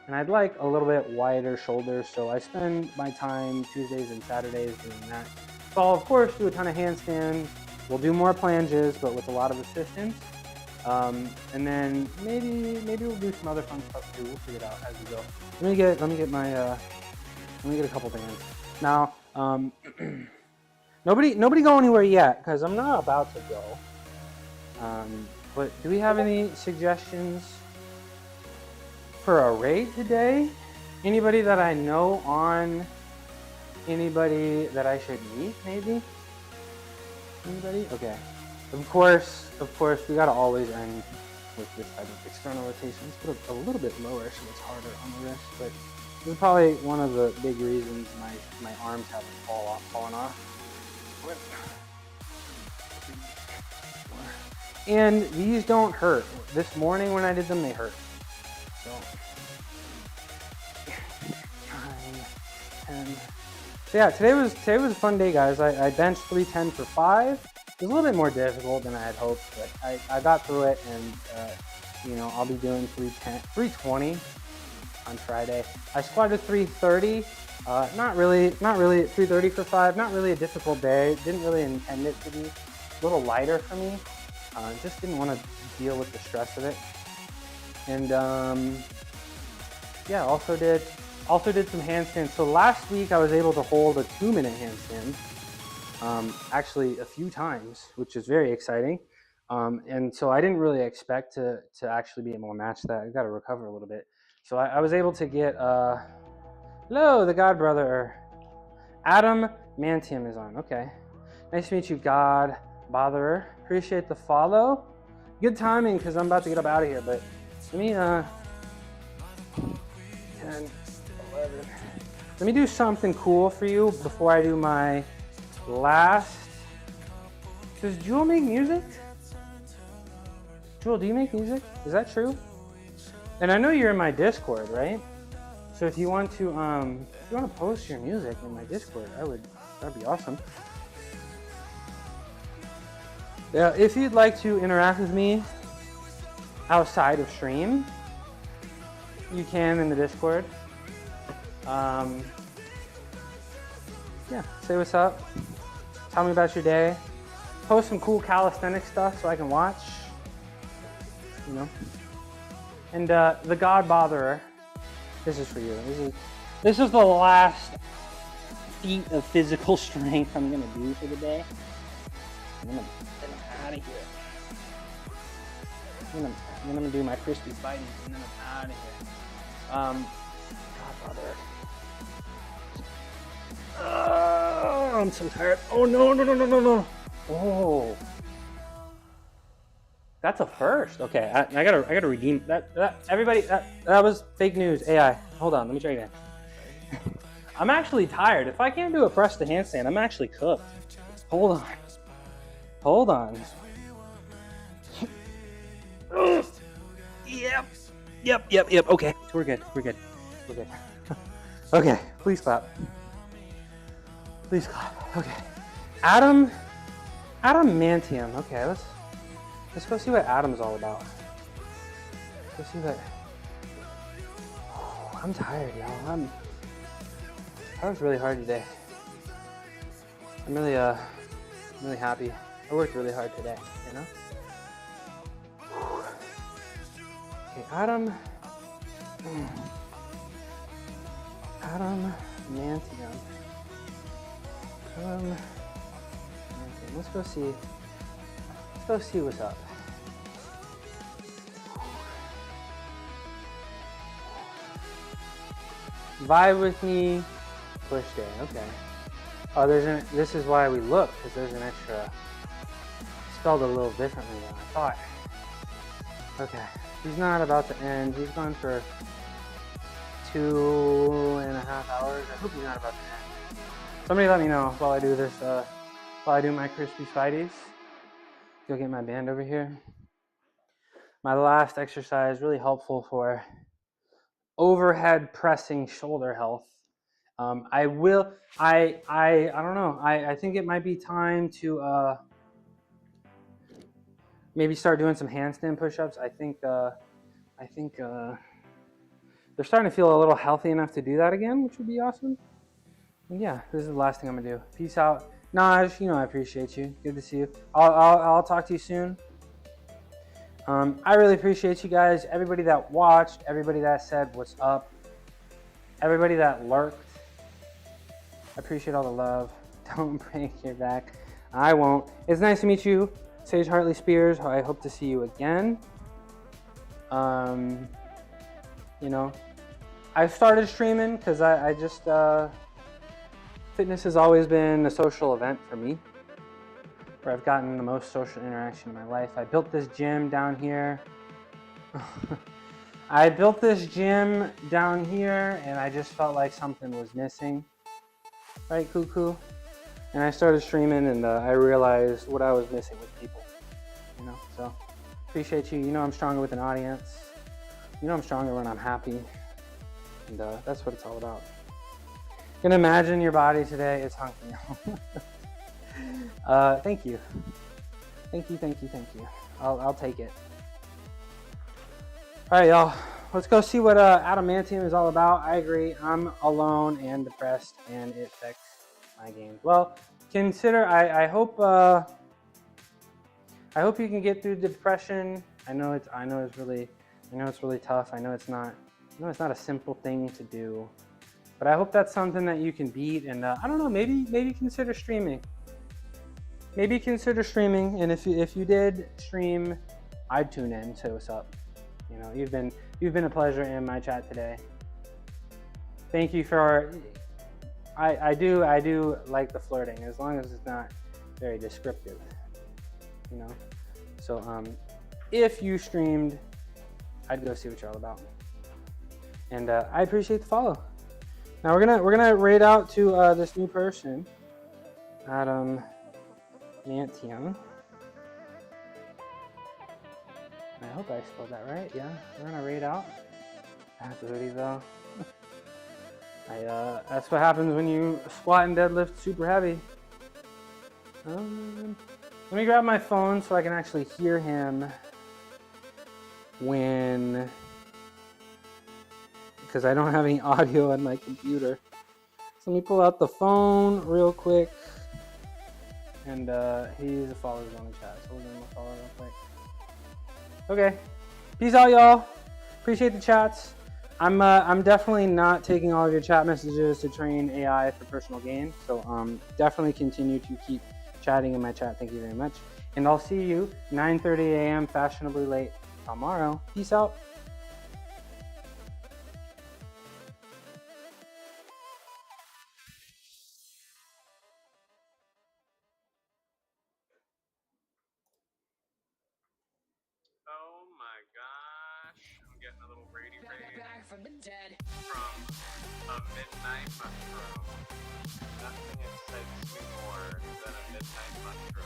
and I'd like a little bit wider shoulders, so I spend my time Tuesdays and Saturdays doing that. So I'll, of course, do a ton of handstands. We'll do more planches, but with a lot of assistance. And then maybe we'll do some other fun stuff too. We'll figure it out as we go. Let me get a couple bands. Now, nobody go anywhere yet because I'm not about to go. But do we have any suggestions for a raid today? Anybody that I know on? Anybody that I should meet? Maybe. Anybody? Okay. Of course, we gotta always end with this type of external rotation. Let's put it a little bit lower so it's harder on the wrist, but this is probably one of the big reasons my arms haven't fallen off. And these don't hurt. This morning when I did them, they hurt. So, 9, 10. So yeah, today was a fun day, guys. I benched 310 for 5. It was a little bit more difficult than I had hoped, but I got through it, and you know, I'll be doing 320 on Friday. I squatted 330. Not really 330 for 5. Not really a difficult day. Didn't really intend it to be. A little lighter for me. Just didn't want to deal with the stress of it. And yeah, also did some handstands. So last week I was able to hold a 2-minute handstand. Actually a few times, which is very exciting. And so I didn't really expect to actually be able to match that. I got to recover a little bit. So I was able to get, hello, the God Brother. Adam Mantium is on. Okay. Nice to meet you, God Botherer. Appreciate the follow. Good timing because I'm about to get up out of here, but let me, 10, 11. Let me do something cool for you before I do my last. Does Jewel make music? Jewel, do you make music? Is that true? And I know you're in my Discord, right? So if you want to post your music in my Discord, that'd be awesome. Yeah, if you'd like to interact with me outside of stream, you can in the Discord. Yeah, say what's up. Tell me about your day. Post some cool calisthenic stuff so I can watch. You know. And the God Botherer, this is for you. This is the last feat of physical strength I'm gonna do for the day. I'm gonna get out of here. I'm gonna do my crispy fighting and then I'm out of here. God Botherer. Oh, I'm so tired. Oh no. Oh. That's a first. Okay, I gotta redeem that. Everybody, that was fake news. AI. Hold on, let me try again. I'm actually tired. If I can't do a press to handstand, I'm actually cooked. Hold on. Yep. Okay, we're good. Okay, please clap. Okay. Adam Mantium. Okay, let's go see what Adam's all about. Let's see what. I'm tired, y'all. I worked really hard today. I'm really happy. I worked really hard today, you know? Okay, Adam Mantium. Let's go see what's up. Vibe with me, push day, okay. Oh, this is why we look, because there's an extra, spelled a little differently than I thought. Okay, he's not about to end. He's gone for 2.5 hours. I hope he's not about to end. Somebody let me know while I do this, while I do my crispy Spideys. Go get my band over here. My last exercise, really helpful for overhead pressing shoulder health. I don't know. I think it might be time to maybe start doing some handstand push-ups. I think they're starting to feel a little healthy enough to do that again, which would be awesome. And yeah, this is the last thing I'm gonna do. Peace out. Naj, you know I appreciate you. Good to see you. I'll talk to you soon. I really appreciate you guys. Everybody that watched, everybody that said what's up, everybody that lurked. I appreciate all the love. Don't break your back. I won't. It's nice to meet you, Sage Hartley Spears. I hope to see you again. You know, I started streaming because I just fitness has always been a social event for me, where I've gotten the most social interaction in my life. I built this gym down here. I built this gym down here, and I just felt like something was missing. Right, Cuckoo? And I started streaming, and I realized what I was missing with people. You know, so appreciate you. You know I'm stronger with an audience. You know I'm stronger when I'm happy. And that's what it's all about. You can imagine your body today. It's hunky. Thank you. Thank you. I'll take it. All right, y'all. Let's go see what Adamantium is all about. I agree. I'm alone and depressed, and it affects my games. Well, consider. I hope you can get through depression. I know it's really tough. I know it's not a simple thing to do, but I hope that's something that you can beat. And I don't know. Maybe consider streaming. Maybe consider streaming. And if you did stream, I'd tune in. Say what's up. You know, you've been a pleasure in my chat today. Thank you for. I do like the flirting, as long as it's not very descriptive. You know, so if you streamed, I'd go see what you're all about. And I appreciate the follow. Now we're gonna raid out to this new person, Adam Mantium. I hope I spelled that right. Yeah, we're gonna raid out. That's the hoodie though. That's what happens when you squat and deadlift super heavy. Let me grab my phone so I can actually hear him because I don't have any audio on my computer. So let me pull out the phone real quick. And he's a follower on the chat, so we're gonna follow real quick. Okay, peace out, y'all. Appreciate the chats. I'm definitely not taking all of your chat messages to train AI for personal gain. So definitely continue to keep chatting in my chat. Thank you very much. And I'll see you 9:30 a.m. fashionably late tomorrow. Peace out. Oh my gosh, I'm getting a little Brady back from the dead from a midnight mushroom. Nothing excites me more than a midnight mushroom.